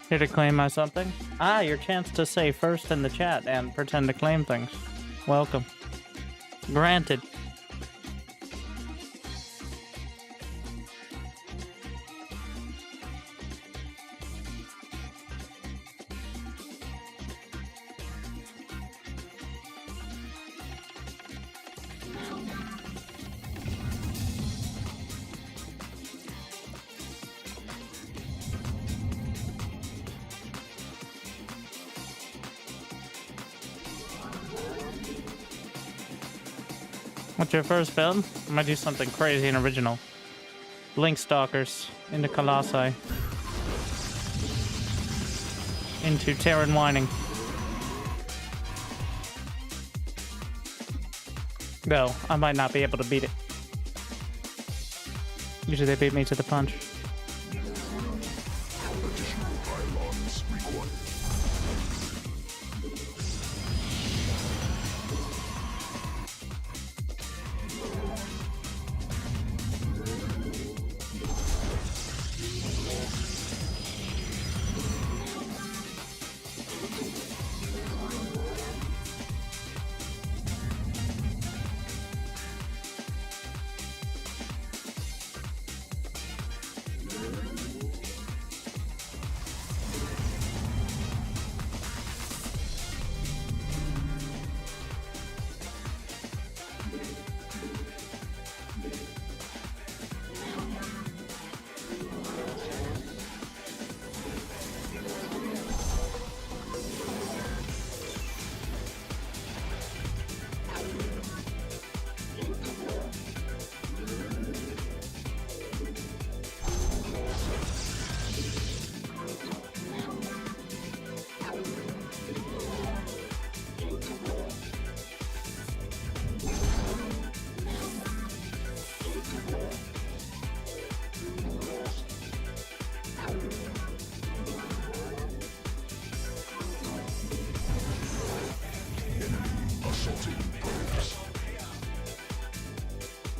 Here to claim my something? Ah, your chance to say first in the chat and pretend to claim things. Welcome. Granted. What's your first build? I might do something crazy and original. Blink Stalkers into Colossi. Into Terran Whining. Though, I might not be able to beat it. Usually they beat me to the punch.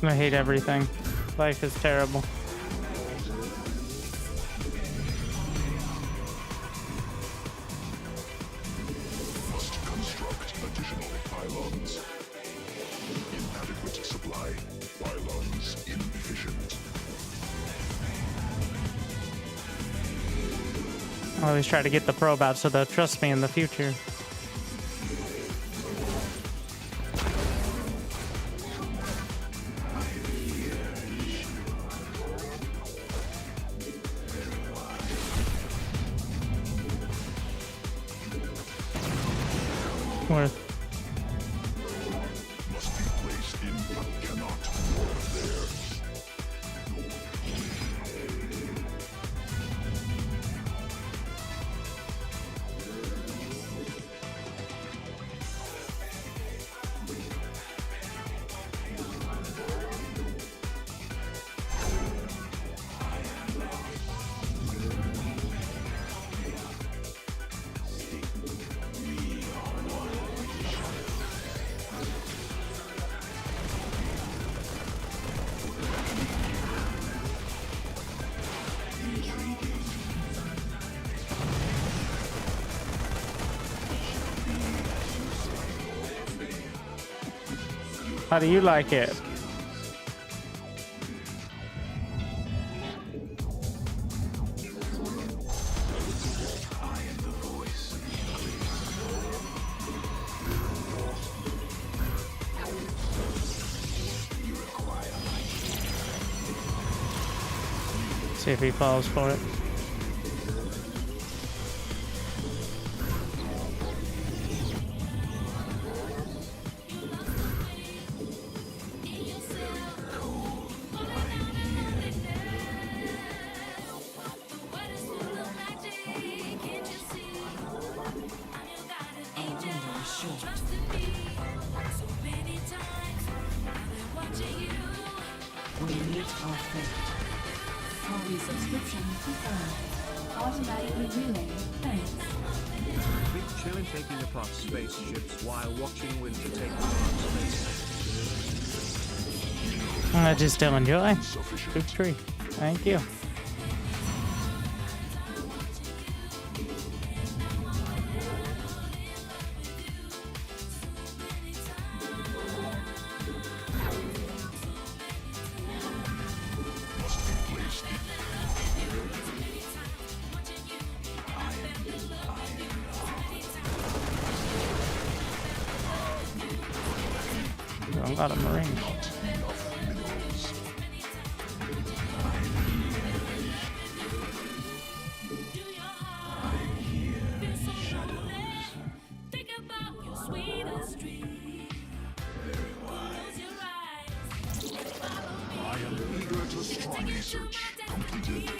I hate everything. Life is terrible. Must construct additional pylons. Inadequate supply. Pylons inefficient. I always try to get the probe out so they'll trust me in the future. Worth. Must be placed in but cannot work there. How do you like it? See if he falls for it. Subscription confirmed. Automatically relayed. Thanks. Big chillin' taking apart spaceships while watching Winter take apart spaceships. I just still enjoy. Good tree. Thank you. I've got a marine. I am eager to strong research completed.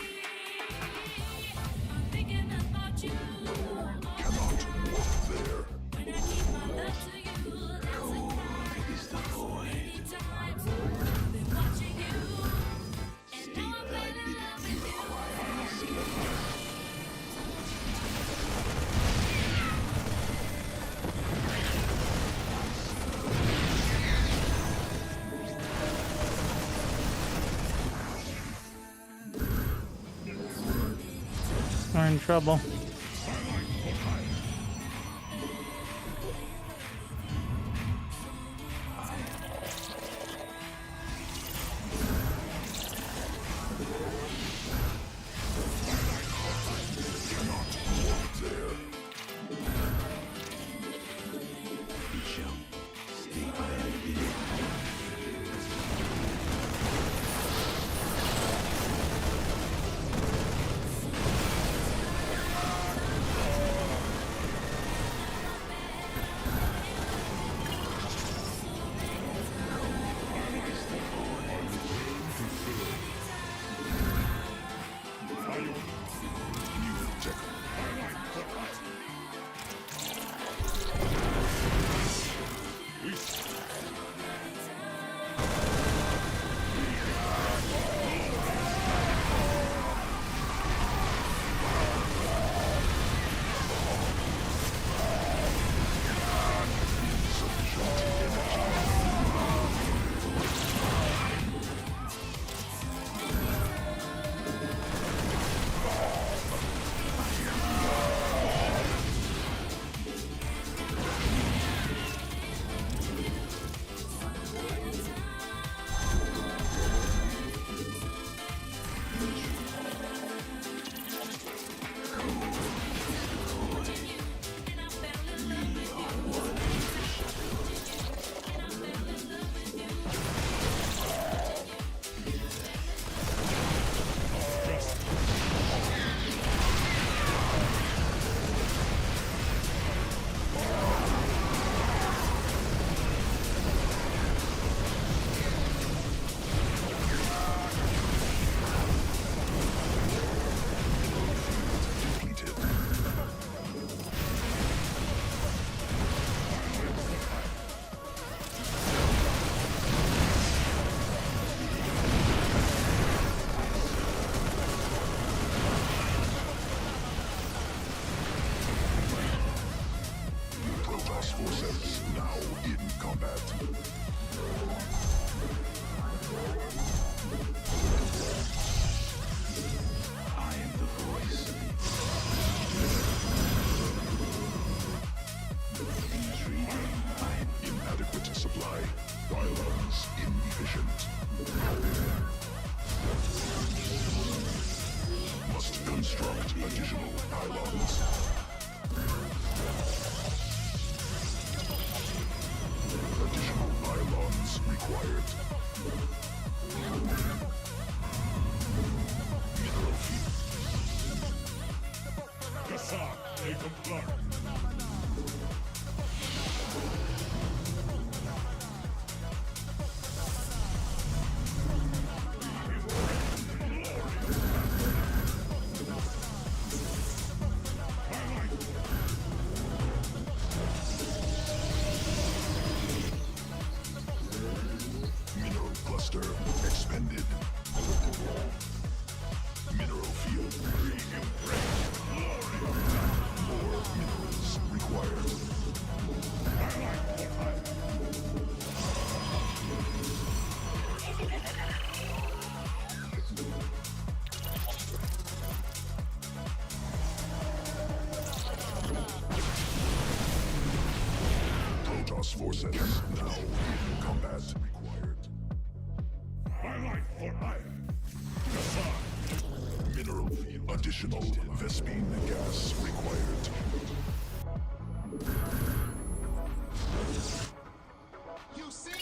Cannot walk there. We're in trouble. Forces now in combat. I am the voice. I am inadequate supply. Pylons inefficient. Must construct additional pylons. Additional pylons required. Mineral field. Kassan, they comply. Mineral cluster expended. Mineral field. More minerals required. Protoss forces now in combat required. Mineral field. Additional Vespine gas required. You see?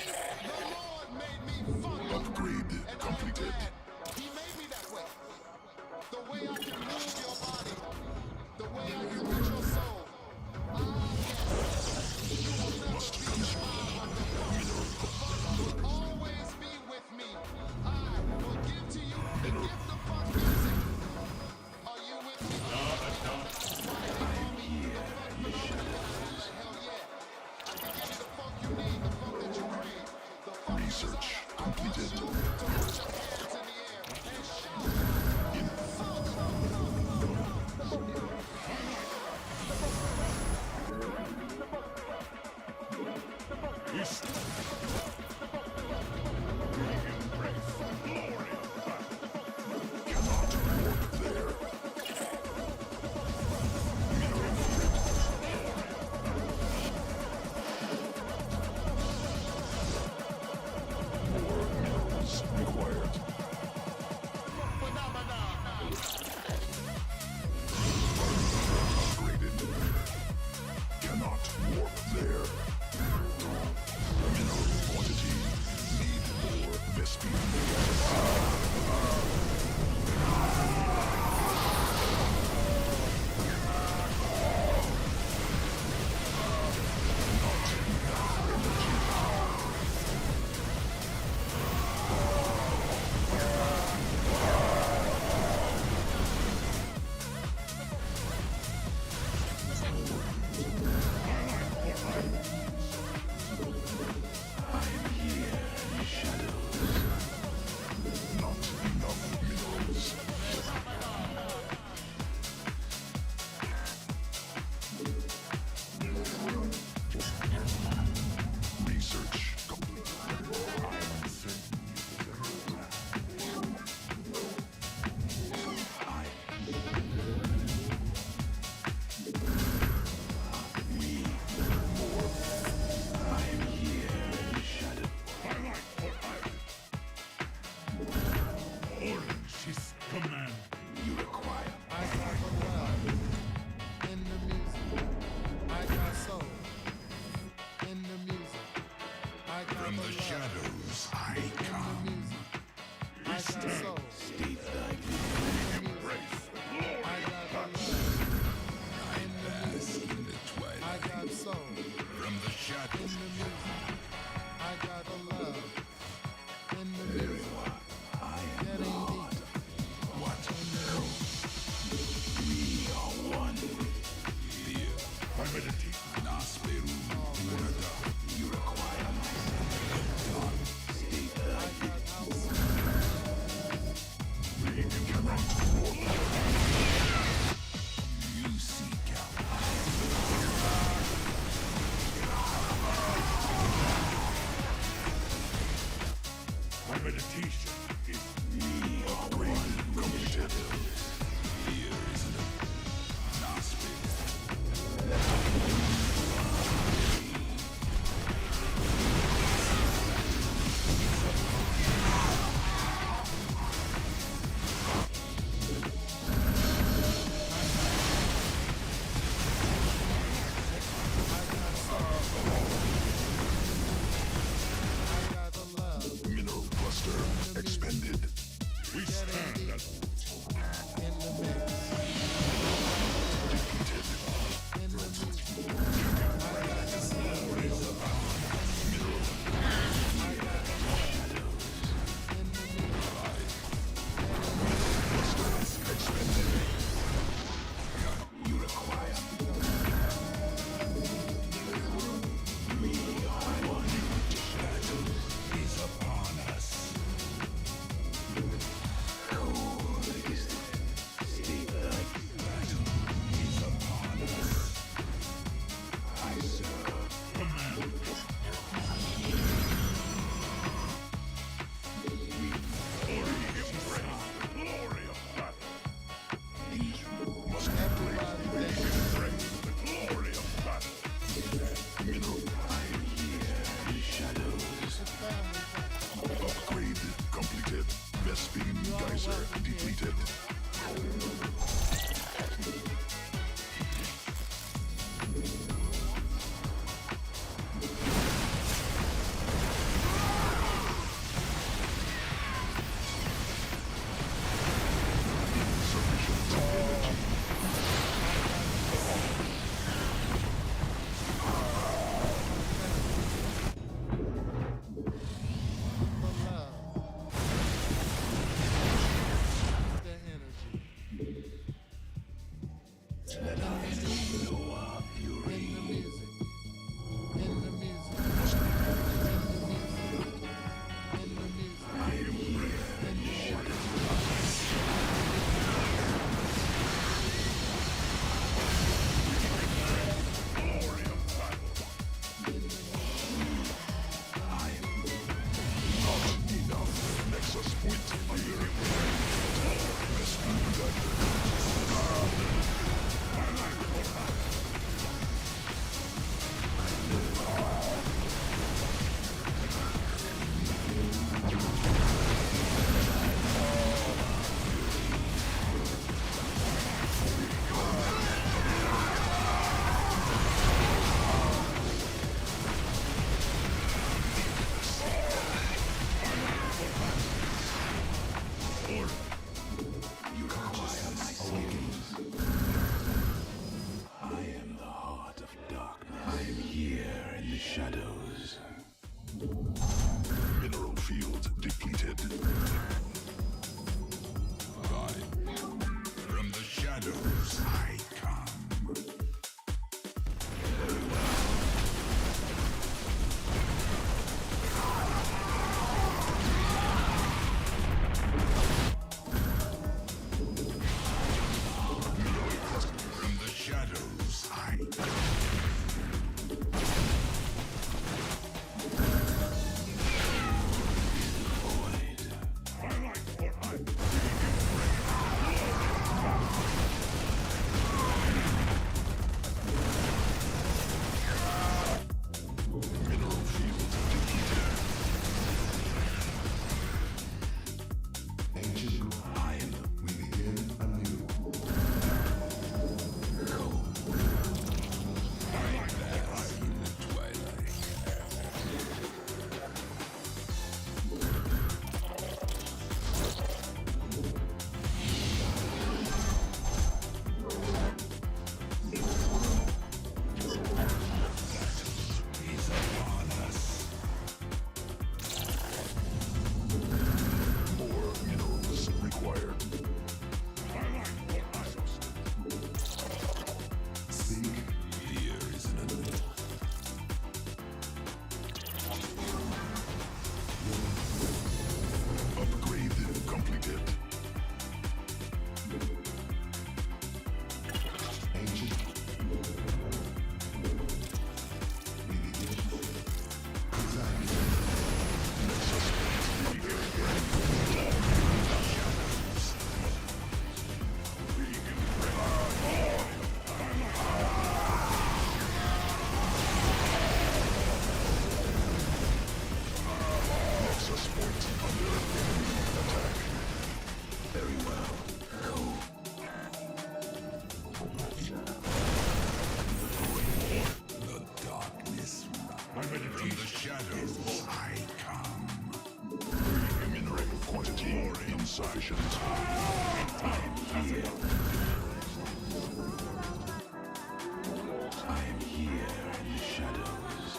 shadows. Mineral field depleted. From the shadows I come. From the shadows I come. Insufficient. I am here in the shadows.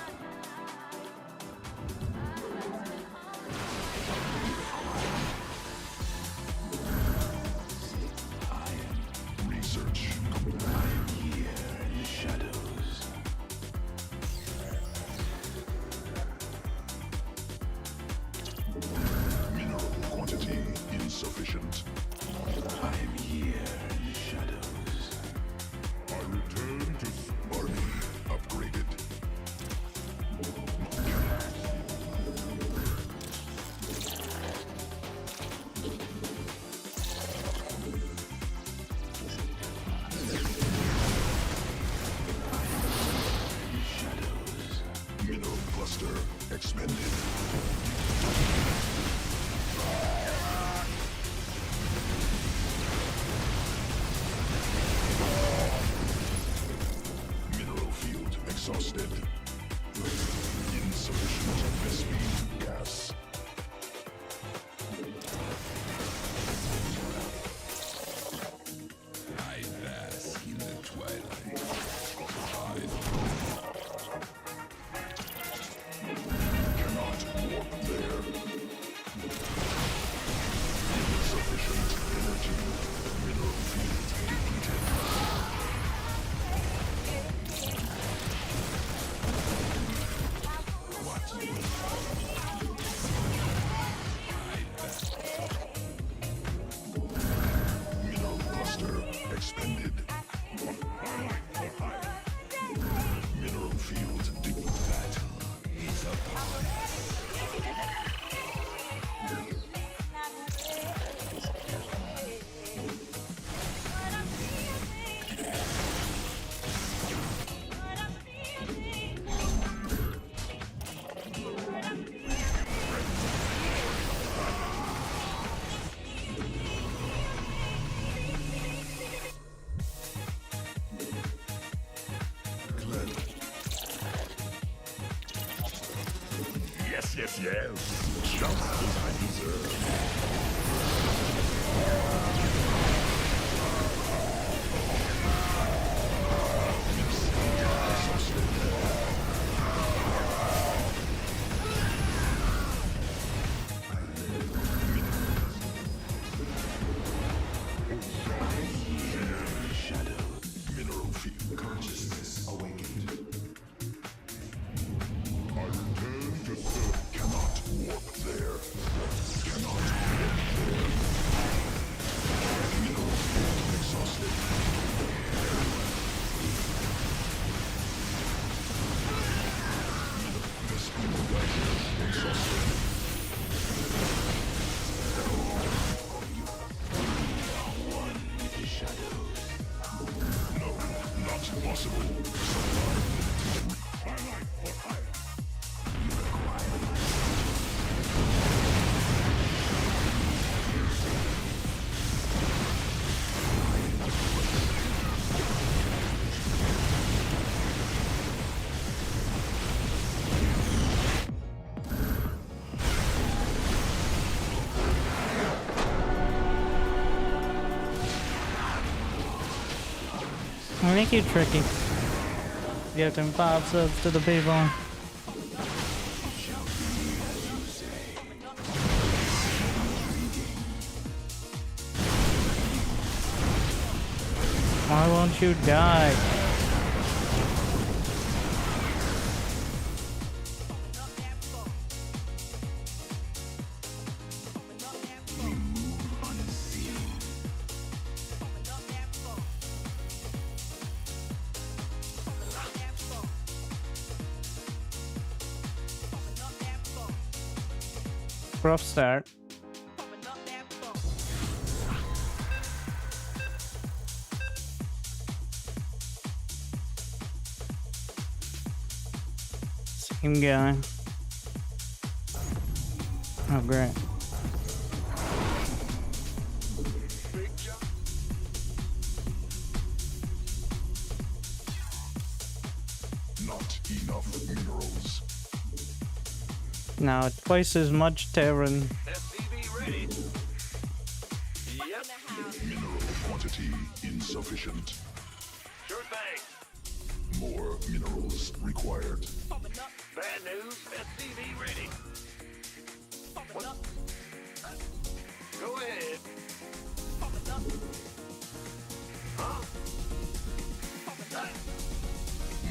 I am research. I am here in the shadows. Mineral quantity insufficient. I am here in the shadows. I return to Army upgraded. Shadows. Mineral cluster expended. Mineral field exhausted. Insufficient SP gas. I bask in the twilight. Cannot walk there. Insufficient energy. Mineral field depleted. Mineral cluster expended. Mineral field battle is upon us. Glenn. Yes, yes, yes. Just as I deserve. Exhausted. Thank you, Tricky. Gifting 5 subs to the people. Why won't you die? Rough start. Same guy. Oh, great. Not enough minerals. Now twice as much Terran. SCV ready. Yep. Mineral quantity insufficient. Sure thing. More minerals required. Bad news. SCV ready. What? Go ahead. Huh?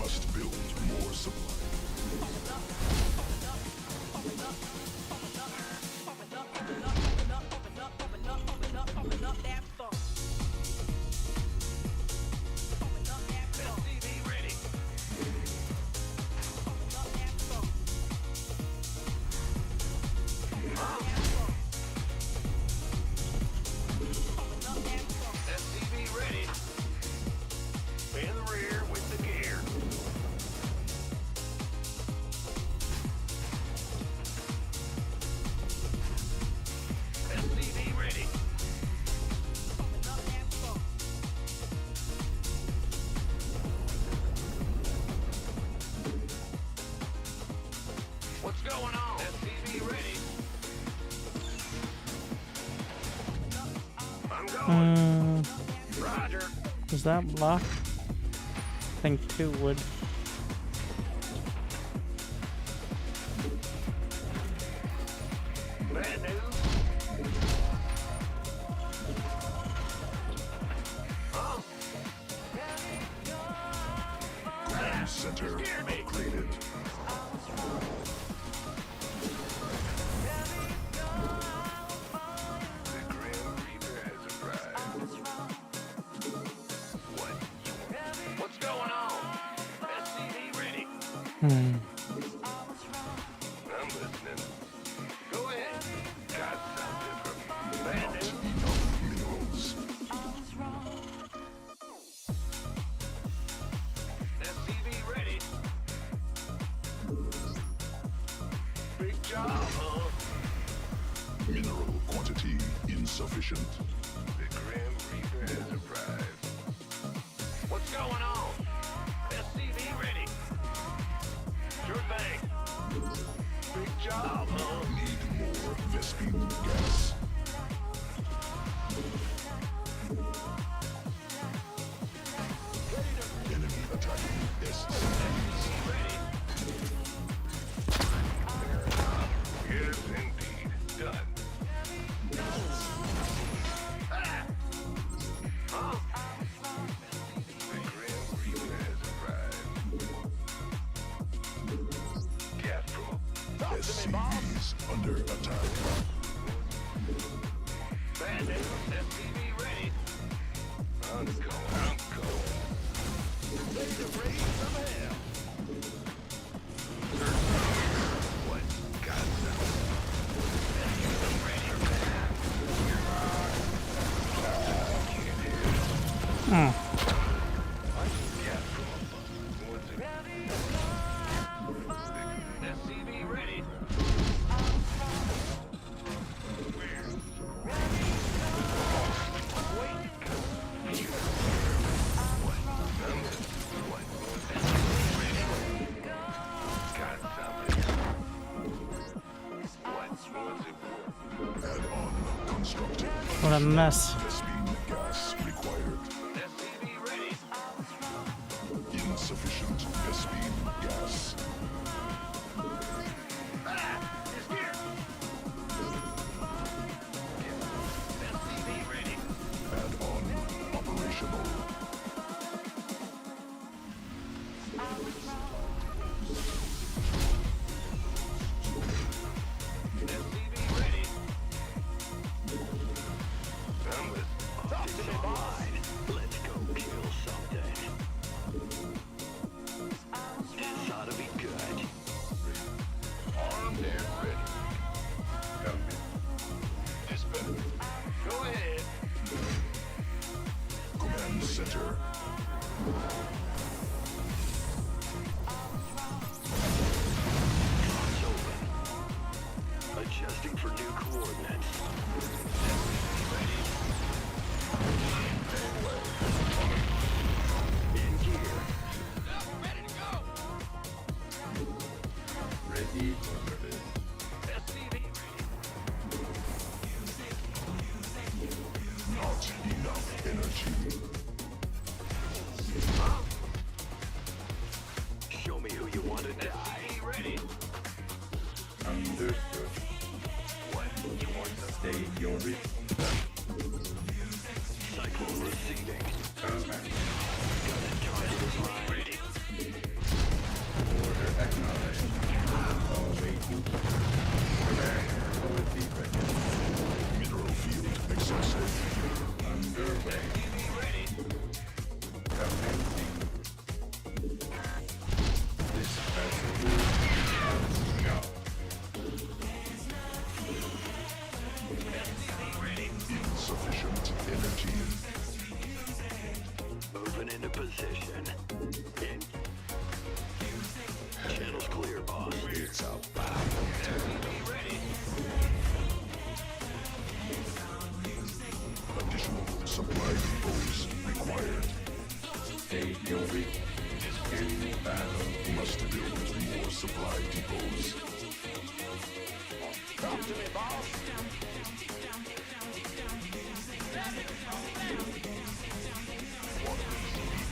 Must build more supply. SCV ready. SCV ready. In the rear with the gear. SCV ready. What's going on? SCV ready. I'm going. Roger. Does that block? I think 2 would. Bad news. Huh? Command center Scared me. upgraded. The Grim Reaper has arrived. What? What's going on? SCV ready. I'm listening. Go ahead. Got something from you. Bad news. Enough minerals. SCV ready. Big job, huh? Mineral quantity insufficient. The Grim Reaper has arrived. What's going on? SCV ready. Sure thing. Big job, huh? Need more Vespine gas. Enemy attacking SCVs. Ready. Yes, indeed. Done. Ah. Huh? The Grim Reaper has arrived. Gas probe. Talk to me, boss. SCVs under attack. Bad news. SCV ready. I'm going. Ready to raise some hell. What? Got something. SCV ready. Gas probe. What's it? SCV ready. Add-on constructed. What a mess. Vespine gas required. SCV ready. new coordinates. In gear. Ready for this. SCV ready. Not enough energy. Show me who you want to die. SCV ready. Understood. What? You want to stay your risk? Cyclone receiving. Affirmative. Target is ready. Order acknowledged. Awaiting. Authority ready. Mineral field accessible. Underway. SCV ready. Commencing. This vessel will go. SCV ready. Insufficient energy. Moving into position. In. Channel's clear, boss. It's about SCV ready. additional supply depots required. Stay your risk. In battle, must build more supply depots. Talk to me, boss.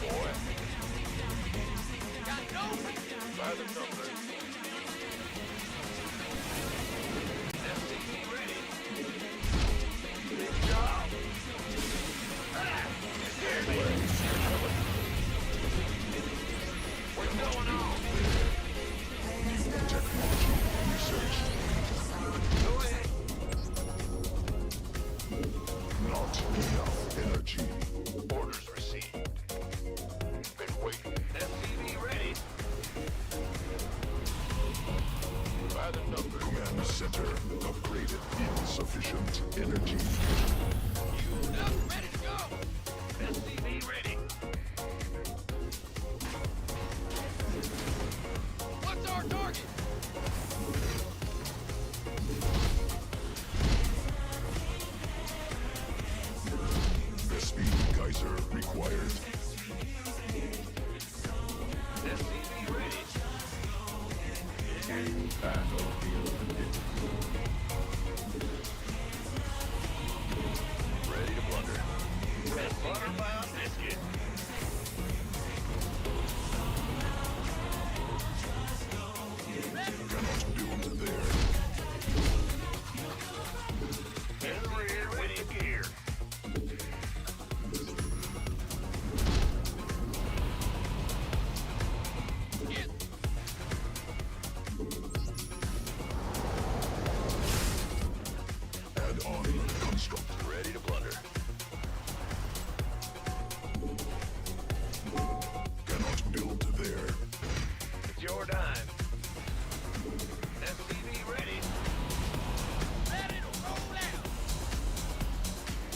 Boy, By the number. SCV ready. Big job. What's going on? technology research. Go ahead. Not enough energy. Orders received. Been waiting. SCV ready. By the number. Command center upgraded. Insufficient energy. Ready to go. SCV ready. What's our target? The speed geyser required. SCV ready. In battlefield conditions. Ready to blunder. Butter by a biscuit. Cannot build there. In the rear with the gear. Add-on construct. Ready to blunder. Cannot build there. It's your dime. SCV ready. Ready to roll out.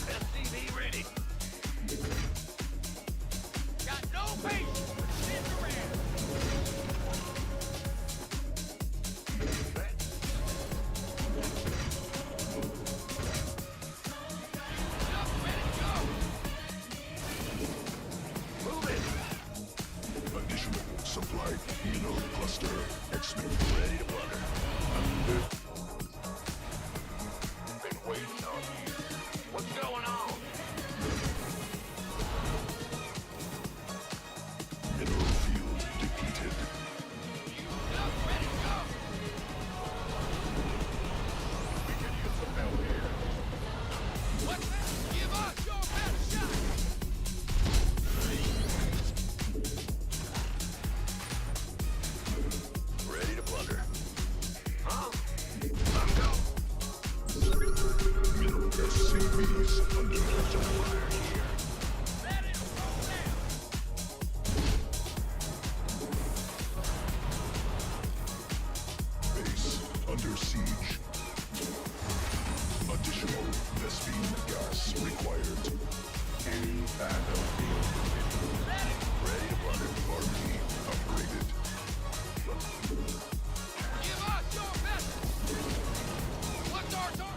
SCV ready. Got no patience for sitting around. Ready to go. Move it. Additional supply mineral cluster expert. Ready to blunder. Been waiting on you. What's going on? Mineral field depleted. Ready to go. We can use some help here. What's that? Give us your best shot. Ready to blunder. Huh? I'm go. Mineral SCVs under attack. Fire here. Ready to roll out. Base under siege. Additional Vespine gas required. In battlefield conditions. Ready to blunder. Army upgraded. Give us your best. What's our target?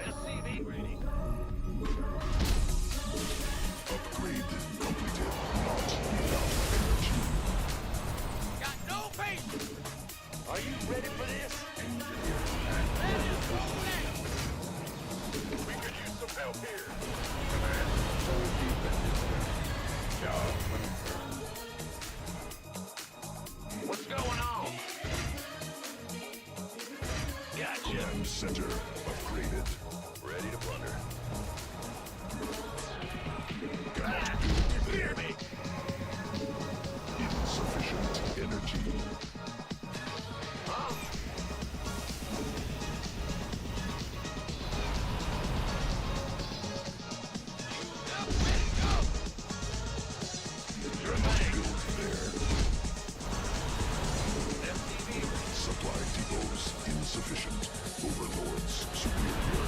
SCV ready. Upgrade completed. Not enough energy. Got no patience. Are you ready for this? We could use some help here. Command. What's going on? Gotcha. Command center upgraded. Ready to plunder. Ah, you hear me? Insufficient energy. Huh? You're not built there. Supply depots insufficient. Overlords superior.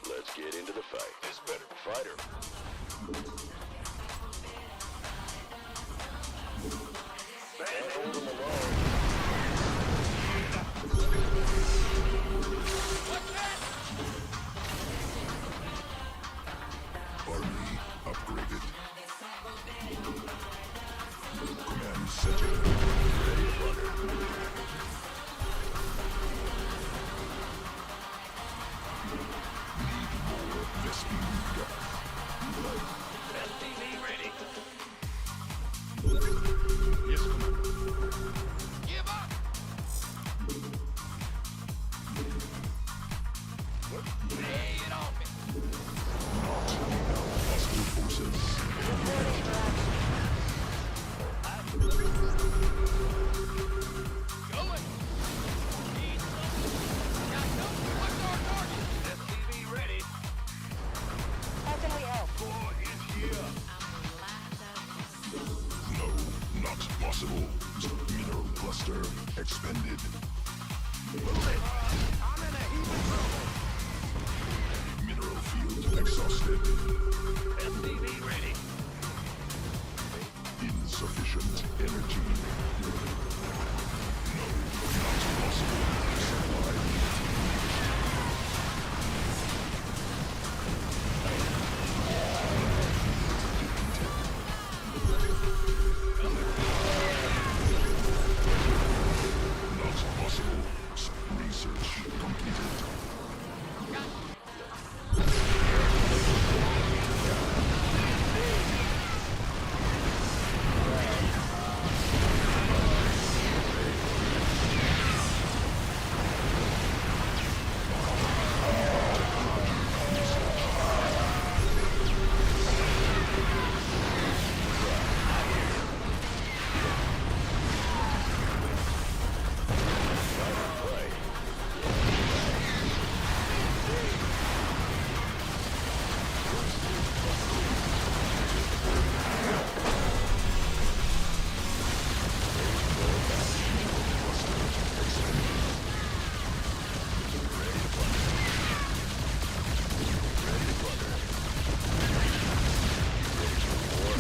Let's get into the fight. This better fighter. Can't hold them alone. Army upgraded. Command center ready to plunder. Need more Vespene guns. SCV ready. Yes, Commander. Give up. Lay it on me. Hostile forces. Going. Need something. Got something. What's our target? SCV ready. How can we help? War is here. No, not possible. Mineral cluster expended. Move it. I'm in a heap of trouble. Mineral field exhausted. SCV ready. Insufficient energy. No, not possible. Supply. Not possible. Research completed.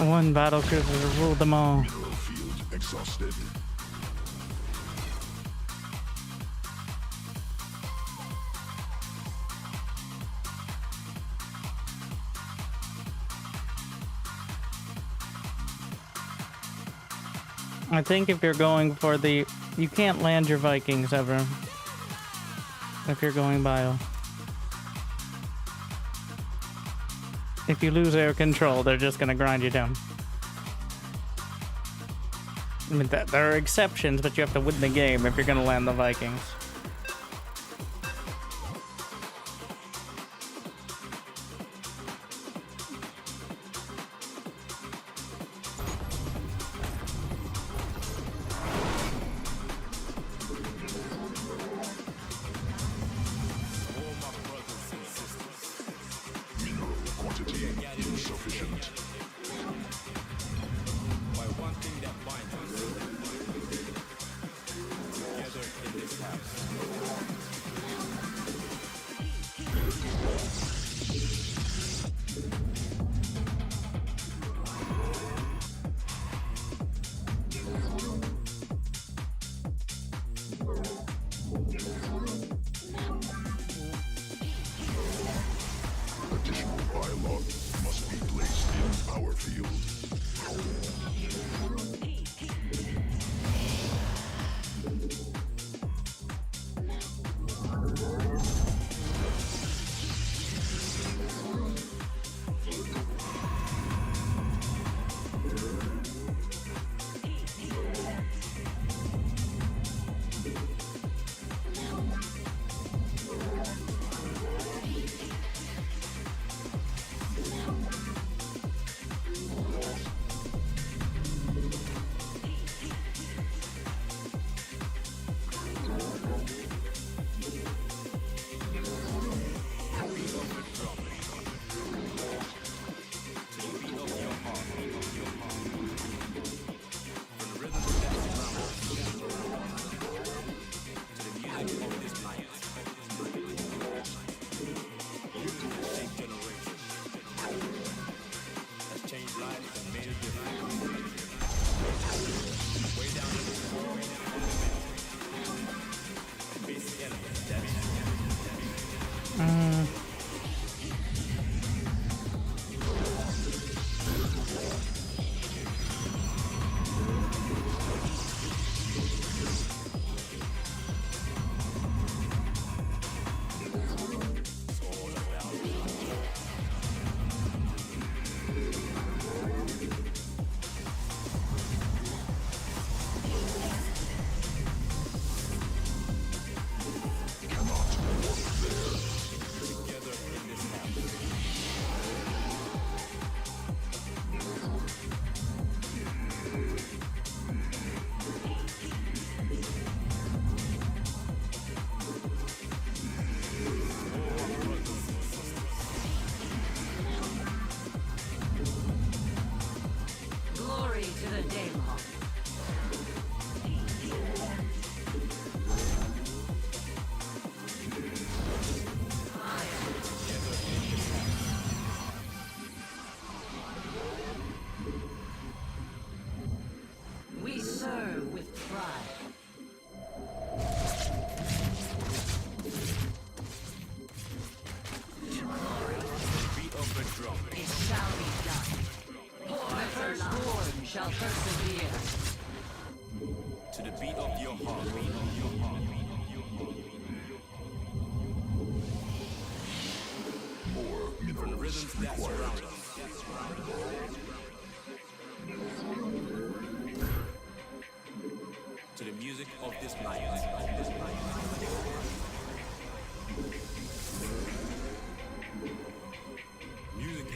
One battle cruiser ruled them all. Mineral field exhausted. I think if you're going for the... You can't land your Vikings ever. If you're going bio. If you lose air control, they're just gonna grind you down. I mean, there are exceptions, but you have to win the game if you're gonna land the Vikings.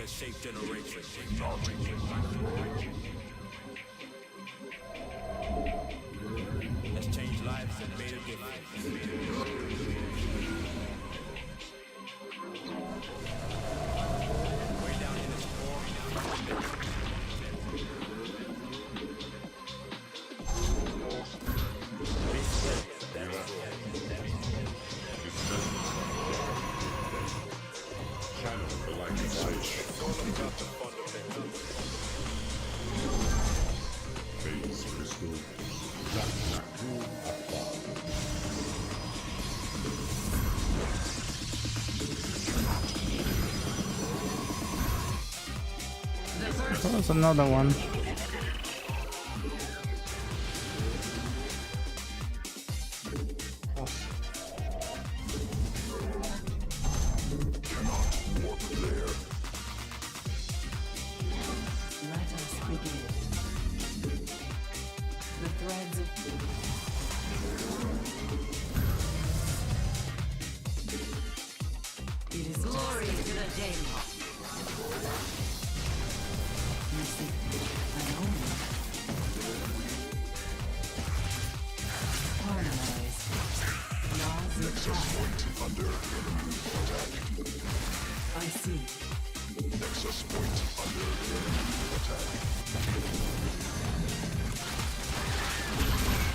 Shape generation. Let's change lives and made a difference. Way down in this core. That was another one.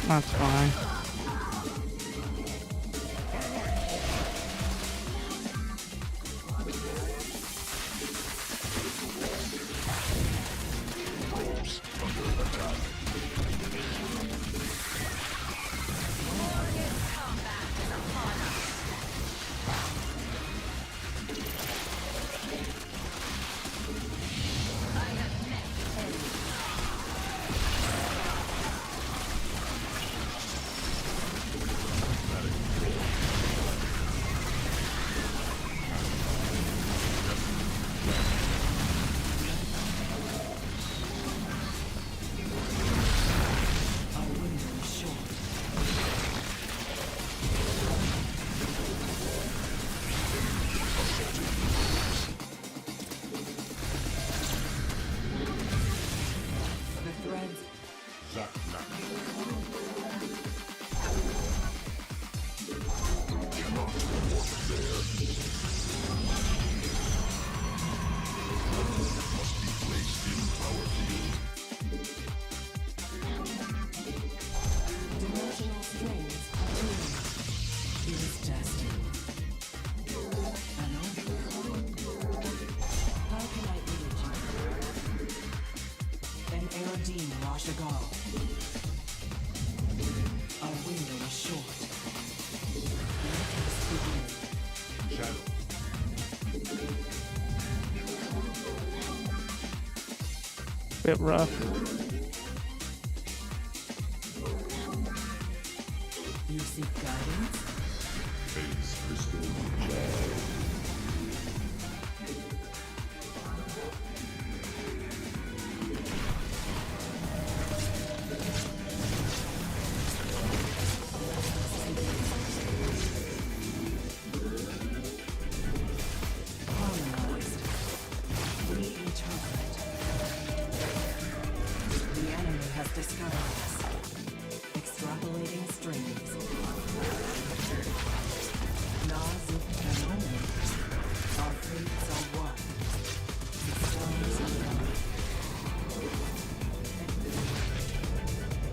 That's fine. Bit rough. You seek guidance? Phase crystal jazz. Harmonized. Reinterpret. The enemy has discovered us. Extrapolating strings. Nazi eliminated. Our fleets are one. The stars are one.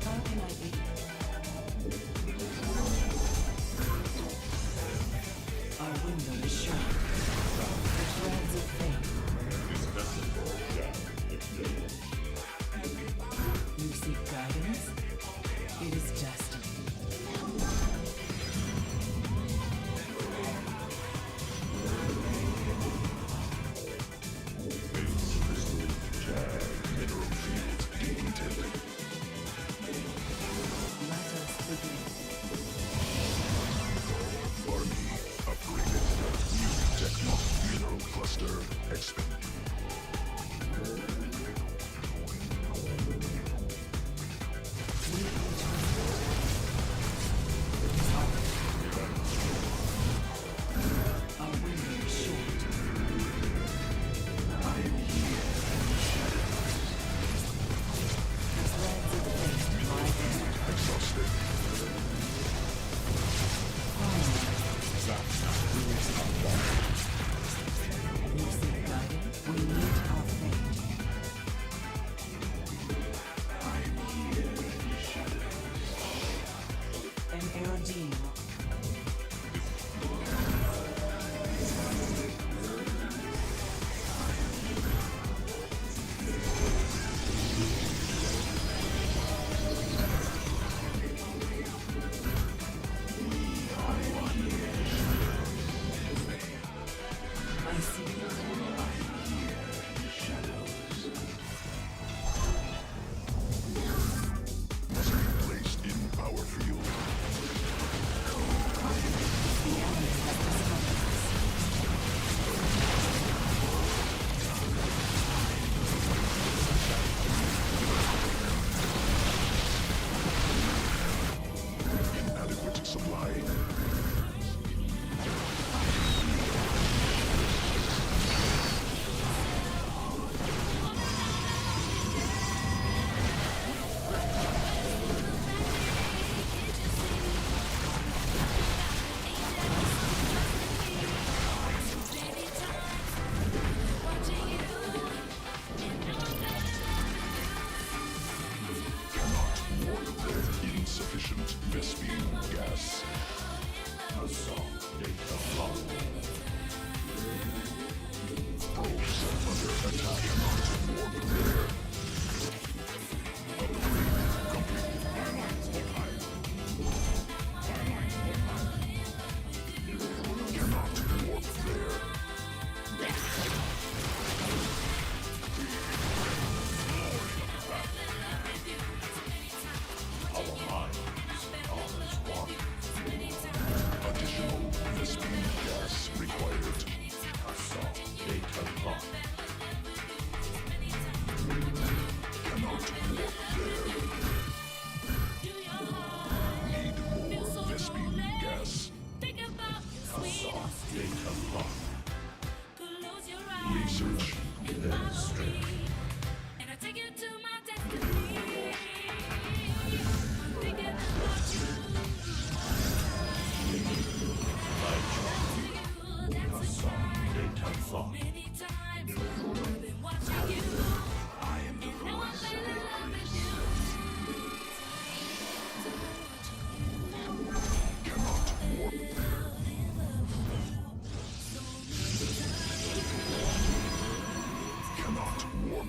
How can I be? Our window is shut. The threads of fate. You seek guidance? It is destiny.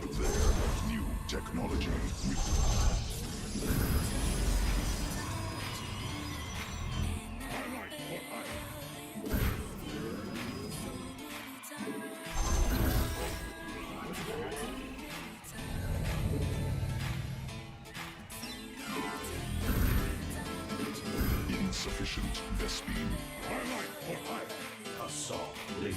There, new technology. Insufficient Vespine. Assault later.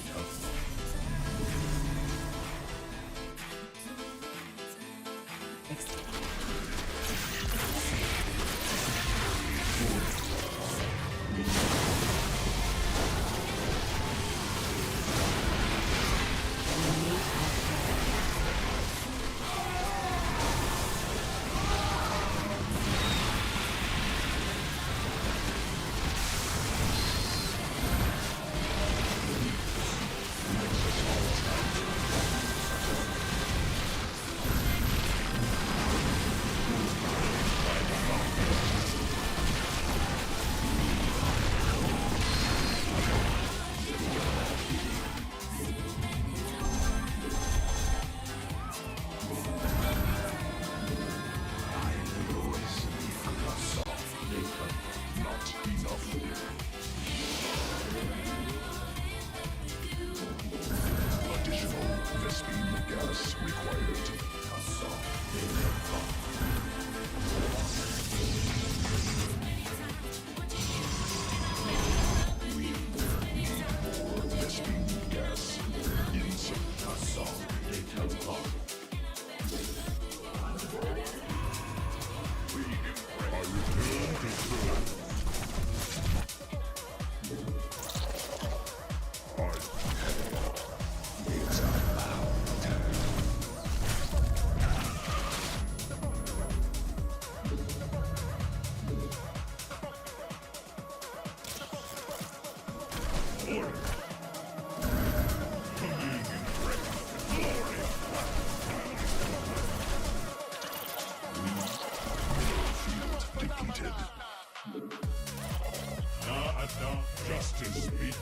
Justice speak.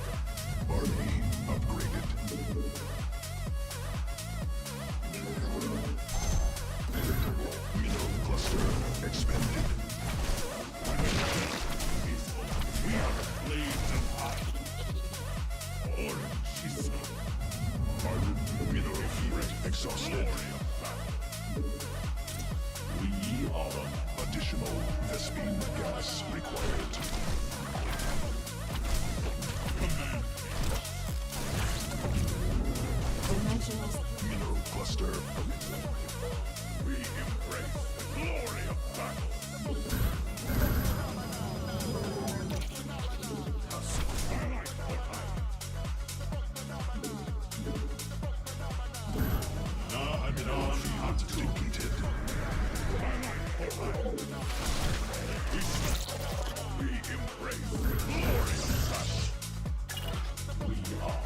Army upgraded. Mineral cluster expanded. We are blades of iron. Orange is iron mineral field exhausted. We are additional Vespine gas required. Mineral cluster. We embrace the glory of battle. Not depleted. We embrace the glory of battle. We are.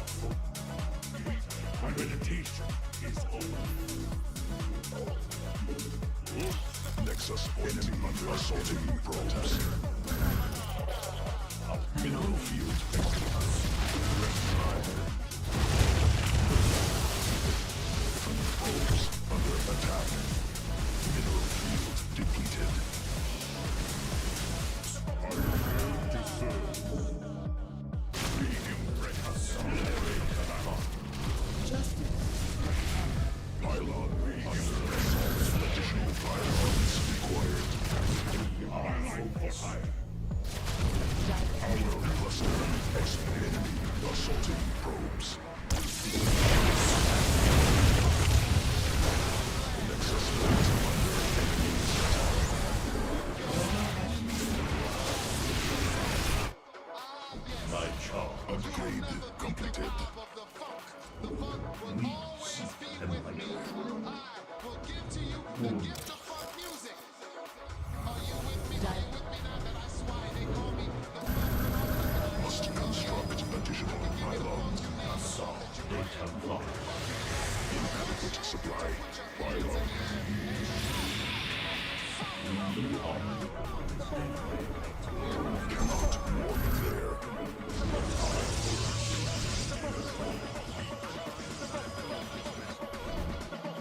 My meditation is over. Nexus enemy under assaulting probes. Mineral field. Probes under attack. Mineral field depleted. We embrace pylon additional pylons required. Our cluster expanded. Assaulting probes. Nexus light under enemies. My job. Upgrade completed. Must construct additional pylons. Inadequate supply. Pylon. Cannot walk there.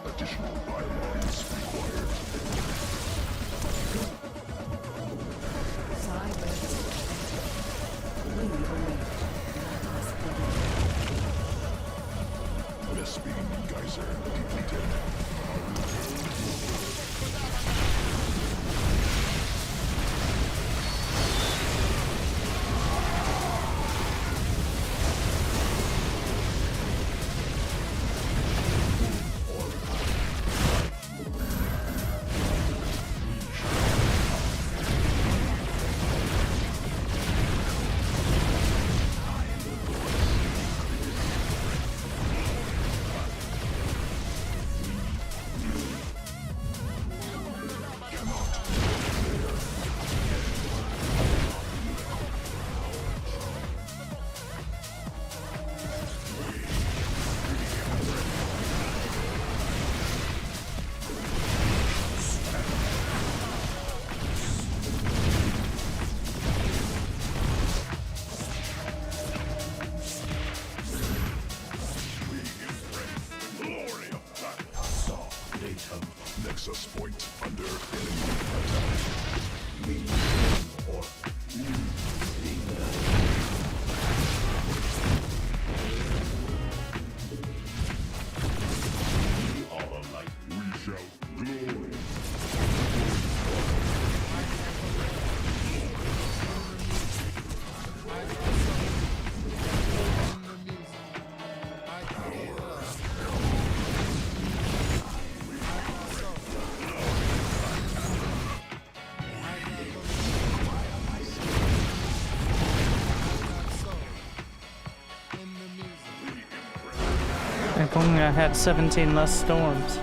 Additional pylons. Nexus point under enemy attack. We shall glory. If only I had 17 less storms.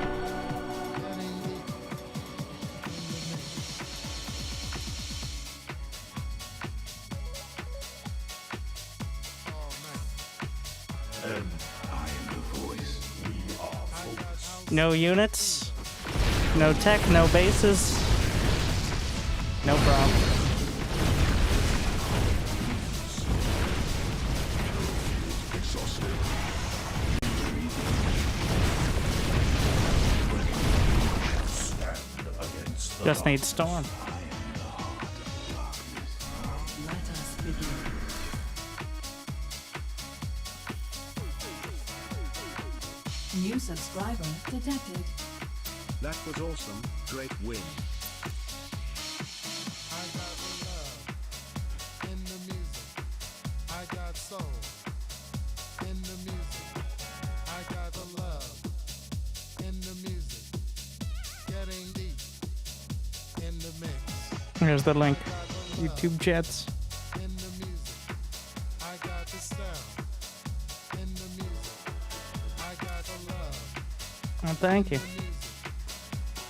And I am the voice. We are focused. No units, no tech, no bases. No problem. Exhausted. Just need storm. Let us begin. New subscriber detected. That was awesome. Great win. I got the love in the music. I got soul in the music. I got the love in the music. Getting deep in the mix. Here's the link. YouTube chats. In the music. I got the sound in the music. I got the love Oh, thank you. in the music.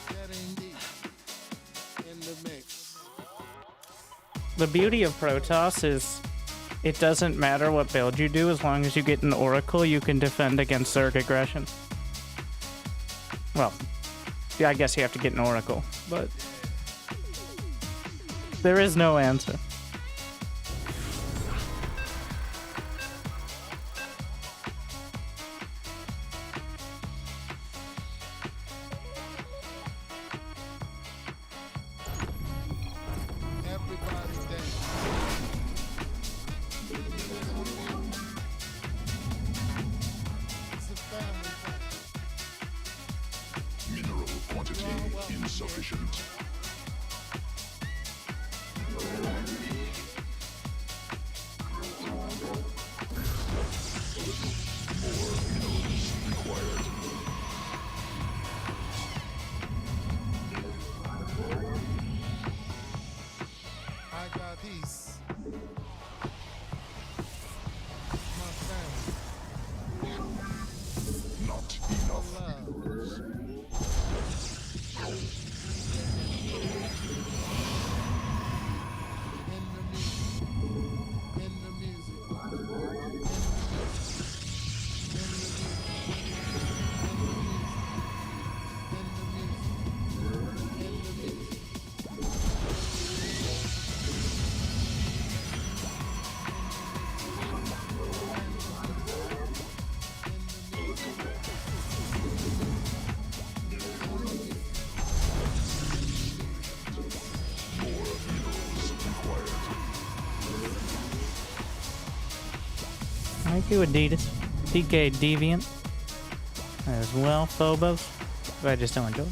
Getting deep in the mix. The beauty of Protoss is it doesn't matter what build you do as long as you get an Oracle, you can defend against Zerg aggression. Well, yeah, I guess you have to get an Oracle, but there is no answer. Everybody dance. It's a family thing. Mineral quantity insufficient. More minerals required. I got peace. My family. Not enough. Love. In the music. In the music. In the music. In the music. In the music. More minerals required. Thank you, Adidas. PK Deviant. As well, Phobos. But I just don't enjoy it.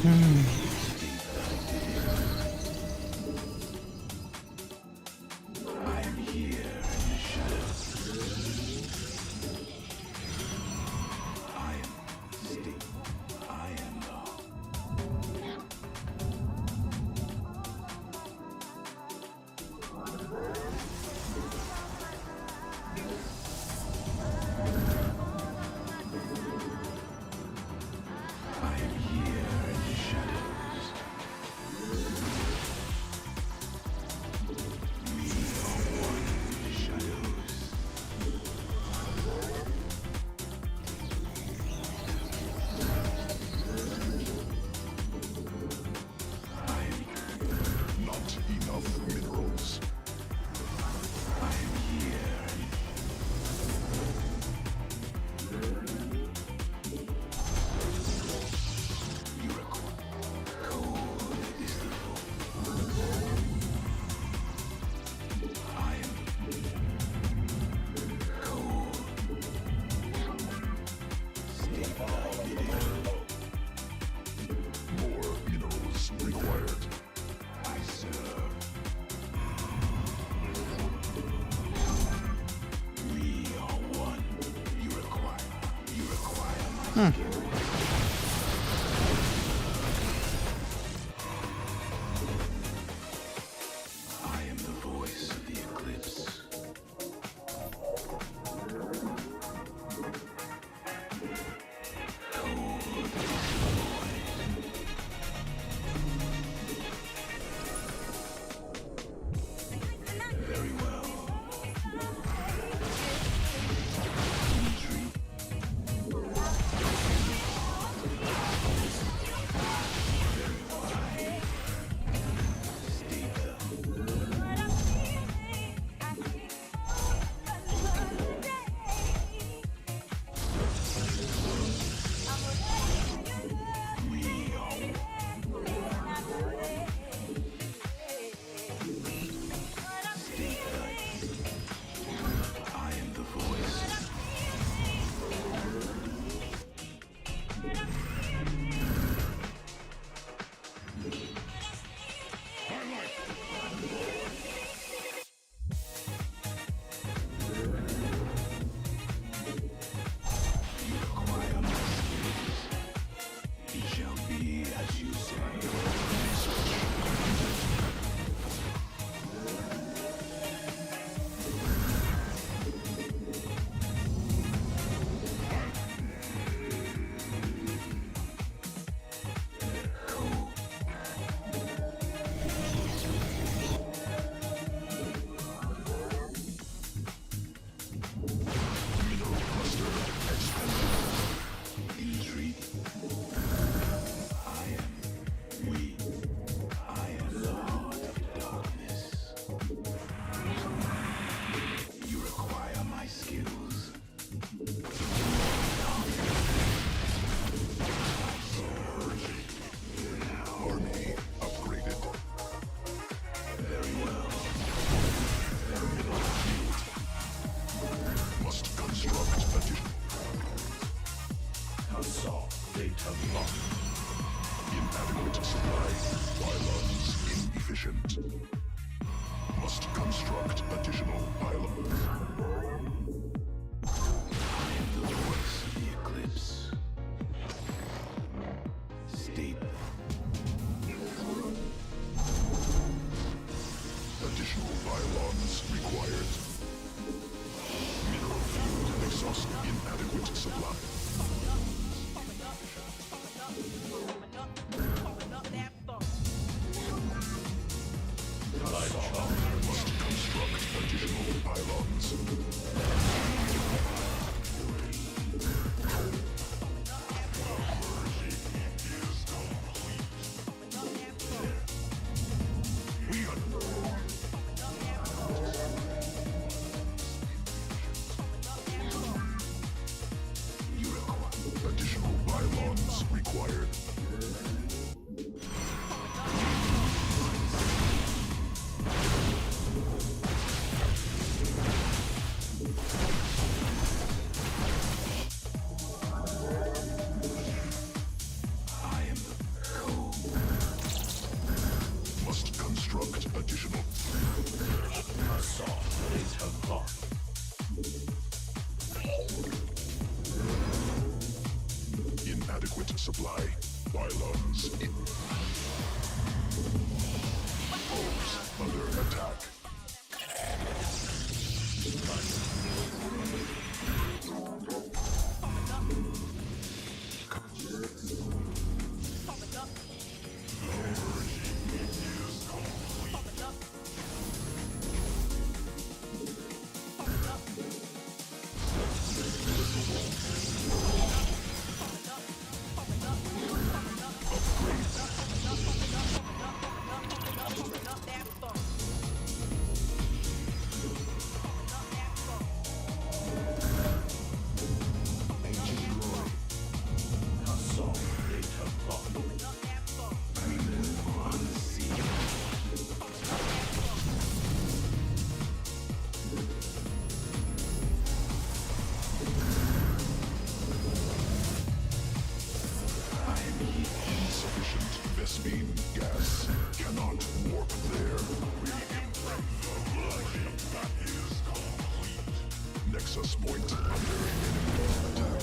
Not enough minerals. More minerals required. I serve. We are one. You require my skill. I am the voice of the eclipse. Very well. I am the voice. You require my skills. It shall be as you say. Mineral cluster expanded. Intrigue. I am the heart of darkness. You require my skills. Army upgraded. Very well. Mineral field. Must construct addition. Console data lock. Inadequate supply. Pylons inefficient. Must construct additional pylons. I am the voice of the eclipse. Stable. Additional pylons required. Mineral field exhaust inadequate supply. warp there. That is complete. Nexus point under enemy attack.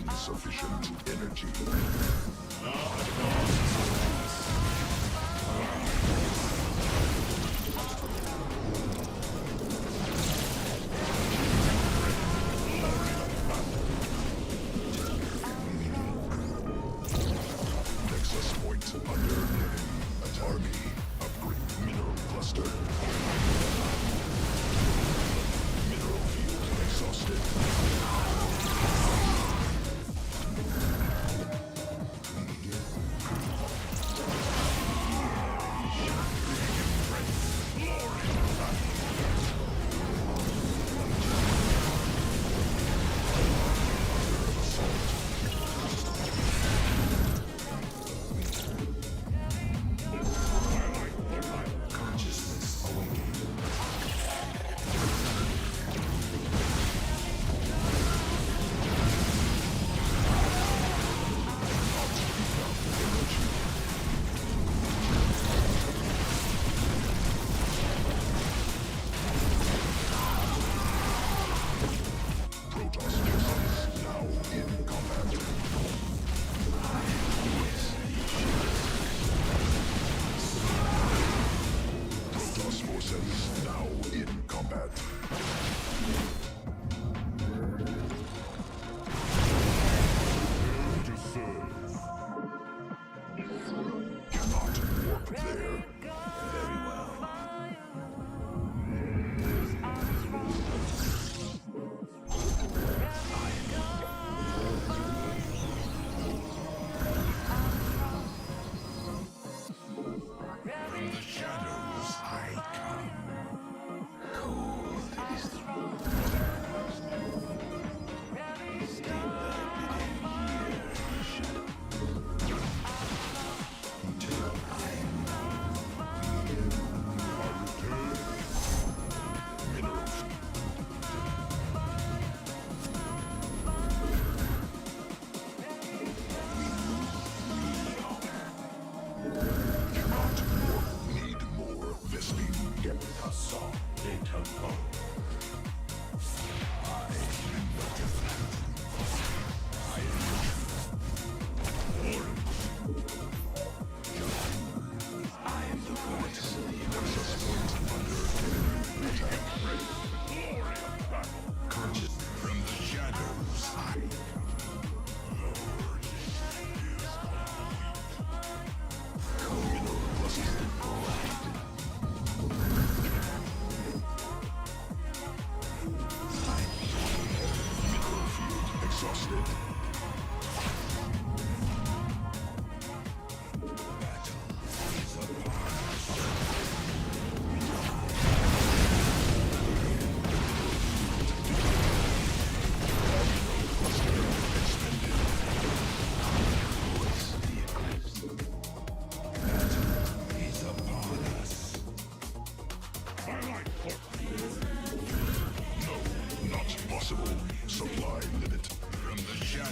Insufficient energy. Nexus point under enemy attack. Upgrade mineral cluster. Mineral field exhausted. Protoss forces now in combat. Protoss forces now in combat. To serve. Cannot warp there. Very well. From the shadows I come. Cold is the Supply limit. From the shadows.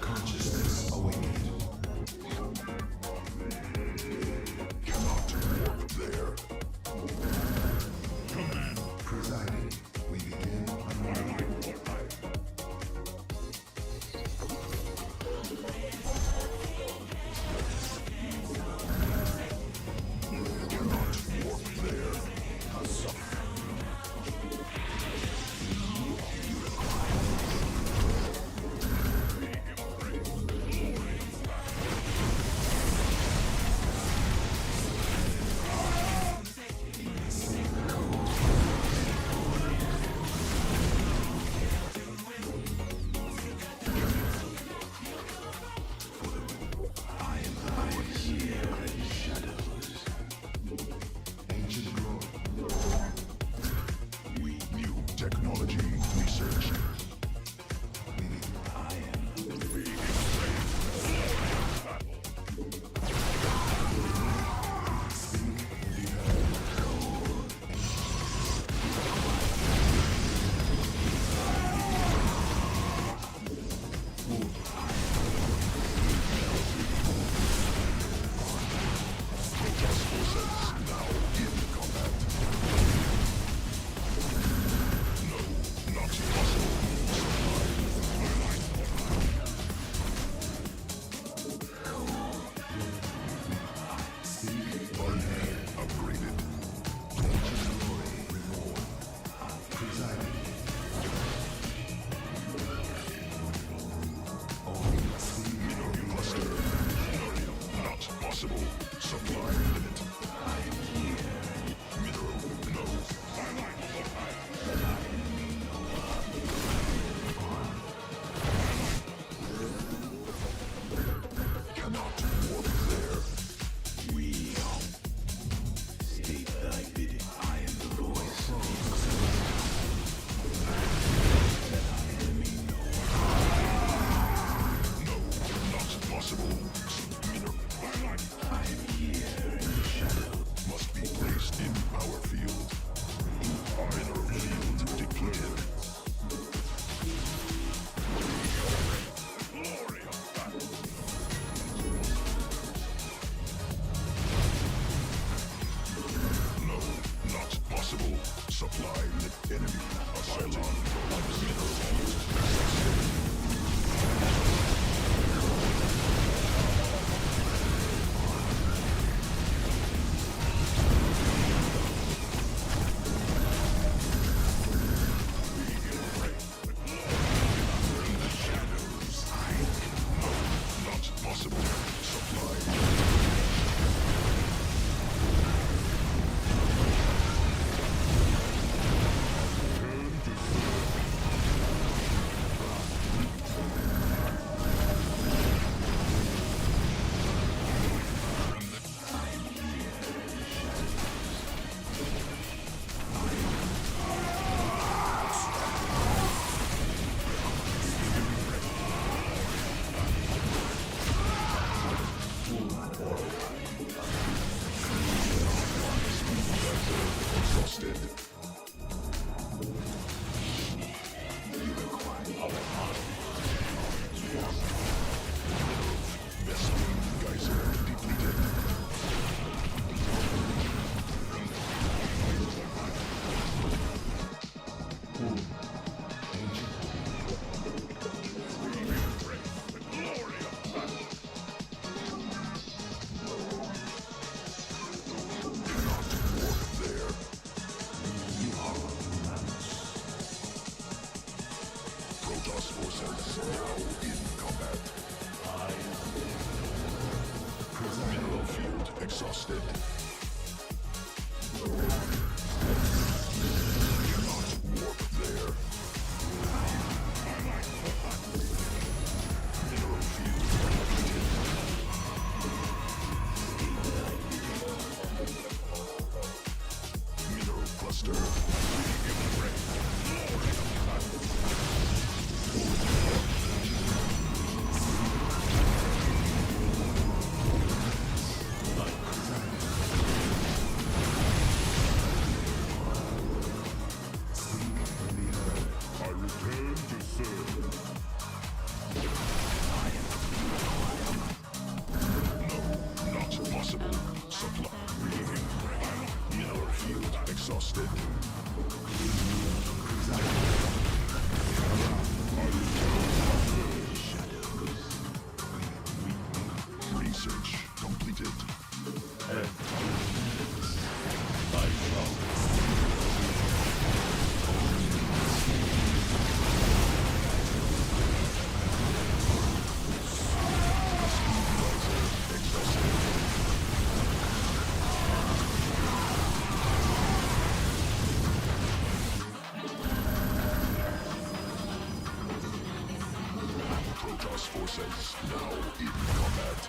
Consciousness awakened. Cannot warp there. Command. Presiding. We begin unwinding. Cannot warp there. Ancient growth. We new technology research. Upgraded. Ancient glory reborn. Presiding. Mineral cluster. Not possible. Supply limit. Mineral no. Cannot warp there. We state thy bidding. I am the voice. No, not possible. I am here in the shadow. Must be placed in power field. Mineral field depleted. No, not possible. Supply the enemy. A pylon. Mineral field. Not possible. Supply. Exhausted. Vesting geyser depleted. Cannot warp there. exhausted. Warp there. Mineral field. Mineral cluster. I return to serve. No, not possible. Supply. Mineral field exhausted. Research completed. Protoss forces now in combat.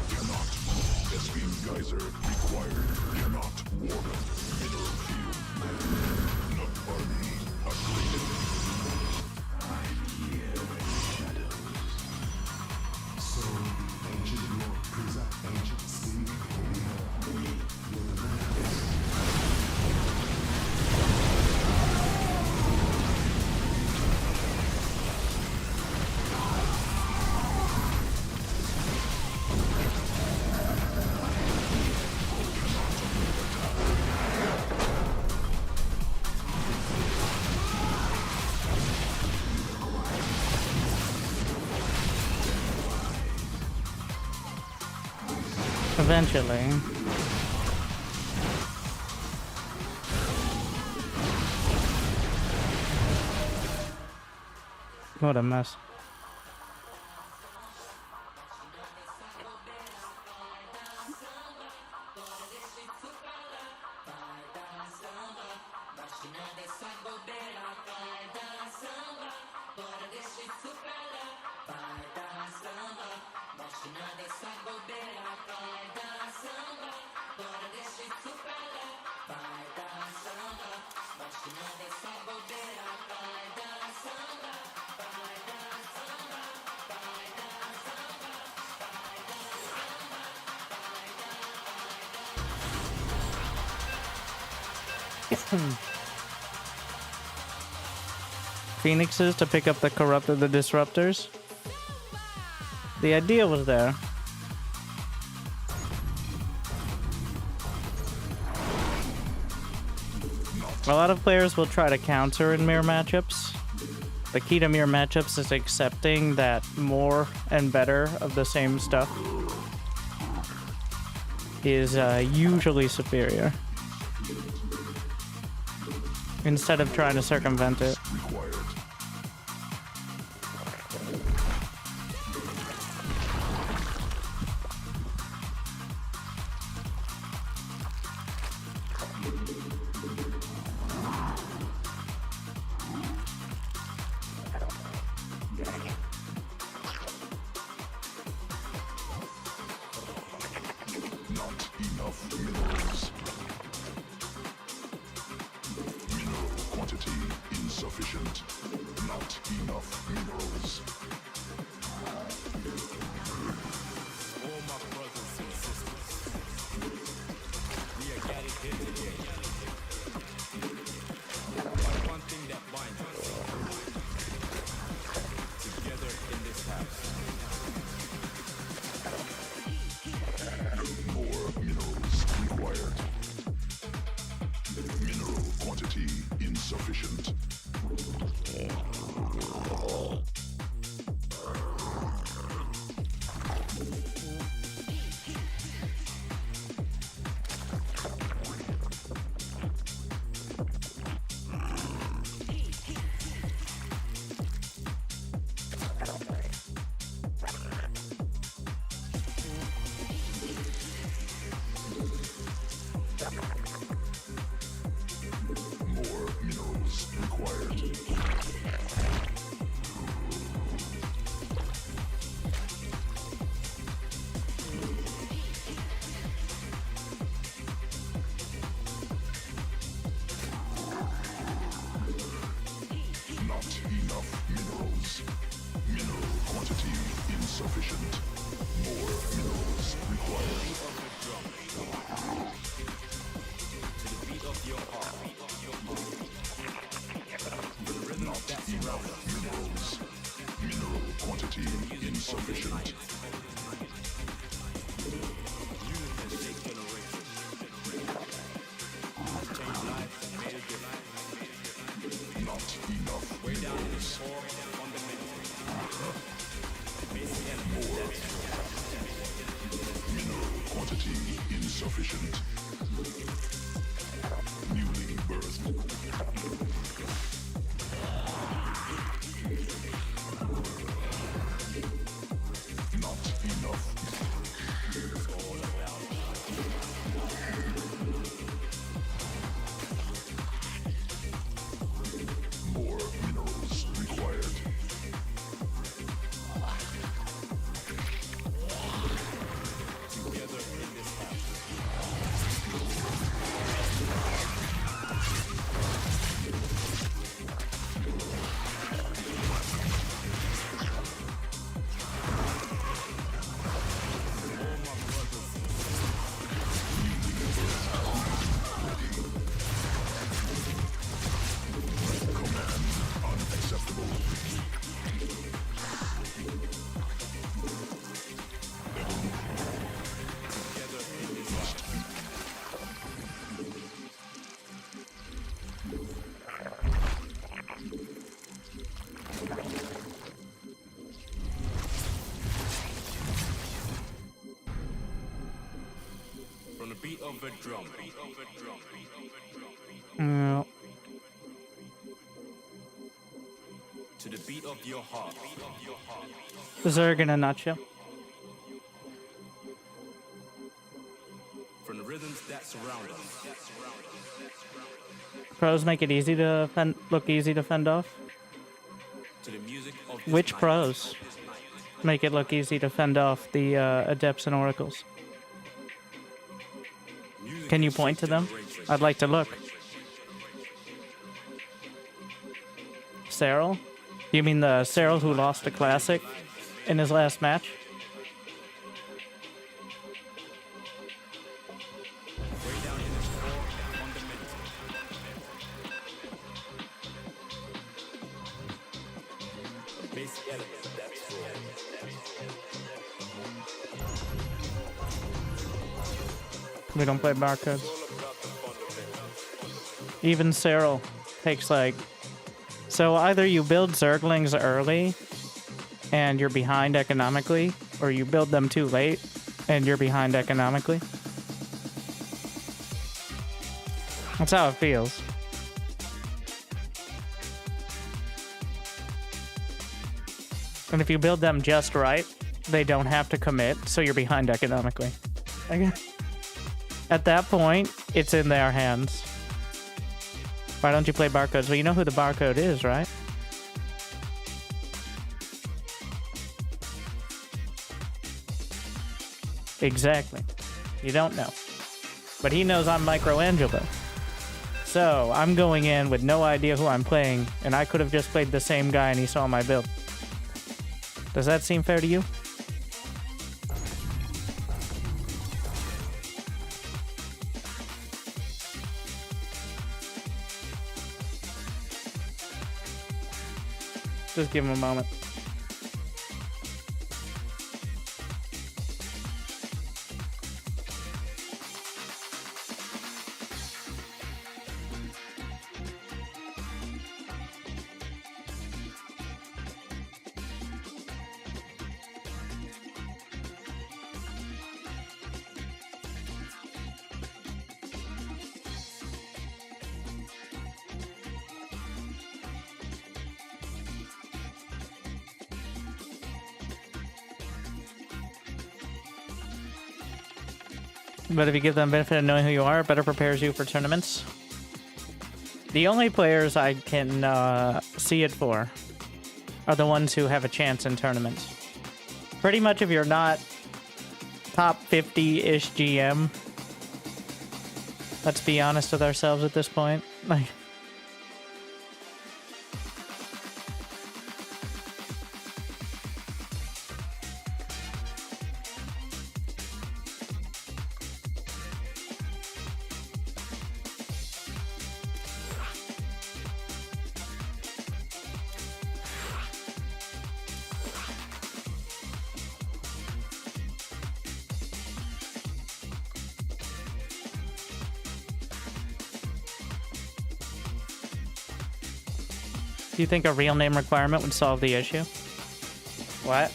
Cannot. Beam geyser required. Cannot warp. Mineral field. Not army upgraded. I'm here in shadows. So the ancient Lord present ancient speak holy hell. You're the man. Eventually. What a mess. Phoenixes to pick up the corrupted the disruptors. The idea was there. A lot of players will try to counter in mirror matchups. The key to mirror matchups is accepting that more and better of the same stuff is usually superior, instead of trying to circumvent it. More minerals required. insufficient. More minerals required. Not enough minerals. Mineral quantity insufficient. Not enough minerals. More. Mineral quantity insufficient. Newly birthed. Not enough. More minerals required. Unacceptable. From the beat of a drum. No. To the beat of your heart. Zerg in a nutshell. From the rhythms that surround us. Pros make it easy to look easy to fend off. To the music of this Which night. pros make it look easy to fend off the adepts and oracles? Music Can you has point to shaped them? generations. I'd like to look. Cyril? You mean the Cyril who lost a classic in his last match? Way down in its core, fundamental. Basic element, that's raw. We don't play barcodes. Even Cyril takes like... So either you build Zerglings early and you're behind economically, or you build them too late and you're behind economically. That's how it feels. And if you build them just right, they don't have to commit, so you're behind economically. At that point, it's in their hands. Why don't you play barcodes? Well, you know who the barcode is, right? Exactly. You don't know. But he knows I'm Michelangelo. So, I'm going in with no idea who I'm playing, and I could have just played the same guy and he saw my build. Does that seem fair to you? Just give him a moment. But if you give them benefit of knowing who you are, it better prepares you for tournaments. The only players I can see it for are the ones who have a chance in tournaments. Pretty much if you're not top 50-ish GM, let's be honest with ourselves at this point. Like, Do you think a real name requirement would solve the issue? What?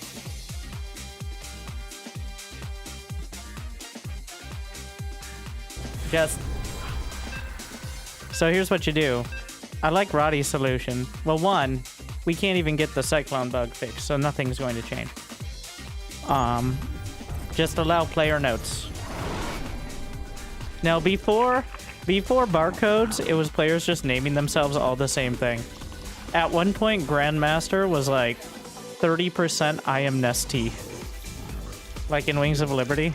Just... So here's what you do. I like Roddy's solution. Well, one, we can't even get the Cyclone bug fixed, so nothing's going to change. Just allow player notes. Now, before barcodes, it was players just naming themselves all the same thing. At one point, Grandmaster was like 30% I am Nesty. Like in Wings of Liberty.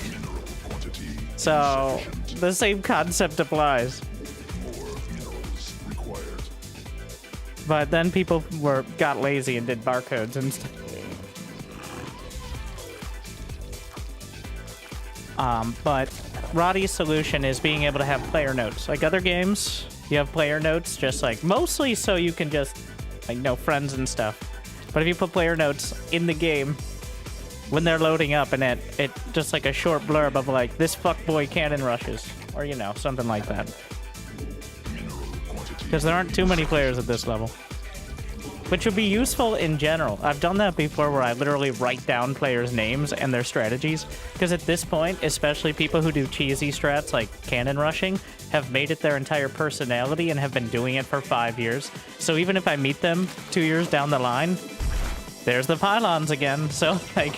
So, the same concept applies. But then people got lazy and did barcodes and stuff. But Roddy's solution is being able to have player notes. Like other games, you have player notes just like mostly so you can just like know friends and stuff. But if you put player notes in the game when they're loading up and it just like a short blurb of like this fuckboy cannon rushes or you know something like that. Because there aren't too many players at this level. Which would be useful in general. I've done that before where I literally write down players' names and their strategies. Because at this point, especially people who do cheesy strats like cannon rushing, have made it their entire personality and have been doing it for 5 years. So even if I meet them 2 years down the line, there's the pylons again. So, like...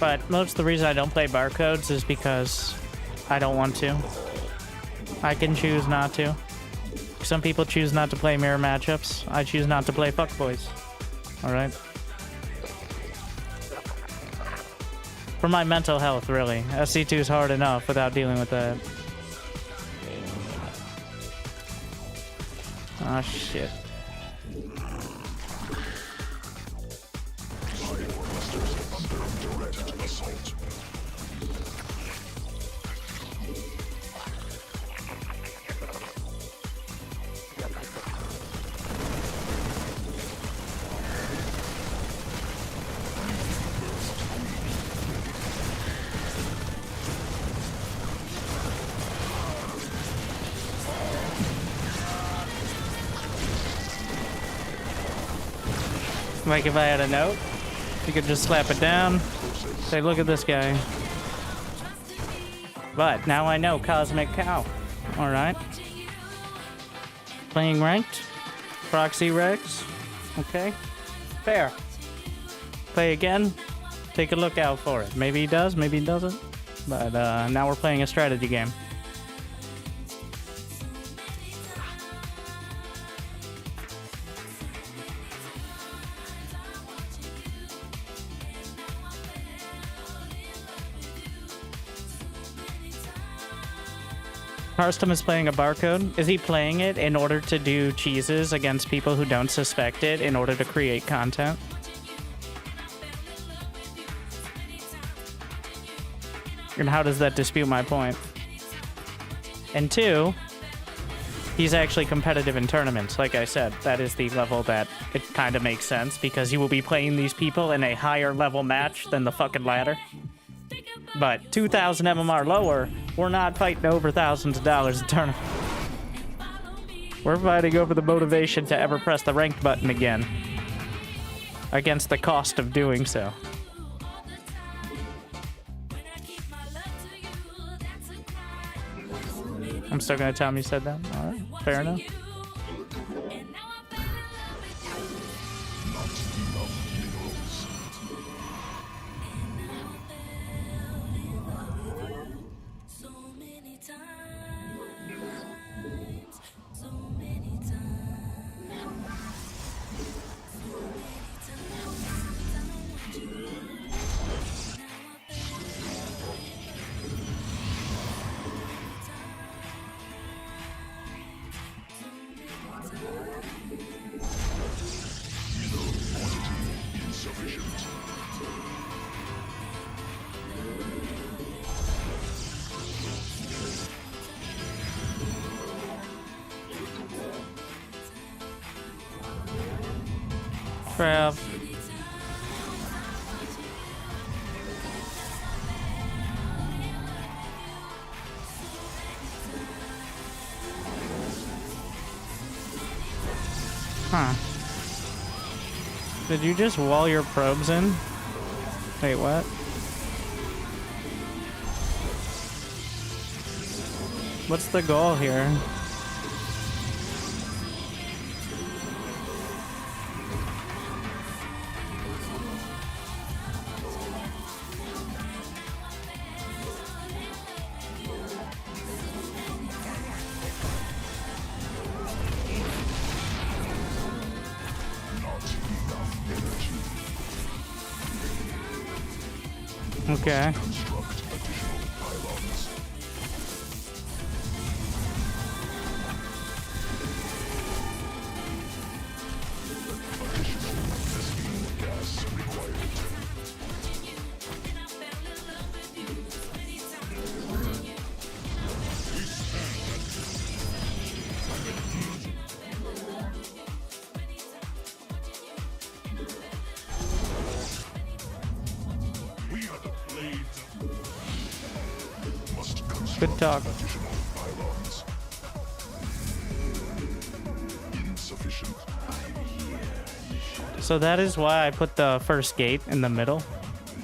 But most of the reason I don't play barcodes is because I don't want to. I can choose not to. Some people choose not to play mirror matchups. I choose not to play fuckboys. Alright? For my mental health, really. SC2 is hard enough without dealing with that. Oh, shit. Like if I had a note, you could just slap it down, say, look at this guy. But now I know Cosmic Cow. Alright. Playing ranked. Proxy regs. Okay. Fair. Play again. Take a look out for it. Maybe he does, maybe he doesn't. But now we're playing a strategy game. Karstam is playing a barcode. Is he playing it in order to do cheeses against people who don't suspect it in order to create content? And how does that dispute my point? And two, he's actually competitive in tournaments. Like I said, that is the level that it kind of makes sense because you will be playing these people in a higher level match than the fucking ladder. But 2,000 MMR lower, we're not fighting over thousands of dollars a tournament. We're fighting over the motivation to ever press the ranked button again. Against the cost of doing so. I'm still gonna tell him you said that? Alright, fair enough. StarCraft. Huh. Did you just wall your probes in? Wait, what? What's the goal here? Okay. Good talk. So that is why I put the first gate in the middle,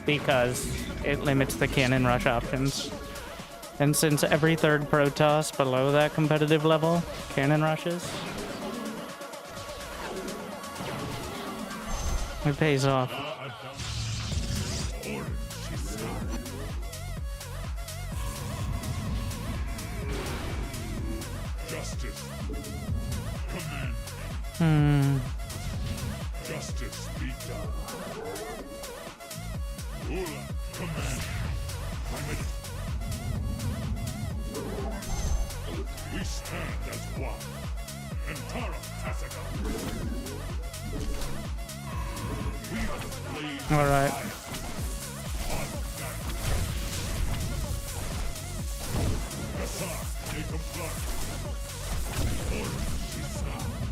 because it limits the cannon rush options. And since every third Protoss below that competitive level cannon rushes, it pays off. Justice be done. Ula, command. We stand as one. And Tara Tassaka. We are the blade. All right.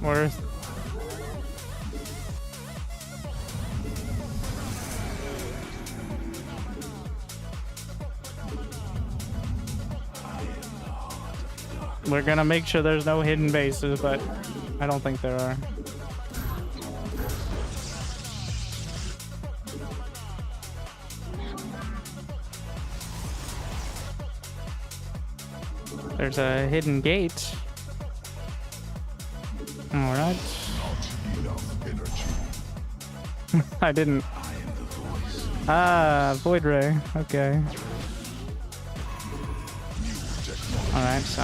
Worth. We're gonna make sure there's no hidden bases, but I don't think there are. There's a hidden gate. All right. I didn't. Ah, Void Ray. Okay. All right, so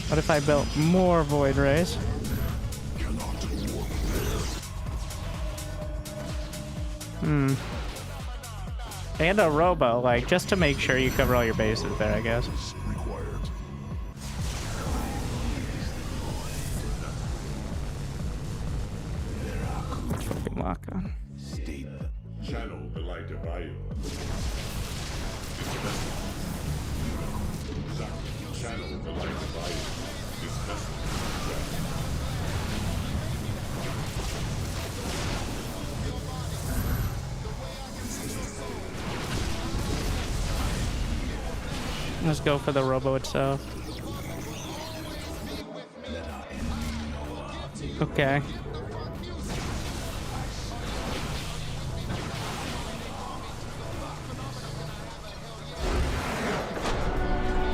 what if I built more Void Rays? And a Robo, like, just to make sure you cover all your bases there, I guess. Fucking lock on. Channel the light of Io. Channel the light of Io. This message. Let's go for the Robo itself. Okay.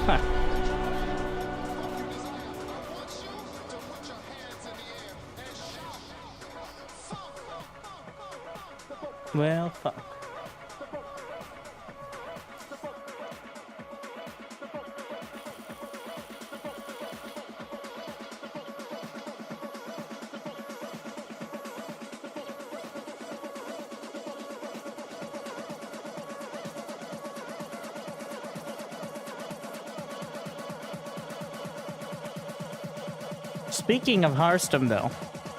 Huh. Well, fuck. Speaking of Hearthstone, though,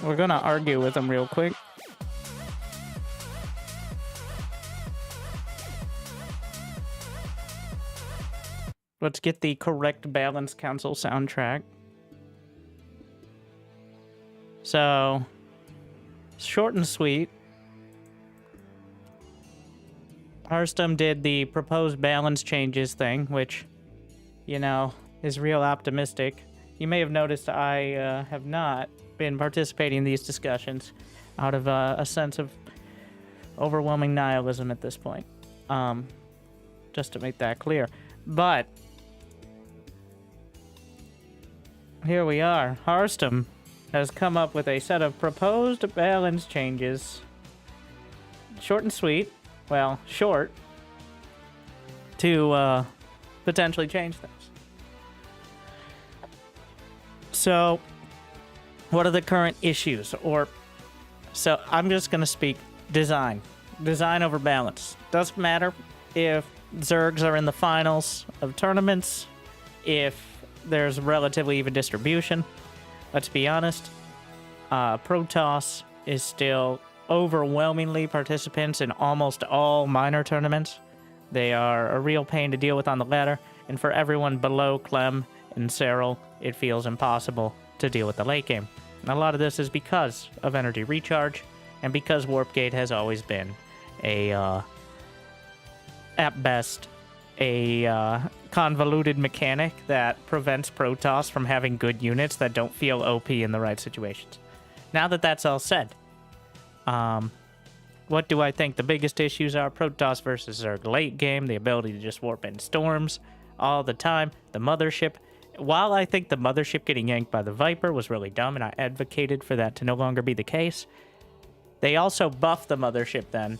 we're gonna argue with him real quick. Let's get the correct Balance Council soundtrack. So, short and sweet. Hearthstone did the proposed balance changes thing, which, you know, is real optimistic. You may have noticed I have not been participating in these discussions out of a sense of overwhelming nihilism at this point. Just to make that clear. But here we are. Hearthstone has come up with a set of proposed balance changes. Short and sweet. Well, short. To potentially change things. So, what are the current issues? So I'm just going to speak design. Design over balance. Doesn't matter if Zergs are in the finals of tournaments, if there's relatively even distribution. Let's be honest, Protoss is still overwhelmingly participants in almost all minor tournaments. They are a real pain to deal with on the ladder, and for everyone below Clem and Cyril, it feels impossible to deal with the late game. And a lot of this is because of energy recharge, and because Warp Gate has always been at best, a convoluted mechanic that prevents Protoss from having good units that don't feel OP in the right situations. Now that that's all said, what do I think the biggest issues are? Protoss versus Zerg late game, the ability to just warp in storms all the time, the mothership. While I think the mothership getting yanked by the Viper was really dumb, and I advocated for that to no longer be the case, they also buffed the mothership then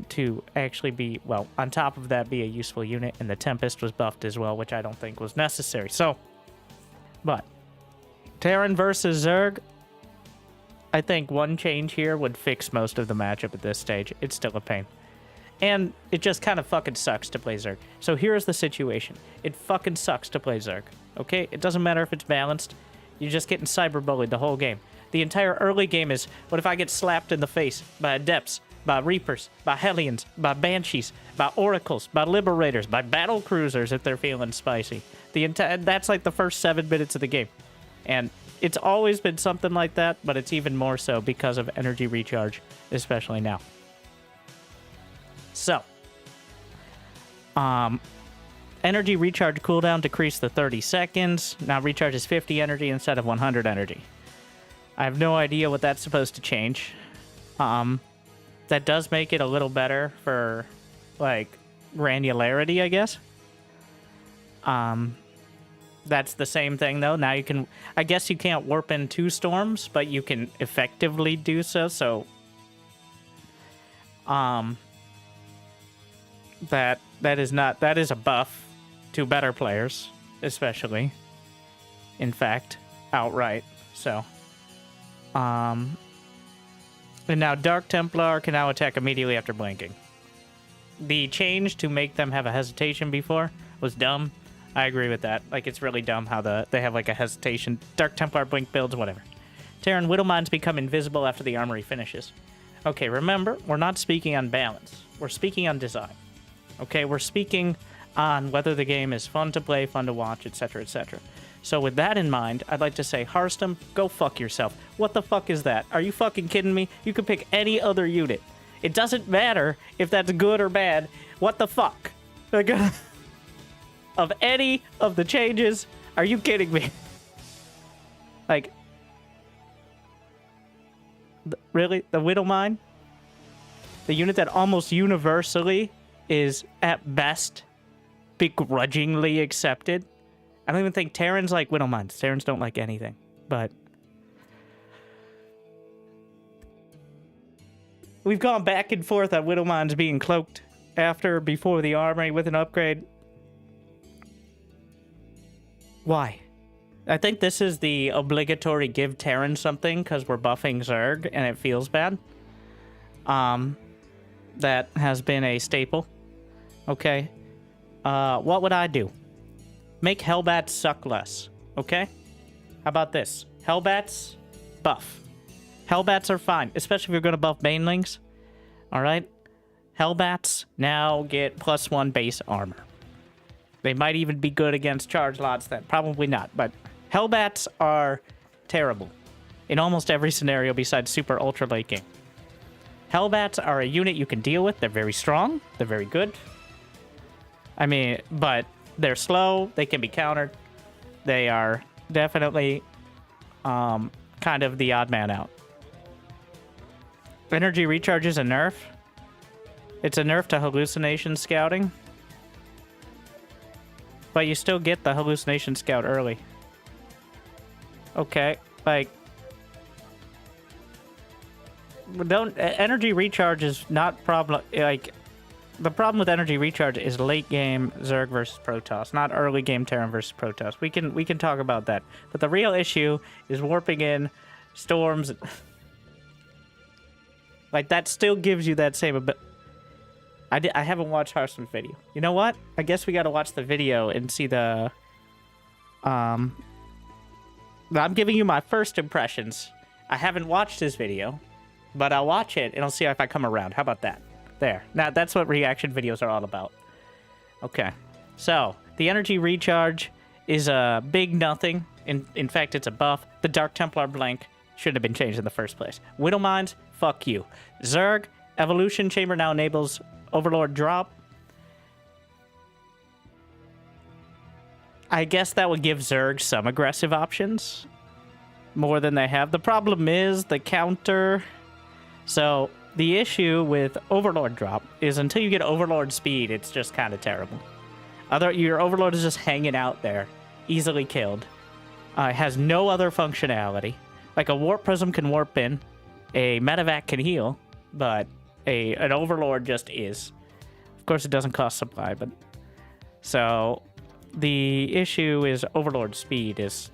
to actually be, well, on top of that, be a useful unit, and the Tempest was buffed as well, which I don't think was necessary. So, but Terran versus Zerg, I think one change here would fix most of the matchup at this stage. It's still a pain. And it just kind of fucking sucks to play Zerg. So here's the situation. It fucking sucks to play Zerg. Okay? It doesn't matter if it's balanced. You're just getting cyberbullied the whole game. The entire early game is, what if I get slapped in the face by Adepts, by Reapers, by Hellions, by Banshees, by Oracles, by Liberators, by Battle Cruisers if they're feeling spicy. That's like the first 7 minutes of the game. And it's always been something like that, but it's even more so because of energy recharge, especially now. So, energy recharge cooldown decreased to 30 seconds. Now recharge is 50 energy instead of 100 energy. I have no idea what that's supposed to change. That does make it a little better for, like, granularity, I guess. That's the same thing, though. Now you can... I guess you can't warp in 2 storms, but you can effectively do so, so... That is a buff to better players, especially. In fact, outright. So, and now Dark Templar can now attack immediately after blinking. The change to make them have a hesitation before was dumb. I agree with that. Like, it's really dumb how they have like a hesitation. Dark Templar blink builds, whatever. Terran Widowmines become invisible after the armory finishes. Okay, remember, we're not speaking on balance. We're speaking on design. Okay, we're speaking on whether the game is fun to play, fun to watch, etc., etc. So with that in mind, I'd like to say, Hearthstone, go fuck yourself. What the fuck is that? Are you fucking kidding me? You could pick any other unit. It doesn't matter if that's good or bad. What the fuck? Like, of any of the changes, are you kidding me? Like, really? The Widowmine? The unit that almost universally is, at best, begrudgingly accepted. I don't even think Terrans like Widowmines. Terrans don't like anything. But we've gone back and forth on Widowmines being cloaked before the armory with an upgrade. Why? I think this is the obligatory give Terran something because we're buffing Zerg and it feels bad. That has been a staple. Okay. What would I do? Make Hellbats suck less. Okay? How about this? Hellbats, buff. Hellbats are fine, especially if you're going to buff Banelings. Alright? Hellbats now get +1 base armor. They might even be good against charge lots then. Probably not, but Hellbats are terrible in almost every scenario besides super ultra late game. Hellbats are a unit you can deal with. They're very strong. They're very good. I mean, but they're slow. They can be countered. They are definitely kind of the odd man out. Energy recharge is a nerf. It's a nerf to hallucination scouting. But you still get the hallucination scout early. Okay, like... energy recharge is not problem... Like, the problem with energy recharge is late game Zerg versus Protoss, not early game Terran versus Protoss. We can talk about that. But the real issue is warping in storms. Like, that still gives you that same ability. I haven't watched Hearthstone's video. You know what? I guess we gotta watch the video and see the... I'm giving you my first impressions. I haven't watched this video, but I'll watch it and I'll see if I come around. How about that? There. Now, that's what reaction videos are all about. Okay. So, the energy recharge is a big nothing. In fact, it's a buff. The Dark Templar blank shouldn't have been changed in the first place. Widow Mines, fuck you. Zerg, Evolution Chamber now enables Overlord drop. I guess that would give Zerg some aggressive options. More than they have. The problem is the counter. So... the issue with Overlord drop is until you get Overlord speed, it's just kind of terrible. Your Overlord is just hanging out there, easily killed. It has no other functionality. Like a Warp Prism can warp in, a Medevac can heal, but an Overlord just is. Of course, it doesn't cost supply, but... So, the issue is Overlord speed is...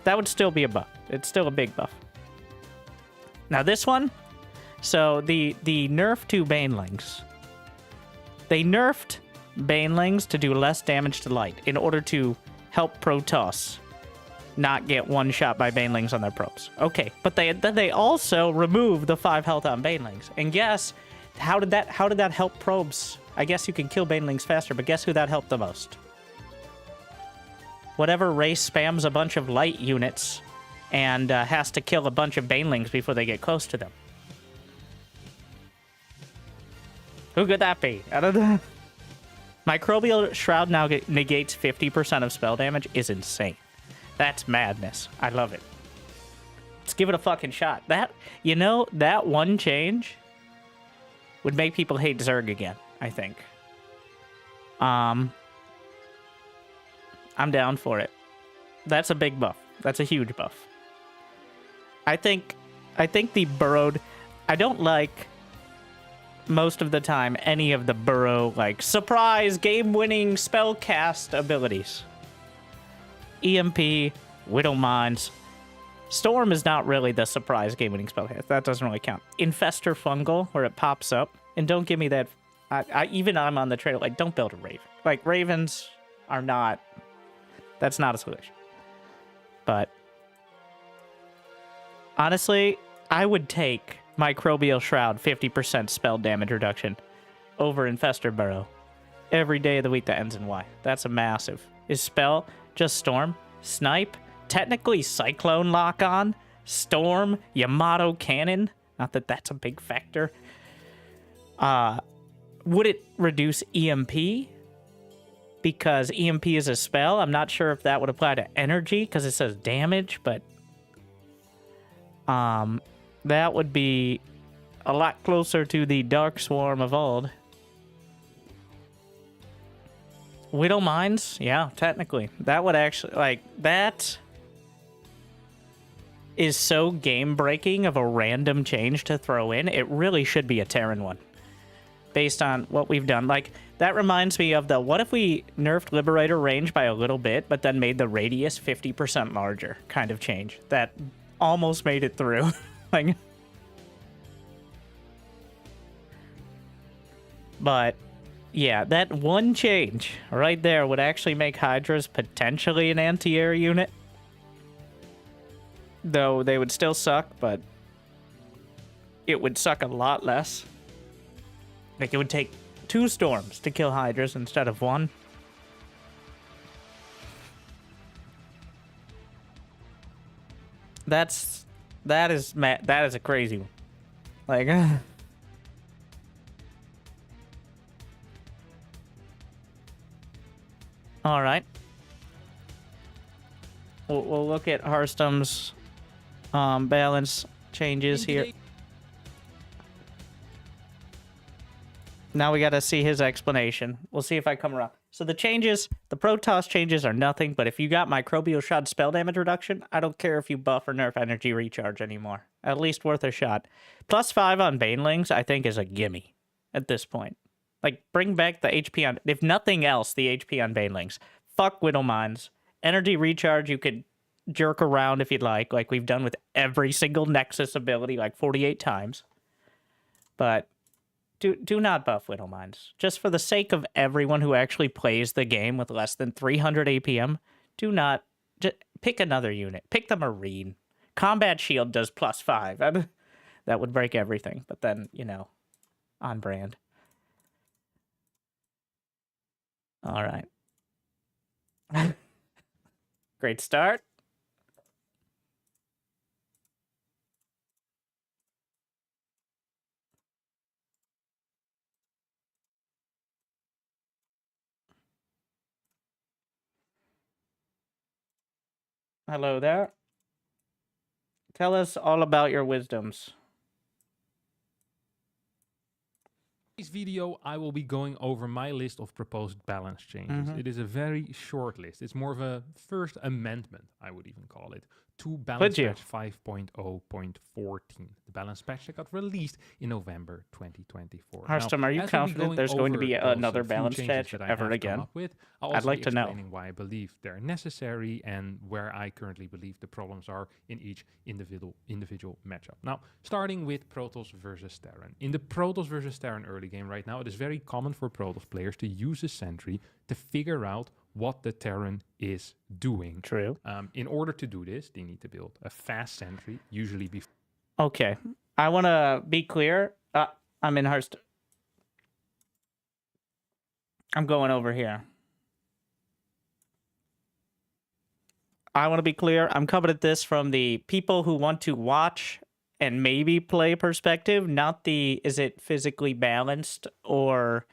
That would still be a buff. It's still a big buff. Now this one... So, the nerf to Banelings. They nerfed Banelings to do less damage to light in order to help Protoss not get one shot by Banelings on their probes. Okay, but then they also removed the 5 health on Banelings. And guess, how did that help probes? I guess you can kill Banelings faster, but guess who that helped the most? Whatever race spams a bunch of light units and has to kill a bunch of Banelings before they get close to them. Who could that be? I don't know. Microbial Shroud now negates 50% of spell damage is insane. That's madness. I love it. Let's give it a fucking shot. That one change would make people hate Zerg again, I think. I'm down for it. That's a big buff. That's a huge buff. I think the burrowed... I don't like... most of the time, any of the burrow, like, surprise, game-winning spellcast abilities. EMP, Widow Mines. Storm is not really the surprise game-winning spellcast. That doesn't really count. Infestor Fungal, where it pops up. And don't give me that... I'm on the trailer, like, don't build a Raven. Like, Ravens are not... That's not a solution. But... honestly, I would take... Microbial Shroud, 50% spell damage reduction over Infestor Burrow every day of the week that ends in Y. That's a massive. Is spell just Storm? Snipe? Technically Cyclone lock on? Storm? Yamato Cannon? Not that that's a big factor. Would it reduce EMP? Because EMP is a spell. I'm not sure if that would apply to energy because it says damage, but... that would be a lot closer to the Dark Swarm of old. Widow Mines? Yeah, technically. That would actually, like, that is so game-breaking of a random change to throw in. It really should be a Terran one. Based on what we've done. Like, that reminds me of the, what if we nerfed Liberator range by a little bit, but then made the radius 50% larger kind of change. That almost made it through. Like, but yeah, that one change right there would actually make Hydras potentially an anti-air unit. Though they would still suck, but it would suck a lot less. Like, it would take 2 storms to kill Hydras instead of 1. That is a crazy one. Like, All right. We'll look at Hearthstone's balance changes here. Now we got to see his explanation. We'll see if I come around. So the changes, the Protoss changes are nothing, but if you got Microbial Shot spell damage reduction, I don't care if you buff or nerf energy recharge anymore. At least worth a shot. +5 on Banelings, I think, is a gimme at this point. Like, bring back the HP on, if nothing else, the HP on Banelings. Fuck Widowmines. Energy recharge, you could jerk around if you'd like we've done with every single Nexus ability, like 48 times. But do not buff Widowmines. Just for the sake of everyone who actually plays the game with less than 300 APM, do not... Just pick another unit. Pick the Marine. Combat Shield does +5. That would break everything, but then, you know, on brand. All right. Great start. Hello there. Tell us all about your wisdoms. In this video, I will be going over my list of proposed balance changes. It is a very short list. It's more of a first amendment, I would even call it, to balance patch 5.0.14. The balance patch that got released in November 2024. Hearthstone, are you confident there's going to be another balance patch ever again? I'd like to know. Explaining why I believe they're necessary and where I currently believe the problems are in each individual matchup. Now, starting with Protoss versus Terran. In the Protoss versus Terran early game right now, it is very common for Protoss players to use a sentry to figure out what the Terran is doing. True. In order to do this, they need to build a fast sentry, usually before. Okay. I want to be clear. I'm in Hearthstone. I'm going over here. I want to be clear. I'm coming at this from the people who want to watch and maybe play perspective, not the is it physically balanced or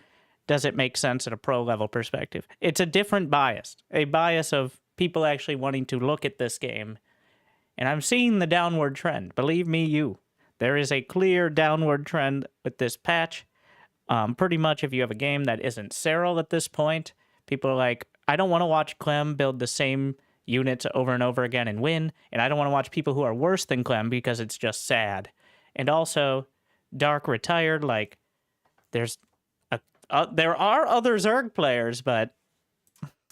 does it make sense at a pro level perspective. It's a different bias, a bias of people actually wanting to look at this game. And I'm seeing the downward trend. Believe me, there is a clear downward trend with this patch. Pretty much if you have a game that isn't Serral at this point, people are like, I don't want to watch Clem build the same units over and over again and win, and I don't want to watch people who are worse than Clem because it's just sad. And also, Dark retired, like, there are other Zerg players, but...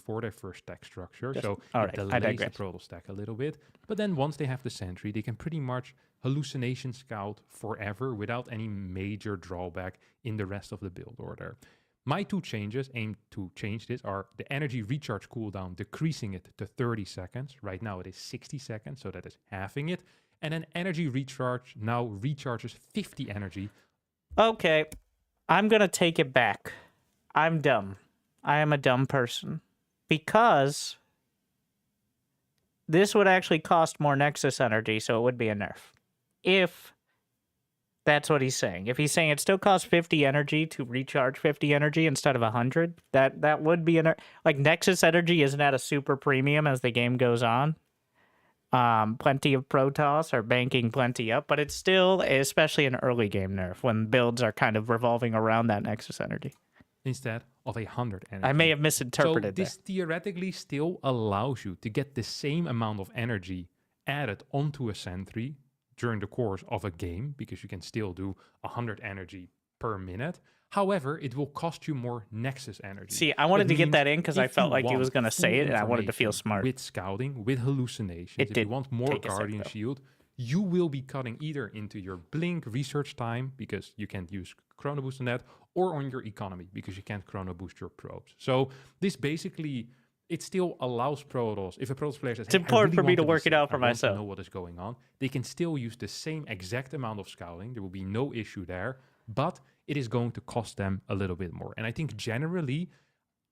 For their first stack structure, Just, so all it right, delays the Protoss stack a little bit. But then once they have the sentry, they can pretty much hallucination scout forever without any major drawback in the rest of the build order. My two changes aimed to change this are the energy recharge cooldown, decreasing it to 30 seconds. Right now it is 60 seconds, so that is halving it. And then energy recharge now recharges 50 energy. Okay, I'm going to take it back. I'm dumb. I am a dumb person. Because this would actually cost more Nexus energy, so it would be a nerf. If that's what he's saying. If he's saying it still costs 50 energy to recharge 50 energy instead of 100, that would be a nerf. Like, Nexus energy isn't at a super premium as the game goes on. Plenty of Protoss are banking plenty up, but it's still, especially an early game nerf, when builds are kind of revolving around that Nexus energy. Instead of 100 energy. I may have misinterpreted So this theoretically still allows you to get the same amount of energy added onto a sentry during the course of a game, because you can still do 100 energy per minute. However, it will cost you more Nexus energy. See, I wanted to get that in because I felt like he was going to say it, and I wanted to feel smart. With scouting, with hallucinations, if you want more Guardian Shield, you will be cutting either into your Blink research time, because you can't use Chrono Boost on that, or on your economy, because you can't Chrono Boost your probes. So this basically, it still allows Protoss, if a Protoss player says, it's important for me to work it out for myself. I know what is going on. They can still use the same exact amount of scouting. There will be no issue there, but it is going to cost them a little bit more. And I think generally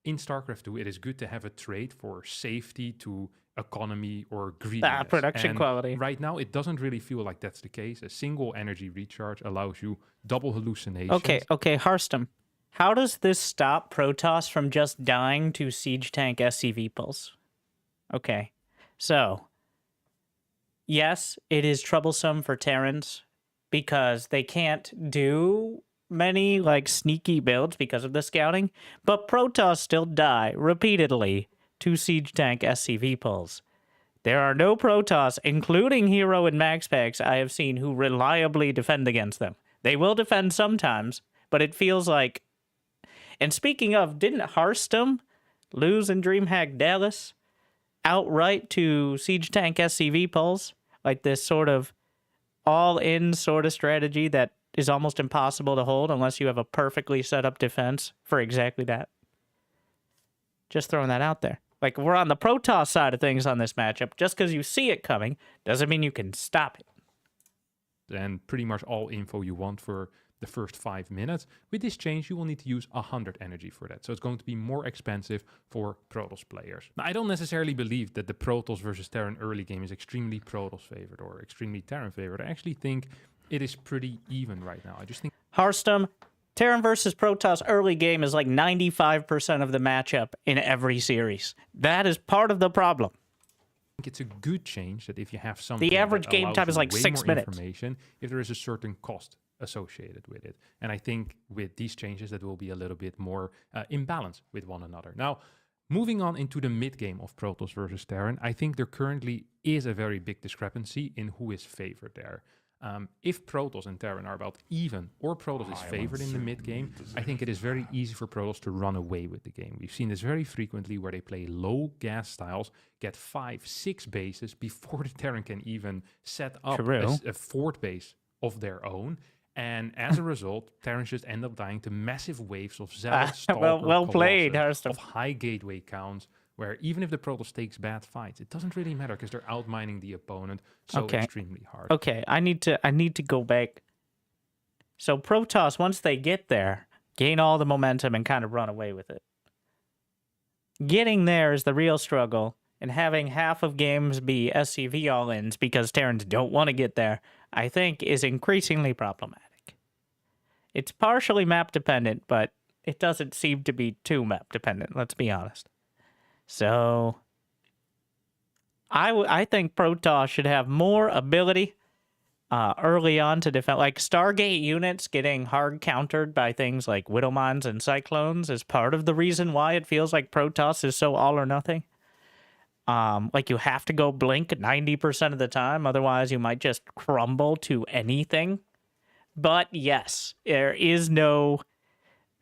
in StarCraft 2, it is good to have a trait for safety to economy or greediness. Production quality. Right now, it doesn't really feel like that's the case. A single energy recharge allows you double hallucinations. Okay, Hearthstone. How does this stop Protoss from just dying to siege tank SCV pulls? Okay, so yes, it is troublesome for Terrans because they can't do many like sneaky builds because of the scouting, but Protoss still die repeatedly to siege tank SCV pulls. There are no Protoss, including Hero and Max Packs, I have seen who reliably defend against them. They will defend sometimes, but it feels like... And speaking of, didn't Hearthstone lose in DreamHack Dallas outright to siege tank SCV pulls? Like this sort of all-in sort of strategy that is almost impossible to hold unless you have a perfectly set up defense for exactly that. Just throwing that out there. Like, we're on the Protoss side of things on this matchup. Just because you see it coming doesn't mean you can stop it. And pretty much all info you want for the first 5 minutes. With this change, you will need to use 100 energy for that. So it's going to be more expensive for Protoss players. Now, I don't necessarily believe that the Protoss versus Terran early game is extremely Protoss favored or extremely Terran favored. I actually think it is pretty even right now. I just think Hearthstone, Terran versus Protoss early game is like 95% of the matchup in every series. That is part of the problem. it's a good change that if you have something The average that game allows time is you like way 6 more minutes. information, if there is a certain cost associated with it. And I think with these changes that will be a little bit more in balance with one another. Now, moving on into the mid game of Protoss versus Terran, I think there currently is a very big discrepancy in who is favored there. If Protoss and Terran are about even, or Protoss is favored in the mid game, I think it is very easy for Protoss to run away with the game. We've seen this very frequently where they play low gas styles, get 5-6 bases before the Terran can even set up a fort base of their own. And as a result, Terrans just end up dying to massive waves of Zealot, Stalker, well played, Colossus, Hearthstone. of high gateway counts, where even if the Protoss takes bad fights, it doesn't really matter because they're outmining the opponent so extremely hard. Okay, I need to go back. So Protoss, once they get there, gain all the momentum and kind of run away with it. Getting there is the real struggle, and having half of games be SCV all-ins because Terrans don't want to get there, I think is increasingly problematic. It's partially map dependent, but it doesn't seem to be too map dependent, let's be honest. So I think Protoss should have more ability early on to defend. Like Stargate units getting hard countered by things like Widowmines and Cyclones is part of the reason why it feels like Protoss is so all or nothing. Like you have to go blink 90% of the time, otherwise you might just crumble to anything. But yes, there is no...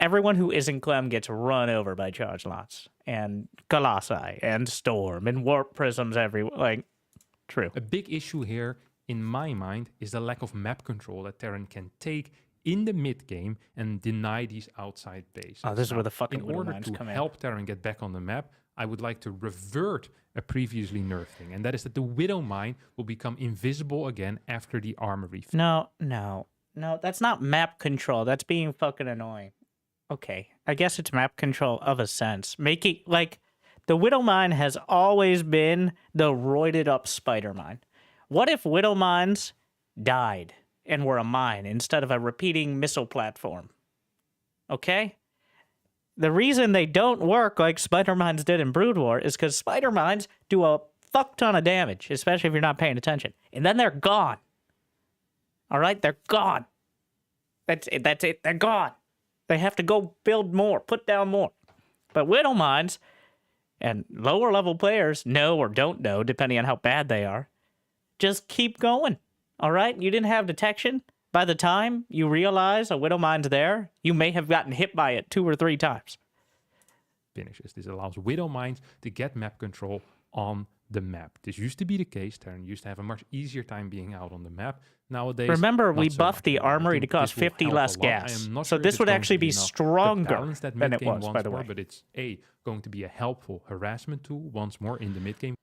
Everyone who isn't Clem gets run over by charge lots and Colossi and Storm and Warp Prisms everywhere. Like, true. A big issue here, in my mind, is the lack of map control that Terran can take in the mid game and deny these outside bases. Oh, this is where the fucking in order Widowmines to come in. help Terran get back on the map, I would like to revert a previously nerfed thing, and that is that the Widowmine will become invisible again after the armory. No, that's not map control. That's being fucking annoying. Okay, I guess it's map control of a sense. Making, like, the Widowmine has always been the roided up spider mine. What if Widowmines died and were a mine instead of a repeating missile platform? Okay? The reason they don't work like spider mines did in Brood War is because spider mines do a fuck ton of damage, especially if you're not paying attention. And then they're gone. Alright? They're gone. That's it. They're gone. They have to go build more, put down more. But Widowmines and lower level players know or don't know, depending on how bad they are, just keep going. All right? You didn't have detection. By the time you realize a Widowmine's there, you may have gotten hit by it 2 or 3 times. Finishes. This allows Widowmines to get map control on the map. This used to be the case. Terran used to have a much easier time being out on the map. Nowadays, remember, we so buffed much the more. I armory think to cost this will 50 help less a lot. gas. I am not So sure if this it's would going actually to be enough to stronger balance that than it mid-game was, once by the more, way. but it's going to be a helpful harassment tool once more in the mid game.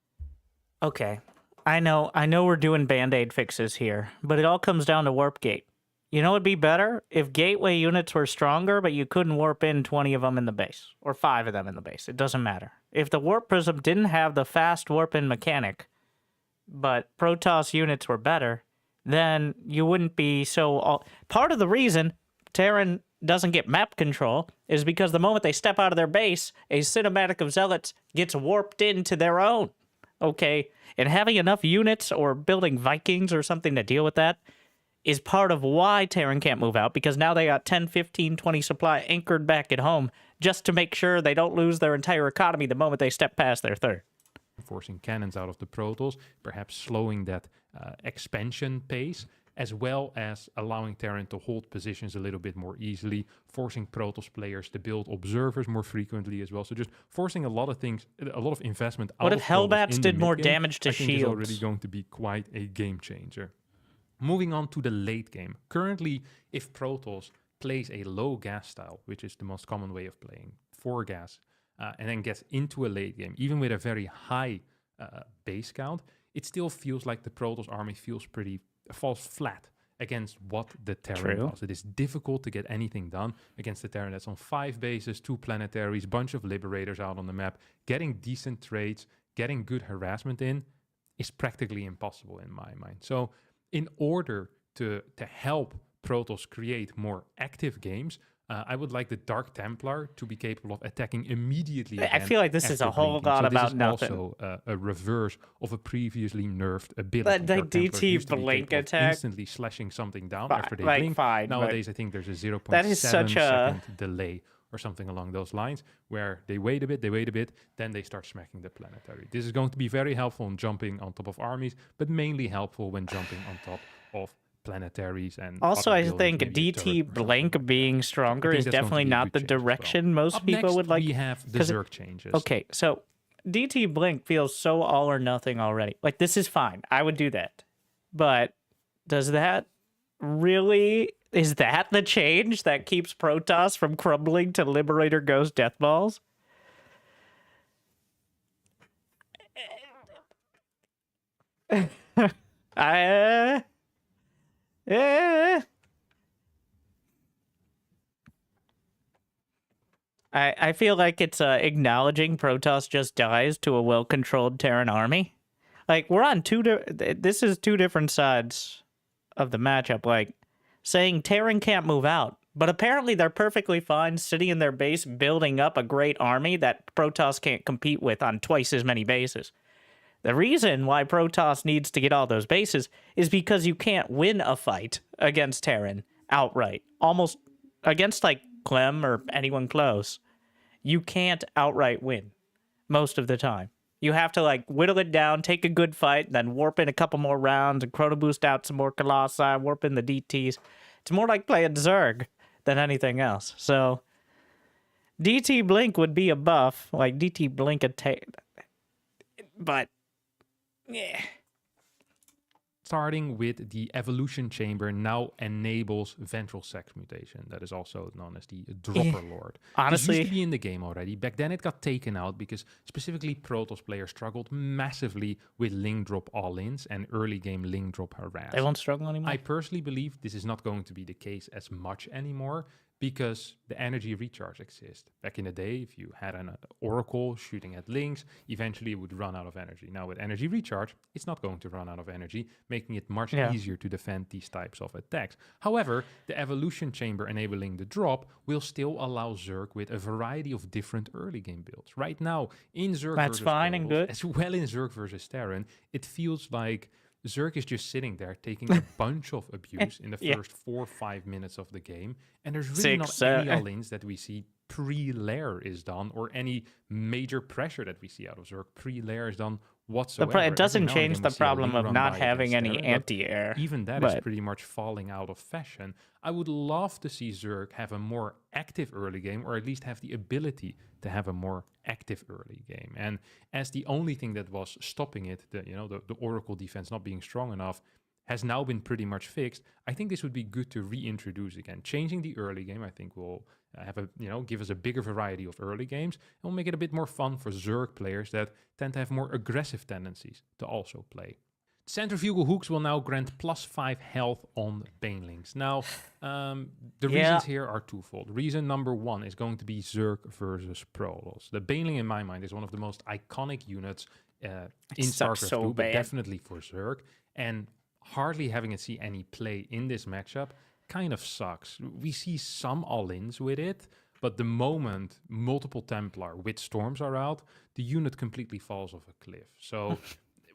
Okay. I know we're doing Band-Aid fixes here, but it all comes down to Warp Gate. You know, it'd be better if gateway units were stronger, but you couldn't warp in 20 of them in the base, or 5 of them in the base. It doesn't matter. If the Warp Prism didn't have the fast warp-in mechanic, but Protoss units were better, then you wouldn't be so... Part of the reason Terran doesn't get map control is because the moment they step out of their base, a cinematic of zealots gets warped into their own. Okay, and having enough units or building Vikings or something to deal with that is part of why Terran can't move out, because now they got 10, 15, 20 supply anchored back at home just to make sure they don't lose their entire economy the moment they step past their third. Forcing cannons out of the Protoss, perhaps slowing that expansion pace, as well as allowing Terran to hold positions a little bit more easily, forcing Protoss players to build observers more frequently as well. So just forcing a lot of things, a lot of investment out What of if Protoss Hellbats in the did more mid-game, damage to I think is already shields? going to be quite a game changer. Moving on to the late game. Currently, if Protoss plays a low gas style, which is the most common way of playing, 4 gas, and then gets into a late game, even with a very high base count, it still feels like the Protoss army falls flat against what the Terran does. It is difficult to get anything done against the Terran that's on 5 bases, 2 planetaries, bunch of liberators out on the map. Getting decent trades, getting good harassment in is practically impossible in my mind. So in order to help Protoss create more active games, I would like the Dark Templar to be capable of attacking immediately. I feel like this is a whole lot about nothing. This is also a reverse of a previously nerfed ability. But Dark Templar DT used to be blink capable of attack, instantly slashing something down Fi- after they like, blink. fine, but Nowadays, I think there's a 0.7 that is such a- second delay or something along those lines, where they wait a bit, then they start smacking the planetary. This is going to be very helpful in jumping on top of armies, but mainly helpful when jumping on top of planetaries. And Also, other I buildings, think maybe a DT turret or something blank like that. being stronger I think is that's going to definitely be a not good the change as well. direction most Up people next, would like. we have the 'cause Zerg changes. Okay, so DT blink feels so all or nothing already. Like, this is fine. I would do that. But does that really... Is that the change that keeps Protoss from crumbling to Liberator Ghost Deathballs? I feel like it's acknowledging Protoss just dies to a well-controlled Terran army. Like, we're on this is 2 different sides of the matchup. Like, saying Terran can't move out, but apparently they're perfectly fine sitting in their base building up a great army that Protoss can't compete with on twice as many bases. The reason why Protoss needs to get all those bases is because you can't win a fight against Terran outright. Almost against, like, Clem or anyone close. You can't outright win most of the time. You have to, like, whittle it down, take a good fight, then warp in a couple more rounds and chrono boost out some more Colossi, warp in the DTs. It's more like playing Zerg than anything else. So, DT Blink would be a buff, like DT Blink attack. But, yeah. Starting with the evolution chamber now enables ventral sex mutation. That is also known as the dropper lord. Honestly, this used to be in the game already. Back then it got taken out because specifically Protoss players struggled massively with link drop all-ins and early game link drop harass. they won't struggle anymore. I personally believe this is not going to be the case as much anymore because the energy recharge exists. Back in the day, if you had an oracle shooting at links, eventually it would run out of energy. Now with energy recharge, it's not going to run out of energy, making it much easier to defend these types of attacks. However, the evolution chamber enabling the drop will still allow Zerg with a variety of different early game builds. Right now, in Zerg That's versus fine and Protoss, good. as well in Zerg versus Terran, it feels like Zerg is just sitting there taking a bunch of abuse in the first 4 or 5 minutes of the game, and there's really not any all-ins that we see pre-lair is done, or any major pressure that we see out of Zerg pre-lair is done whatsoever. It doesn't Every now and change again the we see a problem link of run not by having against any Terran, but anti-air. even that is pretty much falling out of fashion. I would love to see Zerg have a more active early game, or at least have the ability to have a more active early game. And as the only thing that was stopping it, the Oracle defense not being strong enough, has now been pretty much fixed, I think this would be good to reintroduce again. Changing the early game, I think, will give us a bigger variety of early games, and will make it a bit more fun for Zerg players that tend to have more aggressive tendencies to also play. Centrifugal hooks will now grant +5 health on banelings. Now, the reasons here are twofold. Reason number 1 is going to be Zerg versus Protoss. The baneling, in my mind, is one of the most iconic units in StarCraft 2, but definitely for Zerg. And hardly having it see any play in this matchup kind of sucks. We see some all-ins with it, but the moment multiple Templar with Storms are out, the unit completely falls off a cliff. So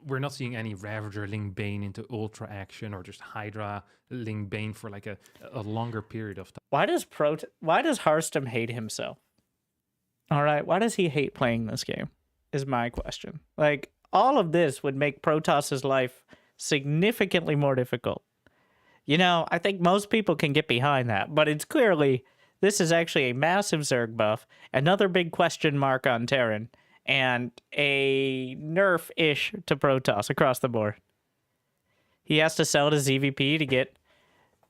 we're not seeing any Ravager Ling Bane into Ultra action or just Hydra Ling Bane for like a longer period of time. Why does Harstem hate himself? All right, why does he hate playing this game? Is my question. Like, all of this would make Protoss's life significantly more difficult. You know, I think most people can get behind that, but it's clearly this is actually a massive Zerg buff, another big question mark on Terran, and a nerf-ish to Protoss across the board. He has to sell it as ZVP to get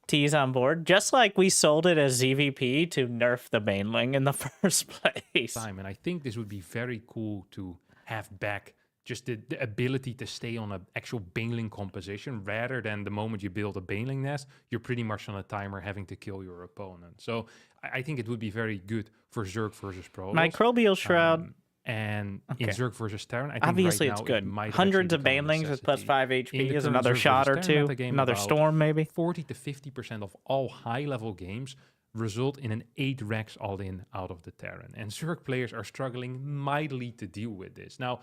T's on board, just like we sold it as ZVP to nerf the Baneling in the first place. And I think this would be very cool to have back just the ability to stay on an actual Baneling composition rather than the moment you build a Baneling nest, you're pretty much on a timer having to kill your opponent. So I think it would be very good for Zerg versus Protoss. Microbial Shroud. And in Zerg versus Terran, I think obviously right it's now good. It might Hundreds of actually become a Banelings with plus necessity. 5 HP is current another Zerg shot or versus Terran two. metagame, Another about Storm, maybe. 40 to 50% of all high-level games result in an 8 Rex all-in out of the Terran. And Zerg players are struggling mightily to deal with this. Now,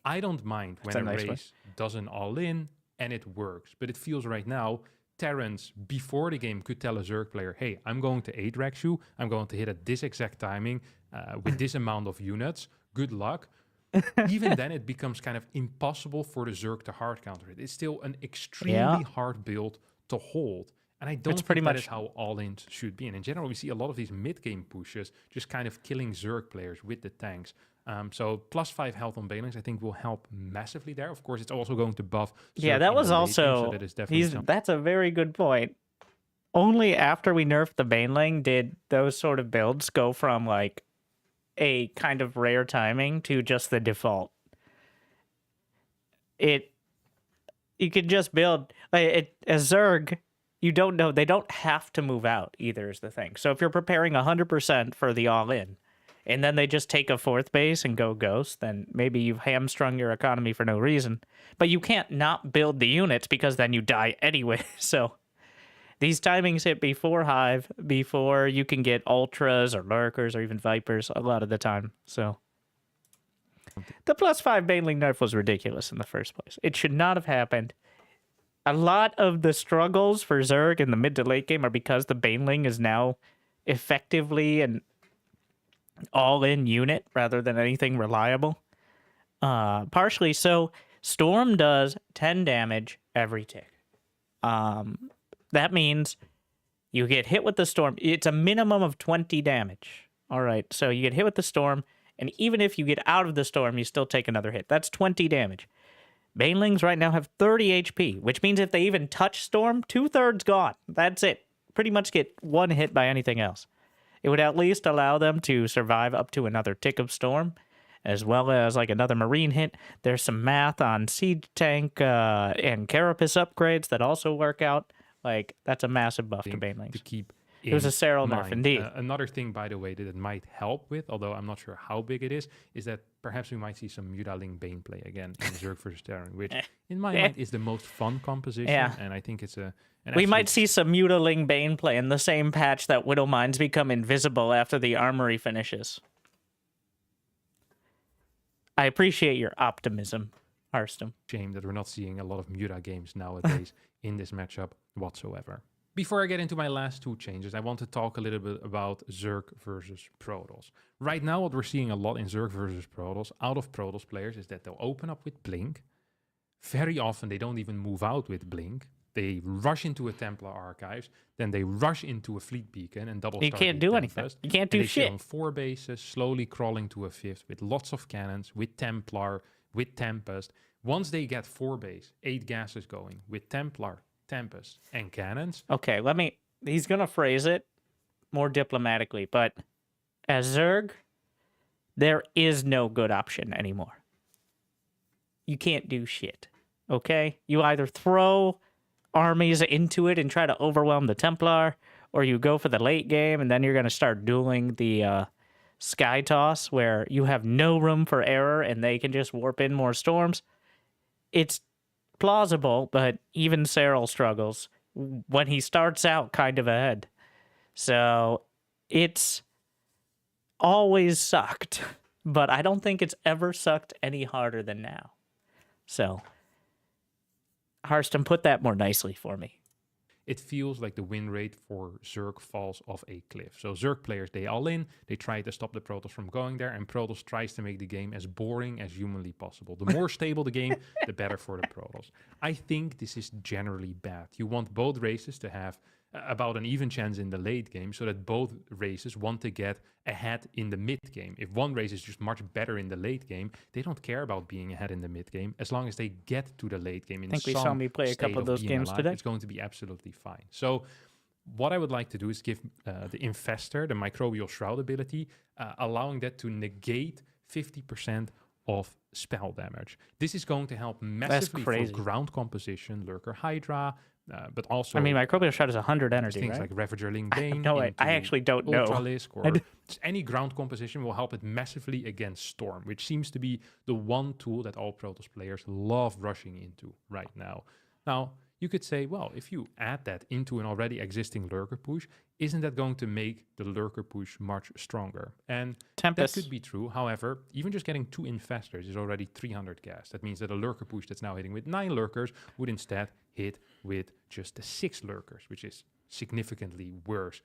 I don't mind when That's a nice race does an all-in and it works. But it feels right now, Terrans before the game could tell a Zerg player, hey, I'm going to 8 Rex you. I'm going to hit at this exact timing with this amount of units. Good luck. Even then, it becomes kind of impossible for the Zerg to hard counter it. It's still an extremely hard build to hold. And I don't think that is how all-ins should be. And in general, we see a lot of these mid-game pushes just kind of killing Zerg players with the tanks. So plus 5 health on Banelings, I think, will help massively there. Of course, it's also going to buff Zerg that in was the late also... game, so that is definitely that's a very good point. Only after we nerfed the Baneling did those sort of builds go from, like, a kind of rare timing to just the default. You could just build as Zerg. You don't know, they don't have to move out either is the thing. So if you're preparing 100% for the all-in, and then they just take a 4th base and go ghost, then maybe you've hamstrung your economy for no reason. But you can't not build the units because then you die anyway. So these timings hit before Hive, before you can get Ultras or Lurkers or even Vipers a lot of the time. So the plus 5 Baneling nerf was ridiculous in the first place. It should not have happened. A lot of the struggles for Zerg in the mid to late game are because the Baneling is now effectively an all-in unit rather than anything reliable. Partially so, Storm does 10 damage every tick. That means you get hit with the Storm. It's a minimum of 20 damage. All right, so you get hit with the Storm, and even if you get out of the Storm, you still take another hit. That's 20 damage. Banelings right now have 30 HP, which means if they even touch Storm, 2/3 gone. That's it. Pretty much get one hit by anything else. It would at least allow them to survive up to another tick of Storm, as well as like another Marine hit. There's some math on Siege Tank and Carapace upgrades that also work out. Like, that's a massive buff to Banelings. To keep it was a Serral nerf, indeed. Another thing, by the way, that it might help with, although I'm not sure how big it is that perhaps we might see some Mutaling Bane play again in Zerg versus Terran, which in my mind is the most fun composition, and I think it's we might see some Mutaling Bane play in the same patch that Widow Mines become invisible after the armory finishes. I appreciate your optimism, Harstem. Shame that we're not seeing a lot of Muta games nowadays in this matchup whatsoever. Before I get into my last 2 changes, I want to talk a little bit about Zerg versus Protoss. Right now, what we're seeing a lot in Zerg versus Protoss, out of Protoss players, is that they'll open up with Blink. Very often, they don't even move out with Blink. They rush into a Templar Archives, then they rush into a Fleet Beacon and double. You can't do anything. You can't do shit. On 4 bases, slowly crawling to a 5th with lots of cannons, with Templar, with Tempest. Once they get 4 base, 8 gases going with Templar, Tempest, and cannons. Okay, he's gonna phrase it more diplomatically, but as Zerg, there is no good option anymore. You can't do shit. Okay? You either throw armies into it and try to overwhelm the Templar, or you go for the late game and then you're gonna start dueling the Sky Toss where you have no room for error and they can just warp in more storms. It's plausible, but even Serral struggles. when he starts out kind of ahead. So it's always sucked, but I don't think it's ever sucked any harder than now. So, Harston, put that more nicely for me. It feels like the win rate for Zerg falls off a cliff. So Zerg players, they all in, they try to stop the Protoss from going there, and Protoss tries to make the game as boring as humanly possible. The more stable the game, the better for the Protoss. I think this is generally bad. You want both races to have about an even chance in the late game, so that both races want to get ahead in the mid game. If one race is just much better in the late game, they don't care about being ahead in the mid game, as long as they get to the late game. I think we saw me play a couple of those games today. It's going to be absolutely fine. So what I would like to do is give the Infestor the Microbial Shroud ability, allowing that to negate 50% of spell damage. This is going to help massively for ground composition, Lurker Hydra, but also... I mean, Microbial Shroud is 100 energy, things right? like Ravagerling Bane. No, I actually don't know. Ultralisk, or any ground composition will help it massively against Storm, which seems to be the one tool that all Protoss players love rushing into right now. Now, you could say, well, if you add that into an already existing Lurker push, isn't that going to make the Lurker push much stronger? And Tempest. That could be true. However, even just getting 2 Infestors is already 300 gas. That means that a Lurker push that's now hitting with 9 Lurkers would instead hit with just the 6 Lurkers, which is significantly worse.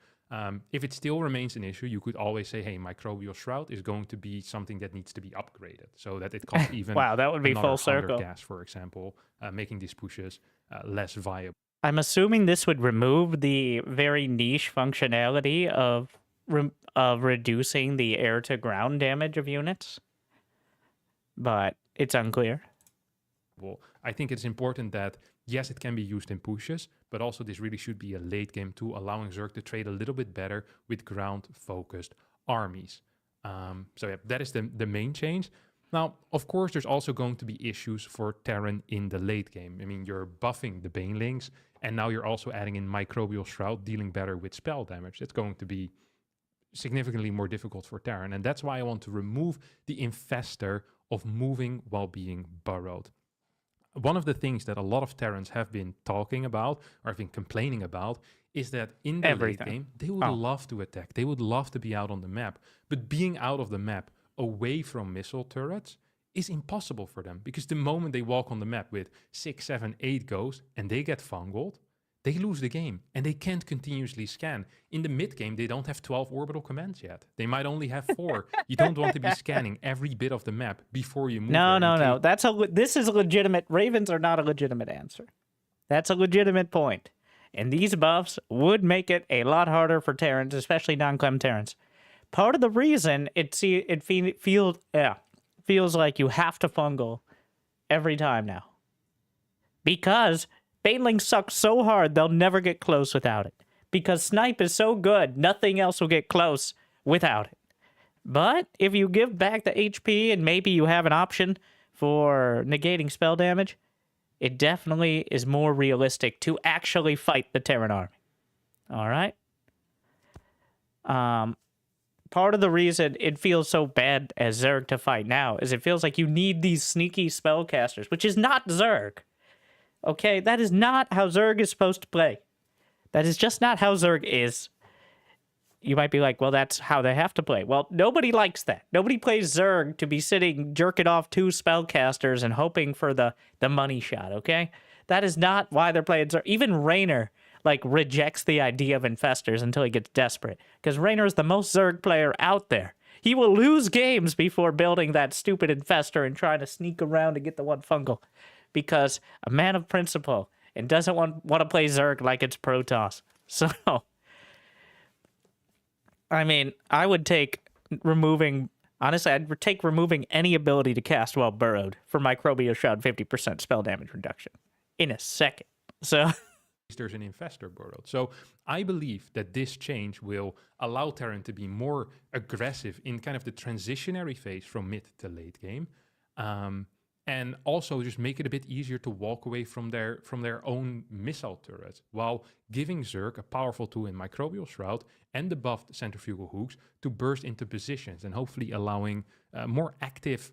If it still remains an issue, you could always say, hey, Microbial Shroud is going to be something that needs to be upgraded so that it costs even wow, that would be full circle. gas, for example, making these pushes less viable. I'm assuming this would remove the very niche functionality of reducing the air-to-ground damage of units, but it's unclear. Well, I think it's important that, yes, it can be used in pushes, but also this really should be a late-game tool, allowing Zerg to trade a little bit better with ground-focused armies. So yeah, that is the main change. Now, of course, there's also going to be issues for Terran in the late game. I mean, you're buffing the Banelings, and now you're also adding in Microbial Shroud, dealing better with spell damage. It's going to be significantly more difficult for Terran, and that's why I want to remove the Infestor of moving while being burrowed. One of the things that a lot of Terrans have been talking about, or have been complaining about, is that in the late game, they would love to attack. They would love to be out on the map. But being out of the map, away from missile turrets, is impossible for them. Because the moment they walk on the map with 6, 7, 8 goes, and they get fungled, they lose the game. And they can't continuously scan. In the mid-game, they don't have 12 orbital commands yet. They might only have 4. You don't want to be scanning every bit of the map before you move. No. This is a legitimate... Ravens are not a legitimate answer. That's a legitimate point. And these buffs would make it a lot harder for Terrans, especially non-clem Terrans. Part of the reason feels like you have to fungal every time now. Because Banelings suck so hard, they'll never get close without it. Because Snipe is so good, nothing else will get close without it. But if you give back the HP and maybe you have an option for negating spell damage, it definitely is more realistic to actually fight the Terran army. All right? Part of the reason it feels so bad as Zerg to fight now is it feels like you need these sneaky spellcasters, which is not Zerg. Okay, that is not how Zerg is supposed to play. That is just not how Zerg is. You might be like, well, that's how they have to play. Well, nobody likes that. Nobody plays Zerg to be sitting, jerking off 2 spellcasters and hoping for the money shot, okay? That is not why they're playing Zerg. Even Raynor, rejects the idea of Infestors until he gets desperate. Because Raynor is the most Zerg player out there. He will lose games before building that stupid Infestor and trying to sneak around to get the one fungal. Because a man of principle and doesn't want to play Zerg like it's Protoss. So, I mean, I would take removing... Honestly, I'd take removing any ability to cast while burrowed for Microbial Shroud 50% spell damage reduction in a second. So... There's an Infestor burrowed. So I believe that this change will allow Terran to be more aggressive in kind of the transitionary phase from mid to late game. And also just make it a bit easier to walk away from their own missile turrets, while giving Zerg a powerful tool in Microbial Shroud and the buffed centrifugal hooks to burst into positions, and hopefully allowing more active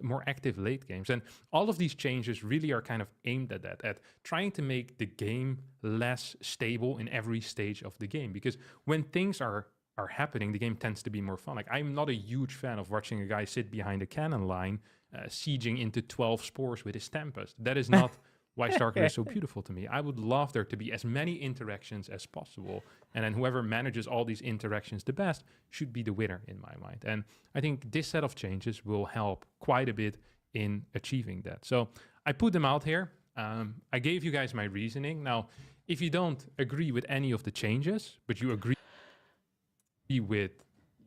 more active late games. And all of these changes really are kind of aimed at that, at trying to make the game less stable in every stage of the game. Because when things are happening, the game tends to be more fun. Like, I'm not a huge fan of watching a guy sit behind a cannon line, sieging into 12 spores with his Tempest. That is not why StarCraft is so beautiful to me. I would love there to be as many interactions as possible. And then whoever manages all these interactions the best should be the winner in my mind. And I think this set of changes will help quite a bit in achieving that. So I put them out here. I gave you guys my reasoning. Now, if you don't agree with any of the changes, but you agree with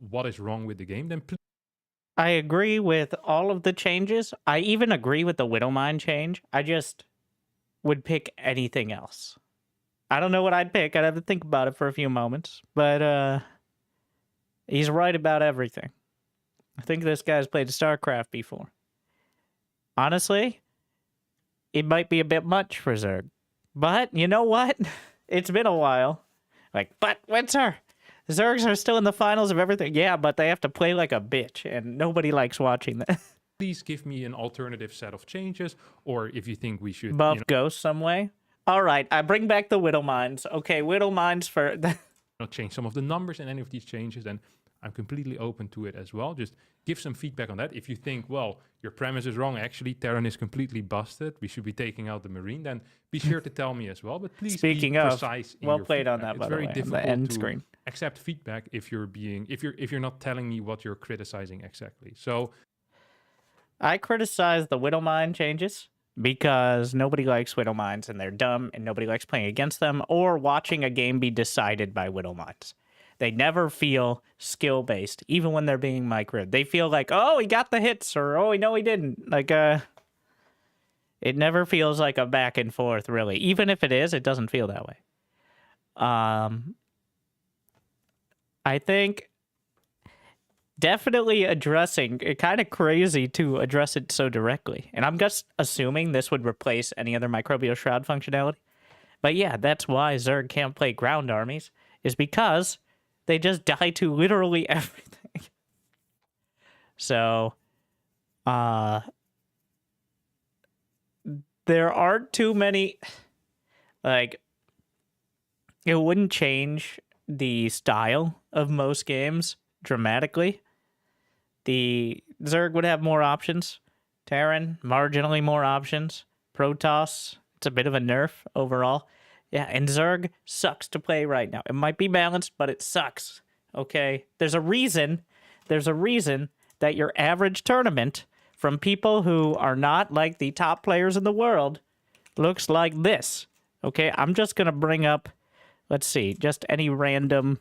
what is wrong with the game, then please. I agree with all of the changes. I even agree with the Widowmine change. I just would pick anything else. I don't know what I'd pick. I'd have to think about it for a few moments. But he's right about everything. I think this guy's played StarCraft before. Honestly, it might be a bit much for Zerg. But you know what? It's been a while. Like, but Winter, Zergs are still in the finals of everything. Yeah, but they have to play like a bitch, and nobody likes watching that. Please give me an alternative set of changes, or if you think we should buff Ghost some way. All right, I bring back the Widowmines. Okay, Widowmines for change some of the numbers in any of these changes, then I'm completely open to it as well. Just give some feedback on that. If you think, well, your premise is wrong, actually, Terran is completely busted, we should be taking out the Marine, then be sure to tell me as well. But please be precise in well your played feedback. on that, by it's the very way, difficult on the end to screen. Accept feedback if you're not telling me what you're criticizing exactly. So I criticize the Widowmine changes because nobody likes Widowmines and they're dumb and nobody likes playing against them or watching a game be decided by Widowmines. They never feel skill-based, even when they're being microed. They feel like, oh, he got the hits, or oh, no, he didn't. Like, it never feels like a back and forth, really. Even if it is, it doesn't feel that way. I think definitely addressing it, kind of crazy to address it so directly. And I'm just assuming this would replace any other microbial shroud functionality. But yeah, that's why Zerg can't play ground armies, is because they just die to literally everything. So, there aren't too many, like, it wouldn't change the style of most games dramatically. The Zerg would have more options. Terran, marginally more options. Protoss, it's a bit of a nerf overall. Yeah, and Zerg sucks to play right now. It might be balanced, but it sucks. Okay? There's a reason that your average tournament from people who are not like the top players in the world looks like this. Okay? I'm just going to bring up, let's see, just any random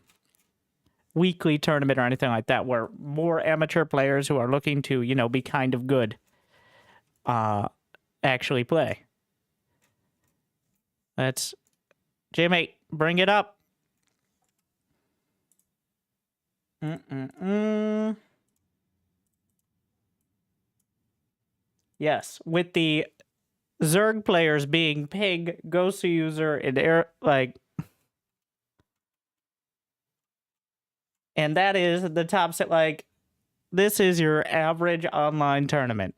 weekly tournament or anything like that where more amateur players who are looking to, you know, be kind of good actually play. Let's... Jimmy, bring it up. Yes, with the Zerg players being Pig, Ghost User, and Air, like... And that is the top set, like... This is your average online tournament.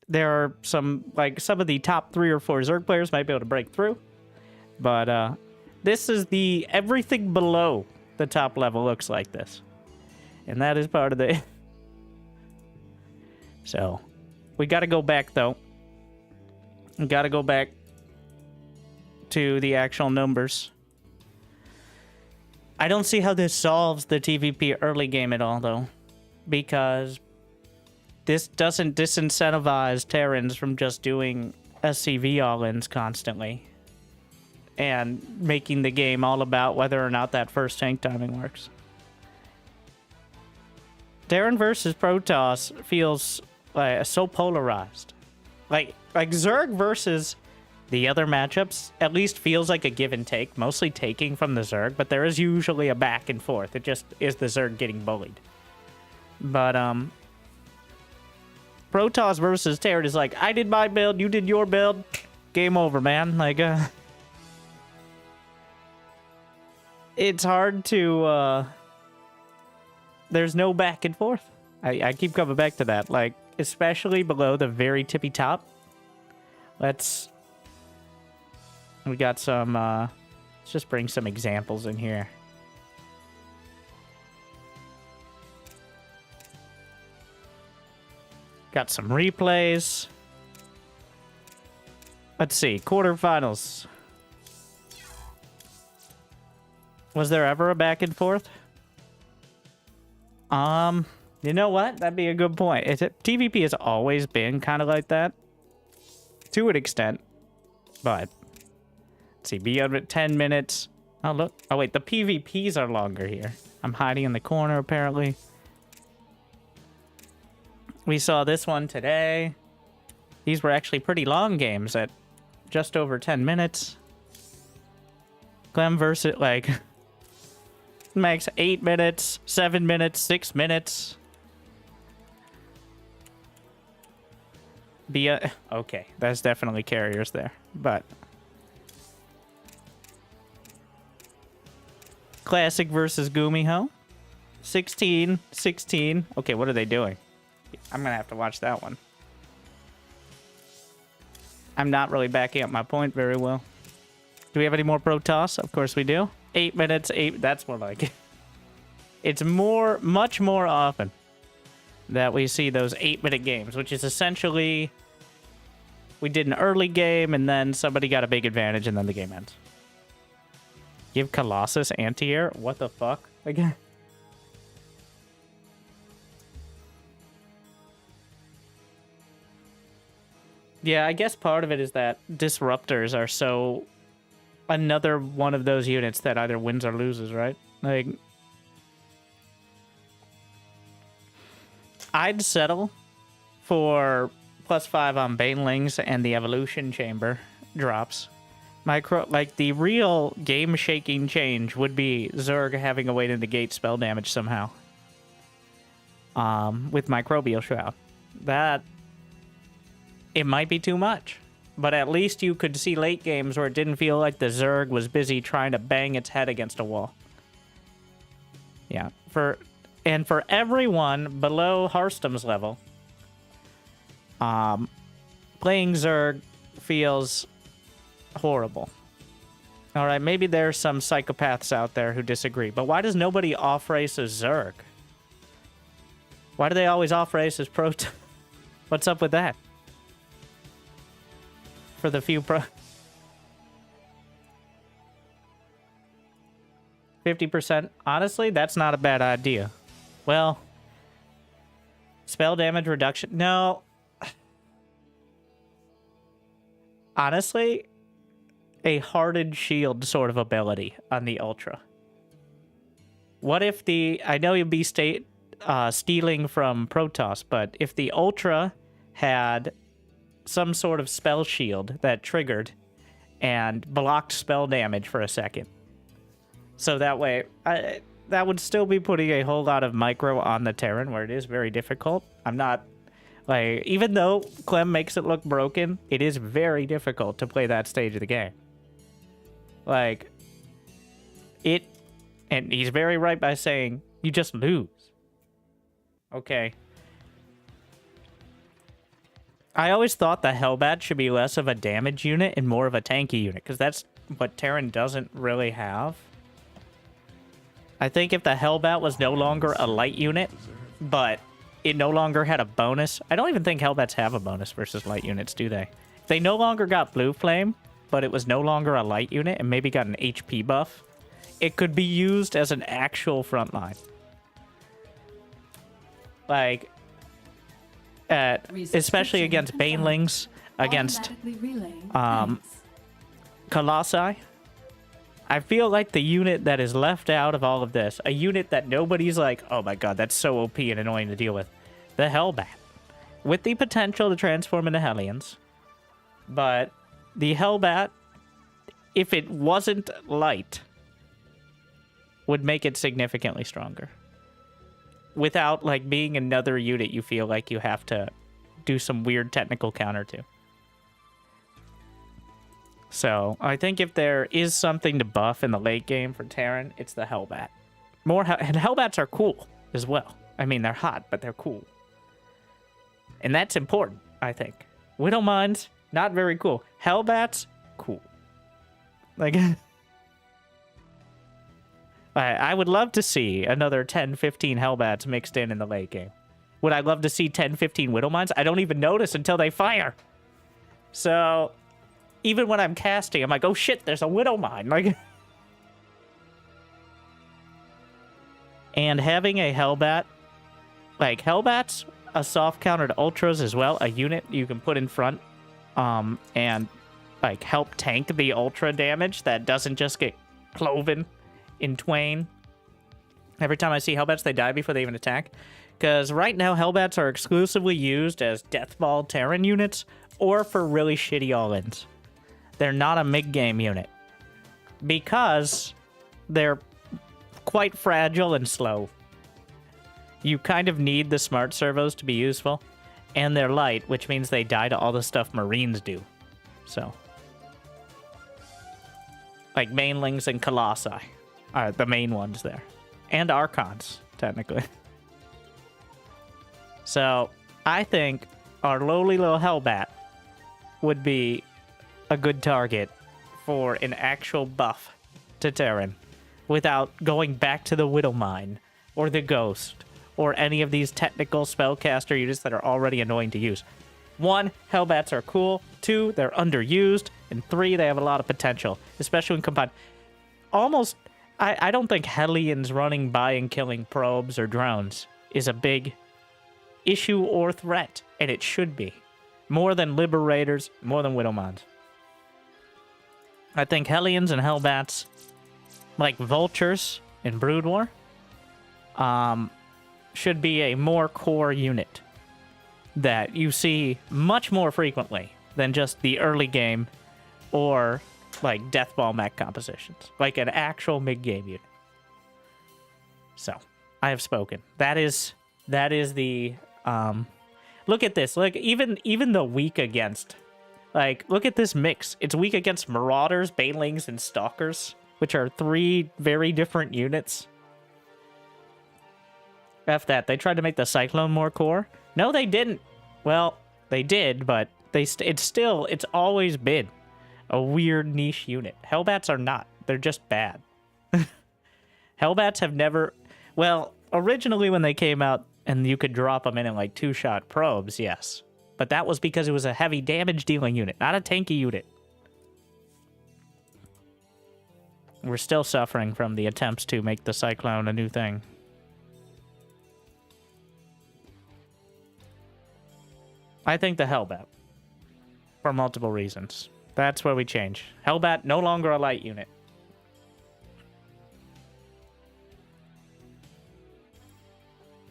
There are some of the top 3 or 4 Zerg players might be able to break through. But, this is the everything below the top level looks like this. And that is part of the... So, we gotta go back, though. We gotta go back to the actual numbers. I don't see how this solves the TVP early game at all, though. Because this doesn't disincentivize Terrans from just doing SCV all-ins constantly. And making the game all about whether or not that first tank timing works. Terran versus Protoss feels like so polarized. Like Zerg versus the other matchups at least feels like a give and take, mostly taking from the Zerg, but there is usually a back and forth. It just is the Zerg getting bullied. But Protoss versus Terran is like, I did my build, you did your build, game over, man. Like it's hard to, there's no back and forth. I keep coming back to that. Like, especially below the very tippy top. We got some, let's just bring some examples in here. Got some replays. Let's see, quarterfinals. Was there ever a back and forth? You know what? That'd be a good point. TVP has always been kind of like that. To an extent. But, let's see, be under 10 minutes. Oh, look. Oh, wait, the PvPs are longer here. I'm hiding in the corner, apparently. We saw this one today. These were actually pretty long games at just over 10 minutes. Clem versus, like, max 8 minutes, 7 minutes, 6 minutes. Okay, that's definitely carriers there, but Classic versus Gumiho. 16, 16. Okay, what are they doing? I'm gonna have to watch that one. I'm not really backing up my point very well. Do we have any more Protoss? Of course we do. 8 minutes, 8. That's more like it. It's much more often that we see those 8-minute games, which is essentially we did an early game and then somebody got a big advantage and then the game ends. Give Colossus anti-air? What the fuck? Again. Yeah, I guess part of it is that disruptors are so another one of those units that either wins or loses, right? Like, I'd settle for +5 on Banelings and the Evolution Chamber drops. Like, the real game-shaking change would be Zerg having a way to negate spell damage somehow. With Microbial Shroud. That, it might be too much. But at least you could see late games where it didn't feel like the Zerg was busy trying to bang its head against a wall. Yeah, for everyone below Hearthstone's level, playing Zerg feels horrible. Alright, maybe there's some psychopaths out there who disagree, but why does nobody off-race as Zerg? Why do they always off-race as Protoss? What's up with that? For the few 50%. Honestly, that's not a bad idea. Well, spell damage reduction. No. Honestly, a hardened shield sort of ability on the Ultra. What if I know you'd be stealing from Protoss, but if the Ultra had some sort of spell shield that triggered and blocked spell damage for a second. So that way, that would still be putting a whole lot of micro on the Terran, where it is very difficult. I'm not, like, even though Clem makes it look broken, it is very difficult to play that stage of the game. Like, and he's very right by saying, you just lose. Okay. I always thought the Hellbat should be less of a damage unit and more of a tanky unit, because that's what Terran doesn't really have. I think if the Hellbat was no longer a light unit, but it no longer had a bonus. I don't even think Hellbats have a bonus versus light units, do they? If they no longer got Blue Flame, but it was no longer a light unit and maybe got an HP buff, it could be used as an actual frontline. Like, especially against Banelings, against Colossi. I feel like the unit that is left out of all of this, a unit that nobody's like, oh my god, that's so OP and annoying to deal with, the Hellbat. With the potential to transform into Hellions, but the Hellbat, if it wasn't light, would make it significantly stronger. Without, like, being another unit you feel like you have to do some weird technical counter to. So, I think if there is something to buff in the late game for Terran, it's the Hellbat. And Hellbats are cool as well. I mean, they're hot, but they're cool. And that's important, I think. Widow Mines, not very cool. Hellbats, cool. Like, I would love to see another 10, 15 Hellbats mixed in the late game. Would I love to see 10, 15 Widow Mines? I don't even notice until they fire. So, even when I'm casting, I'm like, oh shit, there's a Widow Mine. Like, and having a Hellbat, like, Hellbats, a soft countered Ultras as well, a unit you can put in front, and, like, help tank the Ultra damage that doesn't just get cloven in twain. Every time I see Hellbats, they die before they even attack. Because right now, Hellbats are exclusively used as Deathball Terran units or for really shitty all-ins. They're not a mid-game unit. Because they're quite fragile and slow. You kind of need the smart servos to be useful. And they're light, which means they die to all the stuff Marines do. So. Like Mainlings and Colossi are the main ones there. And Archons, technically. So, I think our lowly little Hellbat would be a good target for an actual buff to Terran without going back to the Widow Mine or the Ghost or any of these technical spellcaster units that are already annoying to use. 1, Hellbats are cool. 2, they're underused. And 3, they have a lot of potential, especially when combined. Almost, I don't think Hellions running by and killing probes or drones is a big issue or threat, and it should be. More than Liberators, more than Widowmons. I think Hellions and Hellbats, like Vultures in Brood War, should be a more core unit that you see much more frequently than just the early game or like Deathball mech compositions. Like an actual mid-game unit. So, I have spoken. That is the look at this. Like even the weak against, like, look at this mix. It's weak against Marauders, Banelings, and Stalkers, which are 3 very different units. F that. They tried to make the Cyclone more core. No, they didn't. Well, they did, but it's always been a weird niche unit. Hellbats are not. They're just bad. Hellbats have never... Well, originally when they came out and you could drop them in like 2-shot probes, yes. But that was because it was a heavy damage dealing unit, not a tanky unit. We're still suffering from the attempts to make the Cyclone a new thing. I think the Hellbat. For multiple reasons. That's where we change. Hellbat, no longer a light unit.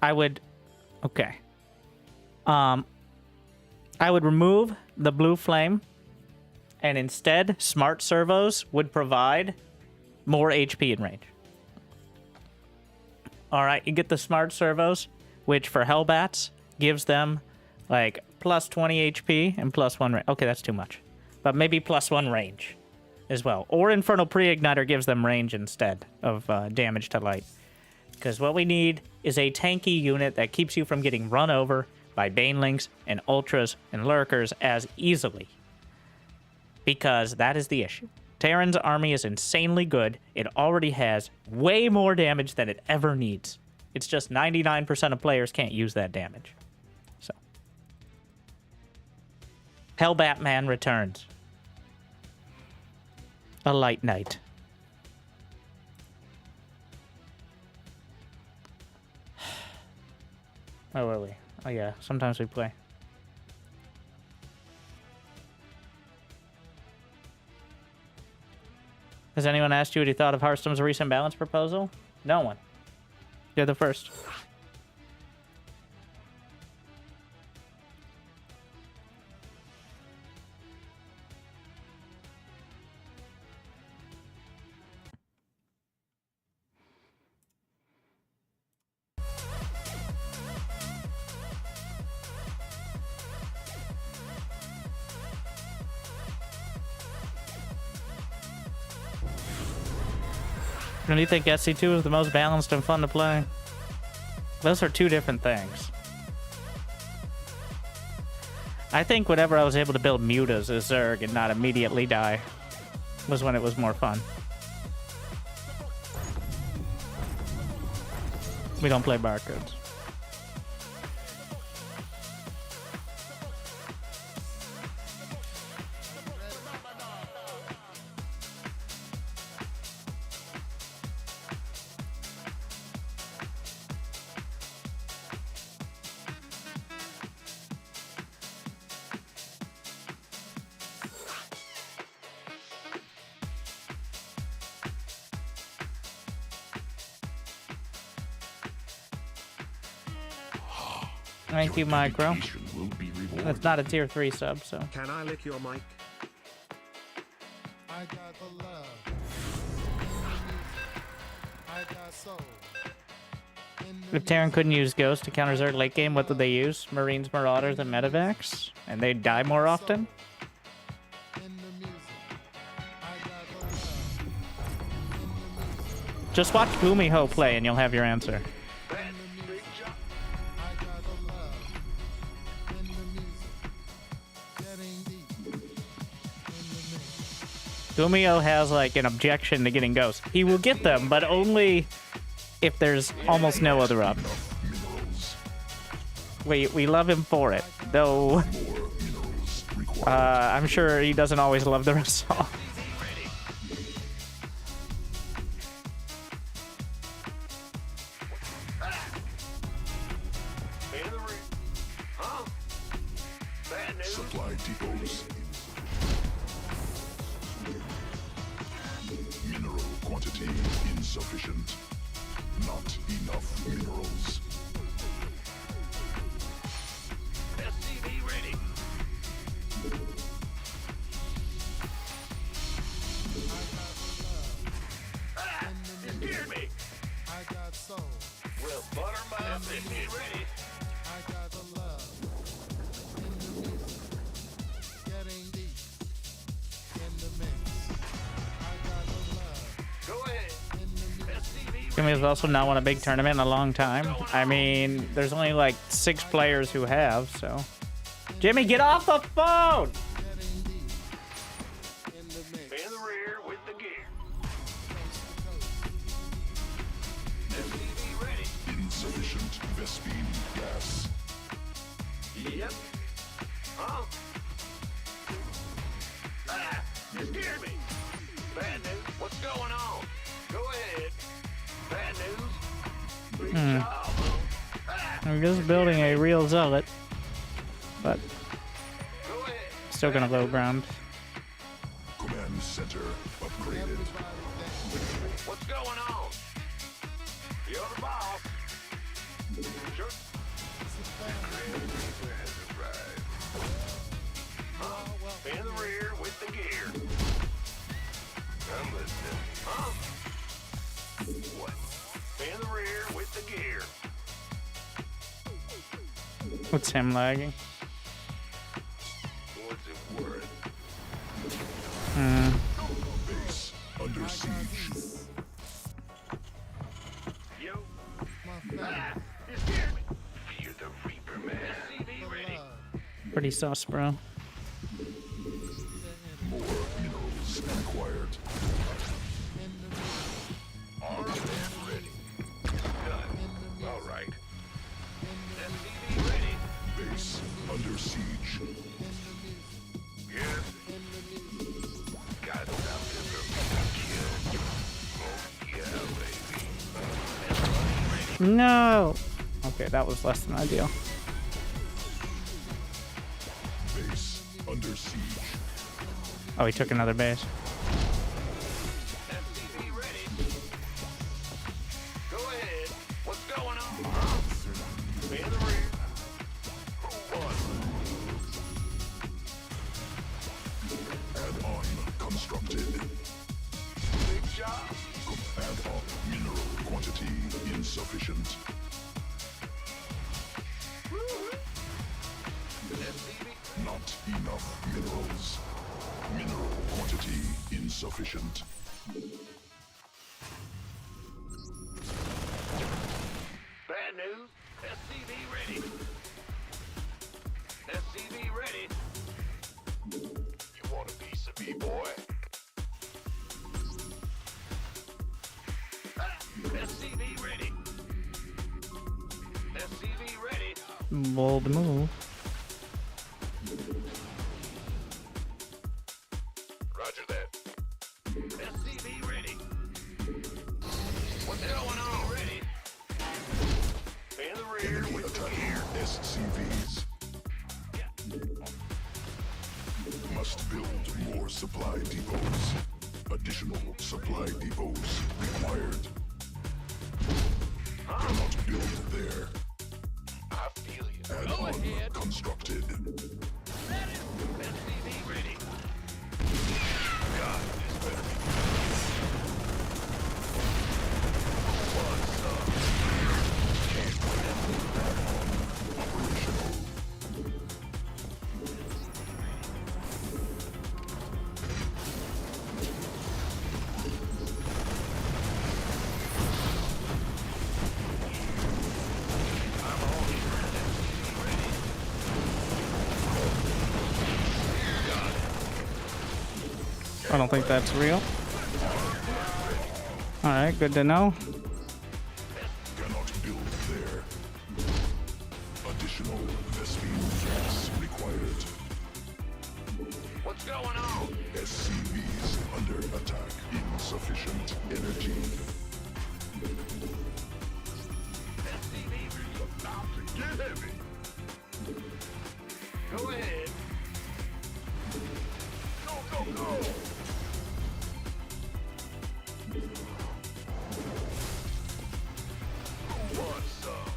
I would... Okay. I would remove the blue flame. And instead, smart servos would provide more HP in range. Alright, you get the smart servos, which for Hellbats gives them like plus 20 HP and plus 1 range. Okay, that's too much. But maybe plus 1 range as well. Or Infernal Pre-Igniter gives them range instead of damage to light. Because what we need is a tanky unit that keeps you from getting run over by Banelings and Ultras and Lurkers as easily. Because that is the issue. Terran's army is insanely good. It already has way more damage than it ever needs. It's just 99% of players can't use that damage. So. Hellbatman returns. A light knight. Where were we? Oh yeah, sometimes we play. Has anyone asked you what you thought of Hearthstone's recent balance proposal? No one. You're the first. And do you think SC2 is the most balanced and fun to play? Those are two different things. I think whenever I was able to build mutas as Zerg and not immediately die was when it was more fun. We don't play barcodes. Thank you, Micro. Dedication will be rewarded. That's not a tier 3 sub, so. Can I lick your mic? I got the love. I got soul. If Terran couldn't use Ghost to counter Zerg late game, what did they use? Marines, Marauders, and Medivacs? And they die more often? In the music. I got the love. In the music. Just watch Gumiho play and you'll have your answer. I got the love. In the music. Getting deep. In the mix. Gumiho has like an objection to getting Ghosts. He will get them, but only if there's almost no other up. Minerals. We love him for it, though. More minerals required. I'm sure he doesn't always love the result. In the rear. Huh? Bad news. Supply depots. Mineral quantity insufficient. Not enough minerals. SCV ready. Ah, you scared me. I got soul. Well, butter my SCV ready. I got the love. In the music. Getting deep. In the mix. I got the love. Go ahead. In the music. SCV Jimmy has also not won a big tournament in a long time. I mean, there's only like 6 players who have, so. Jimmy, get off the phone! Getting deep. In the mix. in the rear with the gear. SCV ready. Insufficient Vespine gas. Yep. Huh? Ah, you scared me. Bad news. What's going on? Go ahead. Bad news. Big job, huh? Ah, I'm just building a real zealot, but go ahead. still gonna low ground. Command center upgraded. What's going on? You're the boss. Sure. In the rear with the gear. I'm listening. Huh? What? In the rear with the gear. What's him lagging? What's it worth? Base under siege. Yo. My family. You scared me. Fear the Reaper, man. SCV ready. Love. Pretty sus, bro. More minerals required. In the music. Armed and ready. Done. In the music. All right. In the music. SCV ready. Base under siege. In the music. Yes. In the music. Got something for me to kill. Oh, yeah, baby. No! Okay, that was less than ideal. Base under siege. Oh, he took another base. SCV ready. Go ahead. What's going on? Huh? In the rear. One. Add-on constructed. Big job. Add-on mineral quantity insufficient. SCV. Not enough minerals. Mineral quantity insufficient. Bad news. Bold move. Roger that. SCV ready. What's going on? Ready. In the rear Enemy with the attacking gear. SCVs. Must build more supply depots. Additional supply depots required. Cannot build there. I feel you. Add-on constructed. SCV ready. God, this better be What's up? Operational. I don't think that's real. Alright, good to know. Cannot build there. Additional Vespine gas required. What's going on? SCVs under attack. Insufficient energy. SCV about to get heavy. Go ahead. Go, go, go. Who wants some?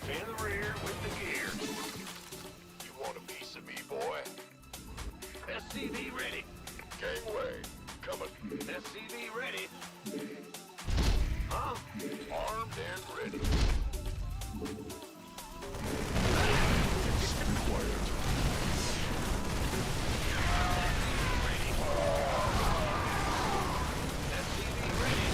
In the rear with the gear. You want a piece of me, boy? SCV ready. Gangway, coming. SCV ready. Huh? Armed and ready. Required. SCV ready.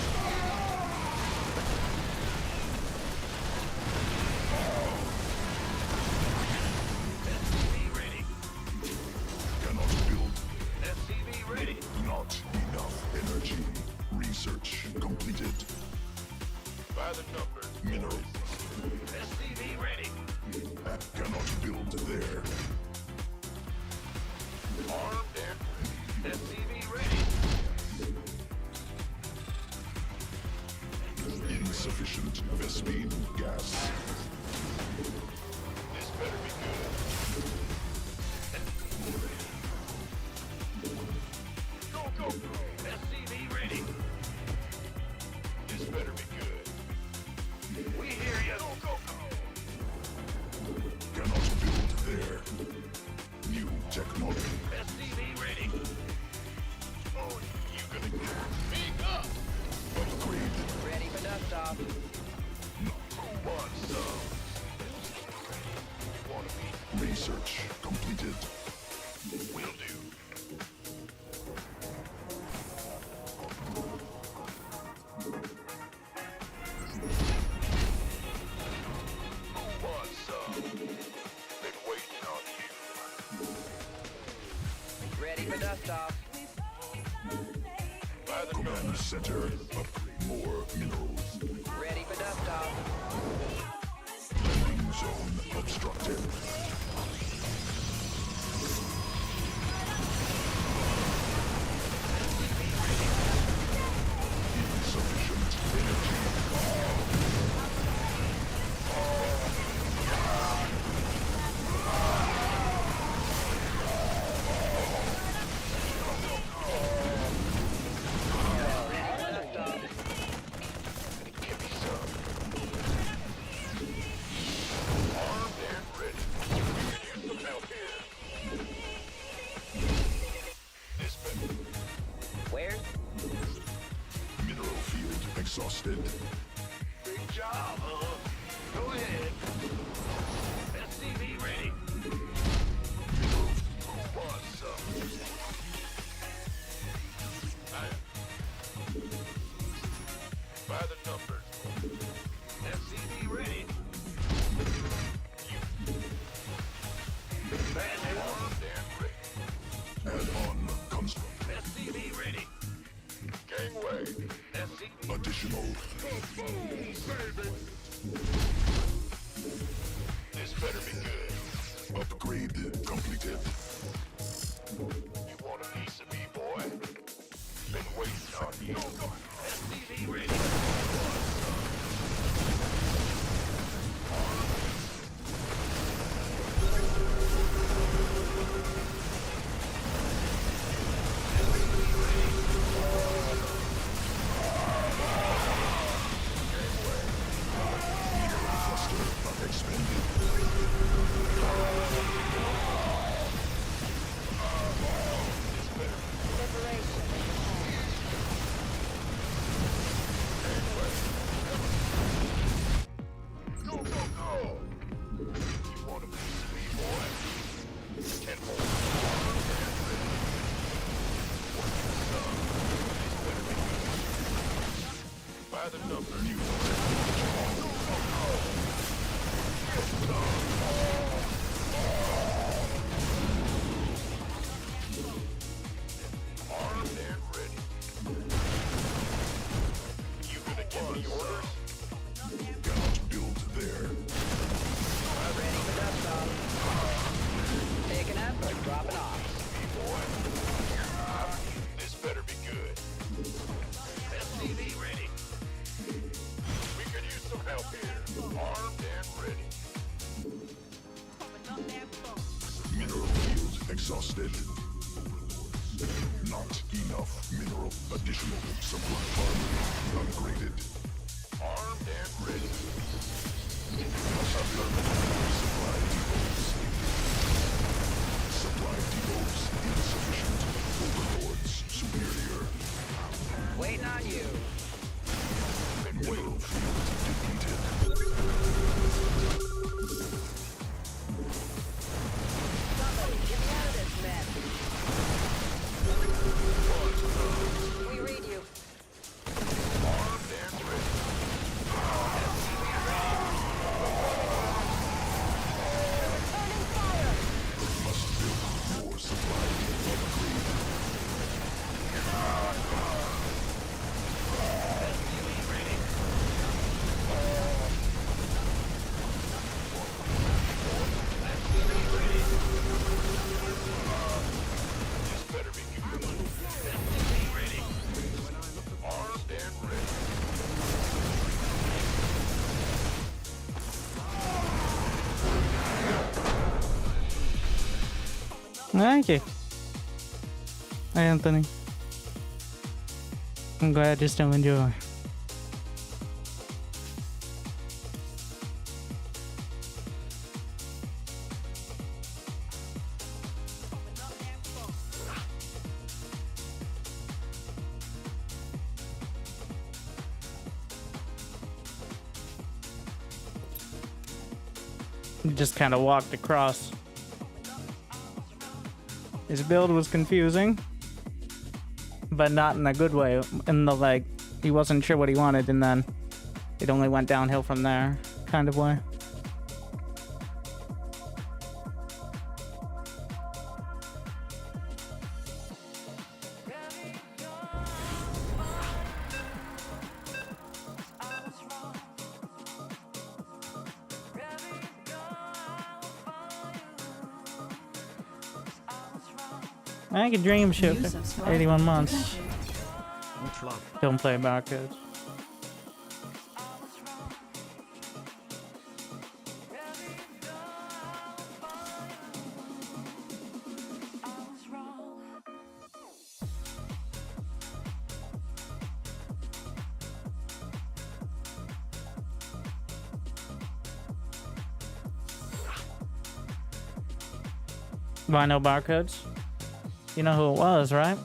SCV ready. Cannot build. SCV ready. Not enough energy. Research completed. By the numbers. Mineral. SCV ready. Cannot build there. Armed and ready. SCV ready. Insufficient Vespine gas. This better be good. Go, go, go. SCV ready. This better be good. We hear you. Go, go, go. Cannot build there. New technology. SCV ready. Oh, you gonna get me up? Upgrade. Ready for dust off. Who wants some? You wanna be? Research completed. Will do. Who wants some? Been waiting on you. Ready for dust off. By the Command numbers. center. Upgrade more minerals. Ready for dust off. Landing zone obstructed. Insufficient energy. Dust off. Give me some. Armed and ready. We could use some help here. This better. Where? Mineral field exhausted. Big job, huh? Go ahead. SCV ready. Mineral Who wants some? By the numbers. SCV ready. Bandit armed and ready. add-on construct. SCV ready. Gangway. SCV Additional. baby. completed. You want a piece of me, boy? Been waiting on you. SCV ready. Go, go, go! You want a piece of me, boy? Ten more. By the numbers, you armed and ready. You gonna give me orders? Cannot build there. Ready for dust off. Picking up or dropping off. Me, boy. This better be good. SCV ready. We could use some help here. Armed and ready. Mineral field exhausted. Not enough mineral. Additional supply farm upgraded. Armed and ready. Supply depots. Supply depots insufficient. Overlords superior. Waiting on you. Mineral field depleted. Somebody get me out of this mess. We read you. Armed and ready. Returning fire. Must build more supply upgrade. This better be good. SCV ready. Armed and ready. Thank you. Hi, Anthony. I'm glad you still enjoy. Just kind of walked across. His build was confusing, but not in a good way. In the like, he wasn't sure what he wanted, and then it only went downhill from there, kind of way. I can dream ship. Use of sword 81 months. detected. Much love. Don't play barcodes. Why no barcodes? You know who it was, right?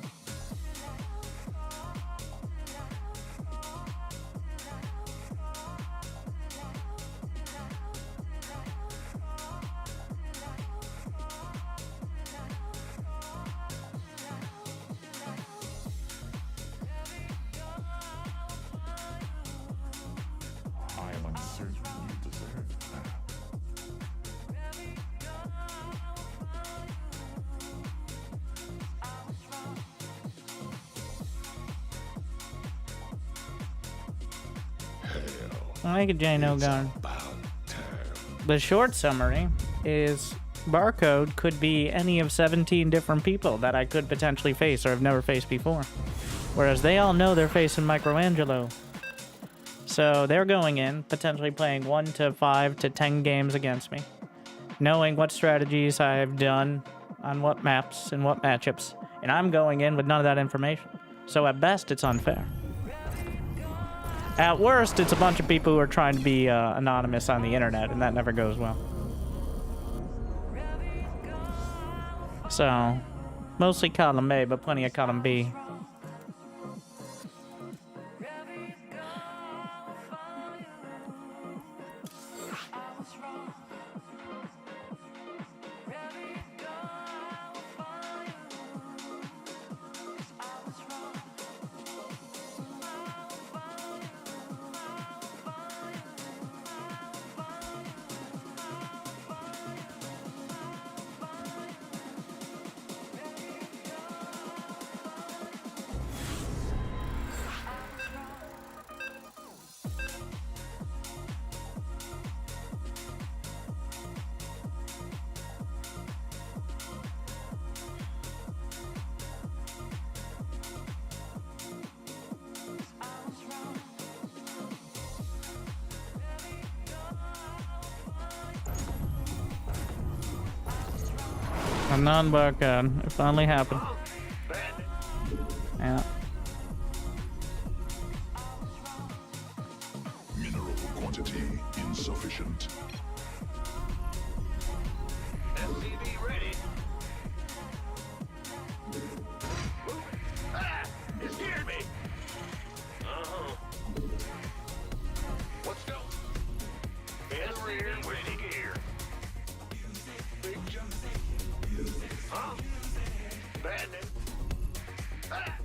I am uncertain you deserve that. I like a Jano gun. The short summary is barcode could be any of 17 different people that I could potentially face or have never faced before. Whereas they all know they're facing Michelangelo. So they're going in, potentially playing 1 to 5 to 10 games against me, knowing what strategies I've done on what maps and what matchups, and I'm going in with none of that information. So at best, it's unfair. At worst, it's a bunch of people who are trying to be anonymous on the internet, and that never goes well. So, mostly column A, but plenty of column B. A non-barcode. It finally happened. Yeah. Mineral quantity insufficient. SCV ready. Ah! It scared me. Let's go. In the rear with the gear. Big jump. Huh? Bandit. Ah!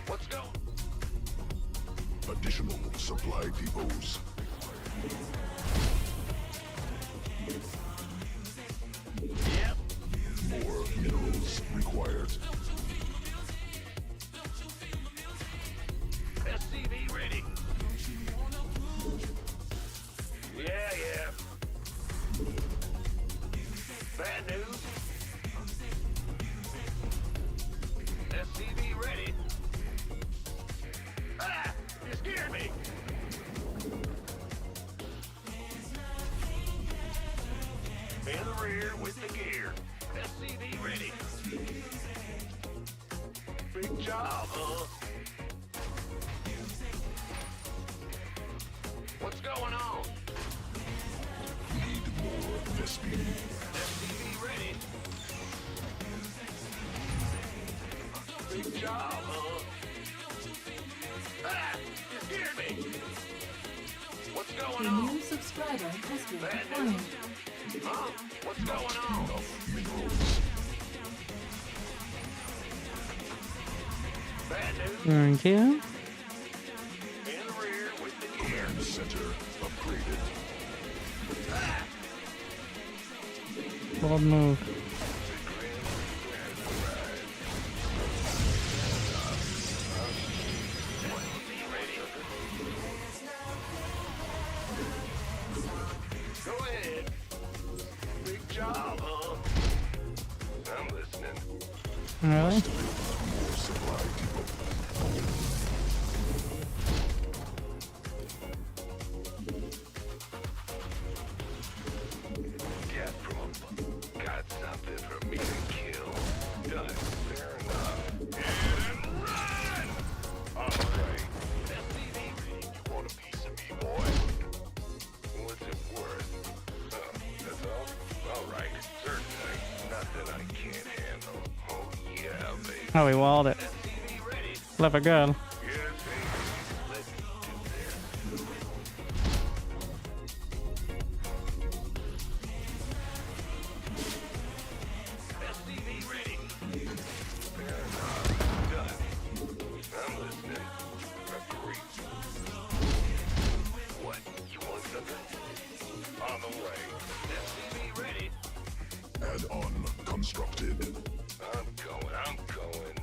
Let's go. Additional supply depots. Yep. More minerals required. SCV ready. Yeah. Bad news. SCV ready. Ah! You scared me. In the rear with the gear. SCV ready. Big job, huh? What's going on? Need more Vespene. SCV ready. Big job, huh? Ah! You scared me. What's going A on? new subscriber has been acquired. Huh? What's going on? Enough minerals. Bad news. Thank you. In the rear with the gear. Command center upgraded. Bold move. Go ahead. Big job, huh? I'm listening. Really? More supply depot. Got something for me to kill. Done. Fair enough. Hit and run! Alright. SCV ready. You want a piece of me, boy? What's it worth? That's all? Alright. Certainly. Nothing I can't handle. Oh, yeah, baby. Oh, we walled it. SCV ready. Clever girl. Yes, baby. Let's do this. SCV ready. Fair enough. Done. I'm listening. Agree. What? You want something? On the way. SCV ready. Add-on constructed. I'm going.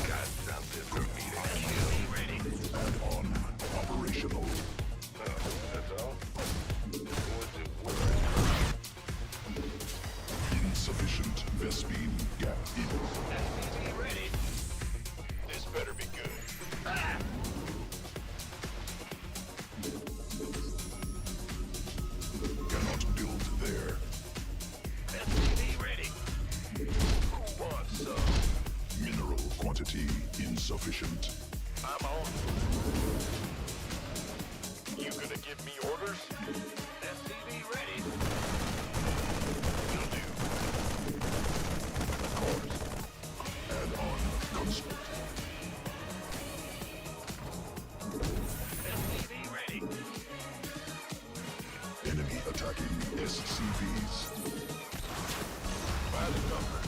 Got something for me to kill. Ready. Add-on operational. That's all? insufficient. I'm on. You gonna give me orders? SCV ready. Will do. Of course. Add-on construct. SCV ready. Enemy attacking SCVs. By the number.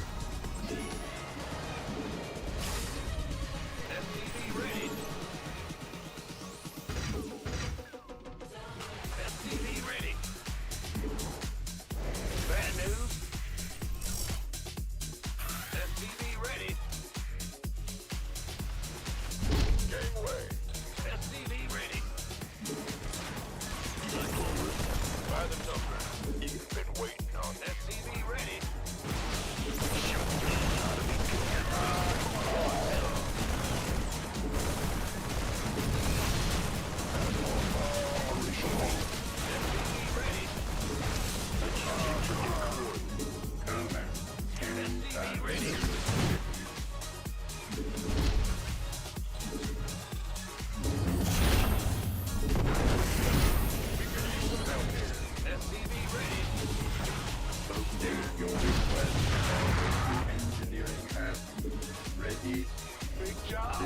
SCV ready. SCV ready. Bad news. SCV ready. Gangway. SCV ready. By the number. You've been waiting on SCV ready.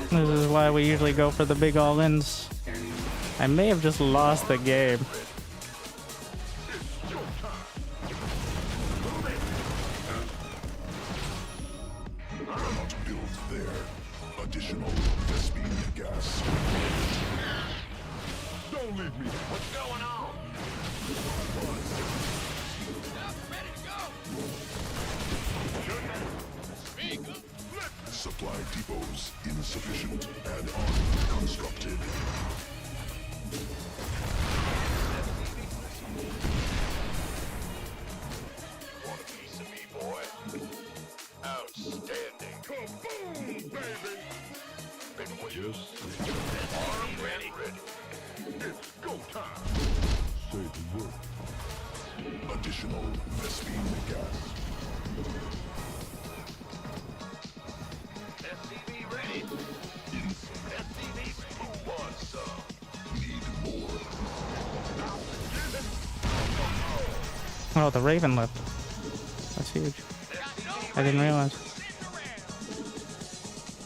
This is why we usually go for the big all-ins. I may have just lost the game. Cannot build there. Additional Vespine gas. Don't leave me. What's going on? Ready to go. Speak. Supply depots insufficient. Add-on constructed. Want a piece of me, boy? Outstanding. Kaboom, baby! Been waiting. Armed and ready. It's go time. Say the word. Additional Vespine gas. SCV ready. SCV, who wants some? Need more. Oh, the Raven left. That's huge. I didn't realize.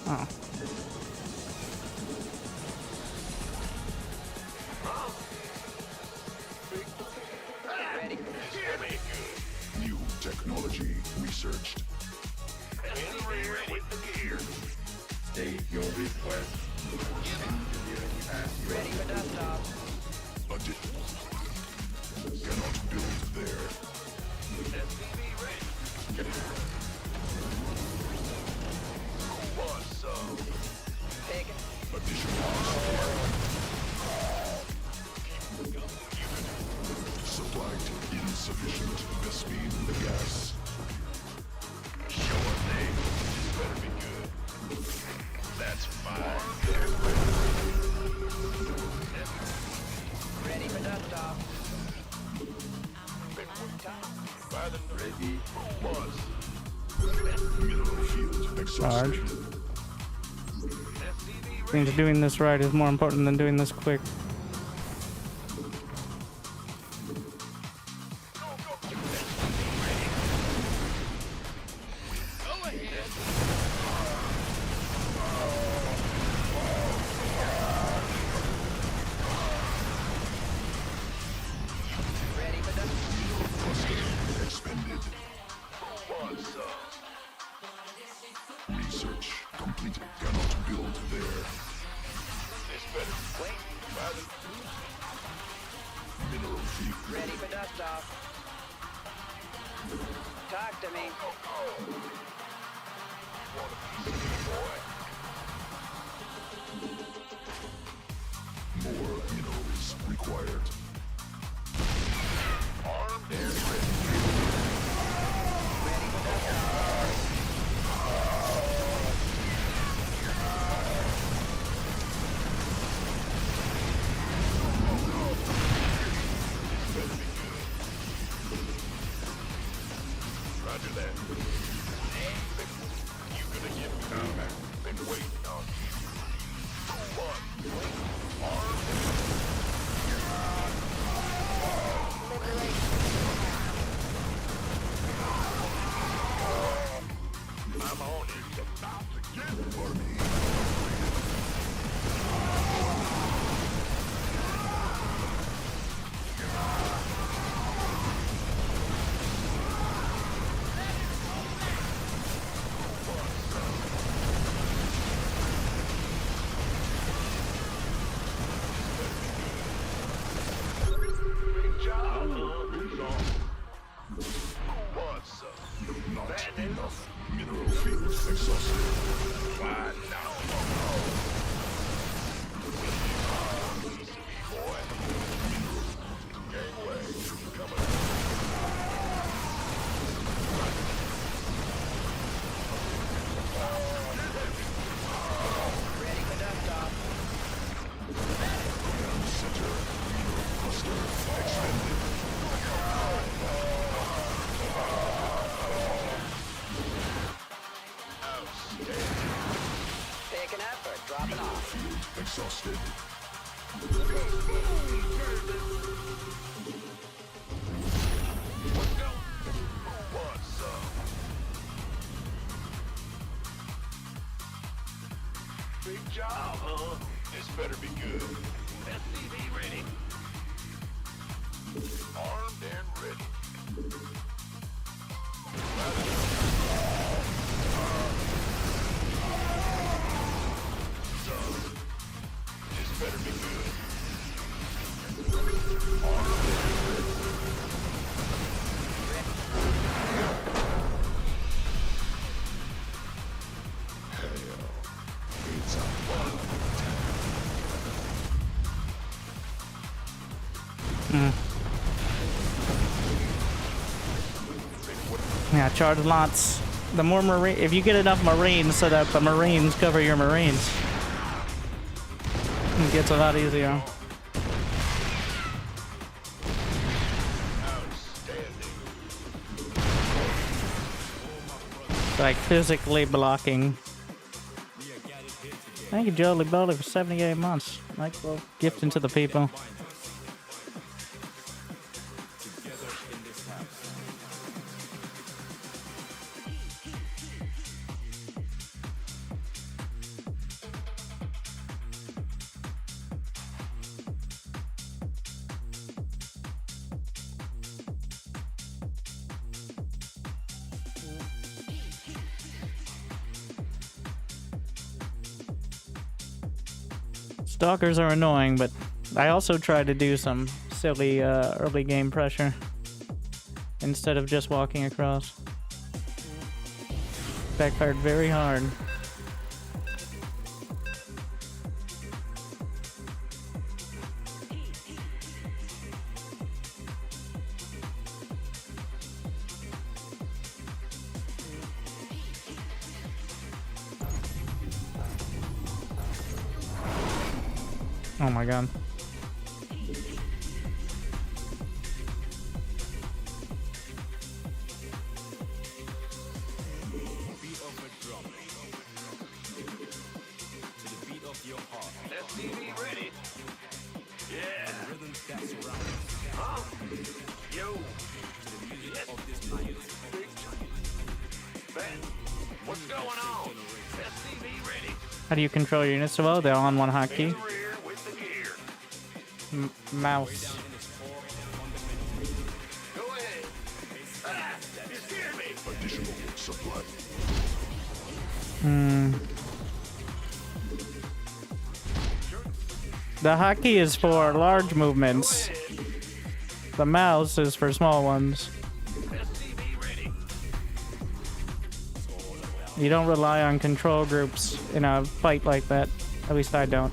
Oh. Ready. New technology researched. In the rear with the gear. State your request. Ready for dust off. Additional. Cannot build there. SCV ready. Who wants some? Taken. Additional supplied insufficient Vespine gas. Sure thing. This better be good. That's fine. Ready for dust off. Been by the Ready. who wants? Mineral field Charge. exhausted. SCV I think doing this right is more important than doing this quick. Ready for dust. Expended. wants some? Research completed. Cannot build there. This better Wait. by the Mineral field. Ready for dust off. Talk to me. want a piece of me, boy. More minerals required. Armed and ready. Ready for dust off. Roger that. You gonna get me? Been waiting on you. job, huh? This better be good. SCV ready. Armed and ready. This better be good. Armed and ready. It's a fun Yeah, charge lots. The more marine, if you get enough marines so that the marines cover your marines, it gets a lot easier. Like physically blocking. Thank you, Jolly Bolly, for 78 months. Like, well, gifting to the people. Stalkers are annoying, but I also try to do some silly early game pressure instead of just walking across. Backfired very hard. Oh my god. SCV ready. Yeah. Huh? Yo. Yes. Ben, what's going on? SCV ready. How do you control your units? Well, they're on one In hotkey. the rear with the gear. Mouse. Go ahead. Ah, you scared me. additional supply. The hotkey is for large movements. The mouse is for small ones. SCV ready. You don't rely on control groups in a fight like that. At least I don't.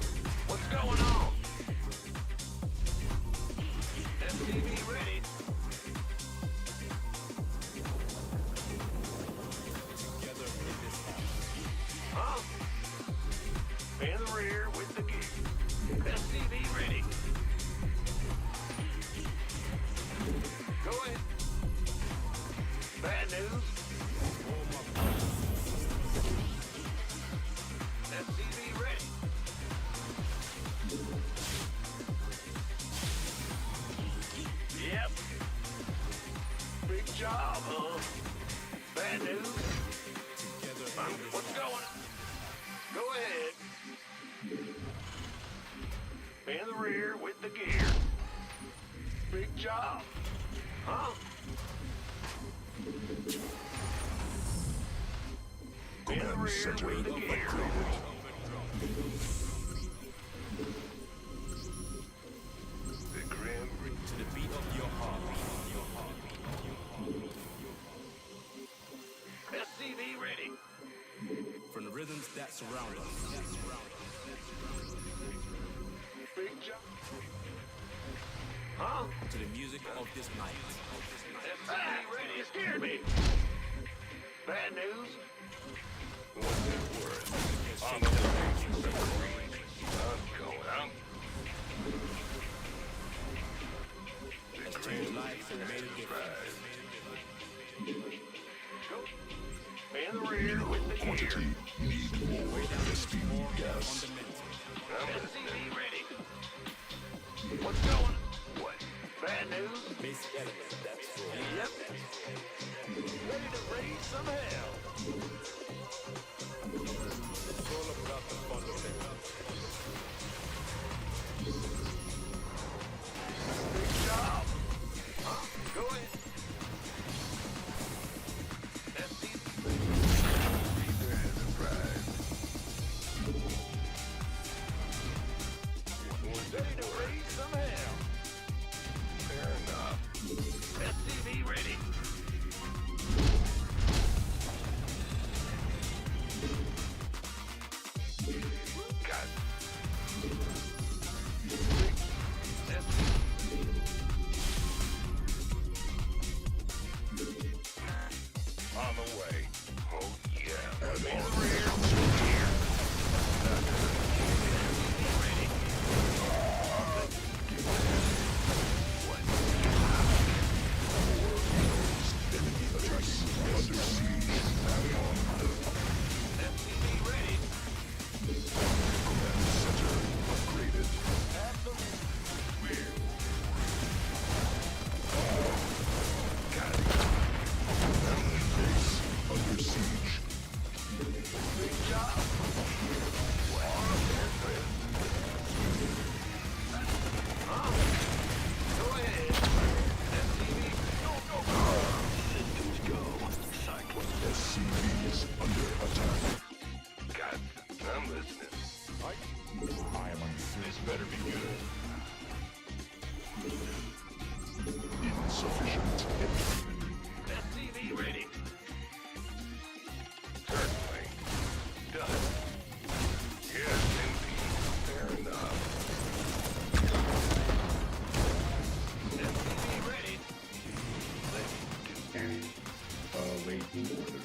What's going on? SCV ready. Huh? In the rear with the gear. SCV ready. Go ahead. Bad news. SCV ready. Yep. Big job, huh? Bad news. What's going on? Go ahead. In the rear with the gear. Big job. Huh? In the Command rear center with the gear. upgraded. The grim to the beat of your heart. SCV ready. From the rhythms that surround us. Big job. Huh? To the music of this night. SCV ready. You scared me. Bad news. What's that worth? I'm in the range. I'm going out. Has changed lives and made a difference. Go. In the rear with the gear. Quantity need more SPV gas. SCV ready. What's going? What? Bad news? Basic element, that's for Yep. Ready to raise some hell. Good job. Huh? Go ahead. That's it. Reaper has arrived. Ready to raise some hell. Fair enough. SCV ready. Got it. On the way. Oh yeah. Over here. Insufficient energy. SCV ready. Certainly. Done. Yes, indeed. Fair enough. SCV ready. Scanning. Awaiting order.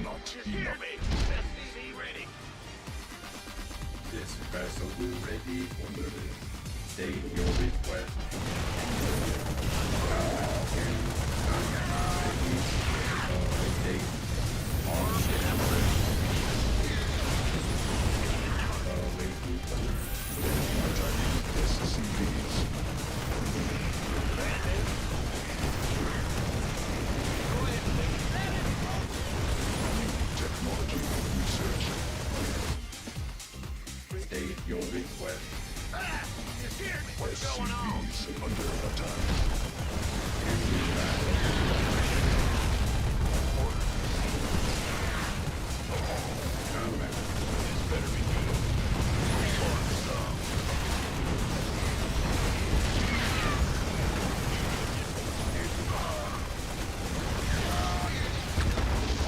Not Hear enough. me. SCV ready. This vessel will ready for the state your request. Scanning. Ready. Date. On schedule. Awaiting order. Attacking SCVs. Technology research. State your request. You scared me. What's going on? SCVs under attack. Combat. This better be good. Or some.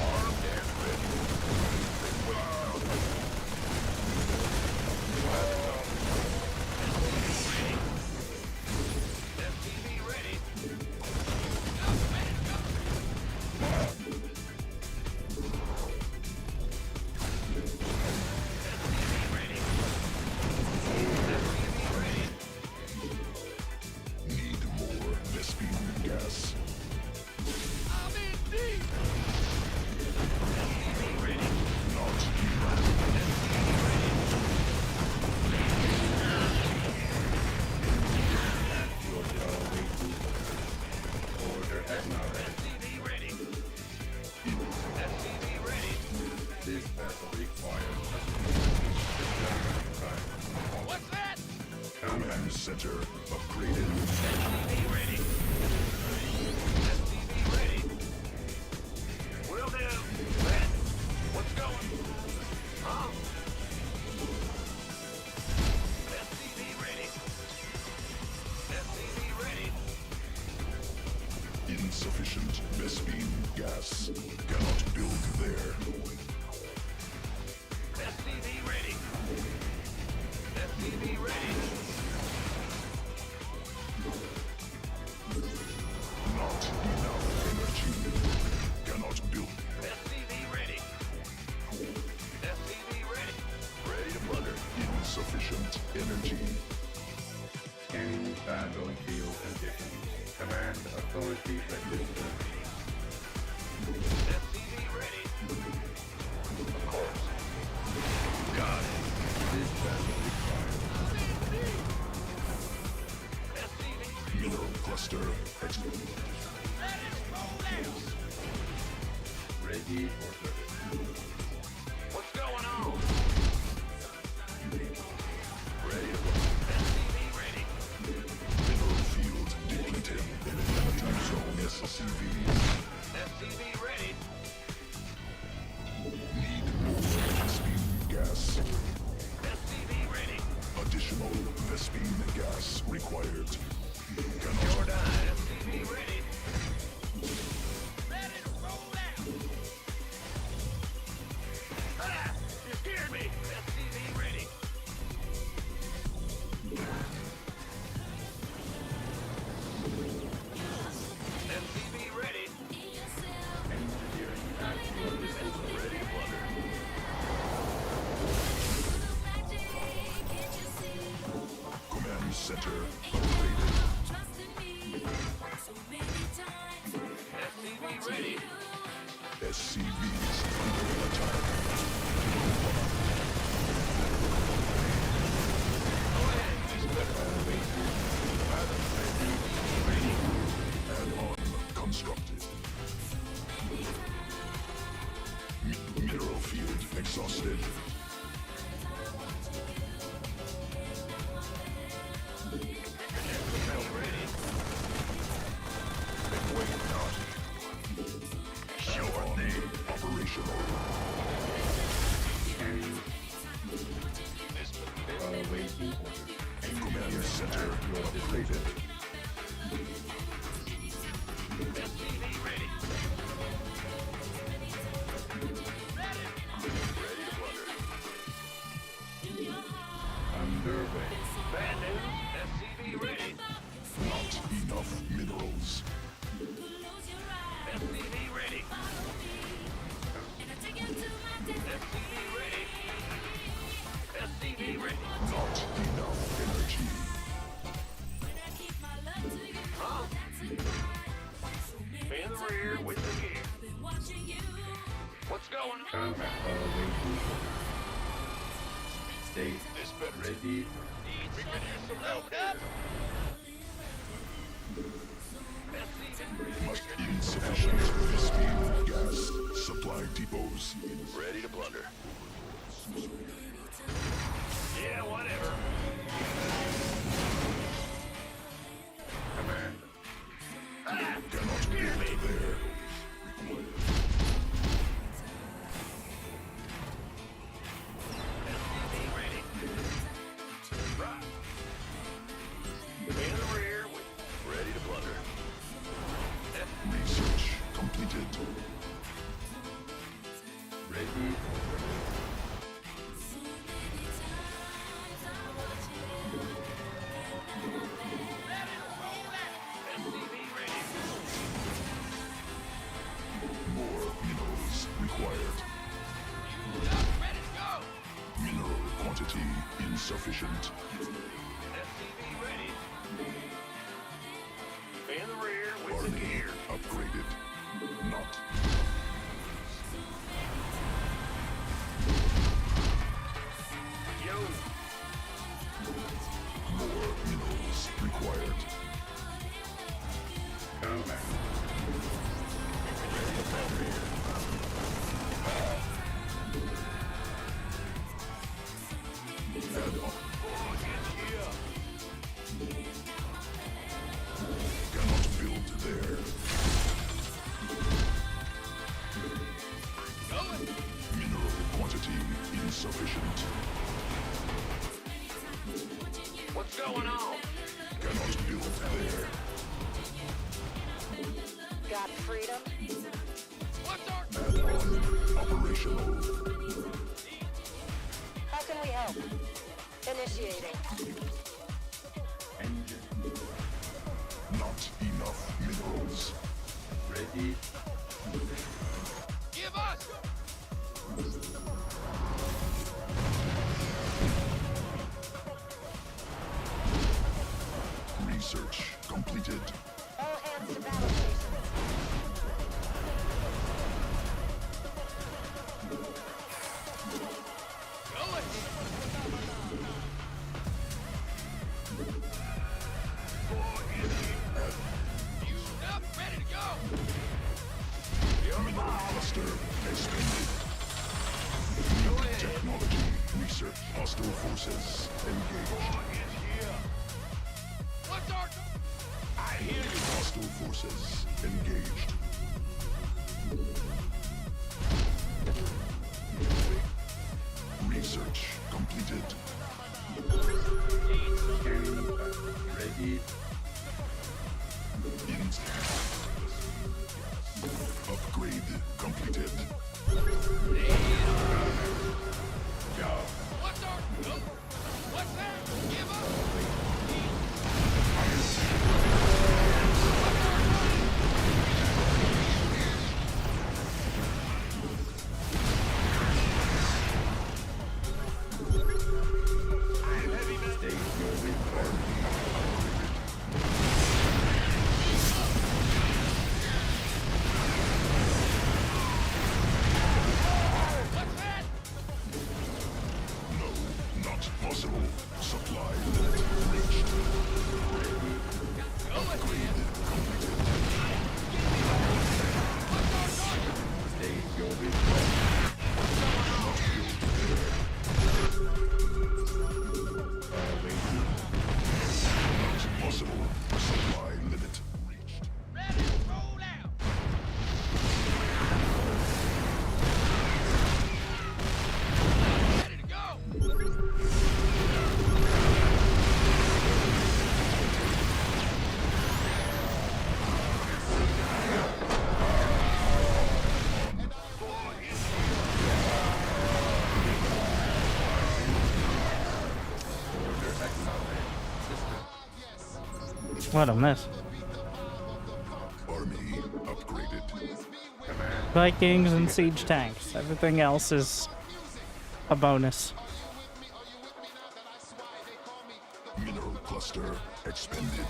Armed and ready. SCV ready. SCV ready. SCV ready. Need more Vespine gas. I'm in deep. SCV ready. Not enough. Georgia awaiting order acknowledged. SCV ready. SCV ready. This vessel requires What's that? Command center upgraded. SCV ready. SCV ready. Will do. Red. What's going? Huh? SCV ready. SCV ready. Insufficient Vespine gas. Cannot build there. SCV ready. SCV ready. Not enough energy. Cannot build. SCV ready. SCV ready. Ready to butter. Insufficient energy. scanning battlefield conditions. Command authority registered. SCV ready. Of course. Got it. This vessel requires SCV. Mineral cluster. Let it roll out. Ready for service. What's going on? Ready to go. SCV ready. Mineral field depleted. Attack zone SCVs. SCV ready. Need more Vespine gas. SCV ready. Additional Vespine gas required. Cannot Jordan, SCV ready. Ready to roll out. Ah, you scared me. SCV ready. SCV ready. Engineering axial defense Ready to blunder. command center upgraded. SCV ready. SCVs under attack. Add-on constructed. Mineral field exhausted. Add-on operational. awaiting order. Command center upgraded. SCV ready. Ready to blunder. Underway. Bad news. SCV ready. Not enough minerals. SCV ready. SCV ready. SCV ready. Not enough energy. Huh? In the rear with the gear. What's going on? Combat awaiting order. Stay This better ready. we could use some help here. SCV Must insufficient Vespine gas supply depots. ready to blunder. Yeah, whatever. Command. Ah, Cannot scared get me. there. SCV ready. Right. In the rear with ready to blunder. Research completed. Ready. SCV ready. More minerals required. Ready to go. Mineral quantity insufficient. SCV ready. In the rear with the Barney gear. upgraded. Not. Yo, More minerals required. Combat. Add-on. Cannot build there. Mineral quantity insufficient. what's going on? Cannot build there. Got freedom? What's our Add-on operational. How can we help? Initiating. Engine. Not enough minerals. Ready. give us? Research completed. All hands to battle stations. Up, ready to go. Mineral cluster Hostile forces engaged. Hostile forces engaged. Research completed. Ready. Upgrade completed. Stage your requirement. No, not possible. Supply limit reached. Upgrade completed. Stage your requirement. Not possible. Supply limit reached. What a miss. Army upgraded. Vikings and siege tanks. Everything else is a bonus. Mineral cluster expended.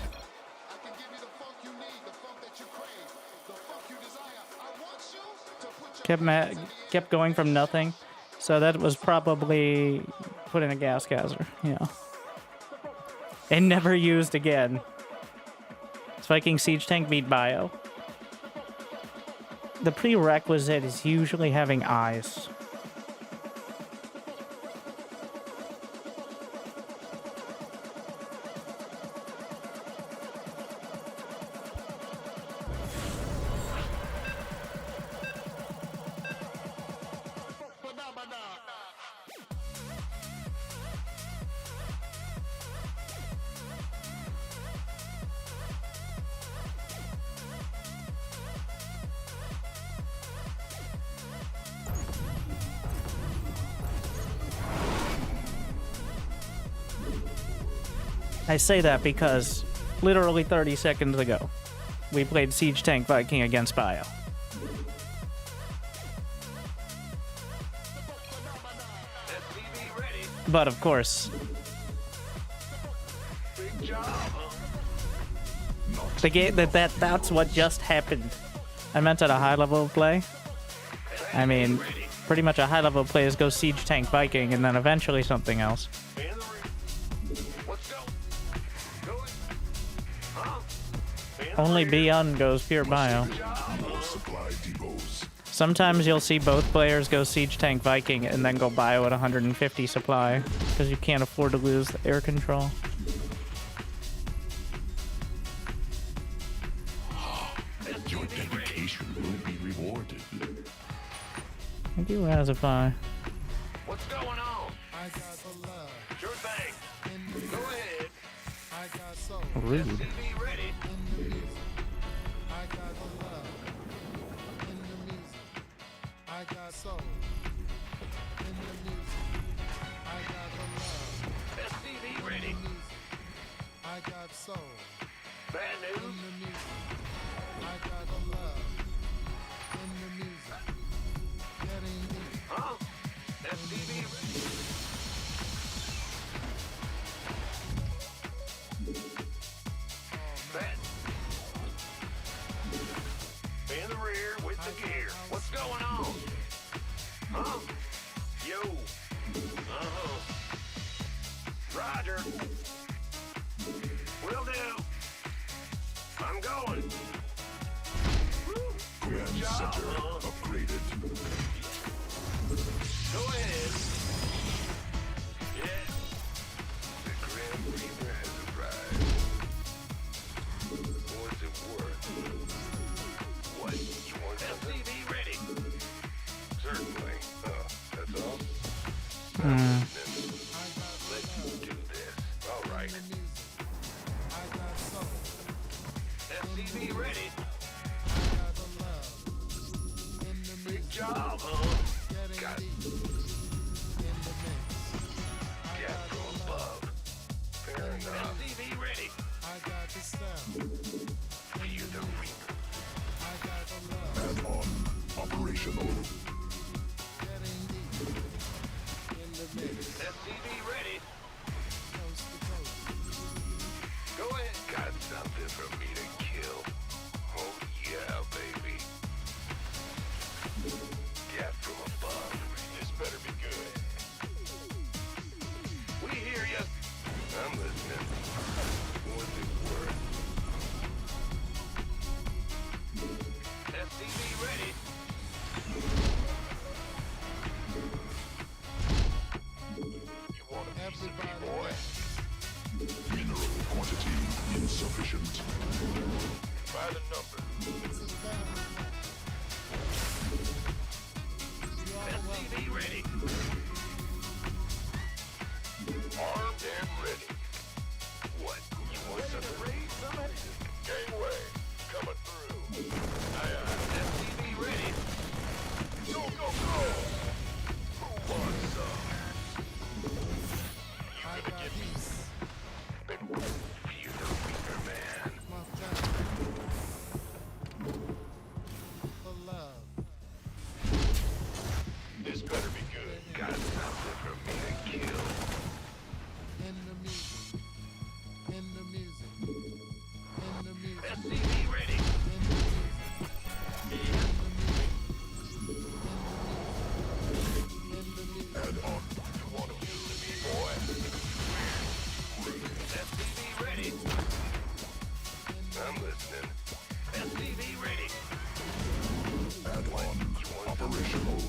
Kept going from nothing. So that was probably put in a gas geyser. Yeah. And never used again. This Viking siege tank beat bio. The prerequisite is usually having eyes. I say that because literally 30 seconds ago, we played Siege Tank Viking against Bio. But of course, the game that's what just happened. I meant at a high level of play. I mean, pretty much a high level of play is go Siege Tank Viking and then eventually something else. Only Beyond goes pure bio. Supply depots. Sometimes you'll see both players go Siege Tank Viking and then go bio at 150 supply because you can't afford to lose the air control. Your dedication will be rewarded. I do Azify. What's going on? I got the love Sure thing. in the Go music. ahead. I got soul Rude. Be ready. in the music. I got the love in the music. I got soul in the music. I got the love SCV in ready. the music. I got soul Bad in news. the music. I got the love in the music. Getting deep. Huh? SCV ready. Bad. In the rear with the gear. What's going on? Huh? Yo. Uh-huh. Roger. Will do. I'm going. Command center upgraded. Go ahead. operational. Getting deep in the mix. SCV ready. Coast to coast. Go ahead. Got something for me to kill. Oh yeah, baby. Gat from above. This better be good. We hear ya. I'm listening. What's it worth? SCV ready. You want a piece of me, Everybody boy? Mineral quantity insufficient. By the number. SCV ready. Armed and ready. What? You want some to raise somebody? Gangway. Coming through. Aye, aye. SCV ready. Go, go, go! Who wants some? You I gonna got get me? peace. Been you're the weaker man. My time. For love. This better be good. Got something for me to kill. In the music. In the music. In the music. SCV ready. In the music. In the music. In the music. Add on. You want a piece of me, boy? SCV ready. I'm listening. SCV ready. Add on. Operational.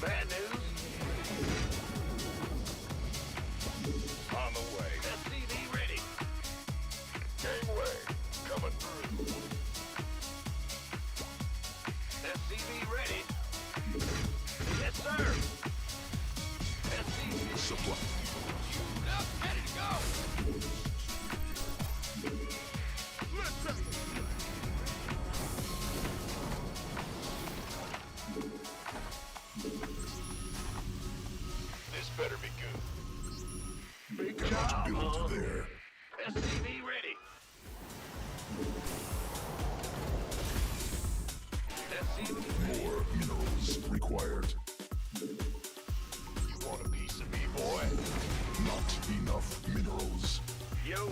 Bad news? On the way. SCV ready. Gangway. Coming through. SCV ready. Yes, sir. SCV. Supply. Up, ready to go. Listen. This better be good. Big Cannot job, build huh? there. SCV ready. SCV. More minerals required. You want a piece of me, boy? Not enough minerals. Yo,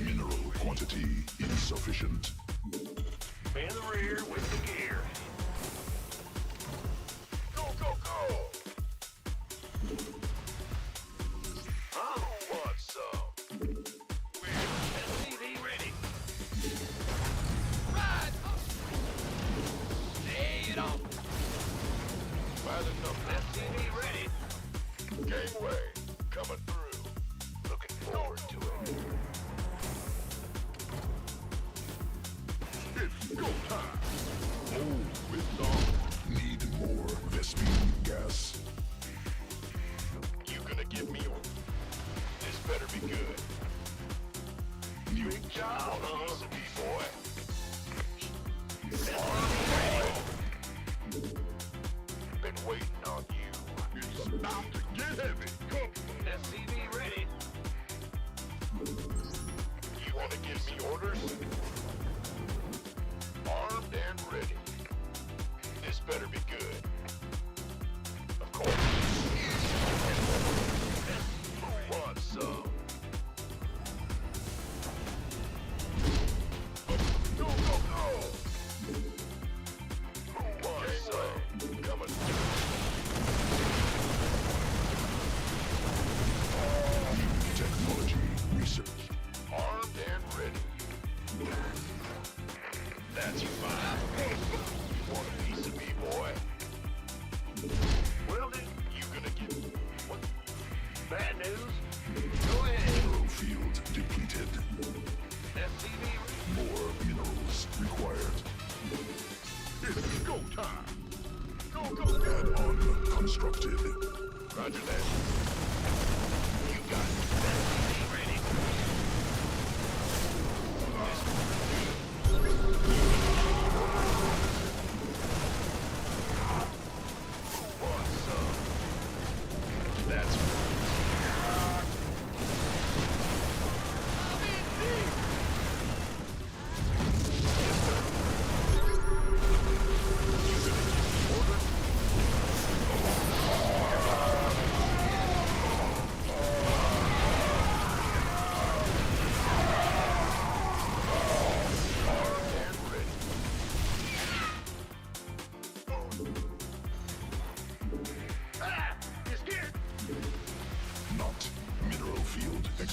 Mineral quantity insufficient. in the rear with the gear. Go, go, go! Huh? Who wants some? SCV ready. Ride! Stay it on! By the number. SCV ready. Gangway, coming through. Looking forward to it. It's go time. Oh, it's on. Need more Vespine gas. You gonna give me one? This better be good. New Big job, huh? Boy. Been waiting on you. It's about to get heavy. Come. SCV ready. You wanna give me orders? Armed and ready. This better be good. Of course. Who wants some? Go, go, go! Who wants some? Coming New technology research. armed and ready. That's fine. You want a piece of me, boy? Well then, you gonna get what? Bad news? Go ahead. Mineral field depleted. SCV. More minerals required. It's go time. Go, go, go. Add on constructed. Roger that. You got it. SCV ready. Want some? That's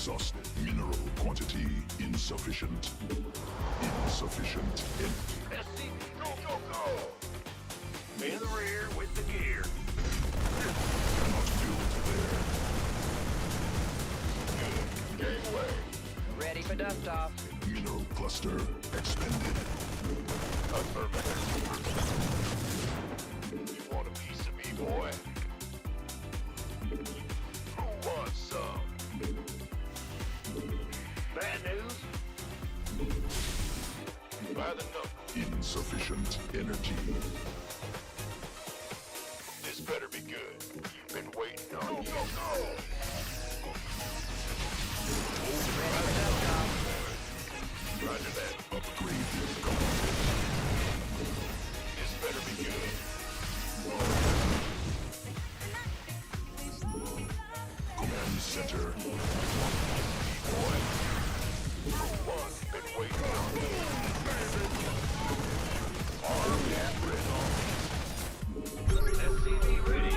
Exhausted. Mineral quantity insufficient. Insufficient. SCV, go, go, go! In the rear with the gear. Cannot build there. Gangway. Ready for dust off. Mineral cluster expended. Affirmative. You want a piece of me, boy? Who wants some? Bad news? By the number. Insufficient energy. This better be good. Been waiting on you. Go, go! Roger that. Upgrade is complete. This better be good. Command center. Boy. One, been waiting on you. Armed and ready. SCV ready.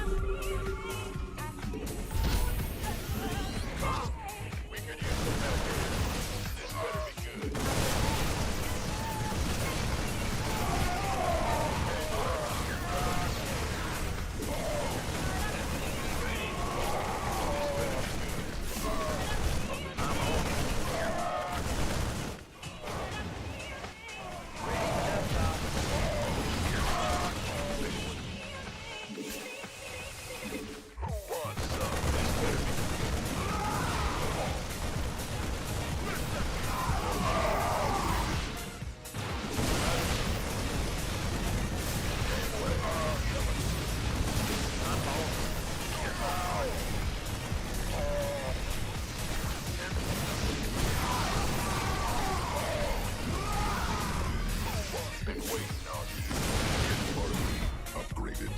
We could use some help here. This better be good. Been waiting on you. Upgraded.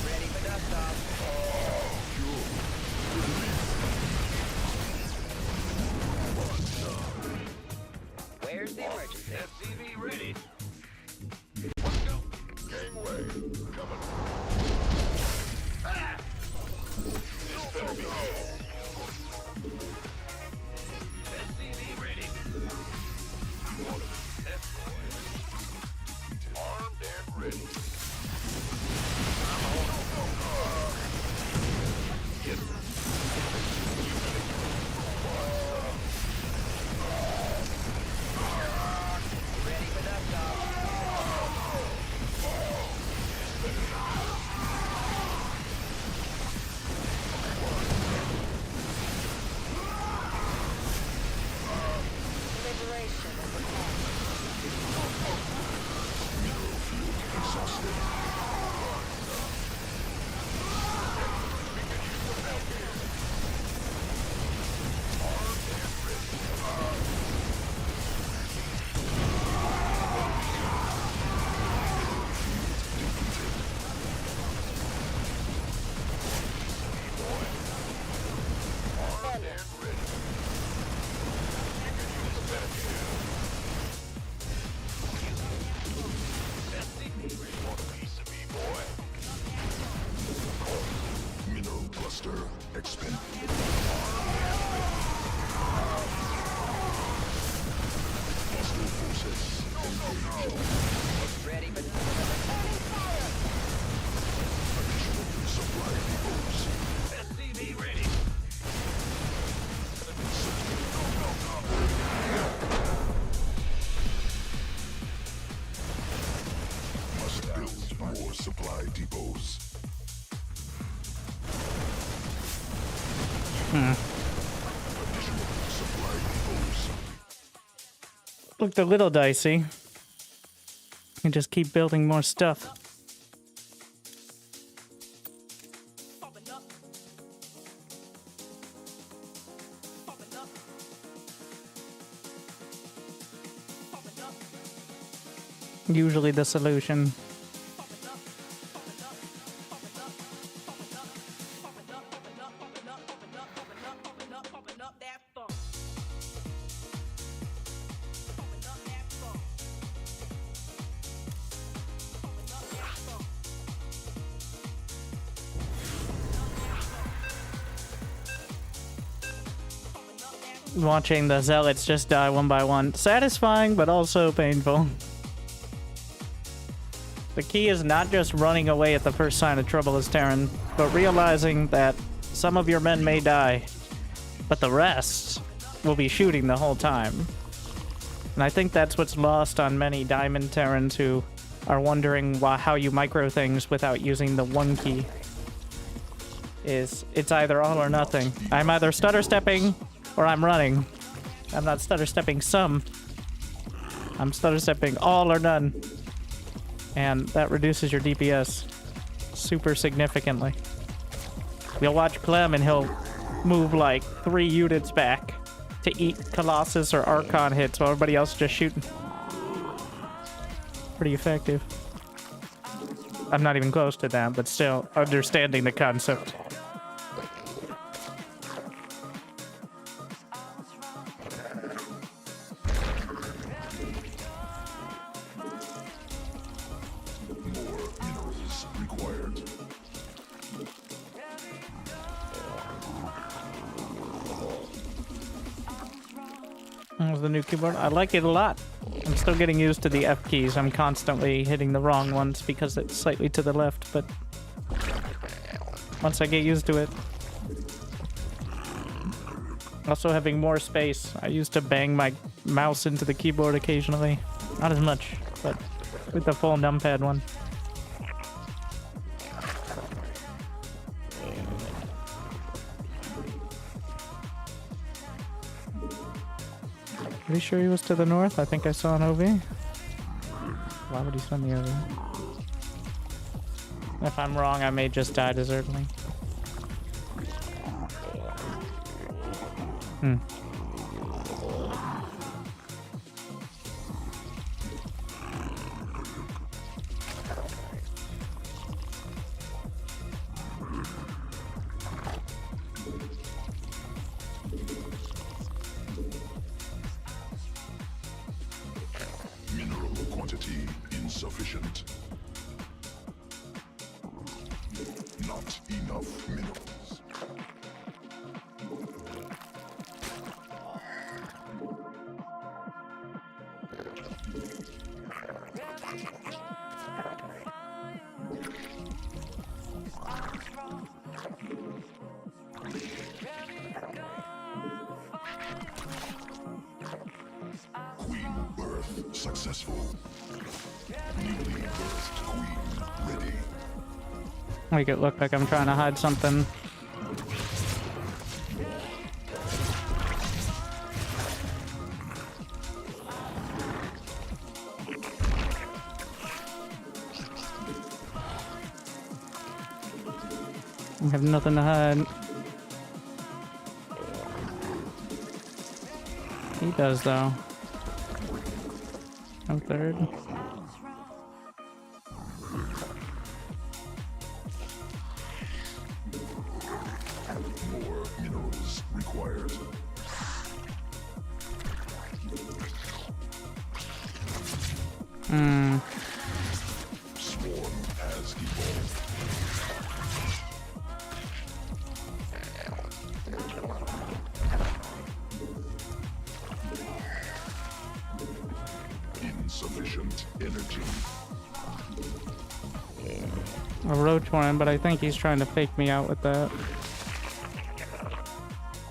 Ready for dust off. Where's the emergency? SCV ready. Let's go. Gangway. Coming. Ah! This better be good. SCV ready. Armed and ready. Ready for dust off. Liberation is the Mineral cluster expended. Hostile forces engaged. ready for Additional supply depots. SCV ready. Must build more supply depots. Additional supply depots. Looked a little dicey. And just keep building more stuff. Usually the solution. watching the zealots just die one by one. Satisfying, but also painful. The key is not just running away at the first sign of trouble as Terran, but realizing that some of your men may die, but the rest will be shooting the whole time. And I think that's what's lost on many Diamond Terrans who are wondering how you micro things without using the one key. It's either all or nothing. I'm either stutter stepping or I'm running. I'm not stutter stepping some. I'm stutter stepping all or none. And that reduces your DPS super significantly. You'll watch Clem and he'll move like 3 units back to eat Colossus or Archon hits while everybody else is just shooting. Pretty effective. I'm not even close to that, but still understanding the concept. There's the new keyboard. I like it a lot. I'm still getting used to the F keys. I'm constantly hitting the wrong ones because it's slightly to the left, but once I get used to it. Also having more space. I used to bang my mouse into the keyboard occasionally. Not as much, but with the full numpad one. Pretty sure he was to the north. I think I saw an OV. Why would he send me over? If I'm wrong, I may just die desertly. Mineral quantity insufficient. Not enough minerals. Queen birth successful. Newly birthed queen ready. Make it look like I'm trying to hide something. I have nothing to hide. He does, though. I'm third. More minerals required. Swarm has evolved. Insufficient energy. A roach one, but I think he's trying to fake me out with that.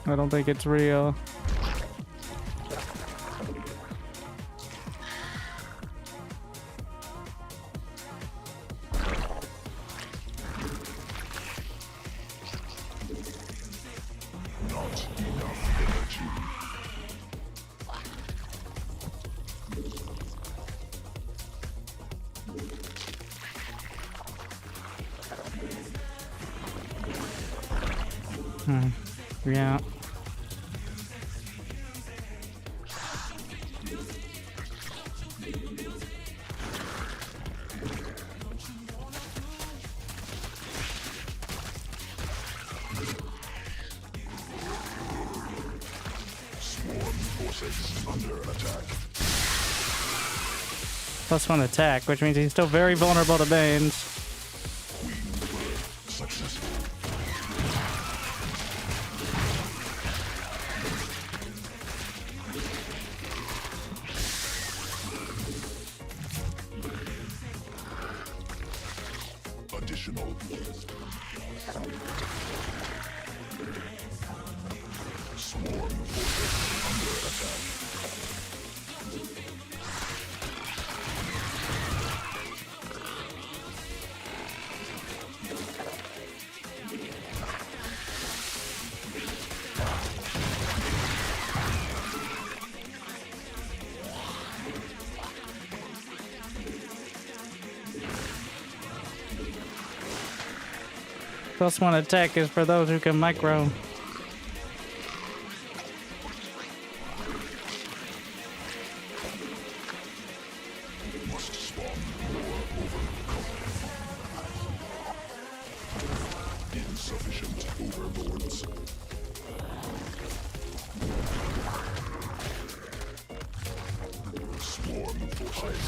I don't think it's real. Not enough energy. Yeah. Swarm forces under attack. +1 attack, which means he's still very vulnerable to Banes. Queen birth successful. Additional. Swarm forces under attack. +1 attack is for those who can micro. Must spawn more insufficient overlords. Swarm forces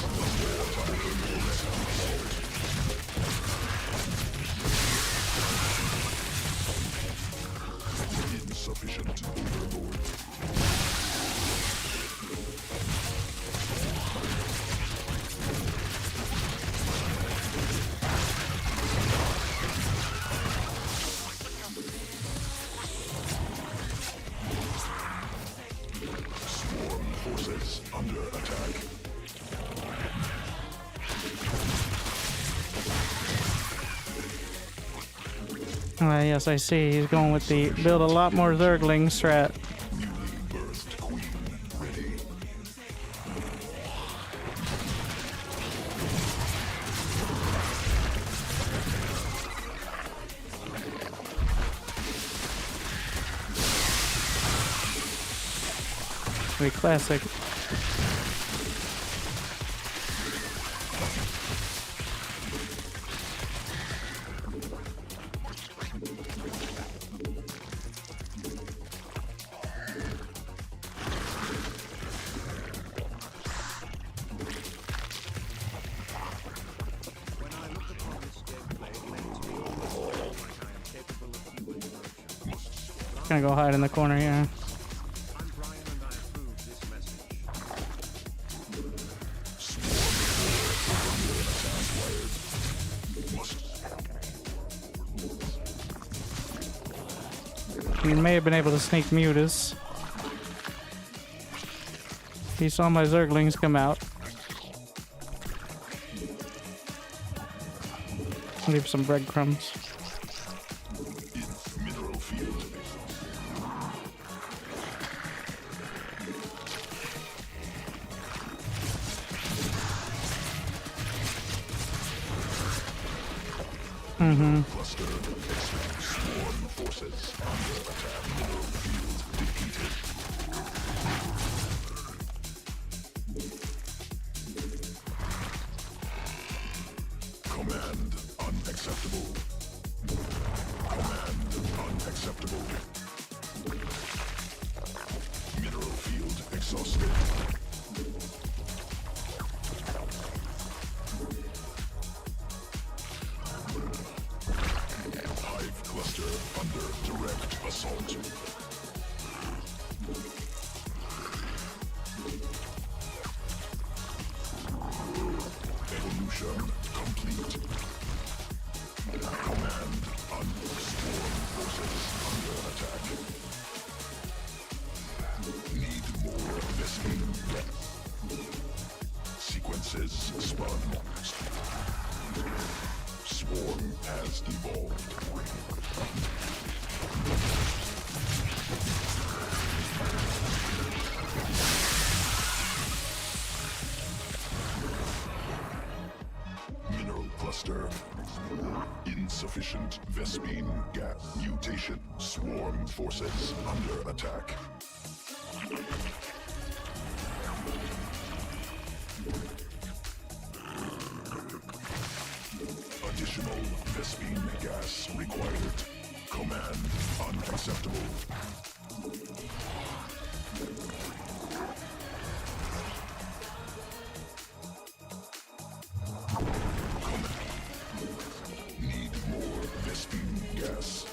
insufficient overlord. Swarm forces under attack. Yes, I see. He's going with the build a lot more Zergling strat. Newly birthed queen ready. Pretty classic. When I look upon this gameplay, it makes me almost feel like I am capable of human emotion. Gonna go hide in the corner here. I'm Brian and I approve this message. He may have been able to sneak Mutas. He saw my Zerglings come out. Leave some breadcrumbs. Mineral field. Cluster. Swarm forces under attack. Mineral field defeated. Command unacceptable. Command unacceptable. Mineral field exhausted. Hive cluster under direct assault. Evolution complete. Command unsworn forces under attack. Need more vesting. Sequences spun. Swarm has evolved. Mineral cluster. Insufficient Vespine gas mutation. Swarm forces under attack. Additional Vespine gas required. Command unacceptable. Need more Vespine gas.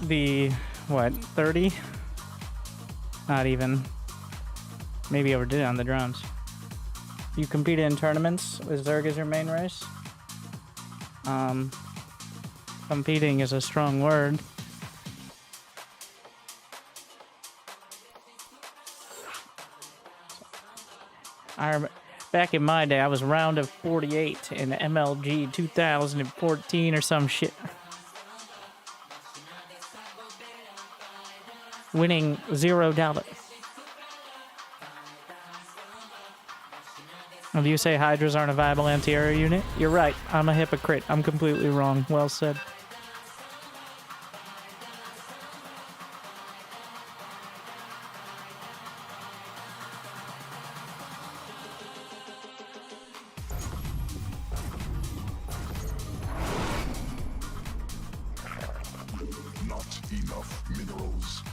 the, what, 30? Not even. Maybe overdid it on the drones. You competed in tournaments with Zerg as your main race? Competing is a strong word. Back in my day, I was round of 48 in MLG 2014 or some shit. Winning $0. If you say Hydras aren't a viable anti-air unit, you're right. I'm a hypocrite. I'm completely wrong. Well said. Not enough minerals.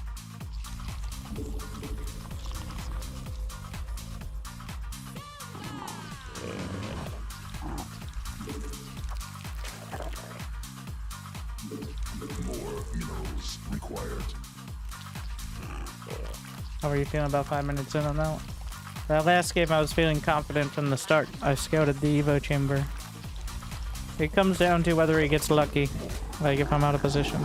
More minerals required. How are you feeling about 5 minutes in on that one? That last game, I was feeling confident from the start. I scouted the Evo chamber. It comes down to whether he gets lucky, like if I'm out of position.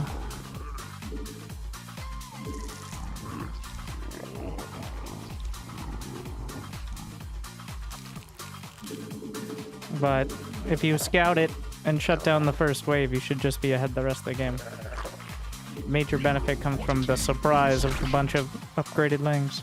But if you scout it and shut down the first wave, you should just be ahead the rest of the game. Major benefit comes from the surprise of a bunch of upgraded lings.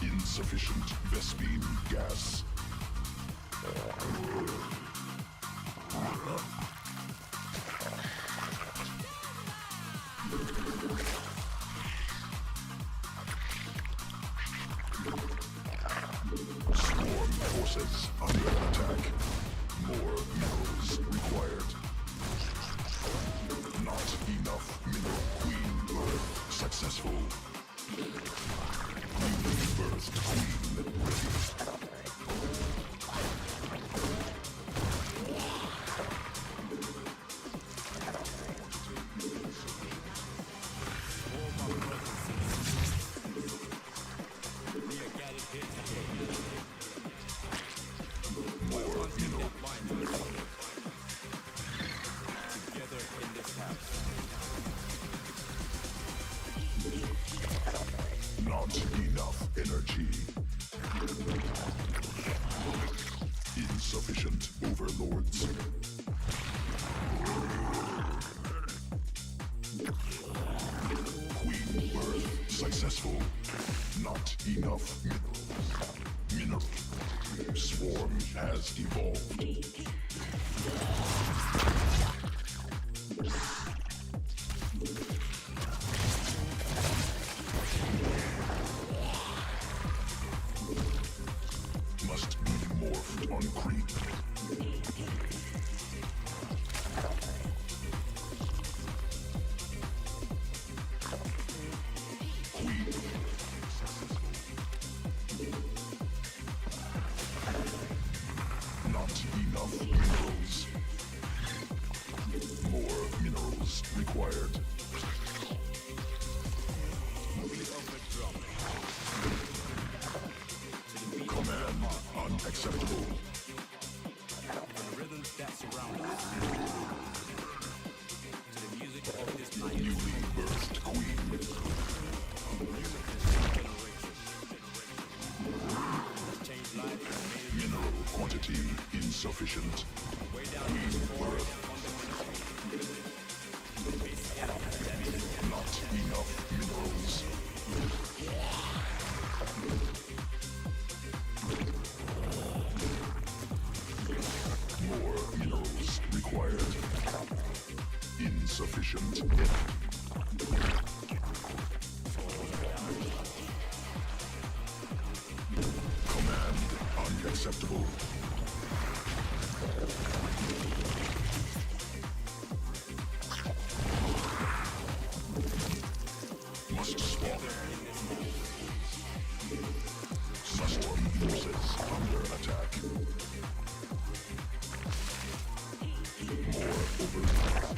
Insufficient Vespine gas. Swarm forces under attack. More minerals required. Not enough mineral. Queen birth successful. Birthed queen ready. More mineral. Not enough energy. Insufficient overlords. Queen birth successful. Not enough minerals. Mineral. Swarm has evolved. Must be morphed on creep. Queen. Not enough minerals. insufficient. Rebirth. Not enough minerals. More minerals required. Insufficient. Command unacceptable. Must spawn. Swarm forces under attack. More overload.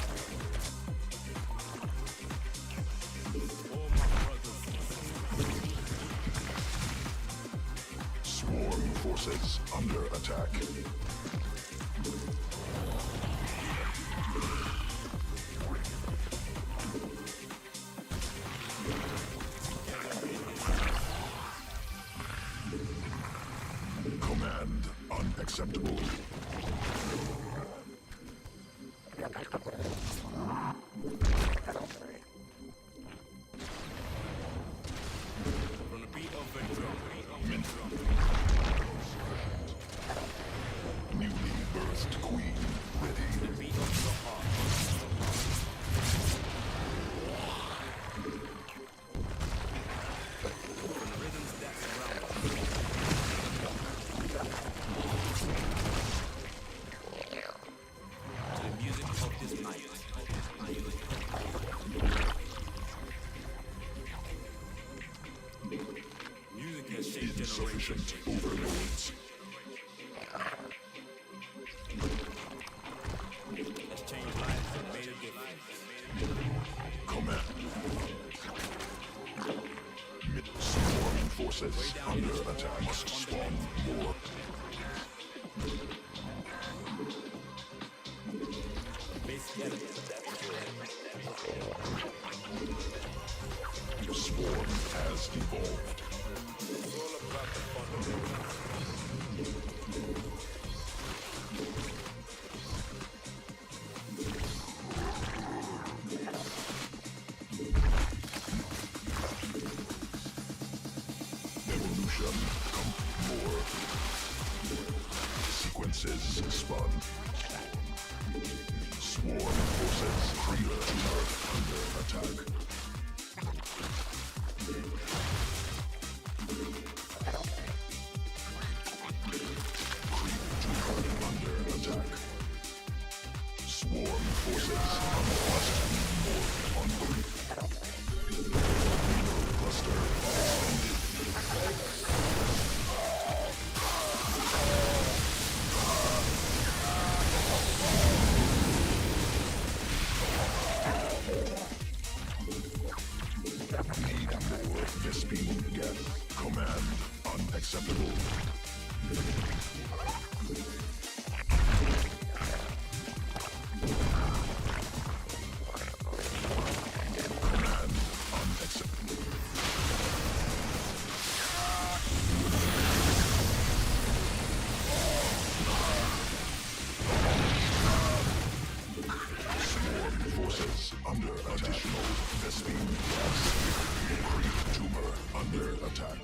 Swarm forces under attack. Command unacceptable. From the beat of a drum. Newly birthed queen ready. Beat of the heart. From the rhythms that surround us. To the music of this night. Music has shaped Insufficient generations. overloads. Has changed lives and made a difference. Command. Swarm forces under attack. Must spawn more. Basic element. Swarm has evolved. It's all about the fundamentals. Evolution. More. Sequences spun. Swarm forces clear under attack. Under attack. Swarm forces unlocked. Cluster extended. Need more Vespine gas. Command unacceptable. Command unacceptable. Swarm forces under additional Vespine gas. Creep tumor under attack.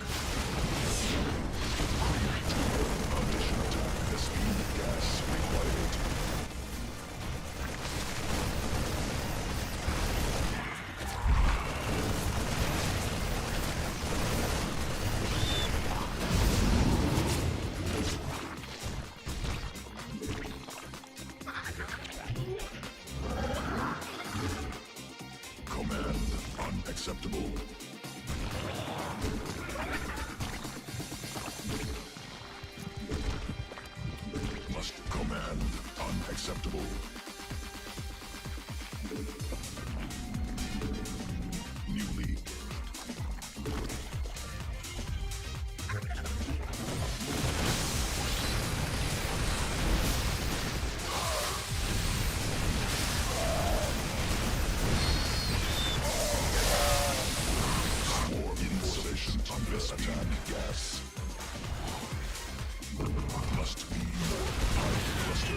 Creep tumor additional attack. Vespine gas required. Command unacceptable. Must command unacceptable. Newly. Swarm insufficient on this attack gas. Must be more high cluster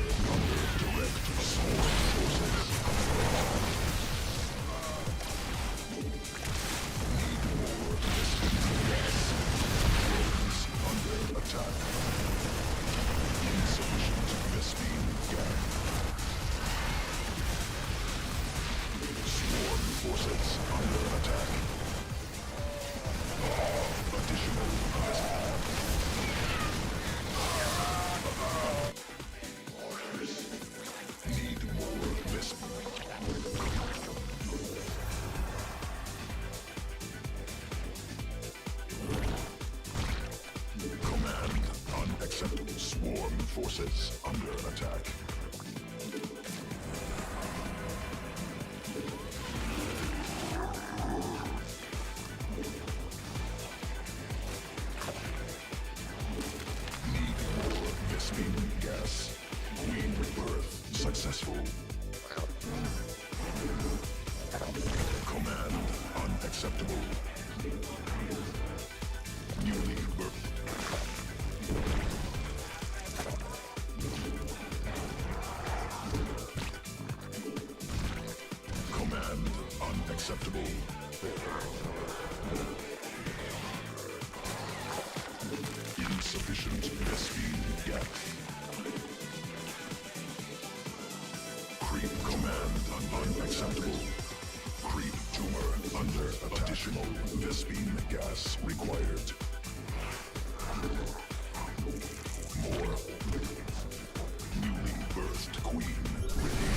forces under attack. Need more Vespene gas. Queen birth successful. Command unacceptable. Newly birthed. Command unacceptable. Insufficient Vespene gas. Creep command unacceptable. Creep tumor under additional Vespene gas required. More. Newly birthed queen ready.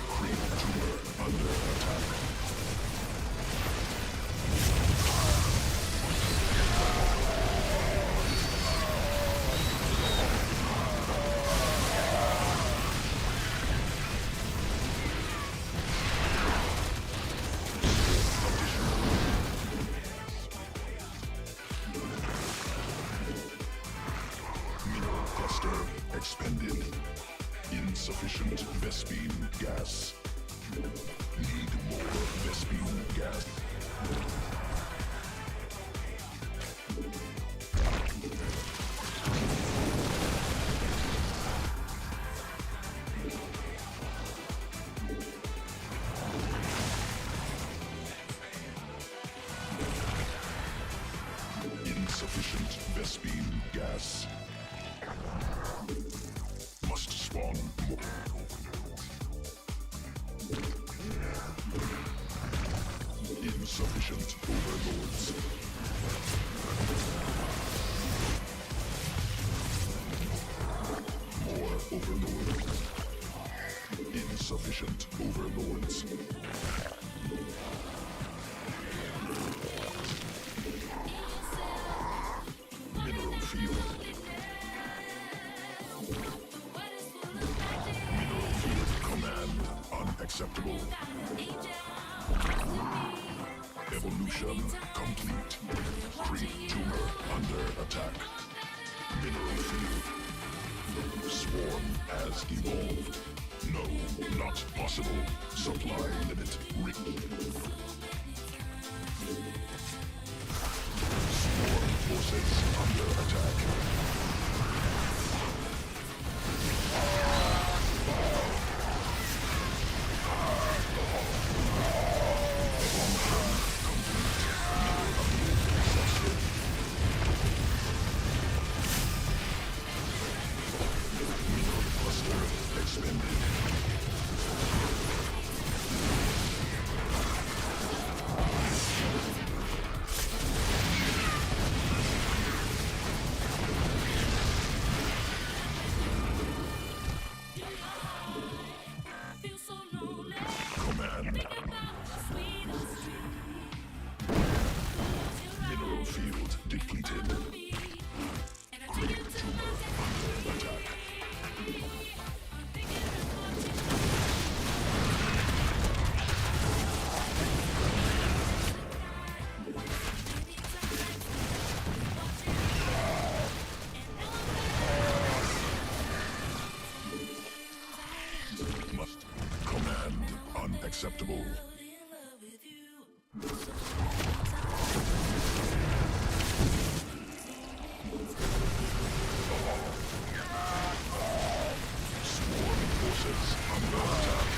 Creep tumor under attack. Mineral cluster expended. Insufficient Vespene gas. Need more Vespene gas. Insufficient Vespene gas. Must spawn more. Insufficient overlords. More overlords. Insufficient overlords. Mineral field. Mineral field command unacceptable. Evolution complete. Creep tumor under attack. Mineral field. Swarm has evolved. No, not possible. Supply limit Swarm forces under attack. Cluster expended. Command. Mineral field depleted. Creep tumor under attack. Must command unacceptable. Swarm forces under attack.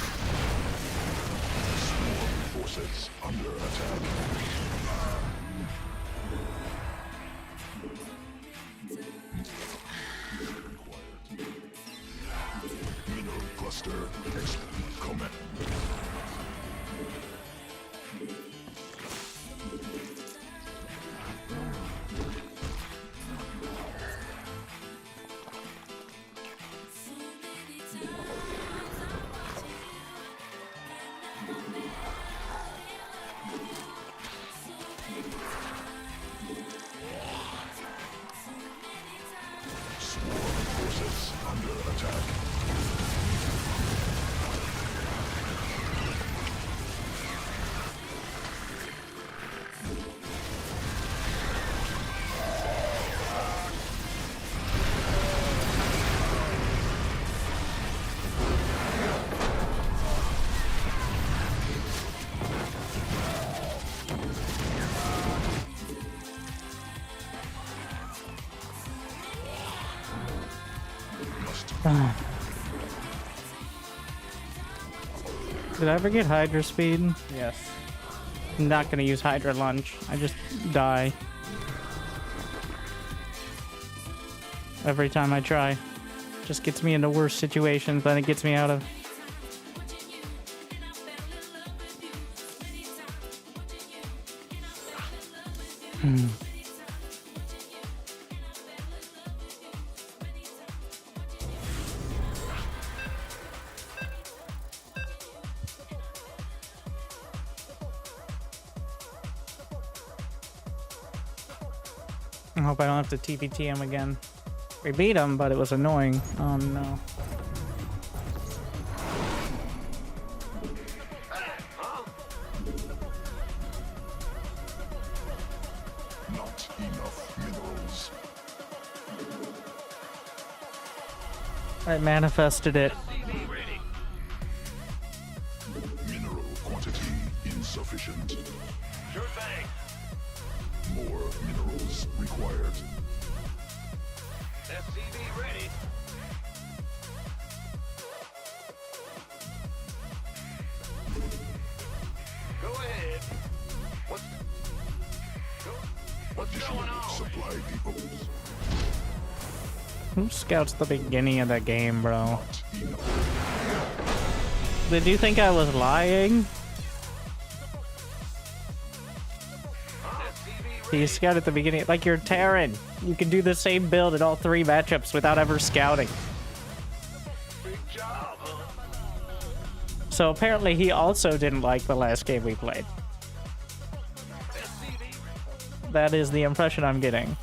Swarm forces under attack. Mineral cluster command. Did I ever get Hydra speed? Yes. I'm not gonna use Hydra lunge. I just die. Every time I try. Just gets me into worse situations than it gets me out of. I hope I don't have to TPT him again. We beat him, but it was annoying. Oh no. Not enough minerals. I manifested it. Mineral quantity insufficient. Sure thing. More minerals required. SCV ready. Go ahead. What's Additional going on? supply depots. Who scouts the beginning of the game, bro? Not enough. Did you think I was lying? You scout at the beginning, like you're Terran. You can do the same build in all 3 matchups without ever scouting. Big job, huh? So apparently he also didn't like the last game we played. That is the impression I'm getting.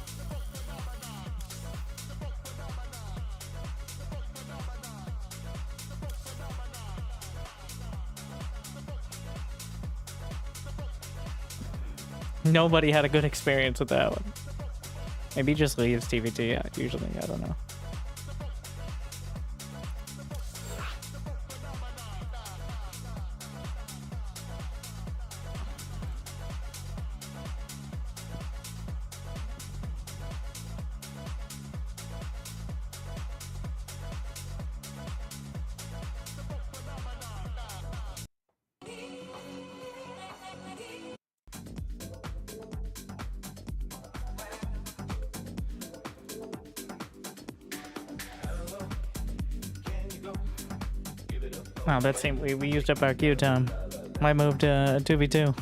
Nobody had a good experience with that one. Maybe he just leaves TVT usually, I don't know. Wow, that seemed we used up our queue time. I moved to 2v2.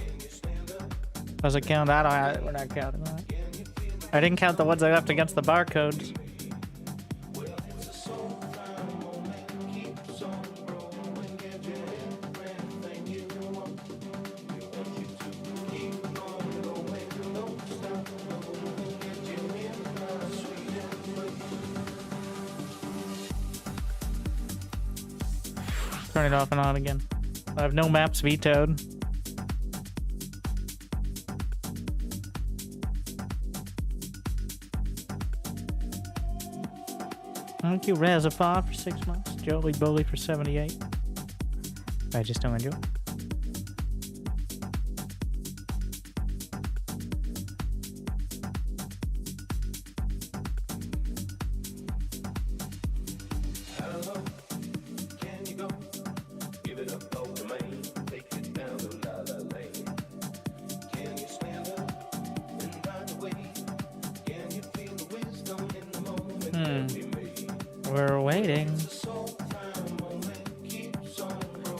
Does it count? We're not counting that. I didn't count the ones I left against the barcodes. Turn it off and on again. I have no maps vetoed. Thank you, Razafar, for 6 months. Jolie Bully for 78. I just don't enjoy. We're waiting.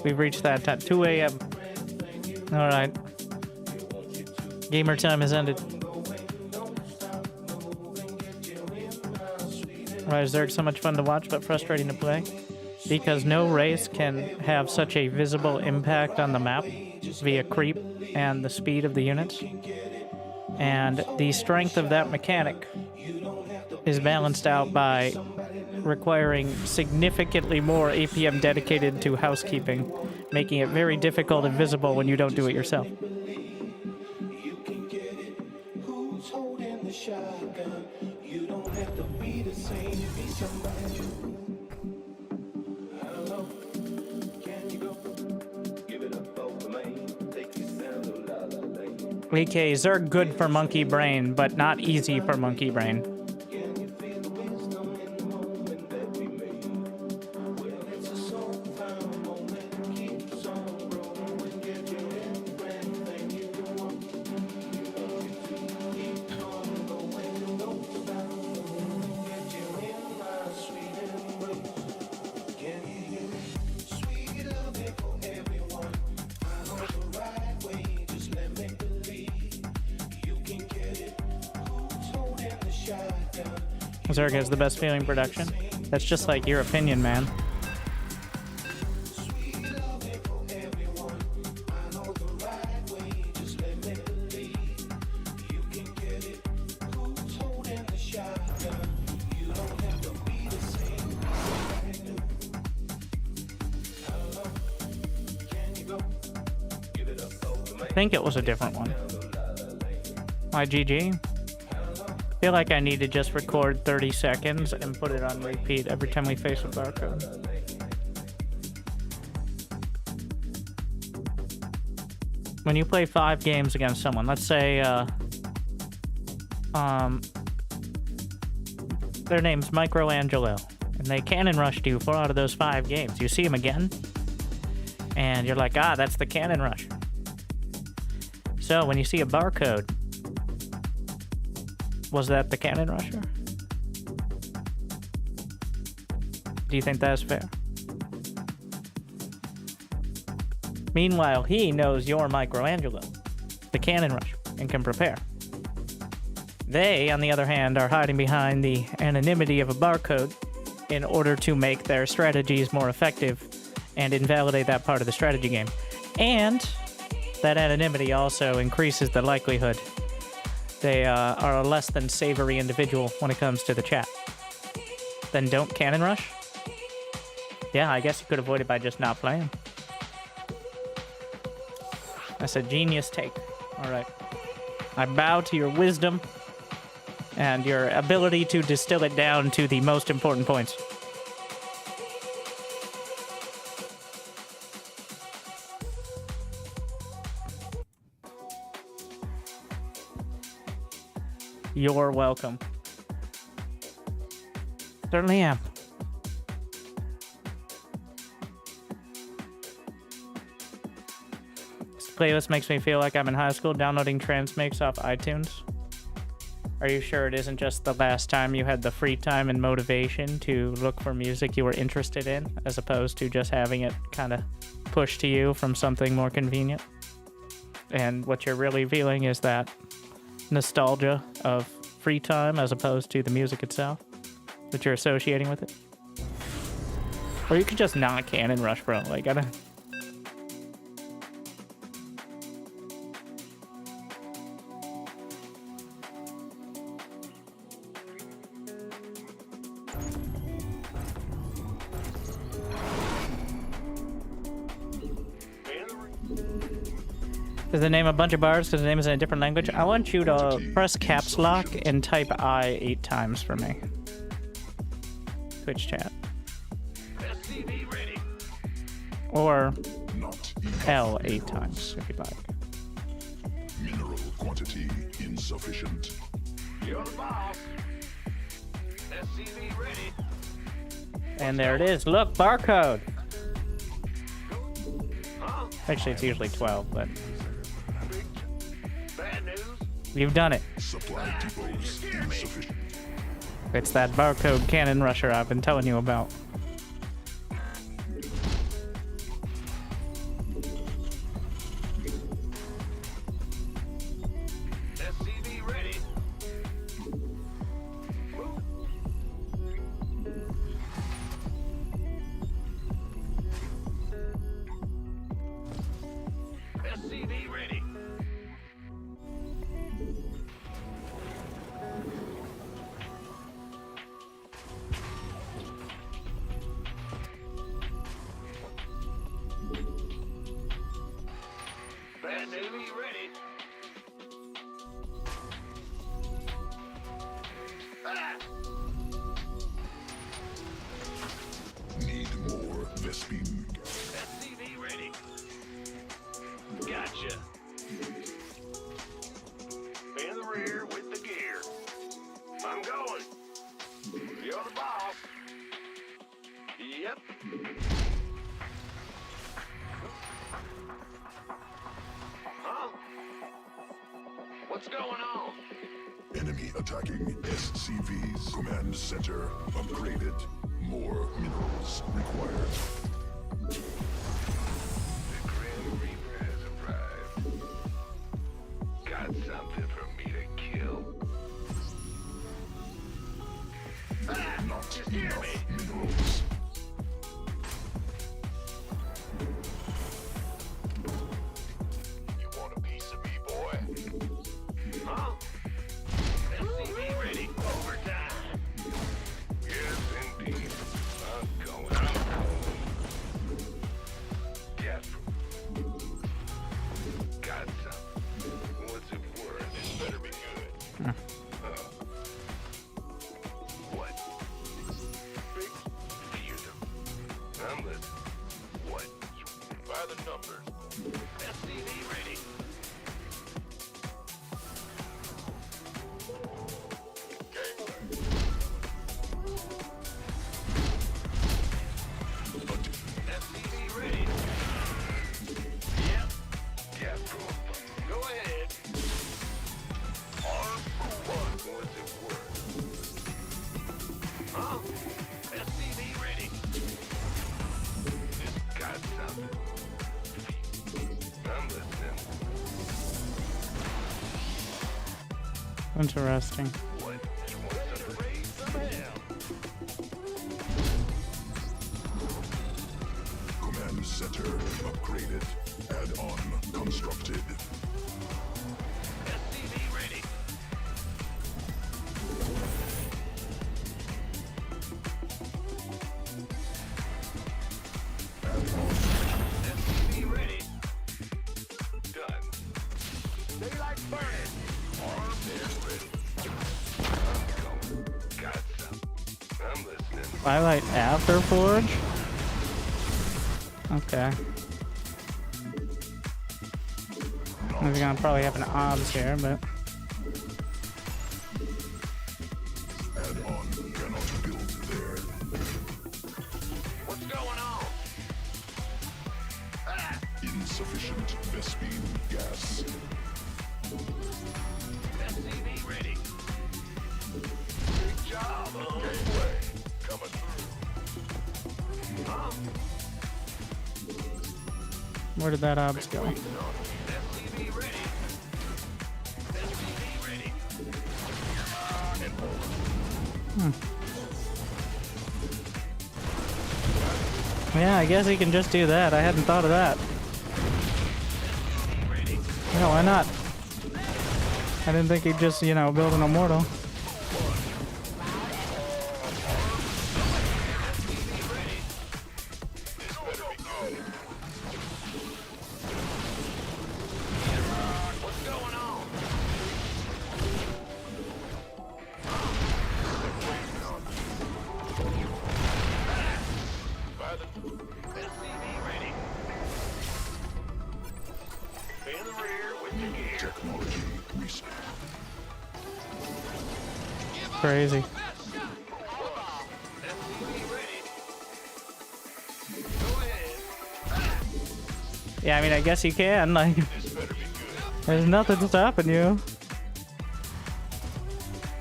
We've reached that time. 2 a.m. All right. Gamer time has ended. Why is Zerg so much fun to watch but frustrating to play? Because no race can have such a visible impact on the map via creep and the speed of the units. And the strength of that mechanic is balanced out by requiring significantly more APM dedicated to housekeeping, making it very difficult and visible when you don't do it yourself. AK, Zerg good for monkey brain, but not easy for monkey brain. Zerg has the best feeling production. That's just like your opinion, man. I think it was a different one. My GG. Feel like I need to just record 30 seconds and put it on repeat every time we face a barcode. When you play 5 games against someone, let's say their name's Michelangelo, and they cannon rushed you 4 out of those 5 games. You see him again, and you're like, ah, that's the cannon rush. So when you see a barcode, was that the cannon rusher? Do you think that's fair? Meanwhile, he knows you're Michelangelo, the cannon rusher, and can prepare. They, on the other hand, are hiding behind the anonymity of a barcode in order to make their strategies more effective and invalidate that part of the strategy game. And that anonymity also increases the likelihood they are a less than savory individual when it comes to the chat. Then don't cannon rush? Yeah, I guess you could avoid it by just not playing. That's a genius take. Alright. I bow to your wisdom and your ability to distill it down to the most important points. You're welcome. Certainly am. This playlist makes me feel like I'm in high school downloading transmakes off iTunes. Are you sure it isn't just the last time you had the free time and motivation to look for music you were interested in, as opposed to just having it kind of pushed to you from something more convenient? And what you're really feeling is that nostalgia of free time as opposed to the music itself that you're associating with it? Or you could just not cannon rush, bro. Like, I don't... Does it name a bunch of bars because the name is in a different language? I want you to press caps lock and type I 8 times for me. Twitch chat. Or L 8 times if you'd like. Mineral quantity insufficient. You're the boss. SCV ready. And there it is. Look, barcode. Huh? Actually, it's usually 12, but Bad news? you've done it. Supply depots insufficient. It's that barcode cannon rusher I've been telling you about. SCV ready. SCV ready. Bad news ready. Ah! Need more Vespine. SCV ready. Gotcha. In the rear with the gear. I'm going. You're the boss. Yep. Huh? What's going on? Enemy attacking SCV's command center upgraded. More minerals required. The Grim Reaper has arrived. Got something for me to kill. Just hear me. Minerals. You want a piece of me, boy? Huh? SCV ready. Overtime. Yes, indeed. I'm going. Get. Got some. What's it worth? This better be good. What? Big beautiful. I'm listening. What? You by the numbers. SCV ready. SCV ready. Yep. Gas proof. Go ahead. Arm for one. What's it worth? Huh? SCV ready. Just got something. I'm listening. Interesting. What? You want to raise some hell? Command center upgraded. Add-on constructed. SCV ready. SCV ready. Done. Daylight burning. Armed and ready. I'm going. Got some. I'm listening. Twilight after Forge? Okay. I was gonna probably have an obs here, but Add-on cannot build there. What's going on? Ah! Insufficient Vespine gas. SCV ready. Big job. Gateway. Coming through. Huh? where did that obs go? SCV ready. SCV ready. Yeah, I guess he can just do that. I hadn't thought of that. Ready. Yeah, why not? I didn't think he'd just, you know, build an immortal. What's going on? By the SCV ready. In the rear with your gear. Technology reset. Crazy. SCV ready. Go ahead. Yeah, I mean, I guess you can. Like, This better be good. there's nothing stopping you.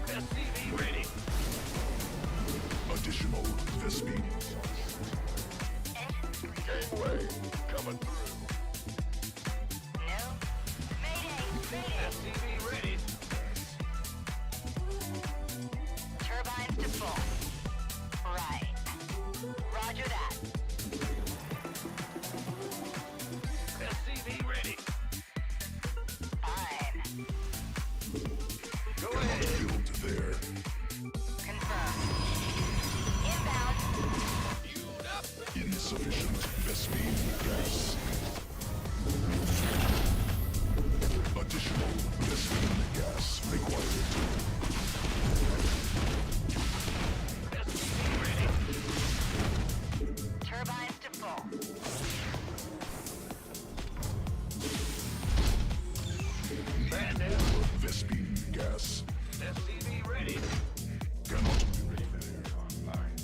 SCV ready. Additional Vespine. Gateway coming through. SCV ready. Turbines to full. Right. Roger that. SCV ready. Fine. Go Cannot ahead. build there. Confirmed. Inbound. Insufficient Vespine gas. Additional Vespine gas required. SCV ready. Turbines to full. Man down. Vespine gas. SCV ready. Cannot build there. Online.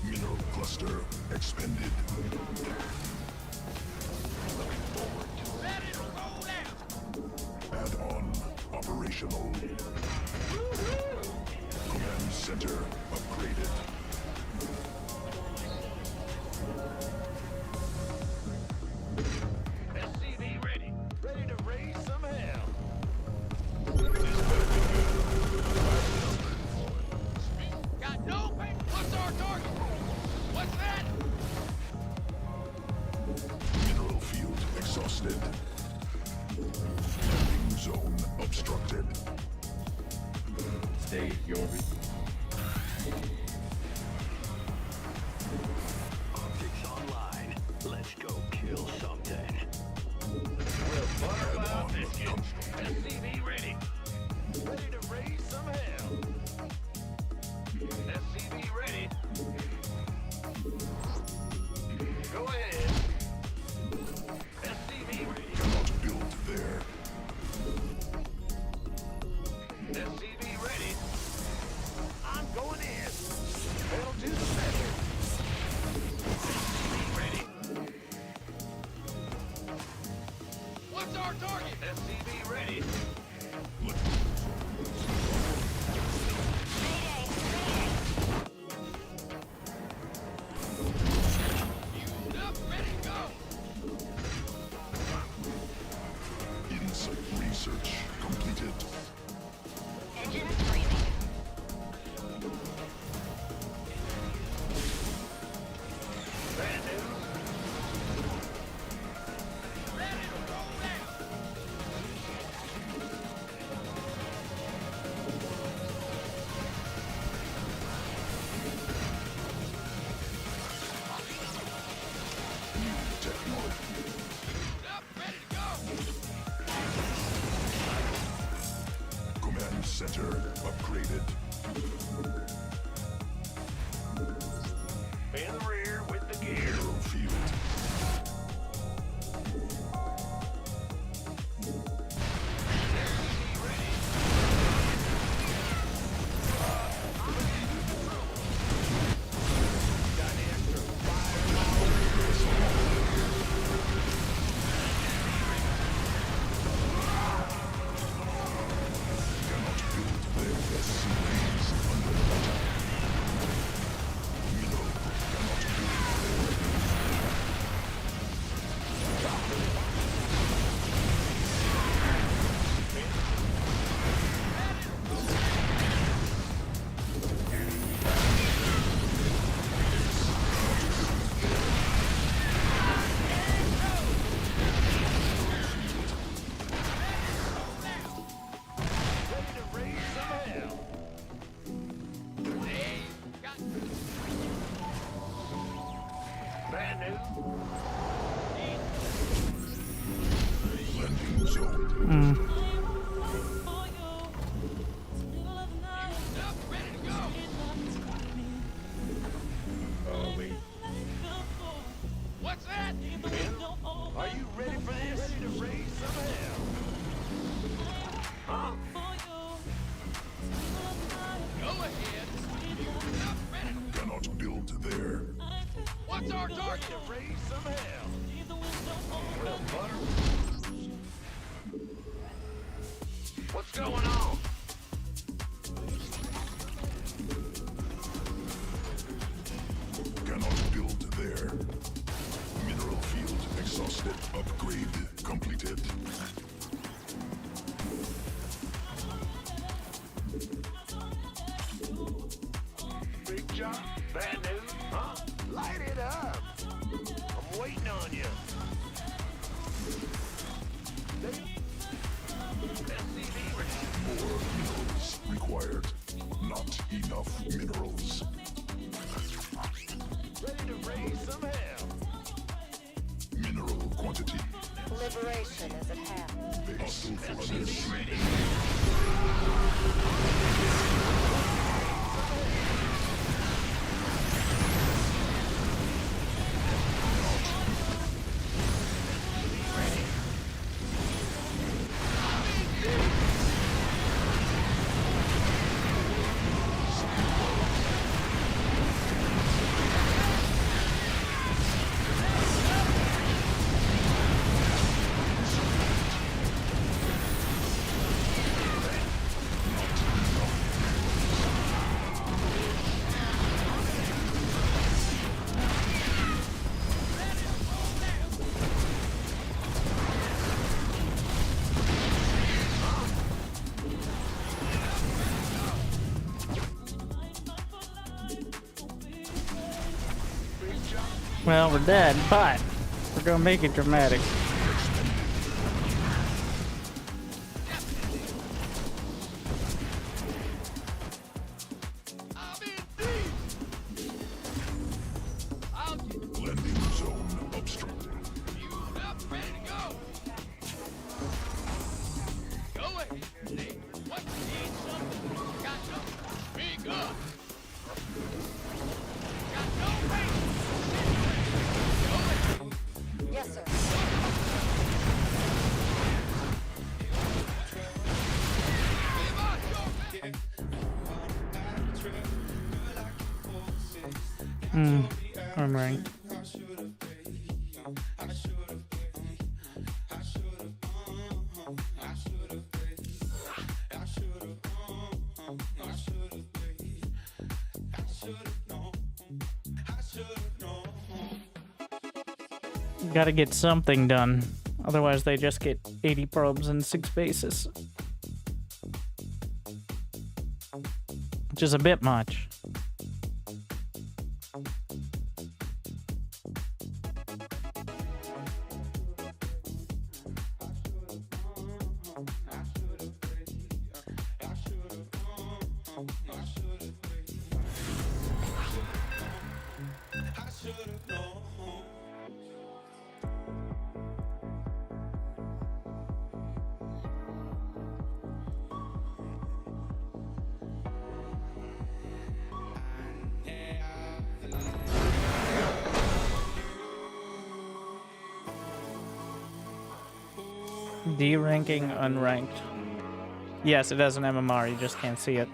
Mineral cluster expended. Add-on operational. Command center upgraded. SCV ready. Ready to raise some hell. exhausted. Landing zone obstructed. State your Optics online. Let's go kill something. Well, butterfly biscuit. SCV ready. Ready to raise some hell. SCV ready. Go ahead. SCV ready. Cannot build there. SCV ready. I'm going in. Pedal to the metal. SCV ready. What's our target? SCV ready. Fueled up, ready to go. Insight research completed. Engine screaming. Bad news. Ready to roll down. Technology. Fueled up, ready to go. Command center upgraded. In the rear with the gear. Mineral field. Cannot build there. SCVs under attack. Mineral cannot build there. Ready to raise some hell. Hey, got bad news. Landing zone. Fueled up, ready to go. Oh, wait. What's that? Are you ready for this? Ready to raise some hell. Huh? Go ahead. Fueled up, ready to Cannot build there. What's our target? To raise some hell. Well, butter. What's going on? Cannot build there. Mineral field exhausted. Upgrade completed. Big job. Bad news. Huh? Light it up. I'm waiting on you. SCV ready. More minerals required. Not enough minerals. Ready to raise some hell. Mineral quantity. Liberation is at hand. Hostile forces. Ready. Well, we're dead, but we're gonna make it dramatic. I'm right. Gotta get something done. Otherwise, they just get 80 probes and 6 bases. Which is a bit much. D-ranking unranked. Yes, it has an MMR, you just can't see it.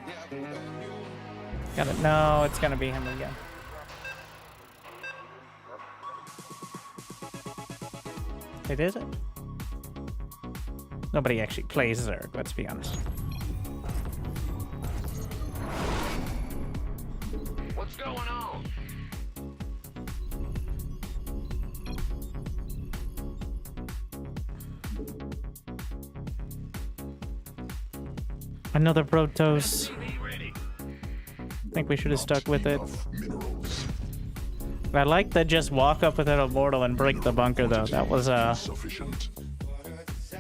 Got it. No, it's gonna be him again. It isn't. Nobody actually plays Zerg, let's be honest. What's going on? Another Protoss. I think we should have stuck with it. Minerals. I like that just walk up with a mortal and break the bunker though. That was Sufficient.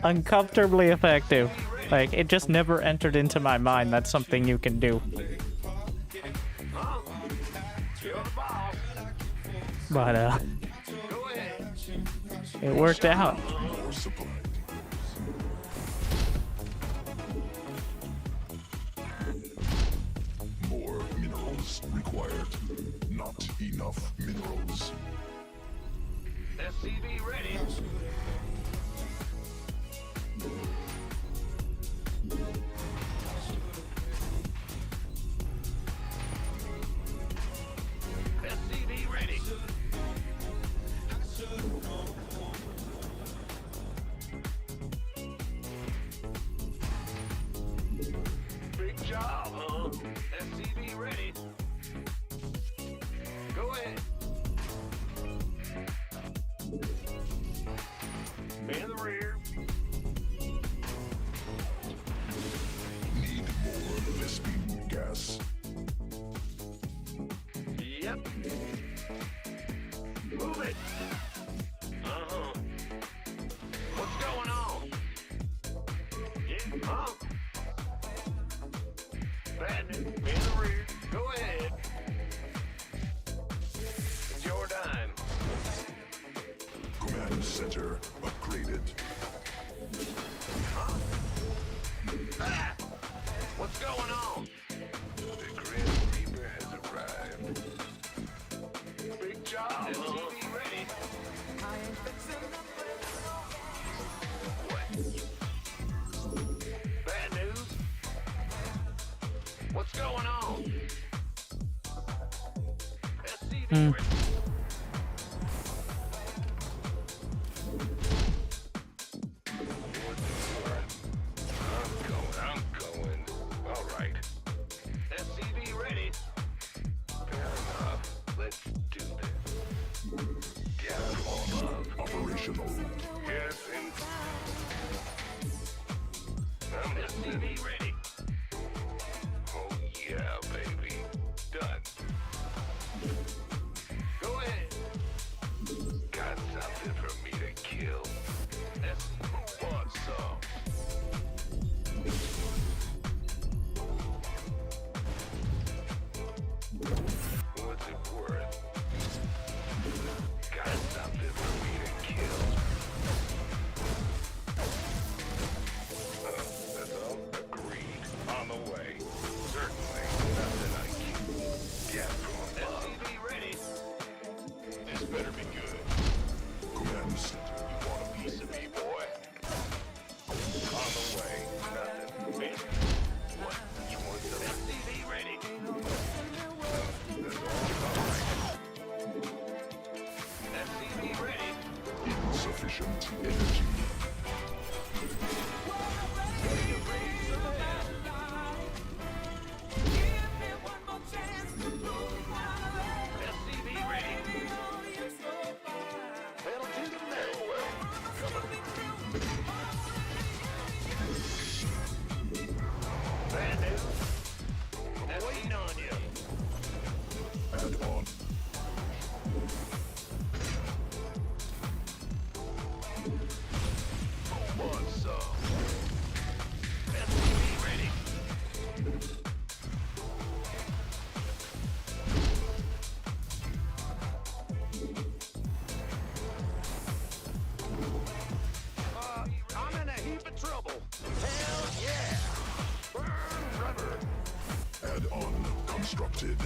uncomfortably effective. Like it just never entered into my mind that's something you can do. But it worked out. More supply. More minerals required. Not enough minerals. SCV ready. SCV ready. Big job, huh? SCV ready. Go ahead. In the rear. Need more Vespene gas. Yep. Move it. Uh-huh. What's going on? Yeah, huh? Bad news. In the rear. Go ahead. It's your time. Command center upgraded. Ah! What's going on? The Grim Reaper has arrived. Big job. SCV ready. What? Bad news? What's going on? SCV ready. I'm going. All right. SCV ready. Fair enough. Let's do this. Get all of. Operational. Yes, and I'm SCV ready. Oh yeah, baby. Done. Go ahead. Got something for me to kill. That's who wants some. What's it worth? Got something for me to kill. That's all agreed. On the way. Certainly. Nothing I can get from above. SCV ready. This better be good. Command center. You want a piece of me, boy? trouble. Hell yeah! Burn rubber. Add-on constructed.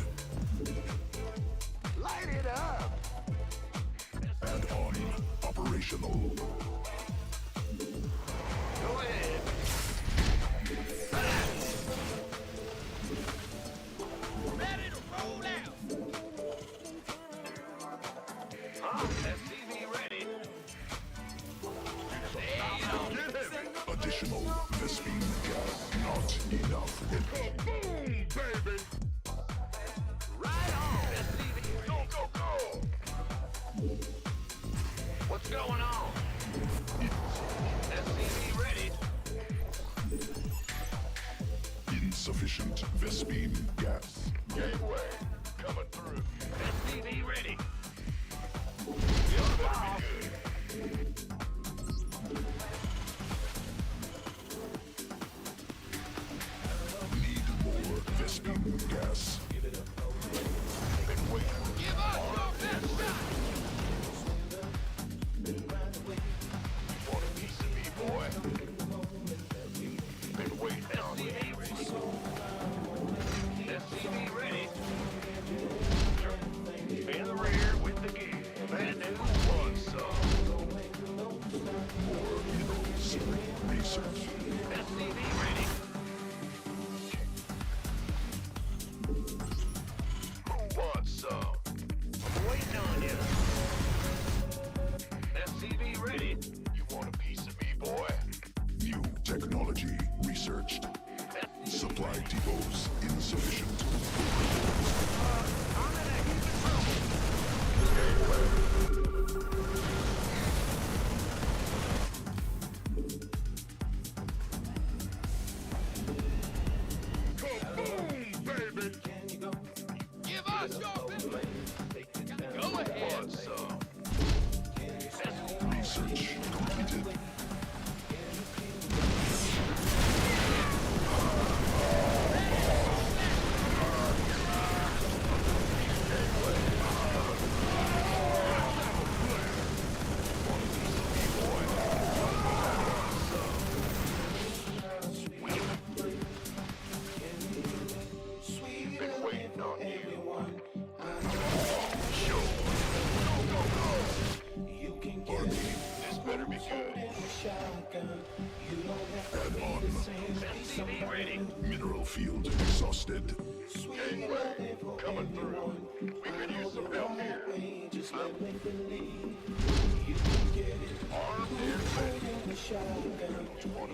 Light it up. Add-on operational. Go ahead. Ready to roll out. SCV ready. Additional Vespine gas. Not enough. Boom, baby. Right on. SCV, go, go, go. What's going on? SCV ready. Insufficient Vespine gas. Gateway coming through. SCV ready. You're about to be good. Need more Vespine gas. Been waiting. Give us your best shot. Want a piece of me, boy? Been waiting on you. SCV ready. In the rear with the gear. Brand new one song. More minerals. Research. SCV ready. Who wants some? I'm waiting on you. SCV ready. You want a piece of me, boy? New technology researched. Supply depots insufficient. I'm in a heap of trouble. Kaboom, baby! Give us your best. Go ahead. Want some? Research completed. Been waiting on you. Sure. Go, go, go. This better be good. Add-on. SCV ready. Mineral field exhausted. Gateway coming through. We could use some help here. Armed and ready. You want a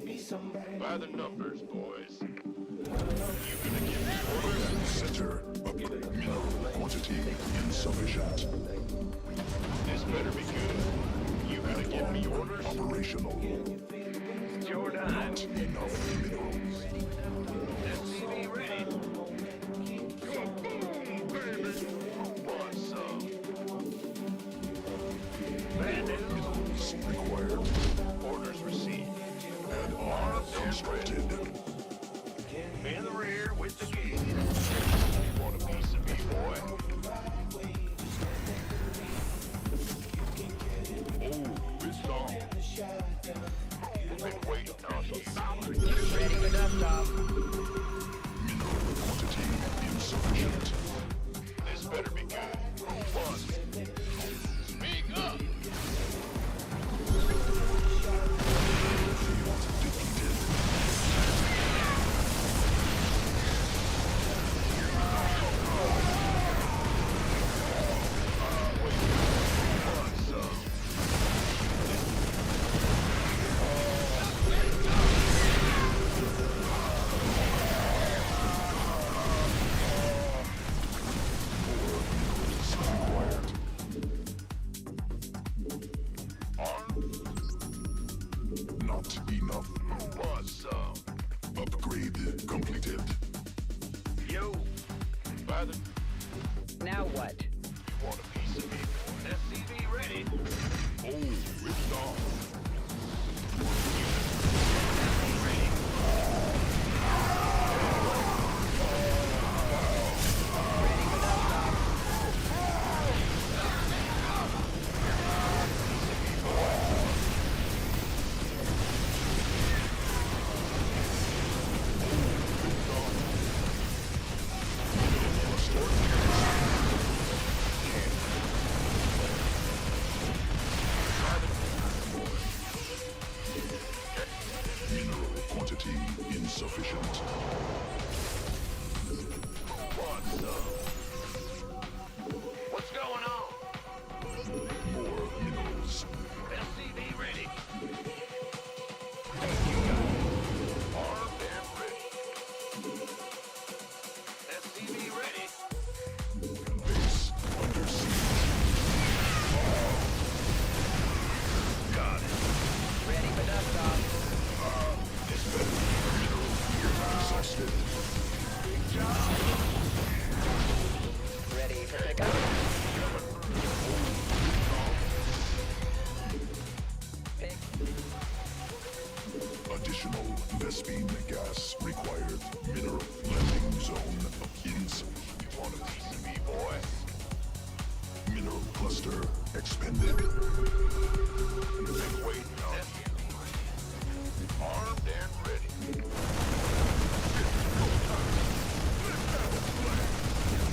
piece of me, boy? By the numbers, boys. You gonna give me orders? Center. Upgrade. Mineral quantity insufficient. This better be good. You gonna give me orders? Operational. It's your time. Not enough minerals. SCV ready. Kaboom, baby. Who wants some? Bad news. Minerals required. Orders received. Add-on constructed. In the rear with the gear. Want a piece of me, boy? Oh, it's on. Been waiting on you. Ready for dust-off. Mineral quantity insufficient. This better be good. Who wants it? Speak up! Field depleted. Want some? Required. Not enough. Who wants some? Upgrade completed. Yo! By the... Now what? You want a piece of me, boy? SCV ready. Oh, it's on. insufficient. What's going on? More minerals. SCV ready. You got it. Armed and ready. SCV ready. Base under siege. Got it. Ready for dust off. This better be mineral field exhausted. Ready for pickup. Pick. Additional Vespine gas required. Mineral landing zone inside. You want a piece of me, boy? Mineral cluster expended. Been waiting on you. Armed and ready.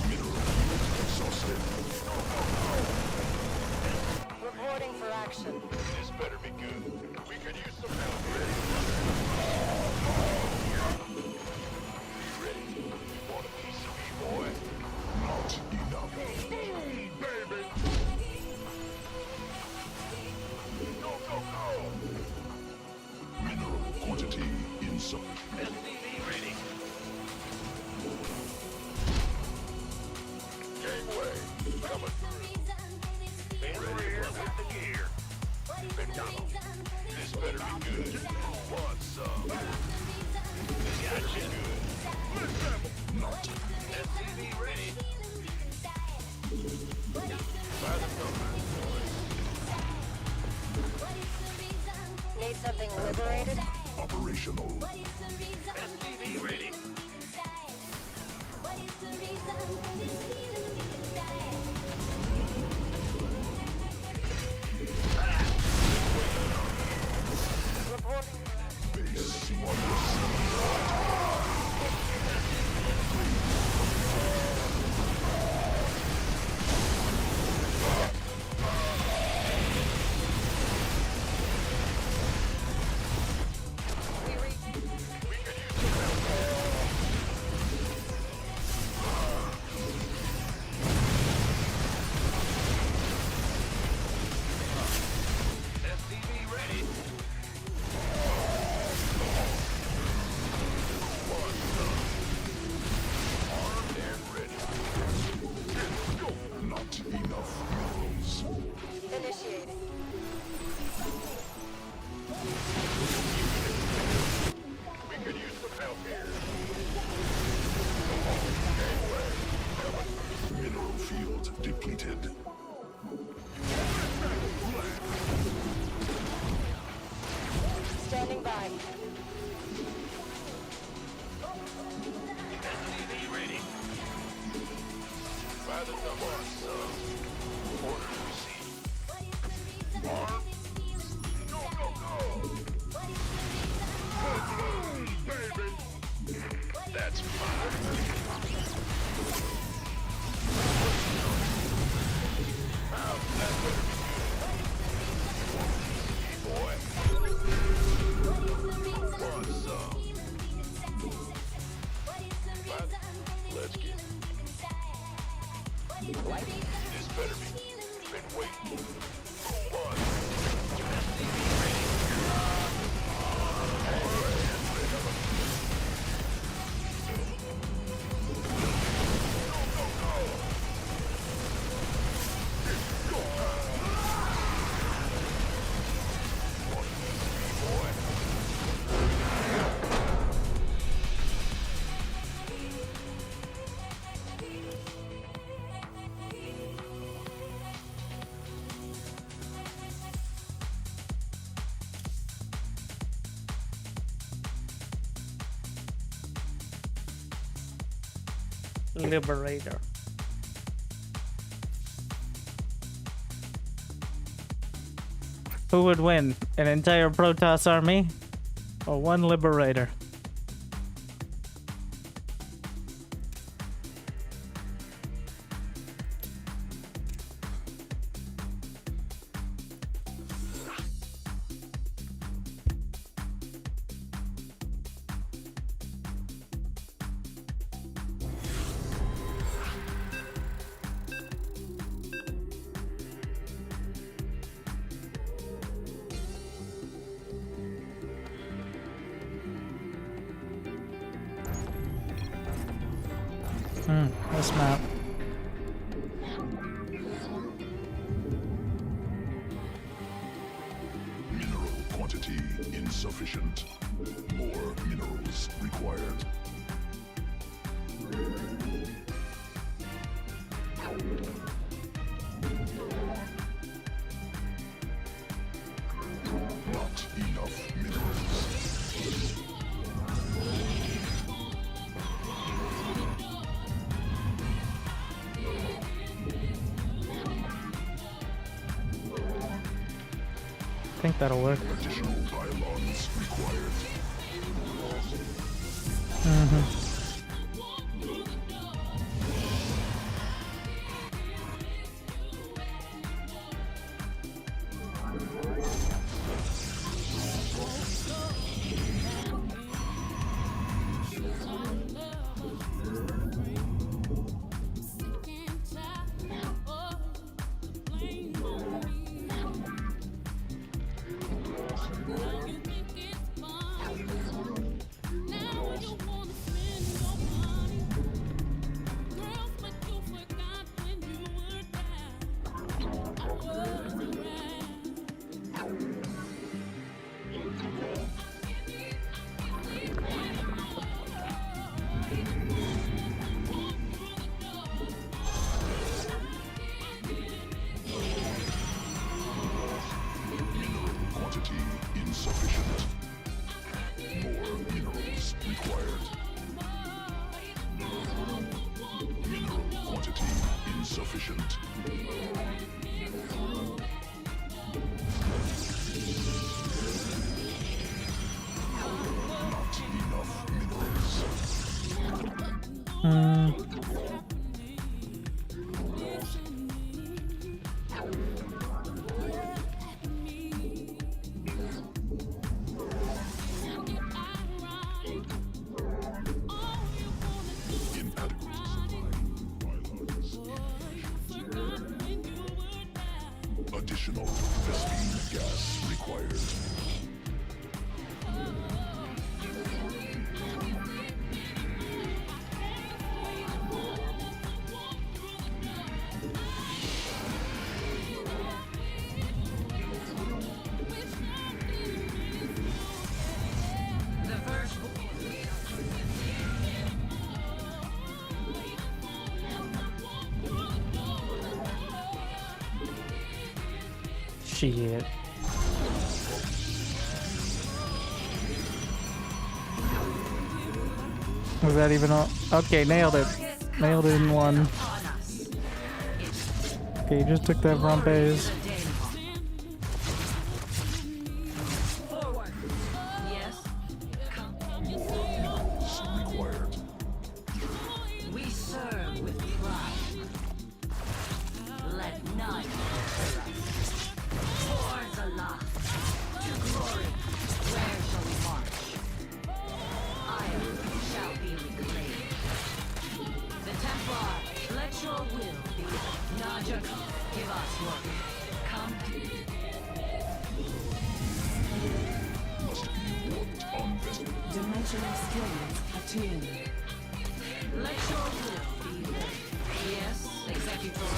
Mineral field exhausted. Reporting for action. This better be good. We could use some help. Ready? You want a piece of me, boy? Not enough. Baby! Go, go, go! Mineral quantity insufficient. SCV ready. Gangway, coming through. In rear with the gear. McDonald, this better be good. Want some? This got you good. Not SCV ready. By the number, Need something liberated? operational. SCV ready. Reporting. Base under siege. We reach. We could use some help. SCV ready. Want some? Armed and ready. Not enough minerals. Initiating. We could use some help here. Mineral field depleted. Standing by. SCV ready. By the number, some. Orders received. Armed. Go, go, go! Baby! That's fine. Now, that better be good. Boy. Want some? Let's get it. This better be. Been waiting. One. SCV ready. Liberator. Who would win? An entire Protoss army? Or one Liberator? This map. Mineral quantity insufficient. More minerals required. Not enough minerals. I think that'll work. Additional pylons required. Quantity insufficient. More minerals required. Mineral quantity insufficient. Not enough minerals. Inadequate supply. Additional Vespine gas required. Shit. Was that even all? Okay, nailed it. Nailed it in one. Okay, you just took that front base. Forward. Yes. Minerals required. We serve with pride. Let none deter us. Towards Allah. To glory. Where shall we march? Iron shall be reclaimed. The Templar, let your will be done. Najak, give us your will. Come. Must be warped on Vespine. Dimensional skills attuned. Let your will be done. Yes, Executor.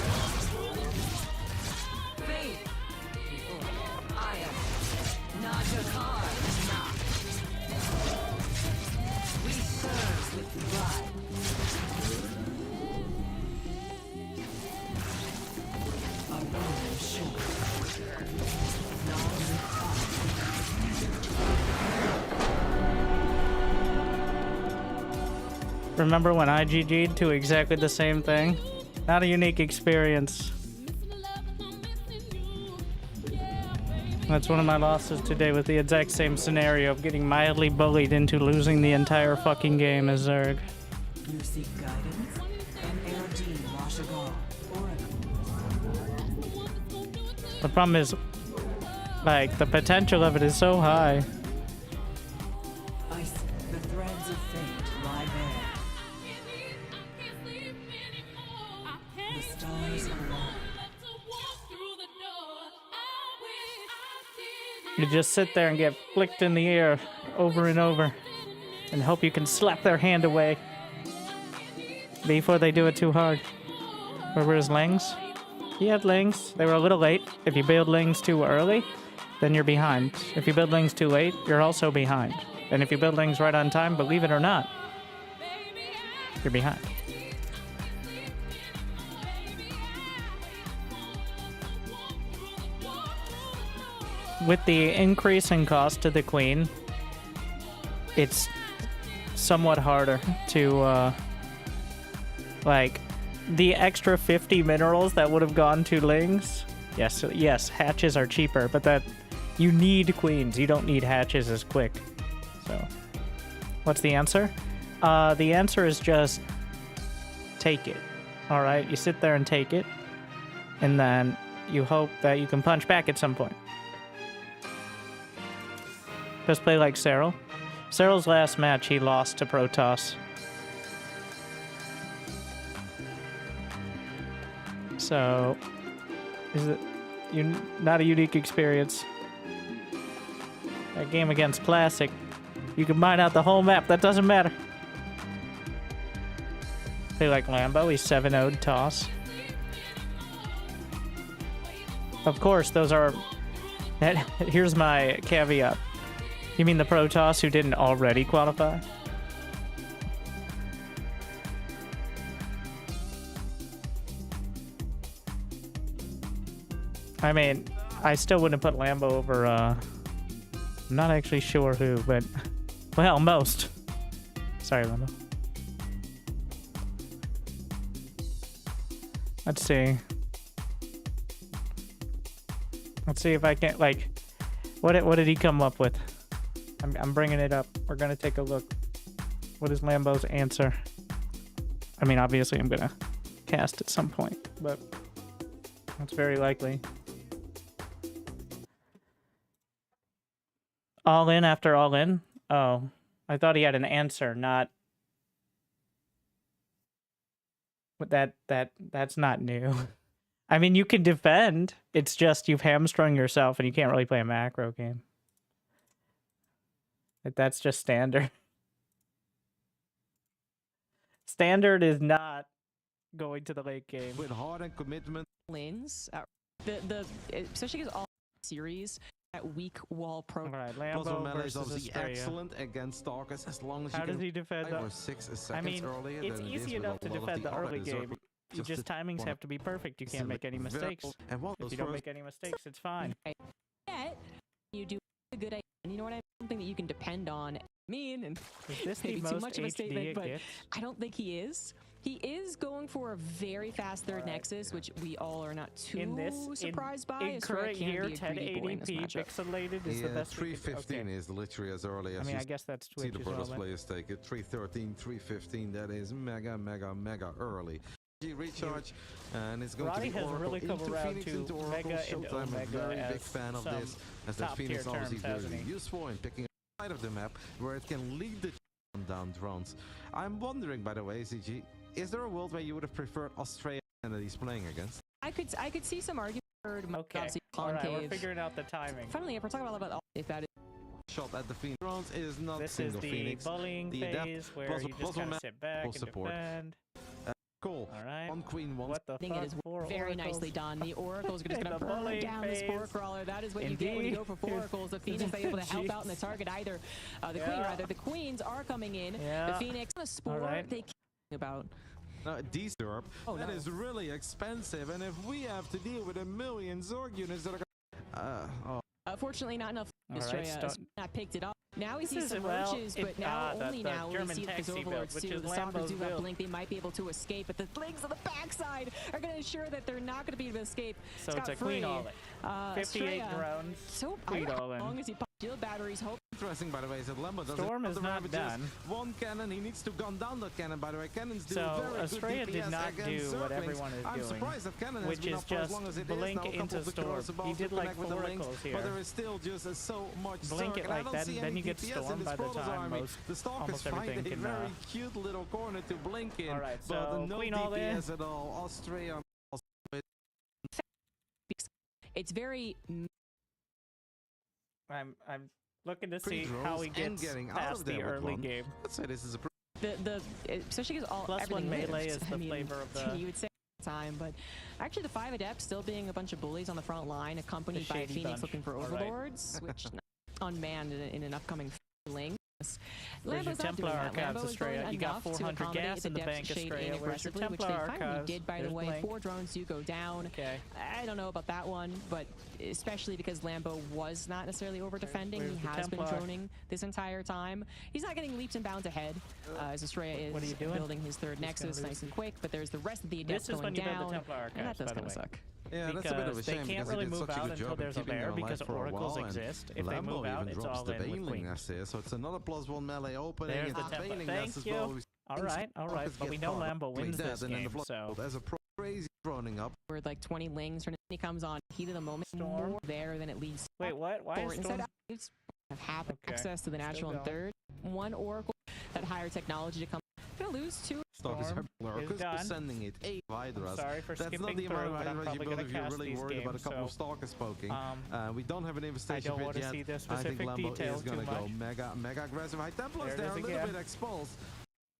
Faith. Iron. Najakar. Not. We serve with pride. A road short. Remember when I GG'd to exactly the same thing? Not a unique experience. That's one of my losses today with the exact same scenario of getting mildly bullied into losing the entire fucking game as Zerg. You seek guidance? NLD Washagal, Oregon. The problem is, like, the potential of it is so high. Ice, the threads of fate lie bare. The stars align. You just sit there and get flicked in the ear over and over and hope you can slap their hand away. before they do it too hard. Where were his lings? He had lings. They were a little late. If you build lings too early, then you're behind. If you build lings too late, you're also behind. And if you build lings right on time, believe it or not, you're behind. With the increase in cost to the queen, it's somewhat harder to, like, the extra 50 minerals that would have gone to lings. Yes, hatches are cheaper, but that you need queens. You don't need hatches as quick. So, what's the answer? The answer is just take it. All right, you sit there and take it, and then you hope that you can punch back at some point. Just play like Cyril. Cyril's last match, he lost to Protoss. So, is it not a unique experience? That game against Classic, you can mine out the whole map. That doesn't matter. Play like Lambo. He's 7-0'd toss. Of course, those are... Here's my caveat. You mean the Protoss who didn't already qualify? I mean, I still wouldn't put Lambo over, I'm not actually sure who, but... Well, most. Sorry, Lambo. Let's see. Let's see if I can, like... What did he come up with? I'm bringing it up. We're gonna take a look. What is Lambo's answer? I mean, obviously I'm gonna cast at some point, but that's very likely. All in after all in? Oh, I thought he had an answer, not... But that's not new. I mean, you can defend. It's just you've hamstrung yourself and you can't really play a macro game. That's just standard. Standard is not going to the late game. With heart and commitment. Lanes, especially because all series at weak wall pro. Alright, Lambo versus obviously Estrella. excellent against Stalkers as long as How you can does he defend? 5 or 6 seconds I mean, earlier it's than it easy is with enough a to lot of defend the other early Zerg game. Just timings have to be perfect. You can't make any mistakes. And one If you don't make any mistakes, it's fine. Yet, you do a good idea. And you know what I mean? Something that you can depend on. And Is this the maybe too most much of a HD statement, it but gets? I don't think he is. He is going for a very fast third Nexus, which we all are not too surprised by. In current Estrella year, can be a greedy boy in this 1080p matchup. pixelated is the best. 315 is literally as early as I mean, you I guess that's see Twitch the as well, Protoss but- players take it. 313, 315, that is mega early. Recharge, and it's going Roddy to be has Oracle really come into around Phoenix to into Oracle Mega and Showtime. I'm a Omega very big as fan of some this, as that top-tier Phoenix obviously terms, very hasn't he? useful in picking a side of the map where it can lead the down drones. I'm wondering, by the way, CG, is there a world where you would have preferred Australia that he's playing against? I could see some argument for Okay. Alright, we're figuring out the timing. Funnily, if we're talking about if that is Shot at the Phoenix drones is not This is single the Phoenix. bullying The phase where puzzle- you just puzzle kind of map sit back and support. defend. Cool. Alright. One queen, one. What the I think fuck? it is Four very oracles? nicely done. The oracles are just In going to the burn bullying down this phase. pork crawler. That is what you get when you go for 4 Indeed. oracles. The Phoenix not able to help out in the target either. The queen rather. The queens are coming in. Yeah. The Phoenix on a spore. Alright. They care about. Deserp. Oh, That no. is really expensive, and if we have to deal with 1 million Zerg units that are Fortunately, not enough. Alright, Australia not picked it up. Now we see This is- some well, roaches, it- but now the only now we German see that his taxi build, overlords which too. is The Stalkers Lambo's do have build. blink. They might be able to escape, but the blinks on the backside are going to ensure that they're not going to be able to escape. So it's a queen all in. 58 Australia. drones. So Queen all as in. long as he pops shield batteries, hope. interesting, by the way, is that Lambo doesn't Storm have is the not ravages. done. One cannon, he needs to gun down that cannon, by the way. Cannons do So very Australia good did DPS not against do what Zerglings. everyone is I'm doing, surprised that cannon has which been is up for as just long as it blink is. Now, a couple into of the Storm. crows above He to did like connect with the 4 links, oracles but here. there is still just so much Blink Zerg, it and I like don't that, see then any you get DPS in stormed this by the Protoss time army. most- The Stalkers almost find everything a can, very cute little corner to blink in, Alright, but so no queen all in. DPS at all. Australia. It's very. I'm looking to see Pre-draws how he and gets getting out past of the there with early one. game. Let's say this is a especially because all Plus everything one melee lives. is the flavor of the... You would say time, but actually the 5 adepts still being a bunch of bullies on the front line, accompanied by shady Phoenix bunch. looking for All right. overlords, which unmanned in an upcoming link. Where's your Lambo's not Templar doing that. Archives, Lambo is going Estrella? You got enough to 400 accommodate gas the in the depth bank, shade Estrella. in Where's your aggressively, which Templar they finally Archives? did, by the There's way. Blink. 4 drones do go down. Okay. I don't know about that one, but especially because Lambo was not necessarily over defending. Where's He the has been Templar? droning this entire time. He's not getting leaps and bounds ahead, as Estrella What are is you doing? building his 3rd Nexus nice and quick, but there's the rest of the adepts This is going when you build down, the Templar and that Archives, does by the kind of way. suck. Yeah, that's a bit of a Because shame they can't because really he did move such a out good until job there's of a keeping bear, them alive because for a oracles while, and exist. If they Lambo move out, even it's drops all the in with Baneling Queen. Nest here, so it's another +1 melee opening. There's It's the a Templar. Baneling Nest Thank as you. well. All right, but we know Lambo wins this and then game, the so... There's a crazy droning up. We're like 20 lings, and he comes on heat of the moment, Storm. more there than it leads. Wait, what? Why is Instead Storm... have half Okay. access to the natural and going. 3rd. 1 oracle, that higher technology to come. Gonna lose 2. Stalkers Storm are is done. sending it 8 Hydras. Sorry for That's skipping not the amount through, of but I'm Hydras you probably build gonna if you're cast really these worried about a games, couple of so, Stalkers poking. We don't have an infestation don't bit wanna yet. see the I think specific Lambo detail is going too to go much. mega aggressive. High Templars, There it they're a is little again. bit exposed.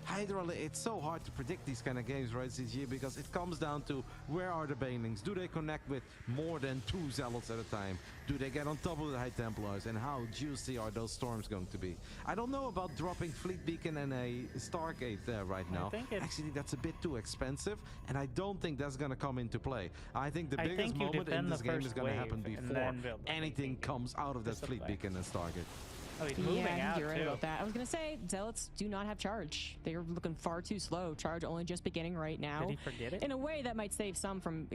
Hydra, it's so hard to predict these kind of games, right, CG, because it comes down to where are the Banelings? Do they connect with more than 2 Zealots at a time? Do they get on top of the High Templars? And how juicy are those storms going to be? I don't know about dropping Fleet Beacon and a Stargate there right now. think it's- Actually, that's a bit too expensive, and I don't think that's going to come into play. I think the I biggest think you moment in defend this the game is first going to wave happen and before then build the anything comes out of that Just the Fleet play. Beacon and Stargate. Oh, he's moving out, You're right too. about that. I was gonna say Zealots do not have charge. They are looking far too slow. Charge only just beginning right now. Did he forget it? In a way that might save some from,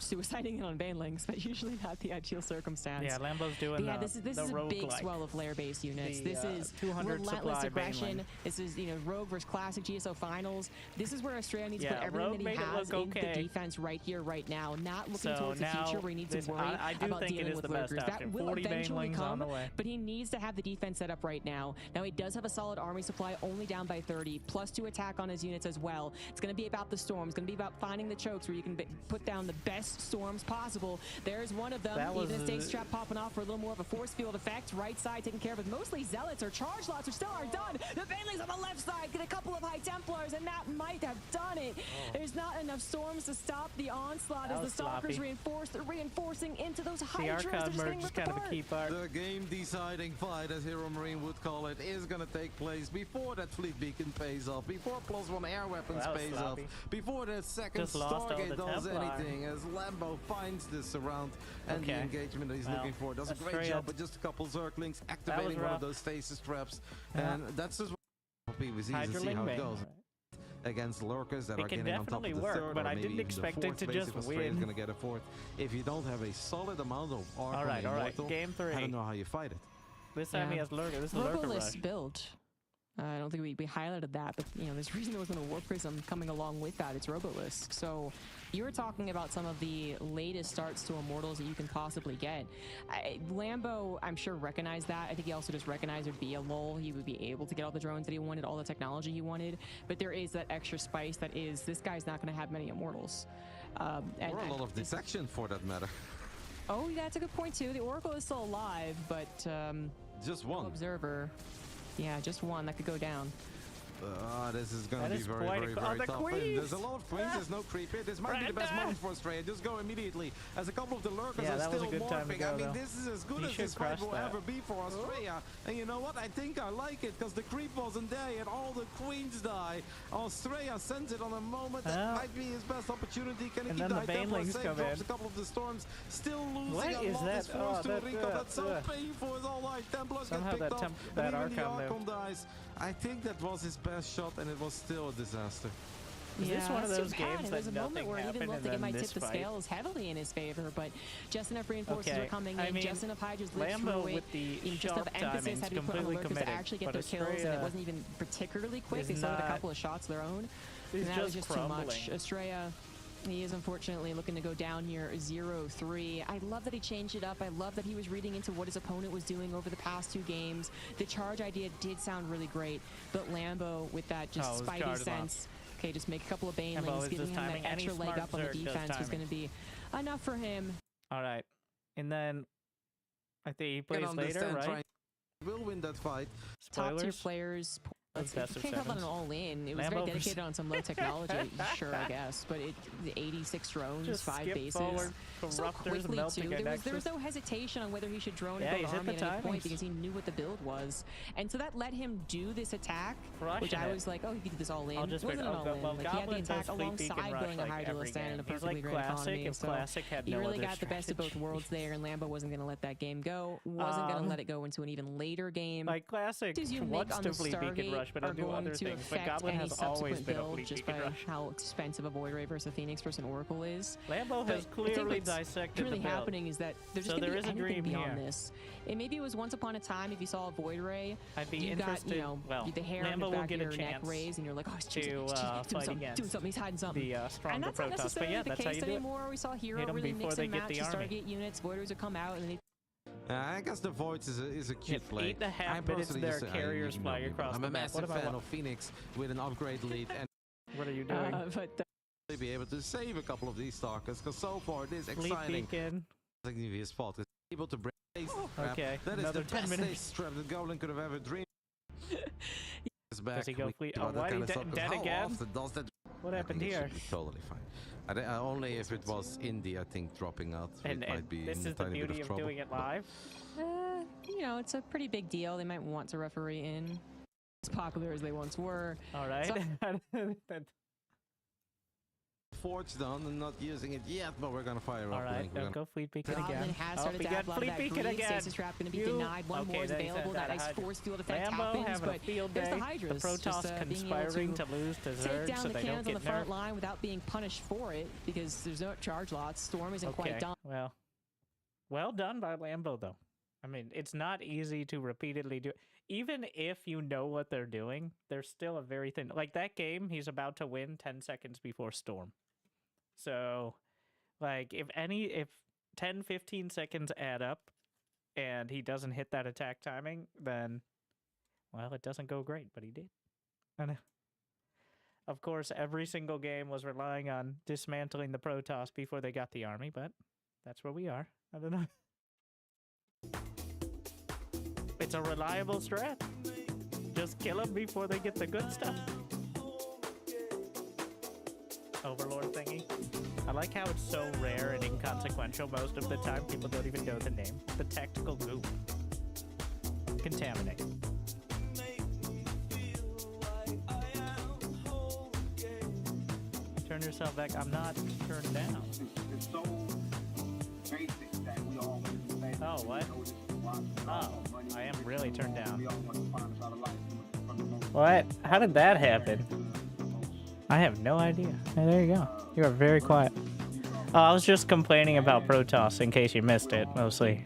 suiciding on Banelings, but usually not the ideal circumstance. Yeah, Lambo's doing But yeah, the, this is the a big roguelike. swell of layer-based units. The, This is 200 relentless supply aggression. Baneling. This is Rogue versus Classic GSO finals. This is where Estrella needs to Yeah, put everything Rogue that he made it has look into okay. the defense right here, right now. Not looking So towards the now future where he needs this- to worry I do about think it dealing is with the best lurkers. That option. will 40 eventually Banelings on come, the way. but he needs to have the defense set up right now. Now he does have a solid army supply, only down by 30, +2 attack on his units as well. It's going to be about the storms. It's going to be about finding the chokes where you can put down the best storms possible. There's one of them. That was Even a stake trap popping off for a little more of a force field effect. Right side taken care of, but mostly Zealots or charge lots, which still aren't done. The Banelings on the left side get a couple of High Templars, and that might have done it. There's not enough storms to stop the onslaught That as the was Stalkers sloppy. reinforcing into those The Hydras. They're Archive just getting merge is ripped kind of a apart. key part. The game-deciding fight, as Hero Marine would call it, is going to take place before that Fleet Beacon pays off, before +1 air weapons That was pays sloppy. off, before the second Just lost all Stargate the does Templar. anything, as Lambo finds this surround and the Okay. engagement that he's Well, looking for. Does a great Estrella- job with just a couple Zerglings, activating one rough. of those stasis traps, Yeah. and that's just what PvZ and see Hydroling how it Bane. goes. Against lurkers that It are can getting on top definitely of the work, 3rd, but or I maybe didn't even the expect it 4th to base just if Australia's win. going to get a 4th. If you don't have a solid amount of arc All right, on all right. Immortal, Game 3. I don't know how you fight it. This time he has Lurker. This is Lurker Roboless Rush. build. I don't think we highlighted that, but there's a reason there wasn't a War Prism coming along with that. It's Robolisk. So you were talking about some of the latest starts to Immortals that you can possibly get. Lambo, I'm sure, recognized that. I think he also just recognized there'd be a lull. He would be able to get all the drones that he wanted, all the technology he wanted. But there is that extra spice that is, this guy's not going to have many Immortals. Or a lot of detection for that matter. Oh, that's a good point too. The Oracle is still alive, but just one. Observer. Yeah, just one that could go down. This is going to That be is very, quite very, a- very oh, the tough. queens! There's a lot of queens. There's no creep here. This might be the best Brenda! moment for Australia. Just go immediately, as a couple of the lurkers Yeah, are that was still a good time to morphing. go, I mean, though. this is as good He as should this fight crush will that. ever be for Australia. And you know what? I think I like it, because the creep wasn't there yet. All the queens die. Australia sends it on a moment that Well, might be his best opportunity. Can he and keep then the the High Templar Banelings safe? come Drops in. a couple of the storms. Still losing What a is lot. that? Is forced to that- recall. That's so painful as all High Templars get Somehow picked that off. that And even the Archon Archon dies. I think that was his best shot, and it was still a disaster. Is this one of that's those too bad. games There's that a moment nothing where it even happened looked and like it then might tip this the fight? scales heavily in his favor, but just enough reinforcements Okay, were coming I in. mean, just enough Hydras lived Lambo through it. with the just sharp enough emphasis timing's had to be put on the completely lurkers to committed, actually get but their kills, and it Estrella wasn't even particularly quick. is They still had a not- couple of shots of their own, He's and that was just just too much. crumbling. Estrella, he is unfortunately looking to go down here 0-3. I love that he changed it up. I love that he was reading into what his opponent was doing over the past 2 games. The charge idea did sound really great, but Lambo with that just Oh, it was spidey charged sense. Okay, just make a couple of Lambo Banelings, is giving just him that timing. Any extra leg smart up on the Zerg does defense was timing. going to be enough for him. All right. And then I think he Get plays on this later, stand, right? trying- Will win that fight. Top tier Spoilers. players. That's You best of can't call that an sevens. all-in. It was Lambo very versus- dedicated on some low technology, sure, I guess. But the 86 drones, Just 5 skip bases, forward, so corruptors, quickly melting too. There was nexus. no hesitation on whether he should drone Yeah, and he's build hit army the at any point timings. because he knew what the build was, and so that let him do this attack, which Crushing I it. was like, oh, he could do this all in. I'll It just wasn't an all in. well, Like he had the Goblin does attack fleet peek and alongside rush building a like hydro every stand in a game. He's perfectly like great classic economy. if So classic had you no really other got the best of both strategy. worlds there, and Lambo wasn't going to let that game go. Wasn't going to let it go into an even later game. Like classic You make wants on to the fleet peek and Stargate rush, but are I'll do going other to things. But affect Goblin any has always subsequent been a build fleet just peek by and rush. how expensive a Void Ray versus a Phoenix versus an Oracle is. Lambo But has I think clearly what's dissected really the build. happening is that there's So just there gonna is be a anything dream beyond here. this. And maybe it was once upon a time if you saw a Void Ray, I'd be you got, interested. you know, well, the hair on Lambo the will back get of a your neck chance raised, and you're like, oh, he's to doing fight something, against doing something, he's hiding something. the And stronger that's not Protoss. But necessarily yeah, the that's how case you do it. anymore. We saw Hero Hit 'em really before mix they and get match the his army. Stargate units. Voiders would come out and they I guess the Voids is a cute Yep, play. 8.5 I minutes personally their just- carriers you fly know me, across I'm the a map. massive What about fan what- of Phoenix with an upgrade lead and What are you doing? really be able to save a couple of these stalkers because so far it is Fleet exciting. peeking. I think his fault. He's able to break base trap. Okay, That is another the 10 best minutes. ace trap that Goblin could have ever dreamed. It's back. Does he go We fleet? talk Oh, about that why kind he of stuff, 'cause dead how again? often does that? What I happened think it here? should be totally fine. Only if it was Indy, I think, dropping out. And, it might be this in a is the tiny bit beauty of trouble. doing it live. you know, it's a pretty big deal. They might want to referee in. As popular as they once were. All right. So- Forge done and not using it yet, but we're gonna fire All up. right, Link. We're don't gonna go fleet peeking Goblin again. has Oh, started we to have got a lot of fleet that peeking greed. again. Stasis trap going to be You- denied. One okay, more is then he said available. that That ice Hydra. force field effect Lambo happens, having a but field there's day. the Hydras. The Protoss just, being conspiring able to lose to take Zerg down so the they don't cannons on the get front nerfed. line without being punished for it because there's no charge lots. Storm isn't Okay, quite done. well done by Lambo though. I mean, it's not easy to repeatedly do. Even if you know what they're doing, there's still a very thin. Like that game, he's about to win 10 seconds before Storm. So, like, if 10, 15 seconds add up and he doesn't hit that attack timing, then, well, it doesn't go great, but he did. And of course, every single game was relying on dismantling the Protoss before they got the army, but that's where we are. I don't know. It's a reliable strat. Just kill them before they get the good stuff. Overlord thingy. I like how it's so rare and inconsequential most of the time. People don't even know the name. The tactical goo. Contaminate. Turn yourself back. I'm not turned down. It's so basic that we always say. Oh, what? Oh, I am really turned down. What? How did that happen? I have no idea. Hey, there you go. You are very quiet. Oh, I was just complaining about Protoss in case you missed it, mostly.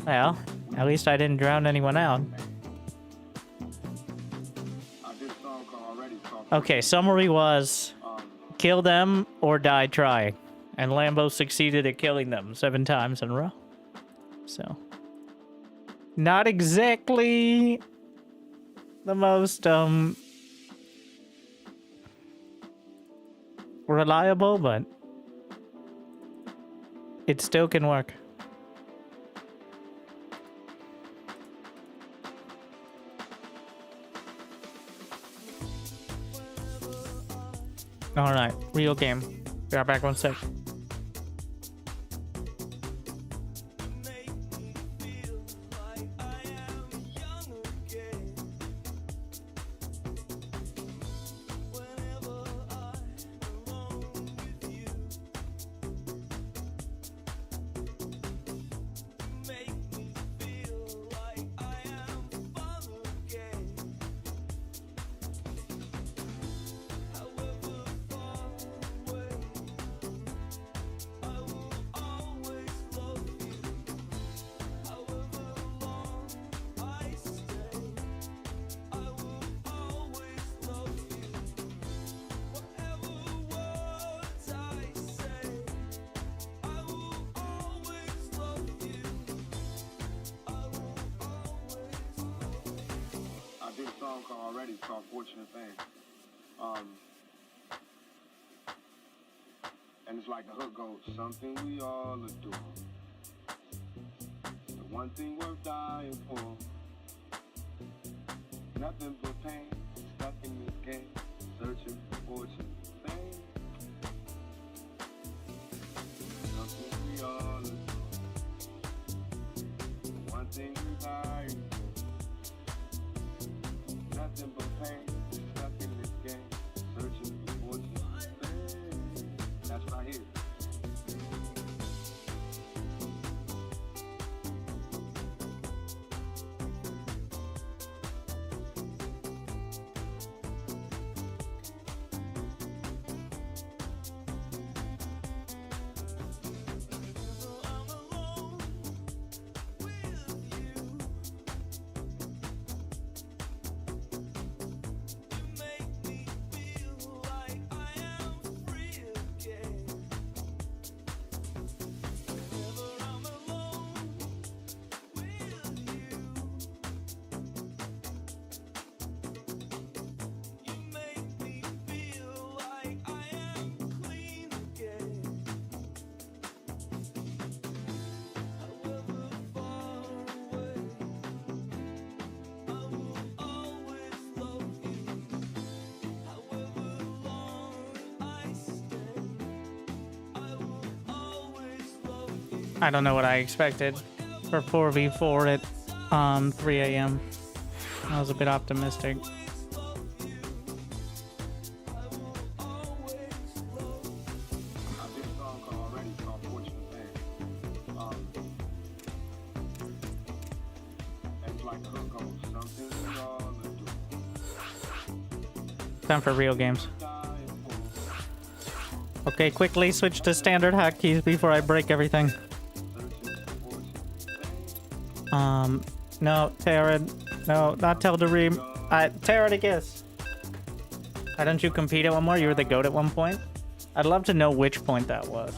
Well, at least I didn't drown anyone out. Okay, summary was kill them or die trying. And Lambo succeeded at killing them 7 times in a row. So, not exactly the most reliable, but it still can work. All right, real game. Be right back 1 sec. Already, it's called Fortunate Thing. And it's like the hook goes, something we all adore. One thing worth dying for. Nothing but pain. Stuck in this game. Searching for fortune. Fame. Something we all adore. One thing we dying for. Nothing but pain. Stuck in this game. Searching for fortune. Fame. That's what I hear. I don't know what I expected for 4v4 at 3 a.m. I was a bit optimistic. Time for real games. Okay, quickly switch to standard hotkeys before I break everything. No, Terran. No, not Teldareem. Terran, I guess. Why don't you compete at one more? You were the GOAT at one point? I'd love to know which point that was.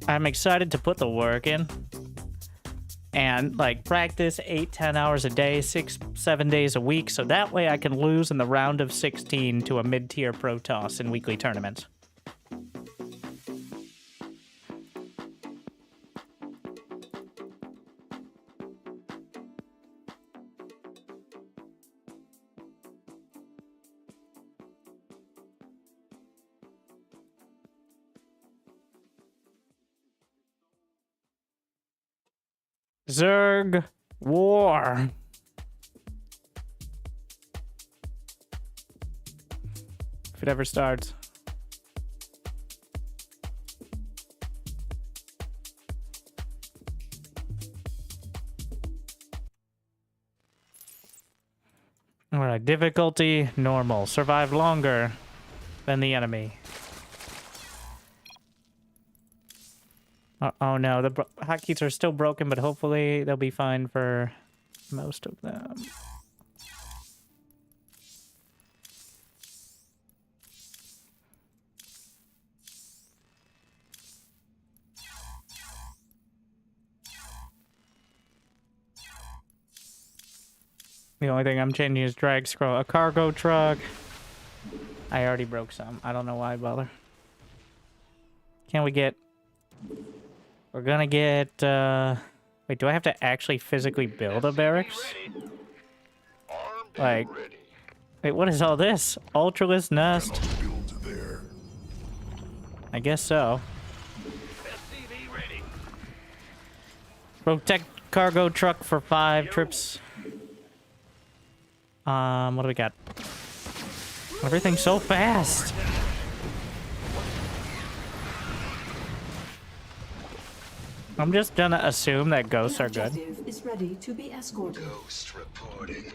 I'm excited to put the work in and like practice 8-10 hours a day, 6-7 days a week, so that way I can lose in the round of 16 to a mid-tier Protoss in weekly tournaments. Zerg War. If it ever starts. Alright, difficulty normal. Survive longer than the enemy. Oh no, the hotkeys are still broken, but hopefully they'll be fine for most of them. The only thing I'm changing is drag scroll. A cargo truck. I already broke some. I don't know why I bother. Can we get... We're gonna get, wait, do I have to actually physically build a barracks? Like, wait, what is all this? Ultraless nest? I guess so. Protect cargo truck for 5 trips. What do we got? Everything's so fast. I'm just gonna assume that ghosts are good. Is ready to be escorted. Ghost reporting.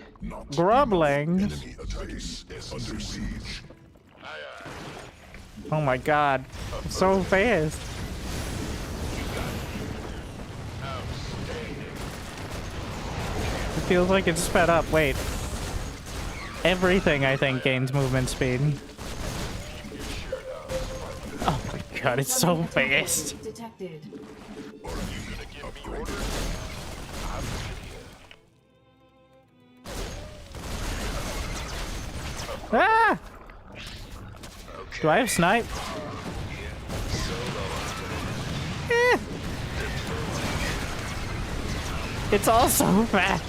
Grumbling. Enemy attack is under siege. Oh my god. It's so fast. It feels like it's sped up. Wait. Everything, I think, gains movement speed. Oh my god, it's so fast. Detected. Ah! Do I have snipe? Eh. It's all so fast.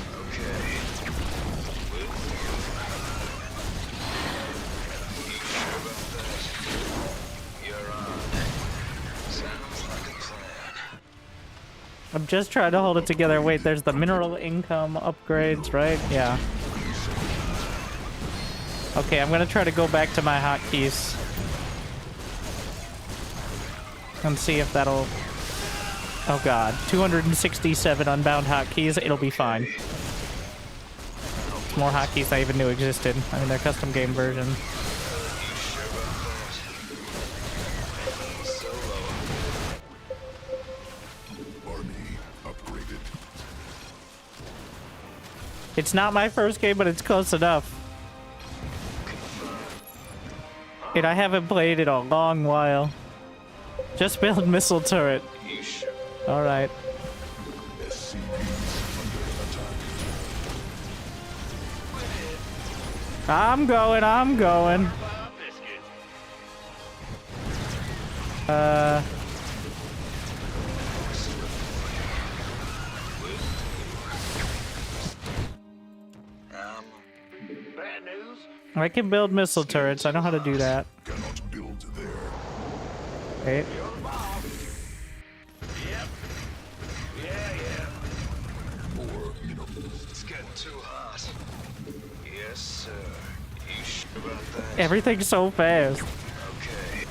I'm just trying to hold it together. Wait, there's the mineral income upgrades, right? Yeah. Okay, I'm gonna try to go back to my hotkeys and see if that'll... Oh god, 267 unbound hotkeys. It'll be fine. It's more hotkeys I even knew existed. I mean, they're custom game version. It's not my first game, but it's close enough. And I haven't played in a long while. Just build missile turret. Alright. I'm going. I can build missile turrets. I know how to do that. Cannot build there. Wait. It's getting too hot. Yes, sir. You sure about that? Everything's so fast. Okay.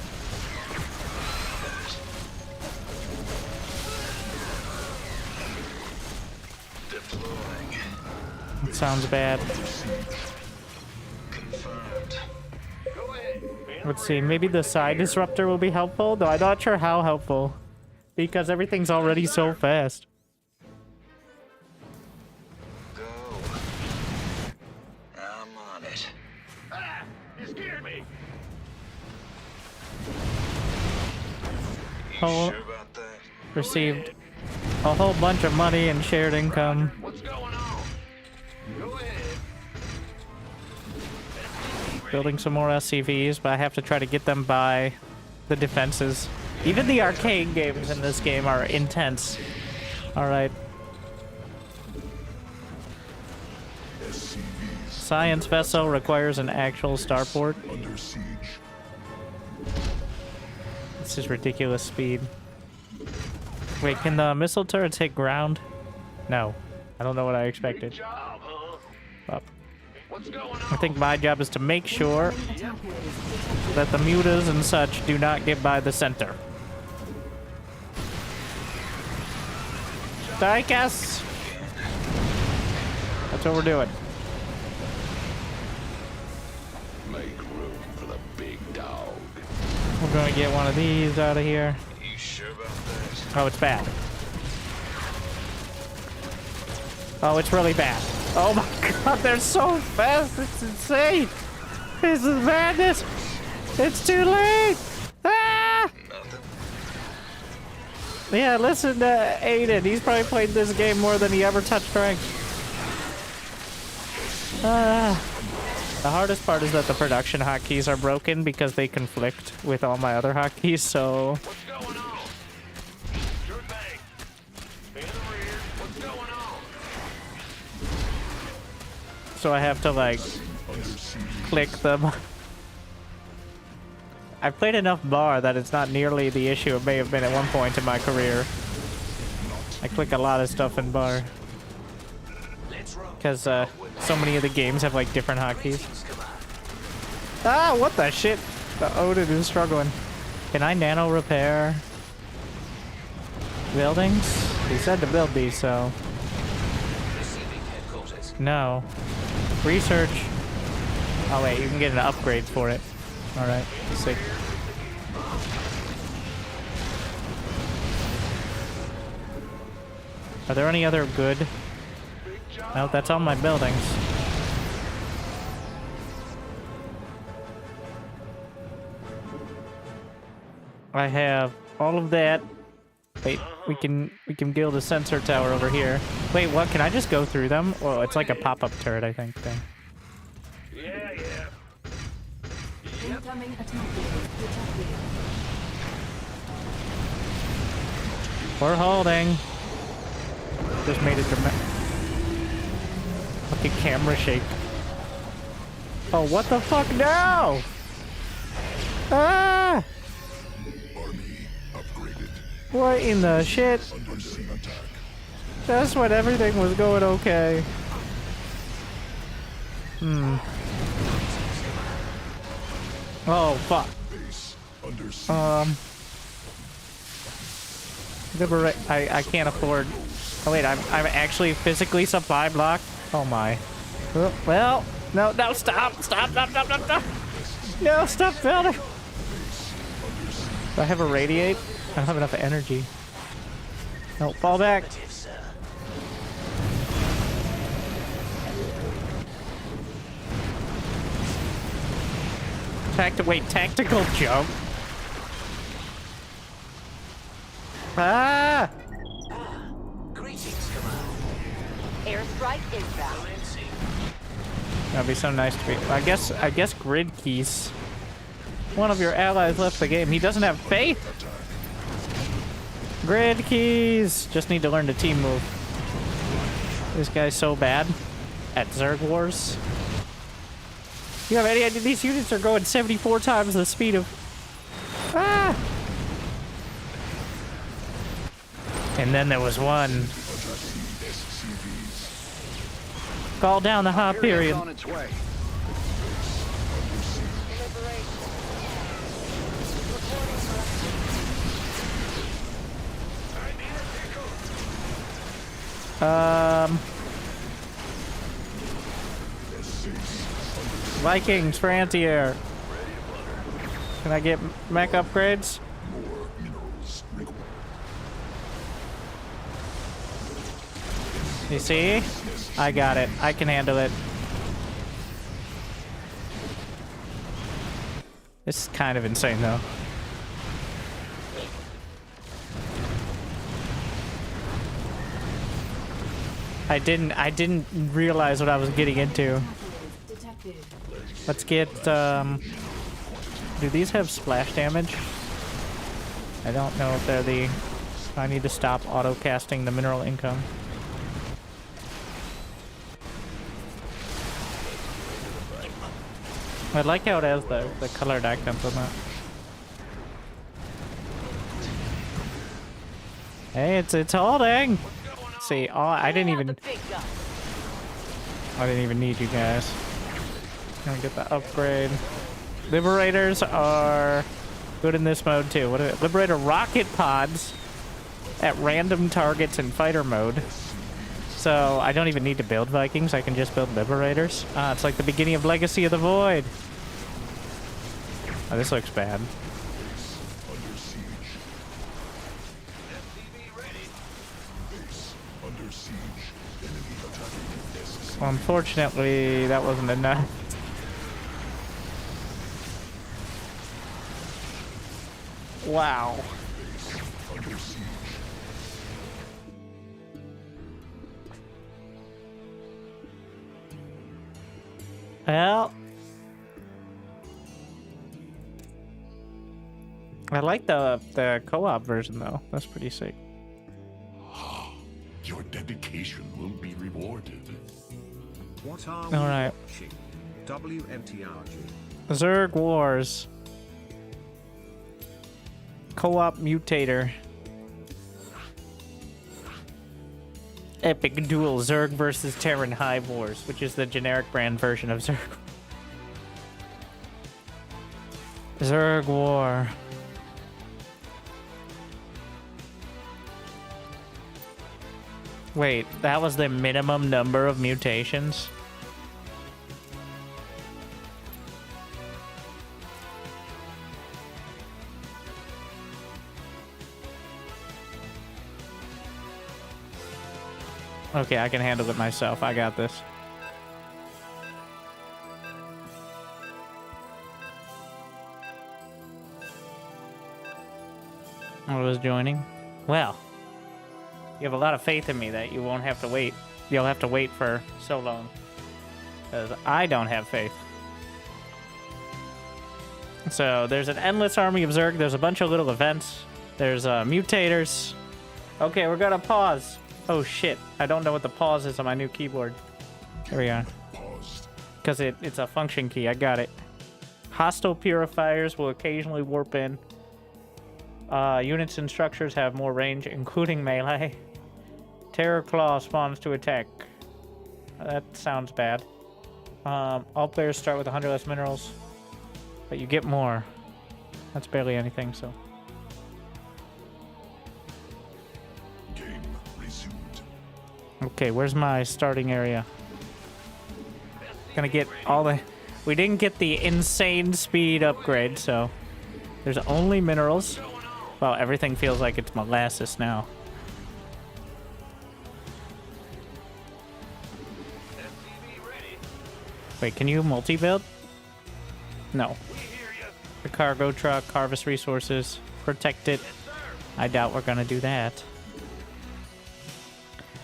Deploying. It sounds bad. Let's see, maybe the side disruptor will be helpful, though I'm not sure how helpful. Because everything's already so fast. Go. I'm on it. Ah! You scared me! You Oh, sure about that? received a whole bunch of money and shared income. What's going on? Go ahead. Building some more SCVs, but I have to try to get them by the defenses. Even the arcade games in this game are intense. Alright. Science vessel requires an actual starport. Under siege. This is ridiculous speed. Wait, can the missile turrets hit ground? No. I don't know what I expected. Up. I think my job is to make sure that the mutas and such do not get by the center. Diecast! That's what we're doing. Make room for the big dog. We're gonna get one of these out of here. You sure about that? Oh, it's bad. Oh, it's really bad. Oh my god, they're so fast. It's insane. This is madness. It's too late. Ah! Yeah, listen to Aiden. He's probably played this game more than he ever touched ranked. The hardest part is that the production hotkeys are broken because they conflict with all my other hotkeys, so... What's going on? Sure thing. In the rear. What's going on? So I have to, like, click them. I've played enough bar that it's not nearly the issue it may have been at one point in my career. I click a lot of stuff in bar. Because so many of the games have, like, different hotkeys. Ah, what the shit? The Odin is struggling. Can I nano repair buildings? He said to build these, so... No. Research. Oh wait, you can get an upgrade for it. Alright, sick. Are there any other good? No, that's all my buildings. I have all of that. Wait, we can build a sensor tower over here. Wait, what? Can I just go through them? Oh, it's like a pop-up turret, I think. Thing. Yeah. Incoming attack wave detected. We're holding. Just made it dramatic. Fucking camera shake. Oh, what the fuck? No! Ah! What in the shit? That's when everything was going okay. Oh, fuck. Liberate. I can't afford. Oh, wait, I'm actually physically supply blocked? Oh, my. Oh, well, no, stop. No, stop building. Do I have a radiate? I don't have enough energy. No, fall back. Tactical jump? Ah! Greetings, Command. Airstrike inbound. That'd be so nice to be. I guess grid keys. One of your allies left the game. He doesn't have faith. Grid keys. Just need to learn the team move. This guy's so bad at Zerg Wars. You have any idea? These units are going 74 times the speed of. Ah! And then there was one. Call down the hot period. On its way. Vikings for anti-air. Can I get mech upgrades? You see? I got it. I can handle it. This is kind of insane, though. I didn't realize what I was getting into. Let's get, do these have splash damage? I don't know if they're the... I need to stop auto-casting the mineral income. I like how it has the colored icons on that. Hey, it's holding! See, I didn't even need you guys. Gonna get the upgrade. Liberators are good in this mode too. What are they? Liberator rocket pods at random targets in fighter mode. So I don't even need to build Vikings. I can just build Liberators. It's like the beginning of Legacy of the Void. Oh, this looks bad. Well, unfortunately, that wasn't enough. Wow. Well, I like the co-op version though. That's pretty sick. Your dedication will be rewarded. What are All right. watching? WMTRG. Zerg Wars. Co-op mutator. Epic duel Zerg versus Terran Hive Wars, which is the generic brand version of Zerg. Zerg War. Wait, that was the minimum number of mutations? Okay, I can handle it myself. I got this. I was joining. Well, you have a lot of faith in me that you won't have to wait. You'll have to wait for so long. Because I don't have faith. So there's an endless army of Zerg. There's a bunch of little events. There's mutators. Okay, we're gonna pause. Oh shit, I don't know what the pause is on my new keyboard. There we go. Because it's a function key, I got it. Hostile purifiers will occasionally warp in. Units and structures have more range, including melee. Terror Claw spawns to attack. That sounds bad. All players start with 100 less minerals, but you get more. That's barely anything, so. Game resumed. Okay, where's my starting area? Gonna get all the... We didn't get the insane speed upgrade, so... There's only minerals. Well, everything feels like it's molasses now. Wait, can you multi-build? No. The cargo truck, harvest resources, protect it. I doubt we're gonna do that.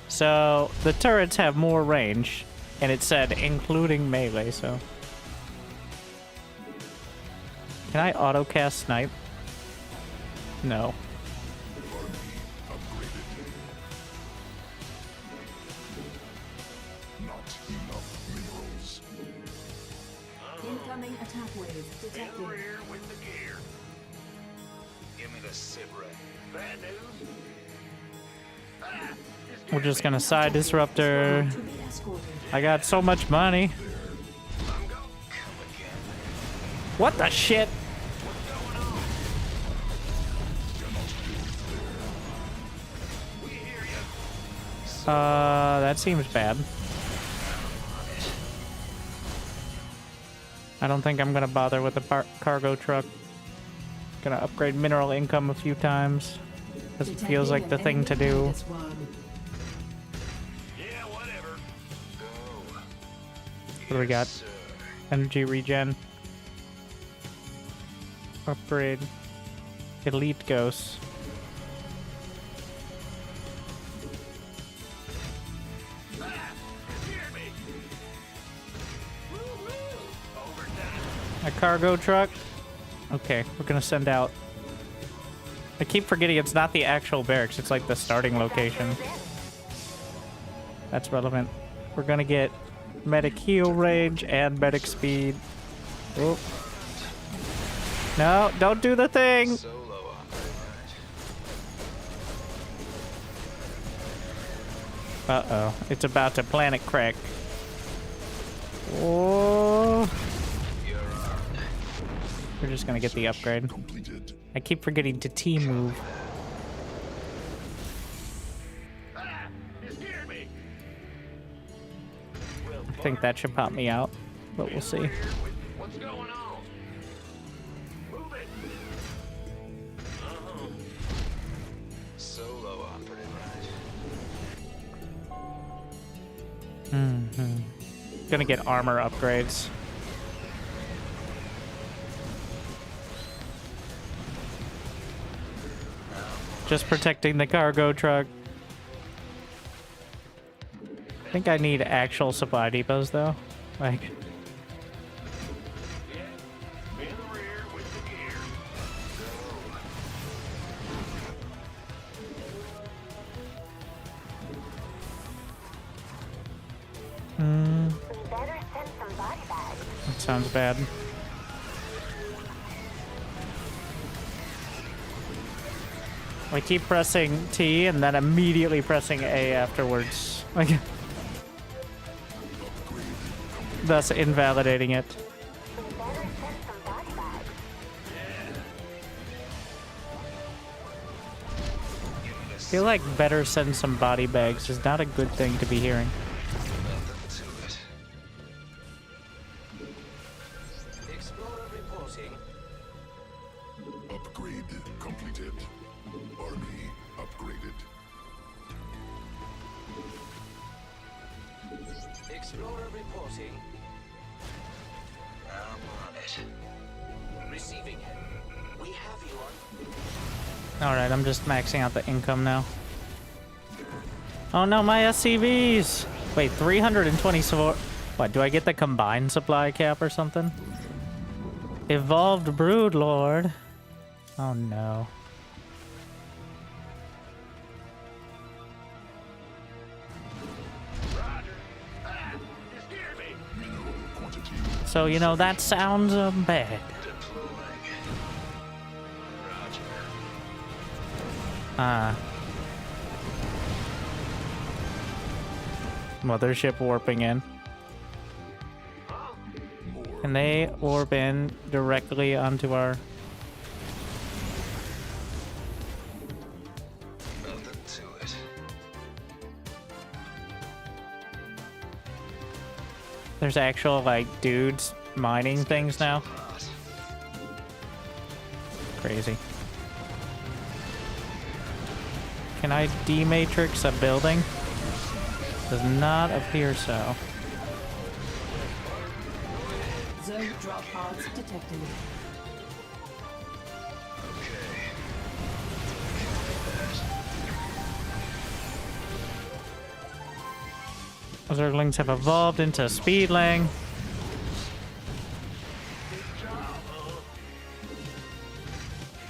So, the turrets have more range, and it said including melee, so... Can I auto-cast snipe? No. Incoming attack wave detected. With the gear. Give me the Sibra. Bad news. We're just gonna side disruptor. I got so much money. What the shit? That seems bad. I don't think I'm gonna bother with the cargo truck. Gonna upgrade mineral income a few times. This feels like the thing to do. What do we got? Energy regen. Upgrade. Elite ghosts. A cargo truck. Okay, we're gonna send out. I keep forgetting it's not the actual barracks, it's like the starting location. That's relevant. We're gonna get medic heal range and medic speed. Oh. No, don't do the thing! Uh-oh, it's about to planet crack. Oh. We're just gonna get the upgrade. I keep forgetting to T-move. I think that should pop me out, but we'll see. What's going on? Move it. Solo operative. Gonna get armor upgrades. Just protecting the cargo truck. I think I need actual supply depots though. Like. That sounds bad. I keep pressing T and then immediately pressing A afterwards. Like, thus invalidating it. I feel like better send some body bags is not a good thing to be hearing. Upgrade completed. Army upgraded. Explorer reporting. I'm on it. Receiving. We have you on. Alright, I'm just maxing out the income now. Oh no, my SCVs! Wait, 324... What, do I get the combined supply cap or something? Evolved Broodlord. Oh no. So, you know, that sounds bad. Mothership warping in. Can they warp in directly onto our... There's actual, like, dudes mining things now. Crazy. Can I dematrix a building? Does not appear so. Zerg drop pods detected. Zerglings have evolved into speedling.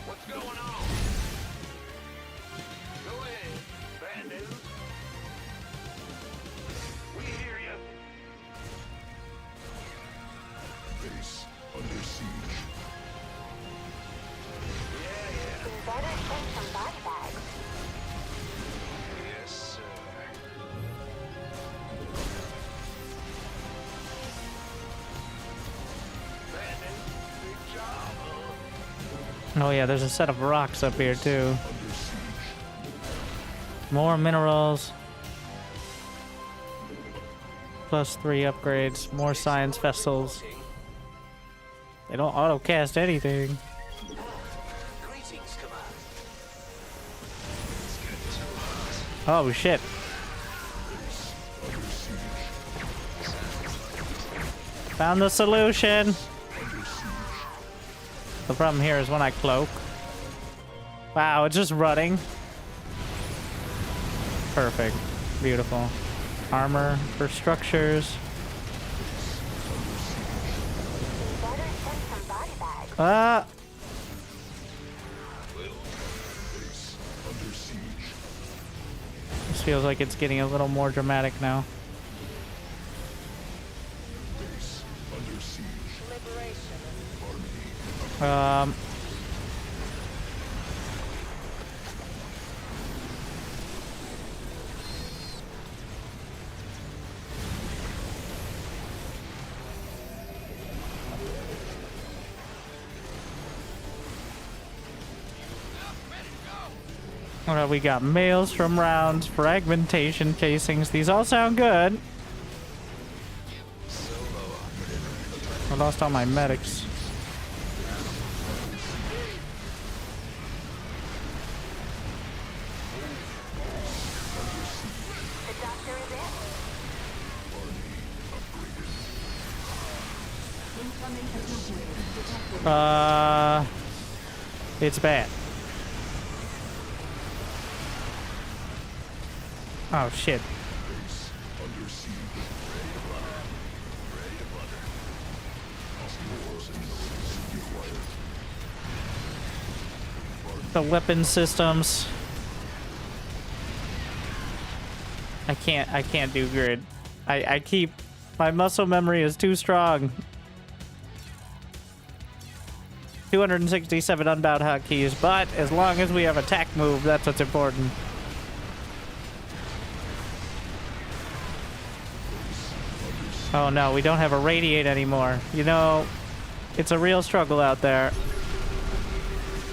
What's going on? Go ahead, bad news. We hear you. Base under siege. Better send some body bags. Yes, sir. Oh yeah, there's a set of rocks up here too. More minerals. +3 upgrades. More science vessels. They don't auto-cast anything. Oh shit. Found the solution. The problem here is when I cloak. Wow, it's just running. Perfect. Beautiful. Armor for structures. Ah! This feels like it's getting a little more dramatic now. We got mails from rounds, fragmentation casings. These all sound good. I lost all my medics. It's bad. Oh shit. The weapon systems. I can't do grid. I keep, my muscle memory is too strong. 267 unbound hotkeys, but as long as we have attack move, that's what's important. Oh no, we don't have a radiate anymore. You know, it's a real struggle out there.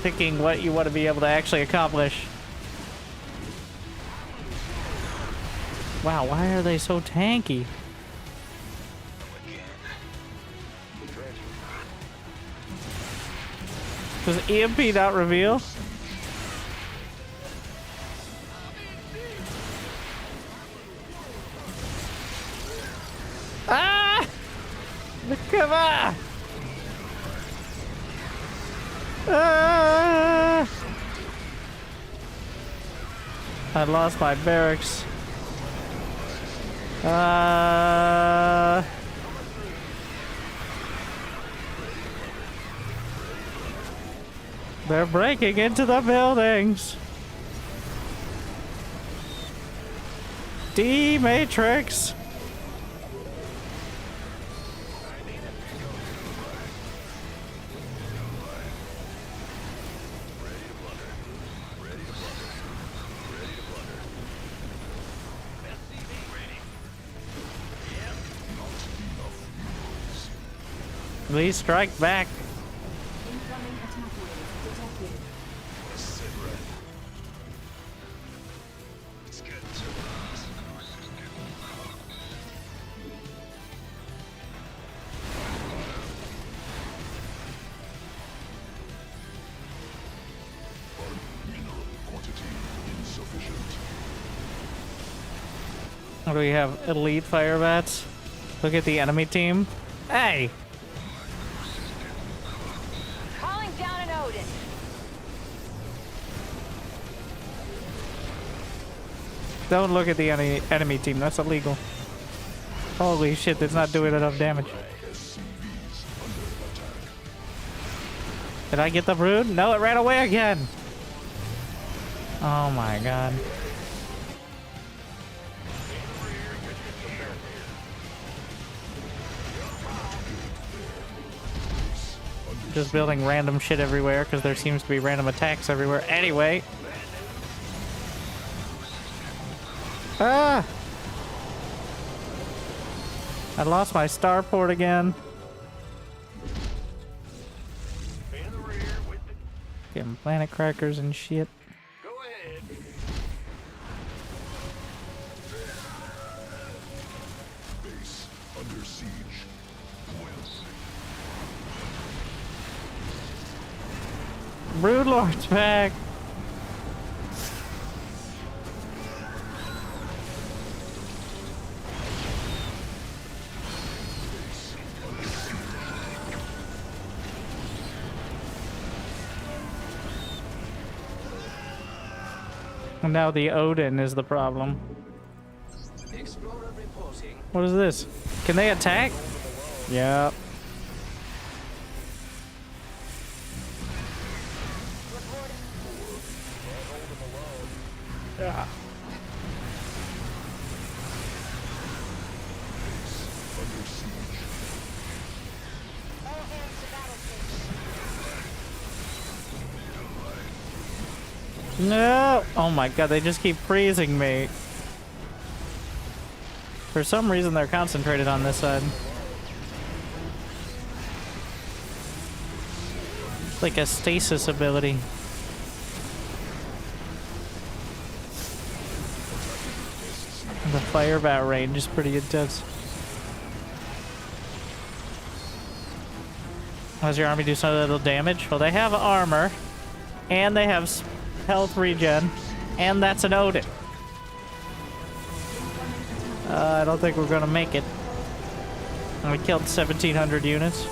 Picking what you want to be able to actually accomplish. Wow, why are they so tanky? Does EMP not reveal? Ah! Come on! Ah! I lost my barracks. They're breaking into the buildings. D-Matrix. Please strike back. Incoming attack wave detected. What do we have? Elite fire bats. Look at the enemy team. Hey! Calling down an Odin. Don't look at the enemy team. That's illegal. Holy shit, that's not doing enough damage. Did I get the brood? No, it ran away again. Oh my god. Just building random shit everywhere because there seems to be random attacks everywhere. Anyway. Ah! I lost my starport again. Getting planet crackers and shit. Base under siege. Broodlord's back. And now the Odin is the problem. What is this? Can they attack? Yep. Yeah. No! Oh my god, they just keep freezing me. For some reason, they're concentrated on this side. It's like a stasis ability. The fire bat range is pretty intense. Does your army do some little damage? Well, they have armor, and they have health regen, and that's an Odin. I don't think we're gonna make it. And we killed 1,700 units.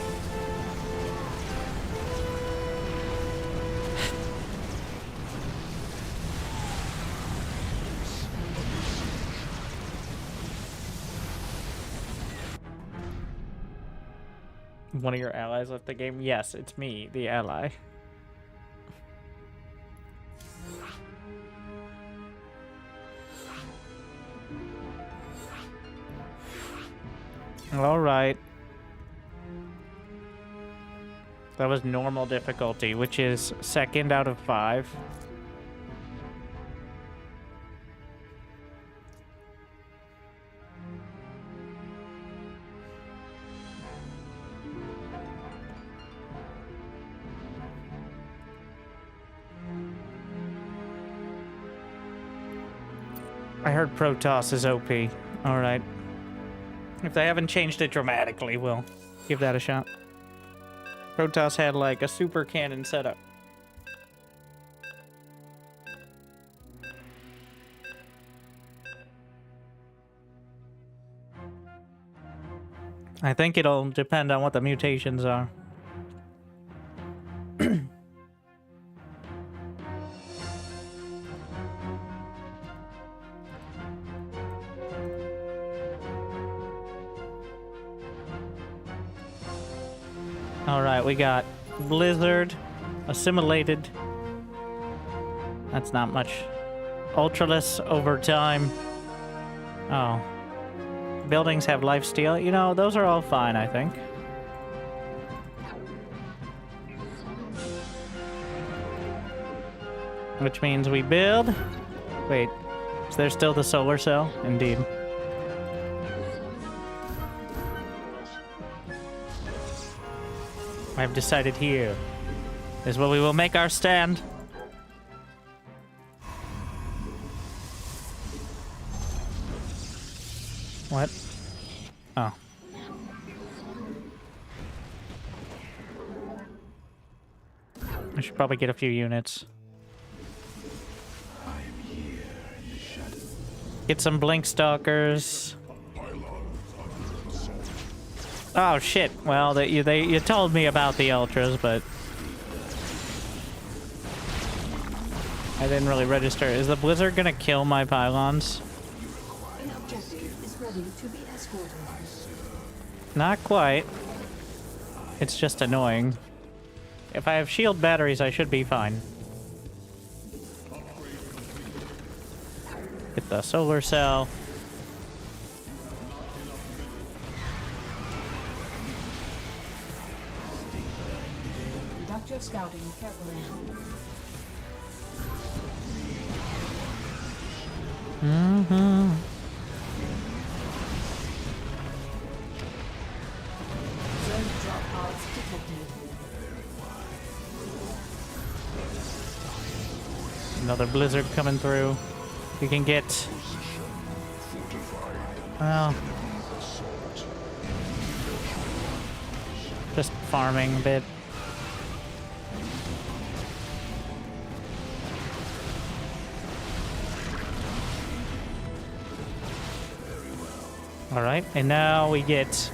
One of your allies left the game? Yes, it's me, the ally. All right. That was normal difficulty, which is 2nd out of 5. I heard Protoss is OP. All right. If they haven't changed it dramatically, we'll give that a shot. Protoss had like a super cannon setup. I think it'll depend on what the mutations are. Alright, we got Blizzard, Assimilated. That's not much. Ultraless over time. Oh. Buildings have lifesteal. You know, those are all fine, I think. Which means we build... Wait, is there still the solar cell? Indeed. I've decided here is where we will make our stand. What? Oh. I should probably get a few units. Get some blink stalkers. Oh shit! Well, you told me about the ultras, but I didn't really register. Is the blizzard gonna kill my pylons? An objective is ready to be escorted. Not quite. It's just annoying. If I have shield batteries, I should be fine. Get the solar cell. Conduct your scouting carefully. Mm-hmm. Zerg drop pods detected. Another blizzard coming through. We can get... Well... Just farming a bit. Alright, and now we get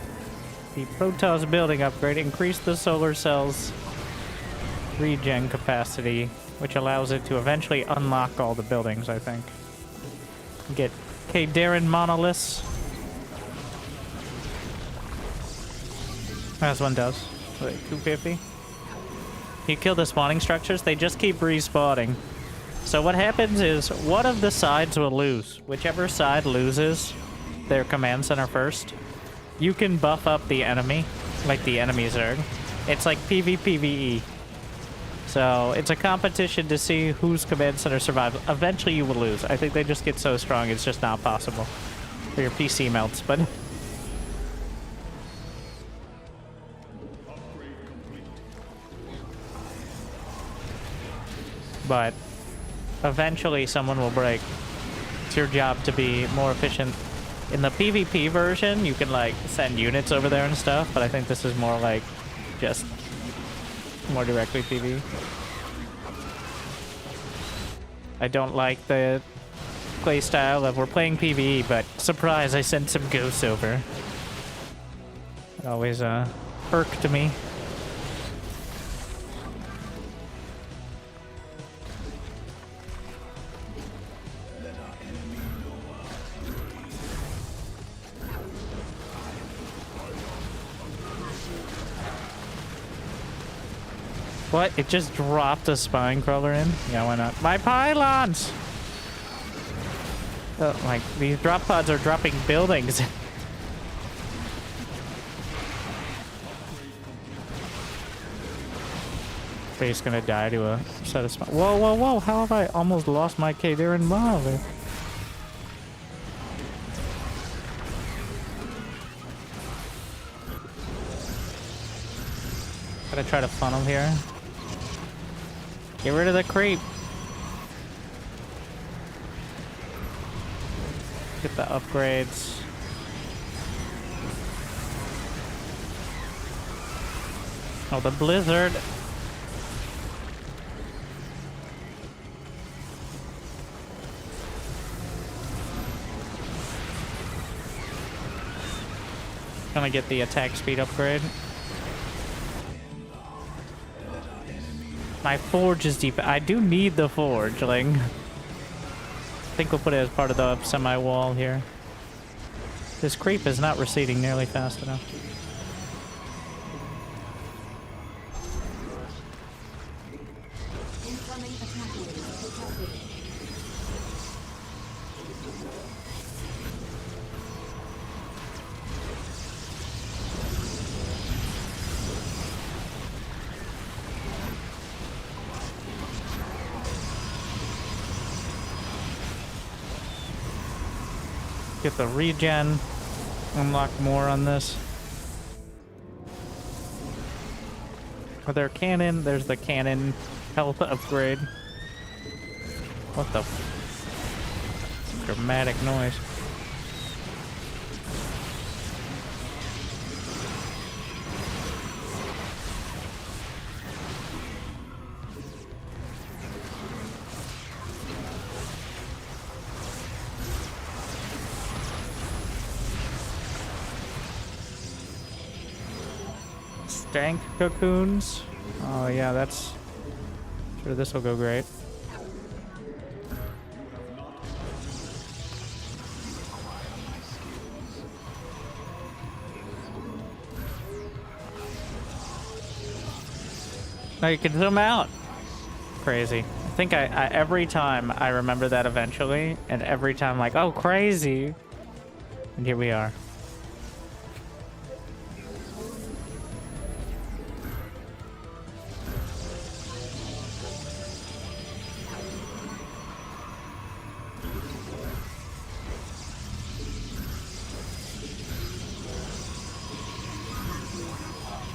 the Protoss building upgrade. Increase the solar cell's regen capacity, which allows it to eventually unlock all the buildings, I think. Get Terran monoliths. As one does. Wait, 250? You kill the spawning structures, they just keep respawning. So what happens is, one of the sides will lose. Whichever side loses their command center first, you can buff up the enemy, like the enemy Zerg. It's like PvPvE. So it's a competition to see whose command center survives. Eventually you will lose. I think they just get so strong it's just not possible. Or your PC melts, but... But eventually someone will break. It's your job to be more efficient. In the PvP version, you can like send units over there and stuff, but I think this is more like just more directly PvE. I don't like the playstyle of we're playing PvE, but surprise, I sent some ghosts over. It always irked me. What? It just dropped a spine crawler in? Yeah, why not? My pylons! Oh, like, these drop pods are dropping buildings. Face gonna die to a set of spine. Whoa, whoa, whoa! How have I almost lost my Terran monolith? Gotta try to funnel here. Get rid of the creep. Get the upgrades. Oh, the blizzard. Gonna get the attack speed upgrade. My forge is deep. I do need the forge, like... I think we'll put it as part of the semi-wall here. This creep is not receding nearly fast enough. Get the regen. Unlock more on this. Are there cannon? There's the cannon health upgrade. What the dramatic noise. Stank cocoons. Oh yeah, that's sure this will go great. Now you can zoom out. Crazy. I think I every time I remember that eventually, and every time like, oh crazy. And here we are.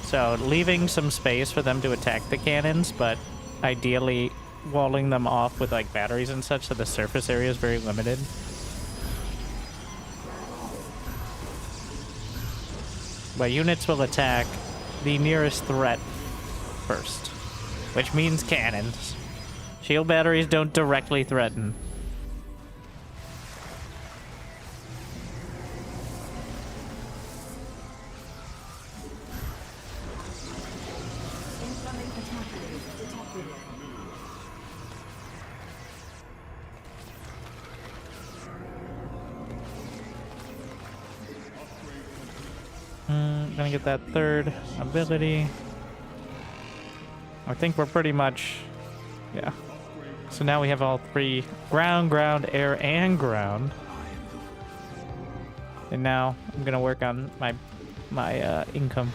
So leaving some space for them to attack the cannons, but ideally walling them off with like batteries and such so the surface area is very limited. But units will attack the nearest threat first, which means cannons. Shield batteries don't directly threaten. Gonna get that third ability. I think we're pretty much, yeah. So now we have all three: ground, ground, air, and ground. And now I'm gonna work on my income.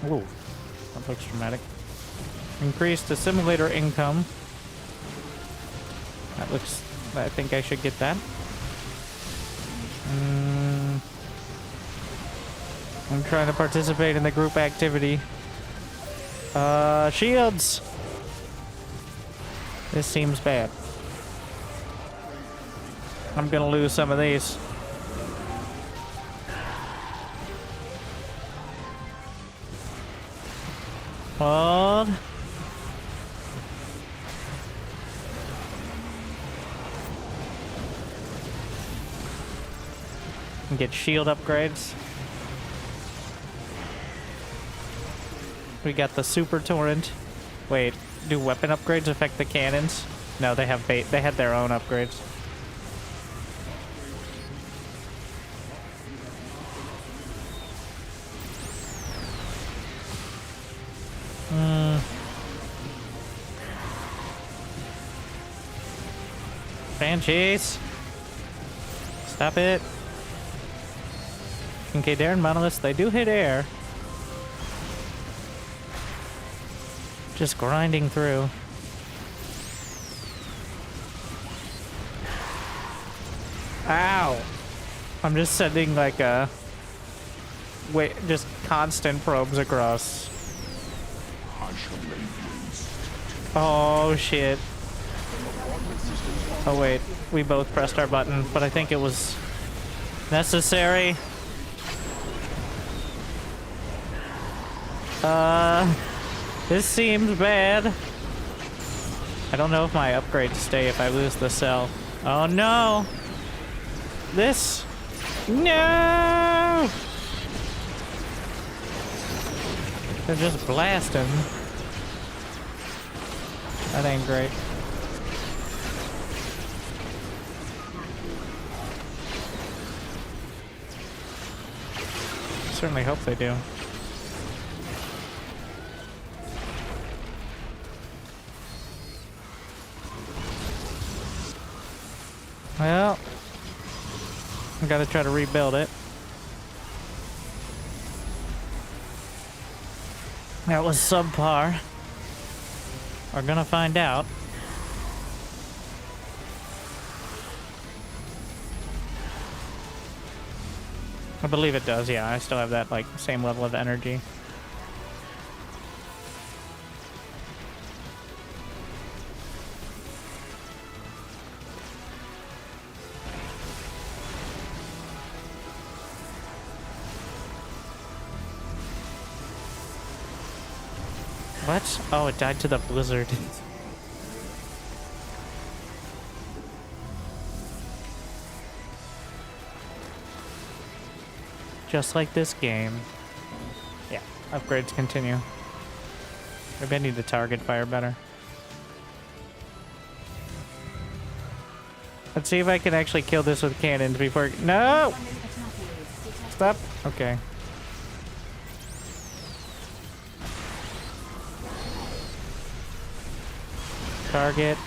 Oh, that looks dramatic. Increased assimilator income. That looks... I think I should get that. I'm trying to participate in the group activity. Shields! This seems bad. I'm gonna lose some of these. Hold. And get shield upgrades. We got the super torrent. Wait, do weapon upgrades affect the cannons? No, they have they had their own upgrades. Banshees! Stop it. Okay, Terran monoliths, they do hit air. Just grinding through. Ow! I'm just sending like a... Wait, just constant probes across. Oh shit. Oh wait, we both pressed our button, but I think it was necessary. This seems bad. I don't know if my upgrades stay if I lose the cell. Oh no! This... No! They're just blasting. That ain't great. Certainly hope they do. Well, I gotta try to rebuild it. That was subpar. We're gonna find out. I believe it does, yeah. I still have that, like, same level of energy. What? Oh, it died to the blizzard. Just like this game. Yeah, upgrades continue. Maybe I need to target fire better. Let's see if I can actually kill this with cannons before... No! Stop. Okay. Target.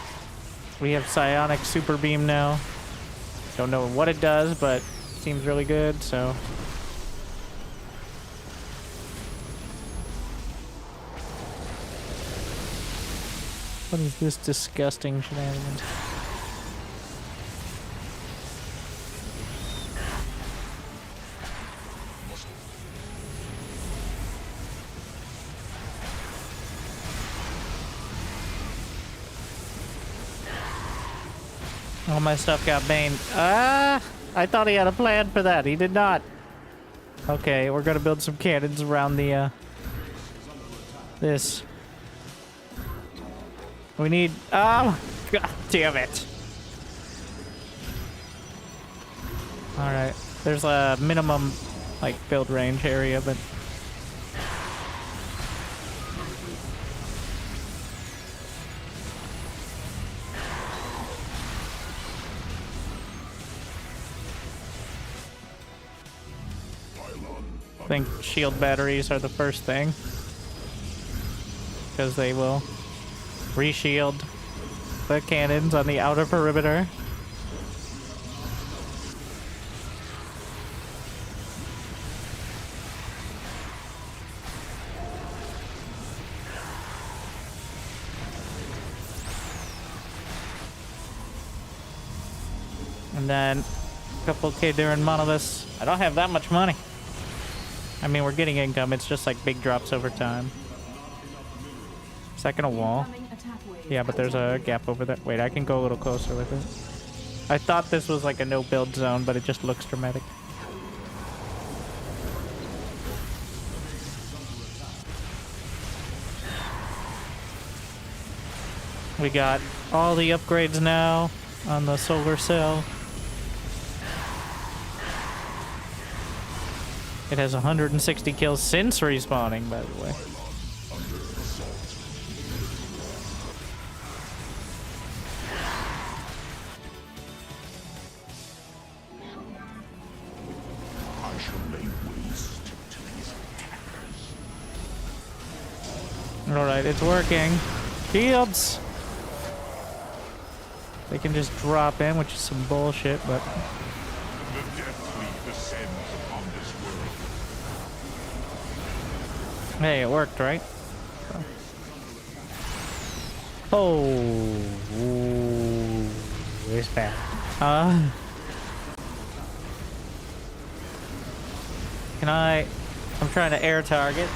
We have psionic super beam now. Don't know what it does, but seems really good, so... What is this disgusting shenanigans? All my stuff got baned. Ah! I thought he had a plan for that. He did not. Okay, we're gonna build some cannons around the, this. We need... Oh! God damn it! Alright. There's a minimum, like, build range area, but... I think shield batteries are the first thing. Because they will re-shield the cannons on the outer perimeter. And then a couple Terran monoliths. I don't have that much money. I mean, we're getting income. It's just like big drops over time. Second a wall. Yeah, but there's a gap over there. Wait, I can go a little closer with it. I thought this was like a no build zone, but it just looks dramatic. We got all the upgrades now on the solar cell. It has 160 kills since respawning, by the way. Alright, it's working. Shields! They can just drop in, which is some bullshit, but... The Death Fleet descends upon this world. Hey, it worked, right? Oh, ooh, it's bad. Can I? I'm trying to air target.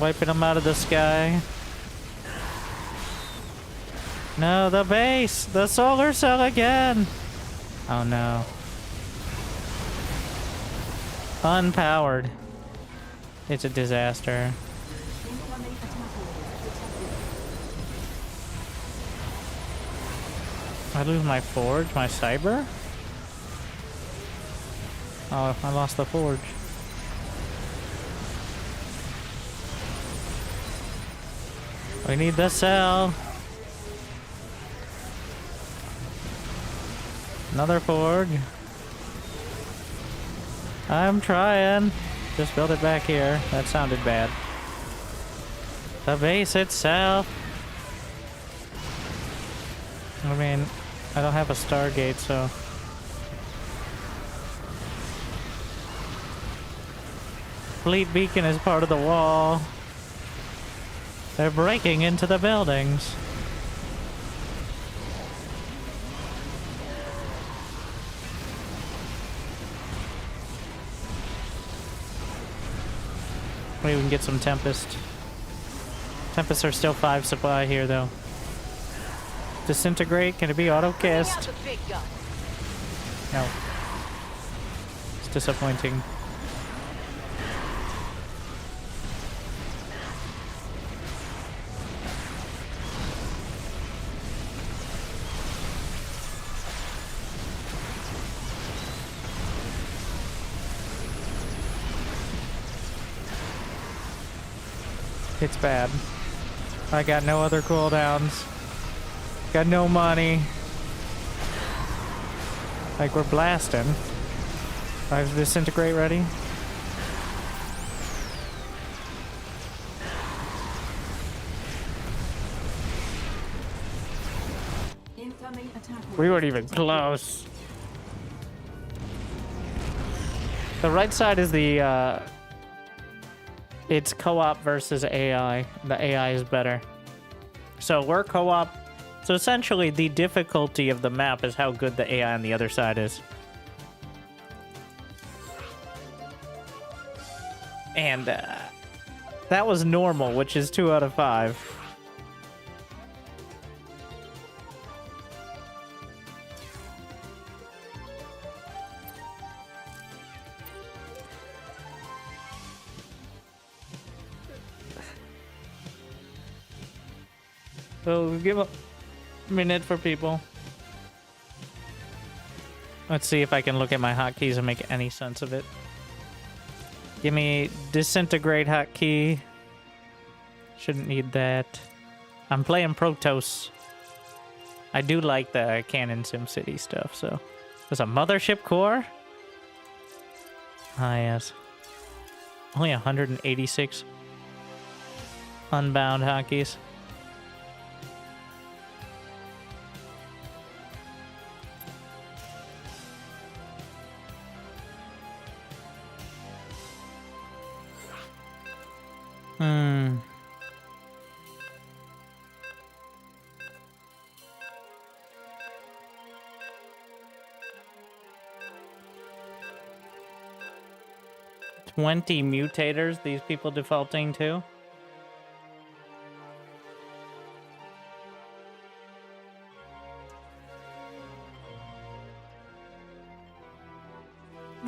Wiping them out of the sky. No, the base! The solar cell again! Oh no. Unpowered. It's a disaster. I lose my forge, my cyber? Oh, I lost the forge. We need the cell. Another forge. I'm trying. Just build it back here. That sounded bad. The base itself. I mean, I don't have a Stargate, so... Fleet beacon is part of the wall. They're breaking into the buildings. Maybe we can get some Tempest. Tempests are still 5 supply here, though. Disintegrate, can it be auto-cast? No. It's disappointing. It's bad. I got no other cooldowns. Got no money. Like, we're blasting. I have Disintegrate ready. Incoming attack. We weren't even close. The right side is the, it's co-op versus AI. The AI is better. So we're co-op. So essentially, the difficulty of the map is how good the AI on the other side is. And that was normal, which is 2 out of 5. So give a minute for people. Let's see if I can look at my hotkeys and make any sense of it. Give me Disintegrate hotkey. Shouldn't need that. I'm playing Protoss. I do like the Canon SimCity stuff, so. There's a Mothership core? Ah, yes. Only 186 unbound hotkeys. Hmm. $20 mutators, these people defaulting to?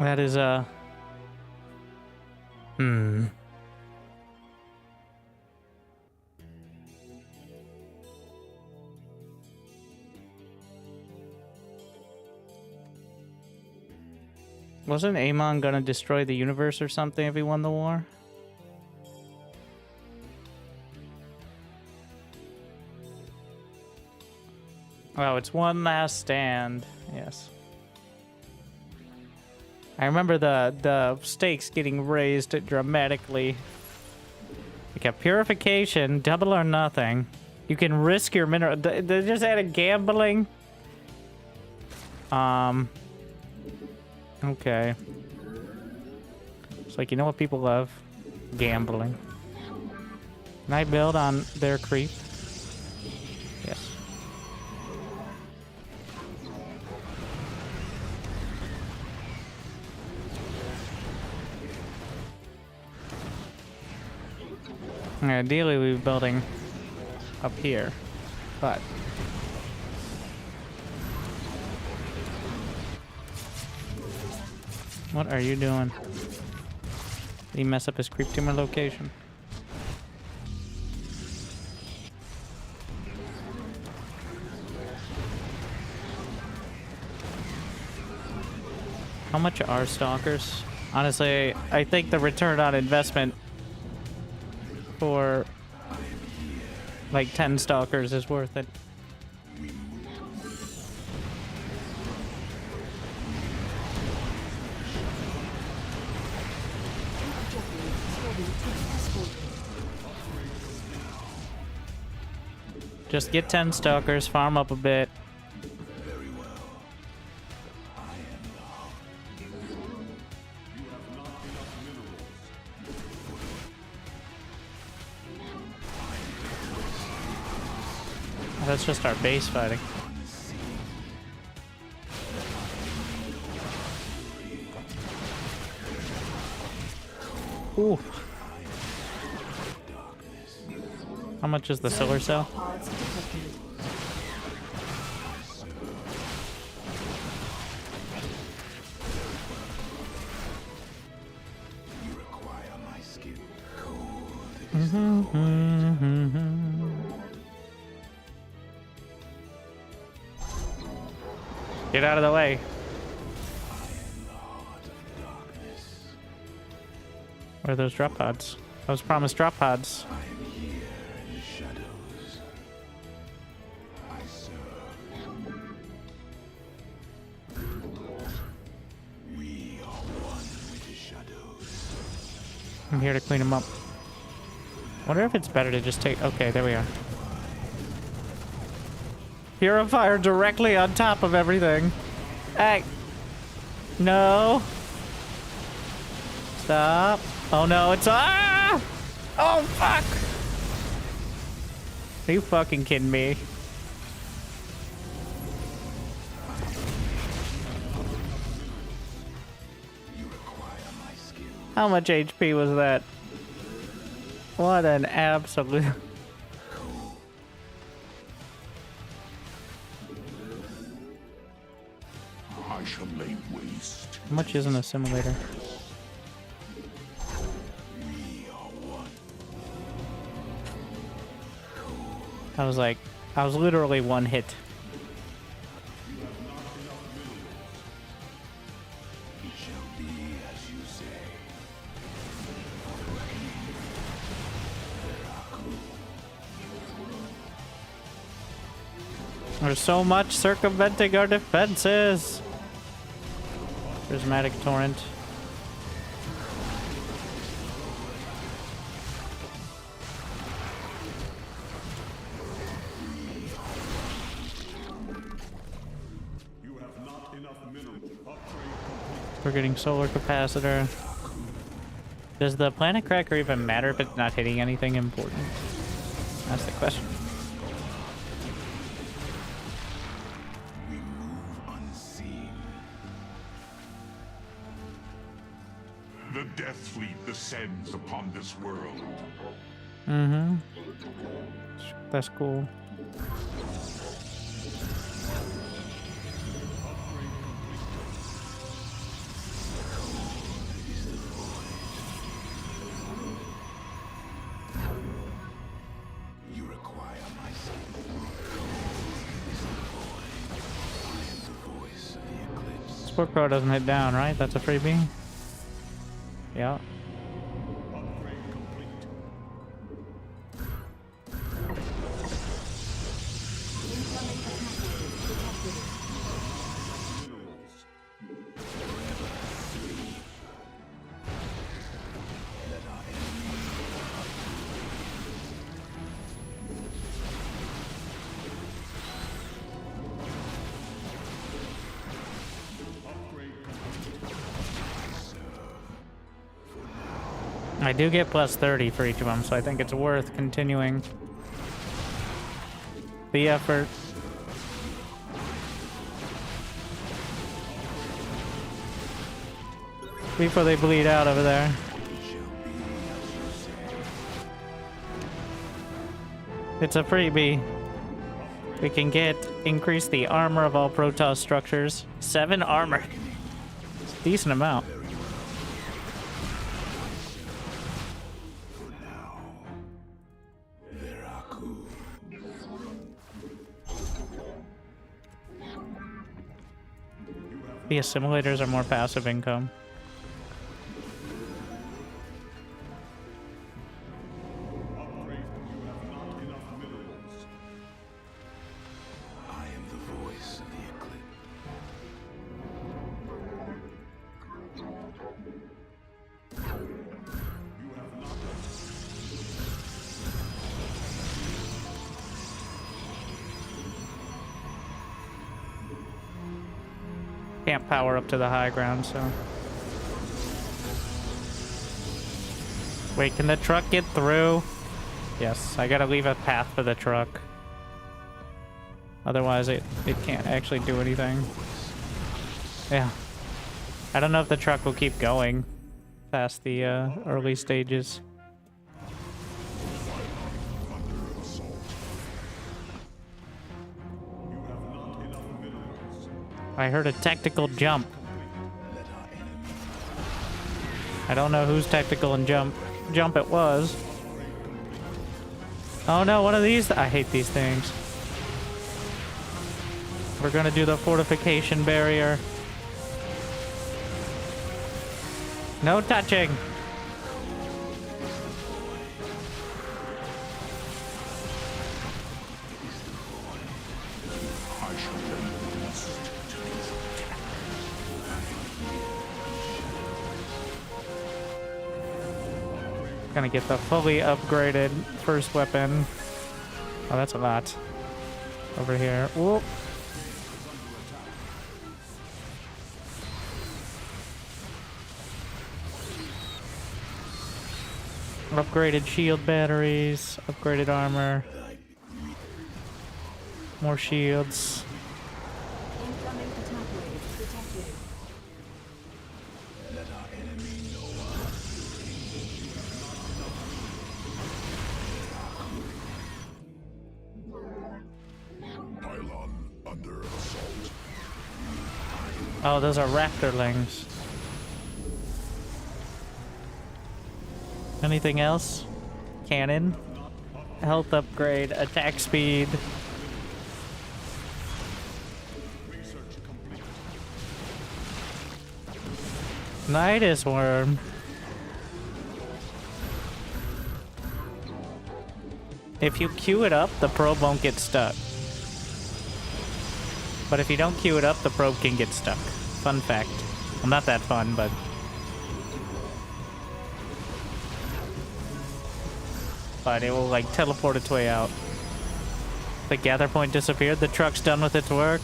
That is a... Wasn't Amon gonna destroy the universe or something if he won the war? Oh, it's one last stand. Yes. I remember the stakes getting raised dramatically. Like a purification, double or nothing. You can risk your mineral. They just added gambling. Okay. It's like, you know what people love? Gambling. Can I build on their creep? Yes. Ideally, we'd be building up here, but... What are you doing? Did he mess up his creep tumor location? How much are stalkers? Honestly, I think the return on investment for like 10 stalkers is worth it. Just get 10 stalkers, farm up a bit, That's just our base fighting. Ooh. How much is the solar cell? Get out of the way. Where are those drop pods? Those promised drop pods. I'm here to clean them up. Wonder if it's better to just take... Okay, there we are. Purifier directly on top of everything. Hey! No! Stop. Oh no, it's... Ah! Oh, fuck! Are you fucking kidding me? How much HP was that? What an absolute... I shall lay waste. How much is an assimilator? I was literally one hit. There's so much circumventing our defenses. Prismatic torrent. We're getting solar capacitor. Does the planet cracker even matter if it's not hitting anything important? That's the question. The Death Fleet descends upon this world. Mm-hmm. That's cool. Sport Pro doesn't hit down, right? That's a freebie? Yeah. I do get plus 30 for each of them, so I think it's worth continuing the effort. Before they bleed out over there. It's a freebie. We can increase the armor of all Protoss structures. 7 armor. It's a decent amount. The assimilators are more passive income. Can't power up to the high ground, so... Wait, can the truck get through? Yes, I gotta leave a path for the truck. Otherwise, it can't actually do anything. Yeah. I don't know if the truck will keep going past the early stages. I heard a tactical jump. I don't know whose tactical and jump it was. Oh no, one of these. I hate these things. We're gonna do the fortification barrier. No touching. Gonna get the fully upgraded first weapon. Oh, that's a lot. Over here. Whoop. Upgraded shield batteries, upgraded armor, more shields. Incoming attack wave detected. Pylon under assault. Oh, those are raptorlings. Anything else? Cannon. Health upgrade, attack speed. Nidus worm. If you queue it up, the probe won't get stuck. But if you don't queue it up, the probe can get stuck. Fun fact. Well, not that fun, but... But it will, like, teleport its way out. The gather point disappeared. The truck's done with its work.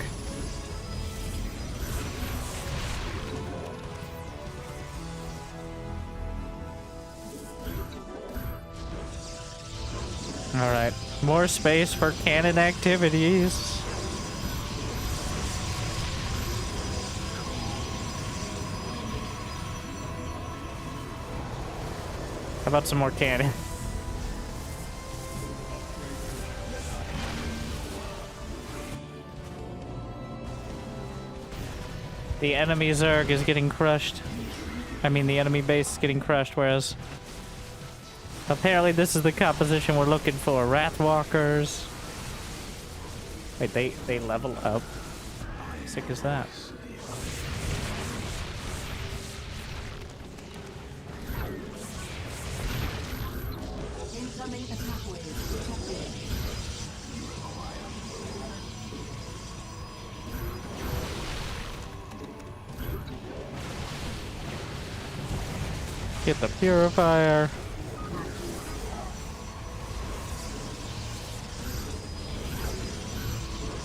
Alright. More space for cannon activities. How about some more cannon? The enemy Zerg is getting crushed. I mean, the enemy base is getting crushed, whereas... Apparently this is the composition we're looking for. Wrathwalkers. Wait, they level up? How sick is that? Incoming attack wave detected. Get the purifier.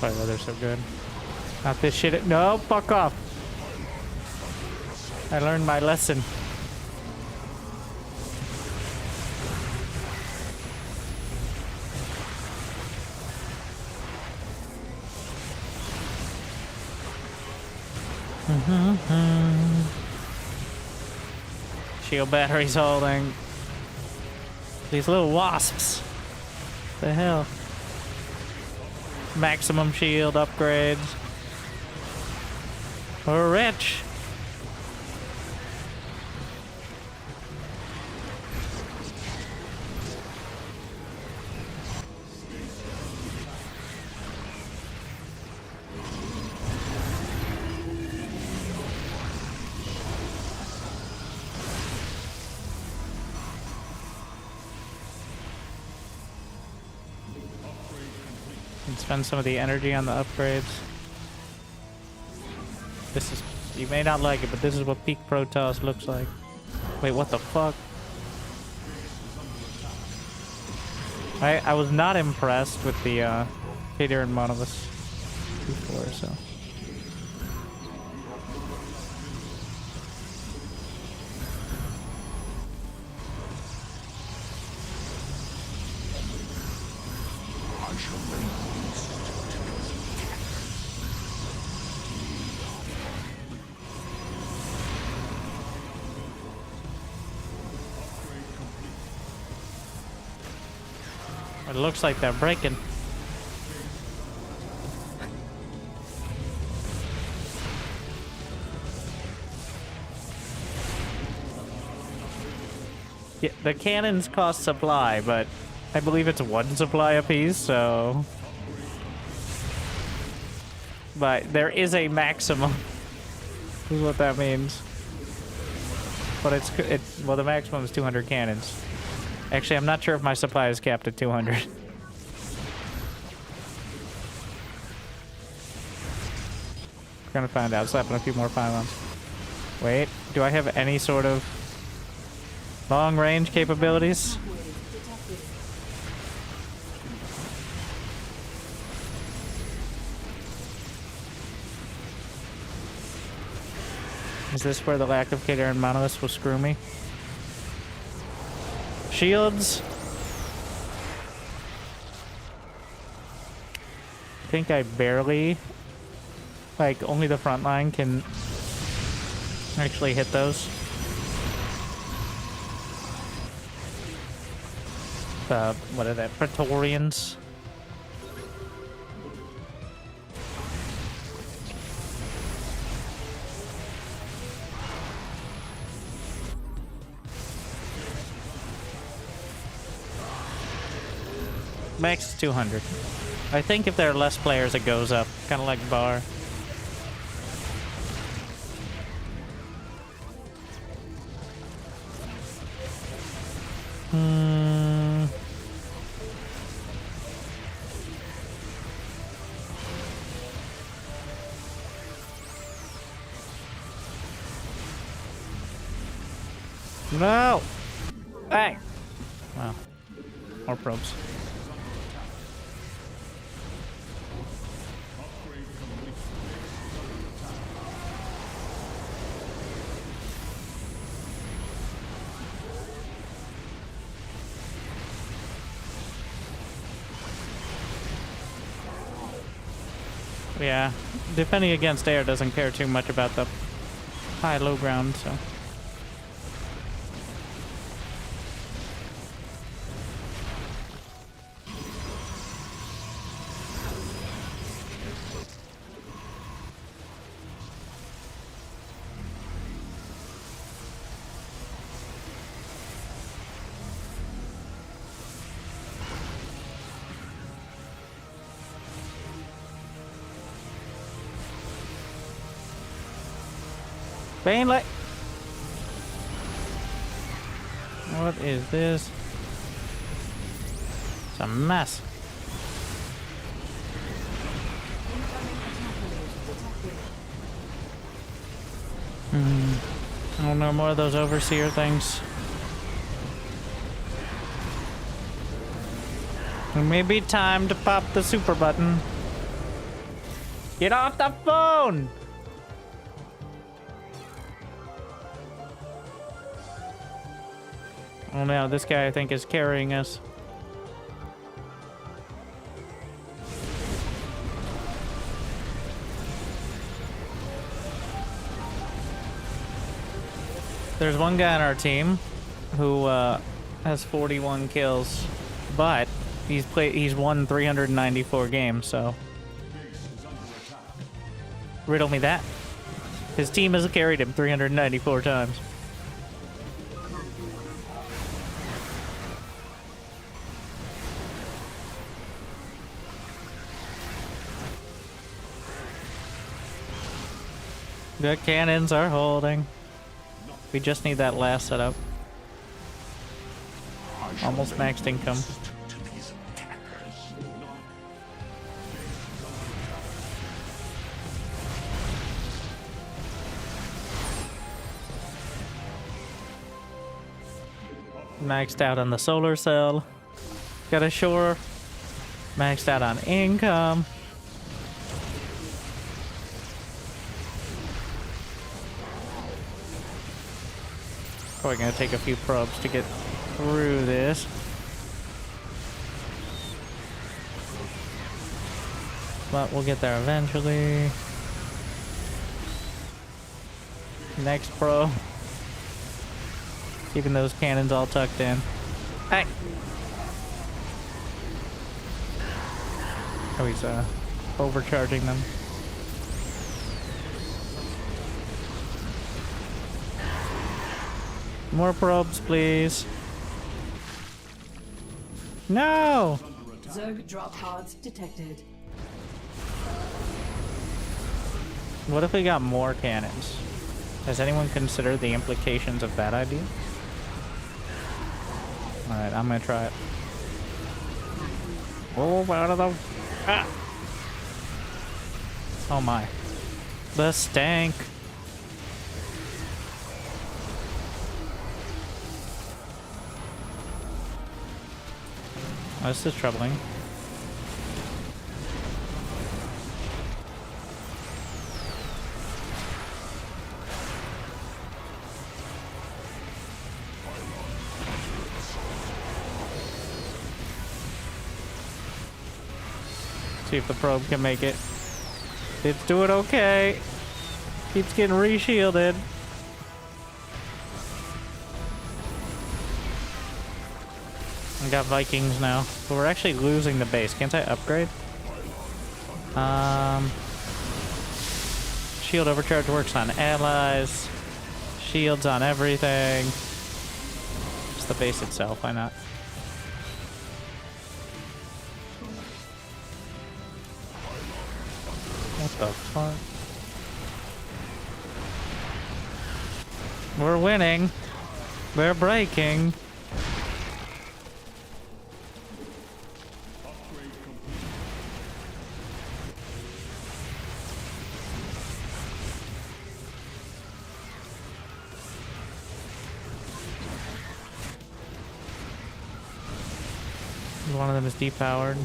Oh, they're so good. Not this shit. No, fuck off. I learned my lesson. Shield batteries holding. These little wasps. The hell? Maximum shield upgrades. We're rich. Spend some of the energy on the upgrades. This is... You may not like it, but this is what peak Protoss looks like. Wait, what the fuck? I was not impressed with the Peter and Monolith before, so... It looks like they're breaking. Yeah, the cannons cost supply, but I believe it's one supply apiece, so... But there is a maximum, is what that means. But it's well, the maximum is 200 cannons. Actually, I'm not sure if my supply is capped at 200. We're gonna find out. Slapping a few more pylons. Wait, do I have any sort of long-range capabilities? Is this where the lack of Terran monoliths will screw me? Shields. I think I barely, like, only the front line can actually hit those. What are they? Praetorians. Max is 200. I think if there are less players, it goes up. Kind of like bar. No! Hey! Wow. More probes. Yeah, defending against air doesn't care too much about the high-low ground, so... Bainley! What is this? It's a mess. Oh, no more of those overseer things. It may be time to pop the super button. Get off the phone! Oh no, this guy I think is carrying us. There's one guy on our team who has 41 kills, but he's won 394 games, so riddle me that. His team has carried him 394 times. The cannons are holding. We just need that last setup. Almost maxed income. Maxed out on the solar cell. Got a shore. Maxed out on income. Probably gonna take a few probes to get through this. But we'll get there eventually. Next probe. Keeping those cannons all tucked in. Hey! Oh, he's overcharging them. More probes, please. No! Zerg drop pods detected. What if we got more cannons? Has anyone considered the implications of that idea? Alright, I'm gonna try it. Oh, out of the... Ah! Oh my. The stank. Oh, this is troubling. See if the probe can make it. It's doing okay. Keeps getting re-shielded. I got Vikings now, but we're actually losing the base. Can't I upgrade? Shield overcharge works on allies. Shields on everything. Just the base itself, why not? What the fuck? We're winning. We're breaking. One of them is depowered.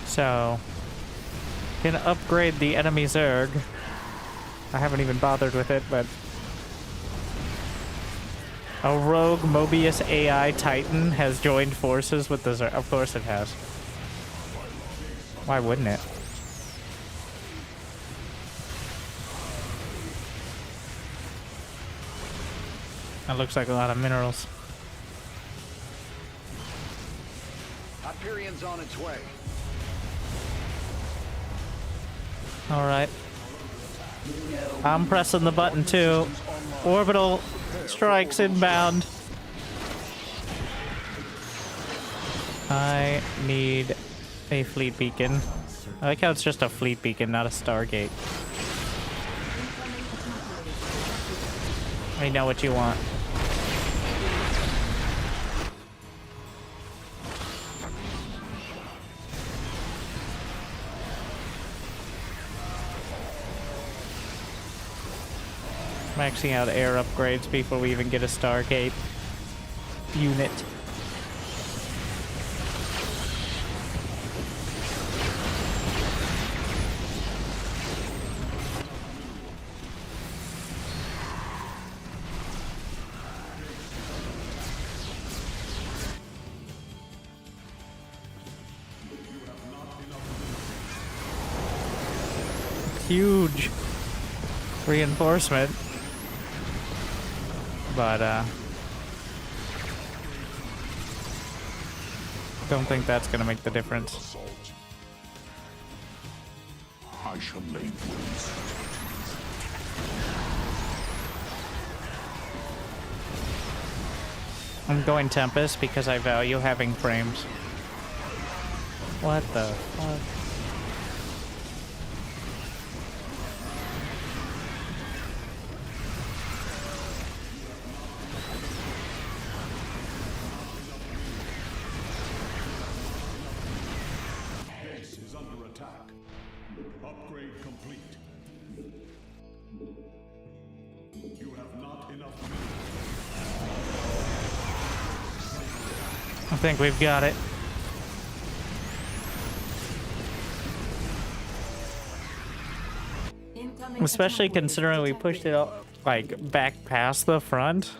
So, can upgrade the enemy Zerg. I haven't even bothered with it, but a rogue Mobius AI Titan has joined forces with the Zerg. Of course it has. Why wouldn't it? That looks like a lot of minerals. Hyperion's on its way. Alright. I'm pressing the button too. Orbital strikes inbound. I need a fleet beacon. I like how it's just a fleet beacon, not a Stargate. I know what you want. Maxing out air upgrades before we even get a Stargate unit. Huge reinforcement. But, don't think that's gonna make the difference. I shall lay waste. I'm going Tempest because I value having frames. What the fuck? I think we've got it. Especially considering we pushed it up, like, back past the front.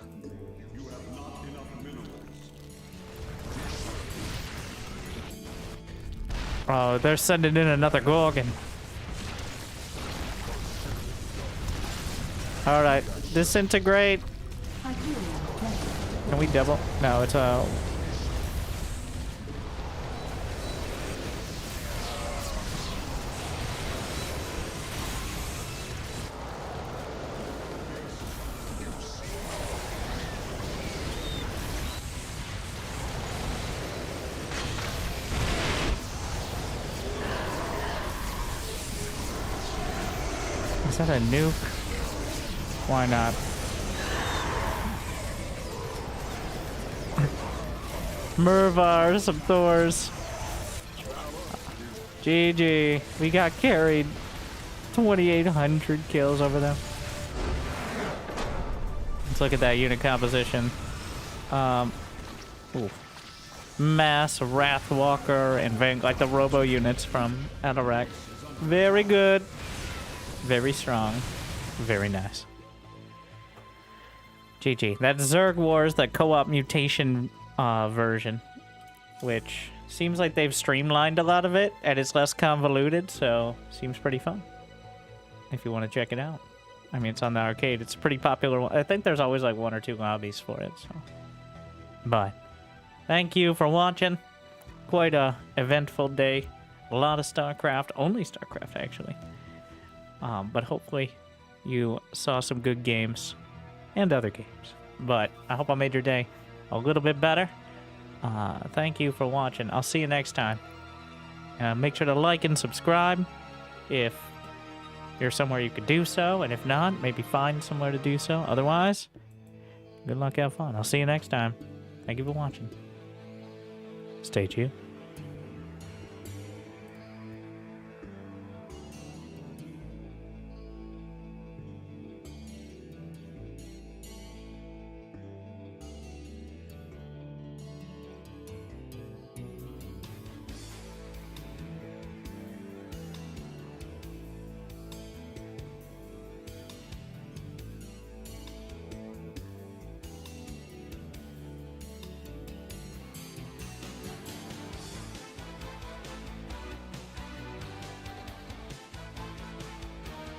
Oh, they're sending in another Gorgon. All right, disintegrate. Can we double? No, it's a. Is that a nuke? Why not? Mervar, some Thors. GG. We got carried. 2,800 kills over them. Let's look at that unit composition. Ooh. Mass, Wrathwalker, and like the Robo units from Atarak. Very good. Very strong. Very nice. GG. That's Zerg Wars, the co-op mutation version, which seems like they've streamlined a lot of it and it's less convoluted, so seems pretty fun if you want to check it out. I mean, it's on the arcade. It's a pretty popular one. I think there's always like 1 or 2 lobbies for it. So, but thank you for watching. Quite a eventful day. A lot of StarCraft. Only StarCraft, actually. But hopefully you saw some good games and other games. But I hope I made your day a little bit better. Thank you for watching. I'll see you next time. Make sure to like and subscribe if you're somewhere you could do so. And if not, maybe find somewhere to do so. Otherwise, good luck, have fun. I'll see you next time. Thank you for watching. Stay tuned.